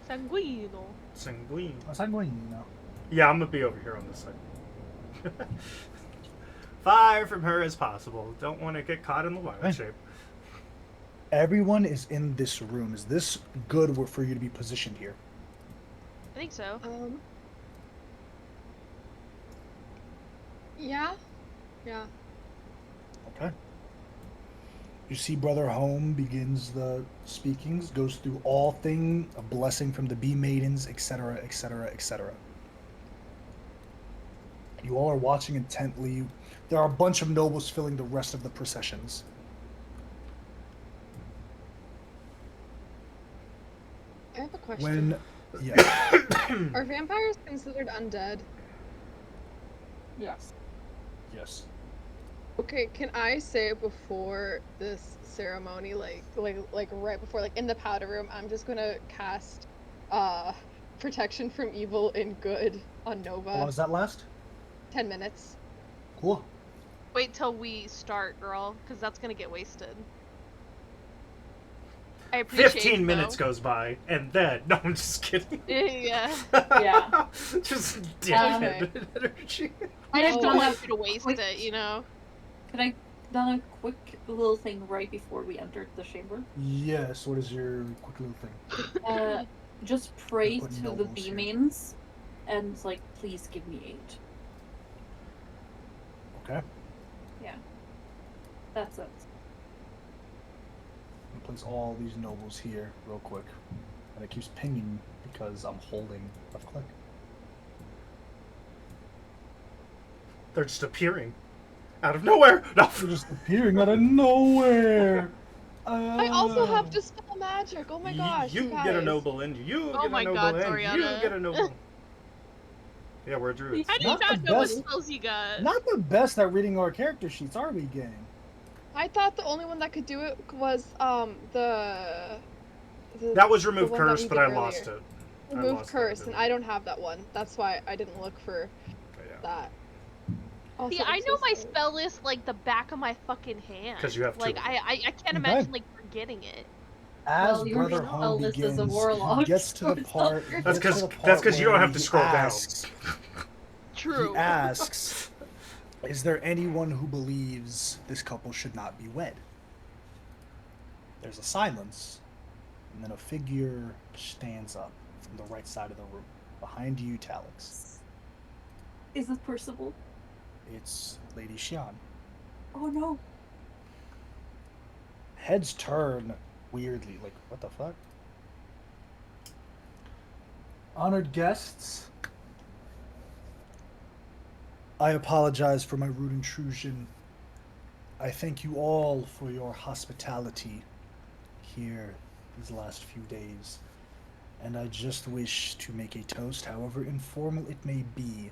[SPEAKER 5] Sanguino.
[SPEAKER 2] Sanguine.
[SPEAKER 6] Sanguina.
[SPEAKER 2] Yeah, I'm gonna be over here on this side. Far from her as possible. Don't want to get caught in the wild
[SPEAKER 6] Hey.
[SPEAKER 2] shape.
[SPEAKER 6] Everyone is in this room. Is this good for you to be positioned here?
[SPEAKER 5] I think so.
[SPEAKER 4] Yeah. Yeah.
[SPEAKER 6] Okay. You see Brother Home begins the speakings, goes through all thing, a blessing from the bee maidens, etc., etc., etc. You all are watching intently. There are a bunch of nobles filling the rest of the processions.
[SPEAKER 4] I have a question.
[SPEAKER 6] When, yeah,
[SPEAKER 4] Are vampires considered undead?
[SPEAKER 1] Yes.
[SPEAKER 6] yes.
[SPEAKER 4] Okay, can I say before this ceremony, like right before, like in the powder room, I'm just gonna cast protection from evil and good on Nova.
[SPEAKER 6] How long does that last?
[SPEAKER 4] 10 minutes.
[SPEAKER 6] Cool.
[SPEAKER 5] Wait till we start, girl, because that's gonna get wasted. I appreciate
[SPEAKER 2] 15
[SPEAKER 5] it,
[SPEAKER 2] minutes
[SPEAKER 5] though.
[SPEAKER 2] goes by, and then... No, I'm just kidding.
[SPEAKER 5] Yeah.
[SPEAKER 1] Yeah.
[SPEAKER 2] Just damn
[SPEAKER 4] Okay.
[SPEAKER 2] energy.
[SPEAKER 5] I just
[SPEAKER 1] Oh,
[SPEAKER 5] don't
[SPEAKER 1] wow.
[SPEAKER 5] want you to waste
[SPEAKER 1] Wait.
[SPEAKER 5] it, you know?
[SPEAKER 1] Can I done a quick little thing right before we entered the chamber?
[SPEAKER 6] Yes, what is your quick little thing?
[SPEAKER 1] Just pray
[SPEAKER 6] Put
[SPEAKER 1] to the
[SPEAKER 6] nobles
[SPEAKER 1] bee
[SPEAKER 6] here.
[SPEAKER 1] maidens and like, please give me aid.
[SPEAKER 6] Okay.
[SPEAKER 1] That's it.
[SPEAKER 6] I'm gonna place all these nobles here real quick. And it keeps pinging because I'm holding left click.
[SPEAKER 2] They're just appearing. Out of nowhere! No!
[SPEAKER 6] They're just appearing out of nowhere!
[SPEAKER 4] I also have to spell magic. Oh my gosh.
[SPEAKER 2] You
[SPEAKER 4] guys.
[SPEAKER 2] get a noble and you
[SPEAKER 5] Oh
[SPEAKER 2] get
[SPEAKER 5] my
[SPEAKER 2] a noble
[SPEAKER 5] God,
[SPEAKER 2] and
[SPEAKER 5] Soriana.
[SPEAKER 2] you get a noble. Yeah, we're druids.
[SPEAKER 5] How do you
[SPEAKER 6] Not the
[SPEAKER 5] not know what
[SPEAKER 6] best-
[SPEAKER 5] spells you got?
[SPEAKER 6] Not the best at reading our character sheets, are we, gang?
[SPEAKER 4] I thought the only one that could do it was the
[SPEAKER 2] That was
[SPEAKER 4] the
[SPEAKER 2] remove
[SPEAKER 4] one that
[SPEAKER 2] curse,
[SPEAKER 4] we
[SPEAKER 2] but
[SPEAKER 4] did
[SPEAKER 2] I
[SPEAKER 4] earlier.
[SPEAKER 2] lost it. I
[SPEAKER 4] Remove
[SPEAKER 2] lost that
[SPEAKER 4] curse, and
[SPEAKER 2] ability.
[SPEAKER 4] I don't have that one. That's why I didn't look for
[SPEAKER 2] But yeah.
[SPEAKER 4] that. Also,
[SPEAKER 5] See, I
[SPEAKER 4] I'm
[SPEAKER 5] know
[SPEAKER 4] so
[SPEAKER 5] my
[SPEAKER 4] sorry.
[SPEAKER 5] spell list like the back of my fucking hand.
[SPEAKER 2] 'Cause you have two
[SPEAKER 5] like
[SPEAKER 2] of them.
[SPEAKER 5] I can't
[SPEAKER 6] Okay.
[SPEAKER 5] imagine like forgetting it.
[SPEAKER 6] As
[SPEAKER 1] Well, your
[SPEAKER 6] Brother
[SPEAKER 1] spell
[SPEAKER 6] Home
[SPEAKER 1] list is a
[SPEAKER 6] begins,
[SPEAKER 1] warlock,
[SPEAKER 6] he gets to the
[SPEAKER 1] so
[SPEAKER 6] part.
[SPEAKER 1] it's
[SPEAKER 2] That's
[SPEAKER 1] not
[SPEAKER 2] because
[SPEAKER 1] fair.
[SPEAKER 2] that's because you don't
[SPEAKER 6] where
[SPEAKER 2] have to
[SPEAKER 6] he
[SPEAKER 2] scroll
[SPEAKER 6] asks,
[SPEAKER 5] True.
[SPEAKER 6] He asks, "Is there anyone who believes this couple should not be wed?" There's a silence, and then a figure stands up from the right side of the room, behind you, Talix.
[SPEAKER 1] Is it Percival?
[SPEAKER 6] It's Lady Xian.
[SPEAKER 1] Oh no.
[SPEAKER 6] Heads turn weirdly. Like, what the fuck? Honored guests, I apologize for my rude intrusion. I thank you all for your hospitality here these last few days. And I just wish to make a toast, however informal it may be,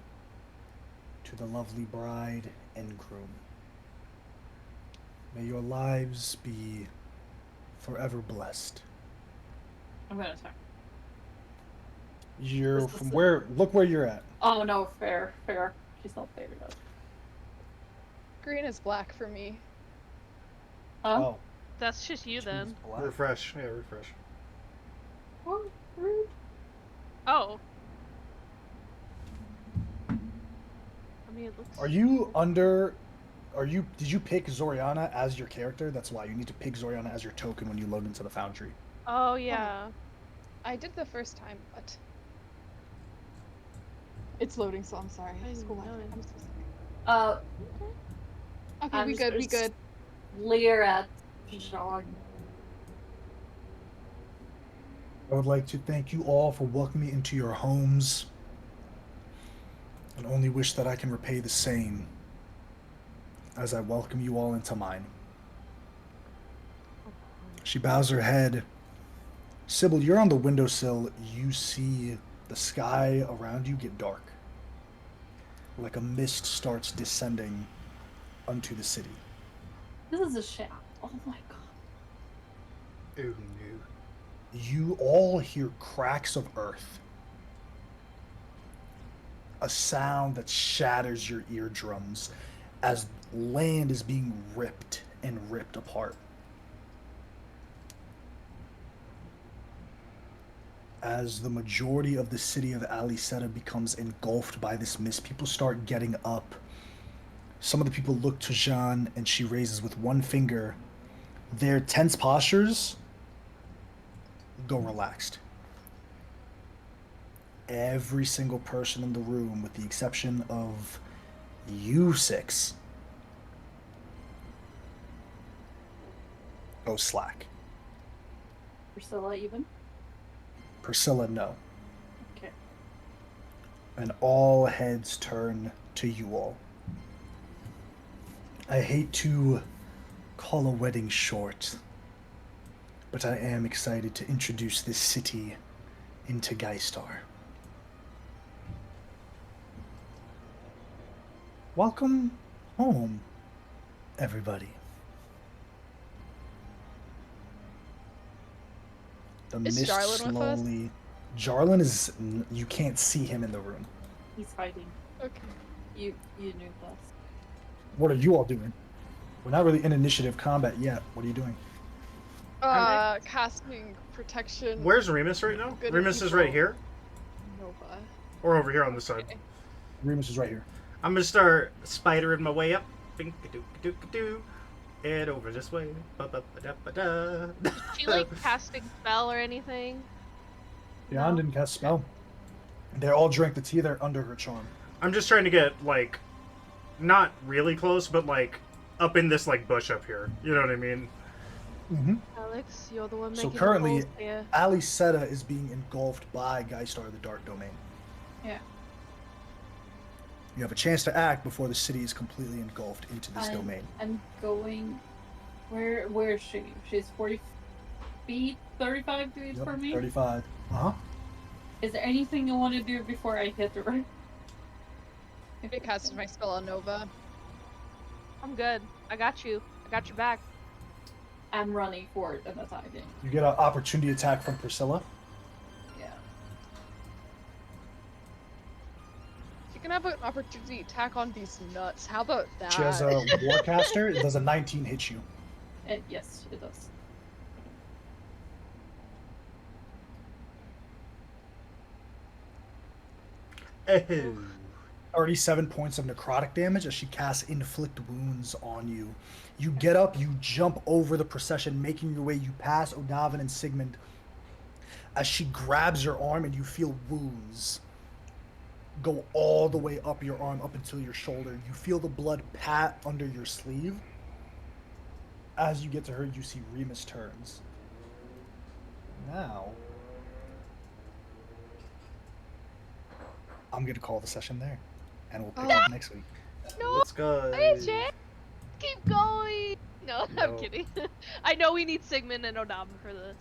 [SPEAKER 6] to the lovely bride and groom. May your lives be forever blessed.
[SPEAKER 1] I'm gonna attack.
[SPEAKER 6] You're from where? Look where you're at.
[SPEAKER 1] Oh no, fair. She's not fair enough.
[SPEAKER 4] Green is black for me.
[SPEAKER 6] Oh,
[SPEAKER 5] That's just you then.
[SPEAKER 6] black.
[SPEAKER 2] Refresh. Yeah, refresh.
[SPEAKER 1] Oh, rude.
[SPEAKER 5] Oh. I mean, it looks.
[SPEAKER 6] Are you under? Did you pick Zoriana as your character? That's why you need to pick Zoriana as your token when you log into the Foundry.
[SPEAKER 5] Oh yeah.
[SPEAKER 4] I did the first time, but it's loading, so I'm sorry.
[SPEAKER 5] I
[SPEAKER 4] School
[SPEAKER 5] know
[SPEAKER 4] life.
[SPEAKER 5] it.
[SPEAKER 4] I'm so sorry. Okay,
[SPEAKER 1] I'm
[SPEAKER 4] we
[SPEAKER 1] just
[SPEAKER 4] good. We
[SPEAKER 1] gonna
[SPEAKER 4] good.
[SPEAKER 1] Leer at Jean.
[SPEAKER 6] I would like to thank you all for welcoming me into your homes, and only wish that I can repay the same as I welcome you all into mine. She bows her head. Sybil, you're on the windowsill. You see the sky around you get dark. Like a mist starts descending unto the city.
[SPEAKER 1] This is a sham. Oh my god.
[SPEAKER 2] Oh no.
[SPEAKER 6] You all hear cracks of earth. A sound that shatters your eardrums as land is being ripped and ripped apart. As the majority of the city of Alicetta becomes engulfed by this mist, people start getting up. Some of the people look to Jeanne, and she raises with one finger. Their tense postures go relaxed. Every single person in the room, with the exception of you six, go slack.
[SPEAKER 1] Priscilla even?
[SPEAKER 6] Priscilla, no.
[SPEAKER 1] Okay.
[SPEAKER 6] And all heads turn to you all. I hate to call a wedding short, but I am excited to introduce this city into Geistar. Welcome home, everybody. The
[SPEAKER 4] Is
[SPEAKER 6] mist
[SPEAKER 4] Jarlin with us?
[SPEAKER 6] slowly. Jarlin is. You can't see him in the room.
[SPEAKER 1] He's fighting.
[SPEAKER 4] Okay.
[SPEAKER 1] You knew this.
[SPEAKER 6] What are you all doing? We're not really in initiative combat yet. What are you doing?
[SPEAKER 4] Casting protection.
[SPEAKER 2] Where's Remus right now?
[SPEAKER 4] Good
[SPEAKER 2] Remus is
[SPEAKER 4] people.
[SPEAKER 2] right here,
[SPEAKER 4] Nova.
[SPEAKER 2] or over here on this side.
[SPEAKER 4] Okay.
[SPEAKER 6] Remus is right here.
[SPEAKER 2] I'm gonna start spidering my way up. Doo. Head over this way. Ba-ba-ba-da-ba-da.
[SPEAKER 5] Did she like casting spell or anything?
[SPEAKER 6] Beyond didn't cast spell. They all drank the tea. They're under her charm.
[SPEAKER 2] I'm just trying to get like, not really close, but like up in this like bush up here. You know what I mean?
[SPEAKER 6] Mm-hmm.
[SPEAKER 5] Alex, you're the one
[SPEAKER 6] So
[SPEAKER 5] making
[SPEAKER 6] currently,
[SPEAKER 5] the calls here.
[SPEAKER 6] Alicetta is being engulfed by Geistar, the Dark Domain.
[SPEAKER 1] Yeah.
[SPEAKER 6] You have a chance to act before the city is completely engulfed into this domain.
[SPEAKER 1] I'm going. Where is she? She's 40 feet, 35 feet
[SPEAKER 6] Yep,
[SPEAKER 1] from me.
[SPEAKER 6] 35. Uh-huh.
[SPEAKER 1] Is there anything you want to do before I hit her?
[SPEAKER 4] I casted my spell on Nova.
[SPEAKER 5] I'm good. I got you. I got your back.
[SPEAKER 1] I'm running for it and attacking.
[SPEAKER 6] You get an opportunity attack from Priscilla.
[SPEAKER 1] Yeah.
[SPEAKER 4] You can have an opportunity attack on these nuts. How about that?
[SPEAKER 6] She has a Warcaster. It does a 19 hit you.
[SPEAKER 1] And yes, it does.
[SPEAKER 2] Oh.
[SPEAKER 6] 37 points of necrotic damage as she casts Inflict Wounds on you. You get up, you jump over the procession, making your way. You pass O'Donovan and Sigmund as she grabs your arm, and you feel wounds go all the way up your arm, up until your shoulder. You feel the blood pat under your sleeve. As you get to her, you see Remus turns. Now, I'm gonna call the session there, and we'll pick up next week.
[SPEAKER 5] No,
[SPEAKER 2] Let's go.
[SPEAKER 5] AJ, keep going. No,
[SPEAKER 2] No.
[SPEAKER 5] I'm kidding. I know we need Sigmund and Onam for this.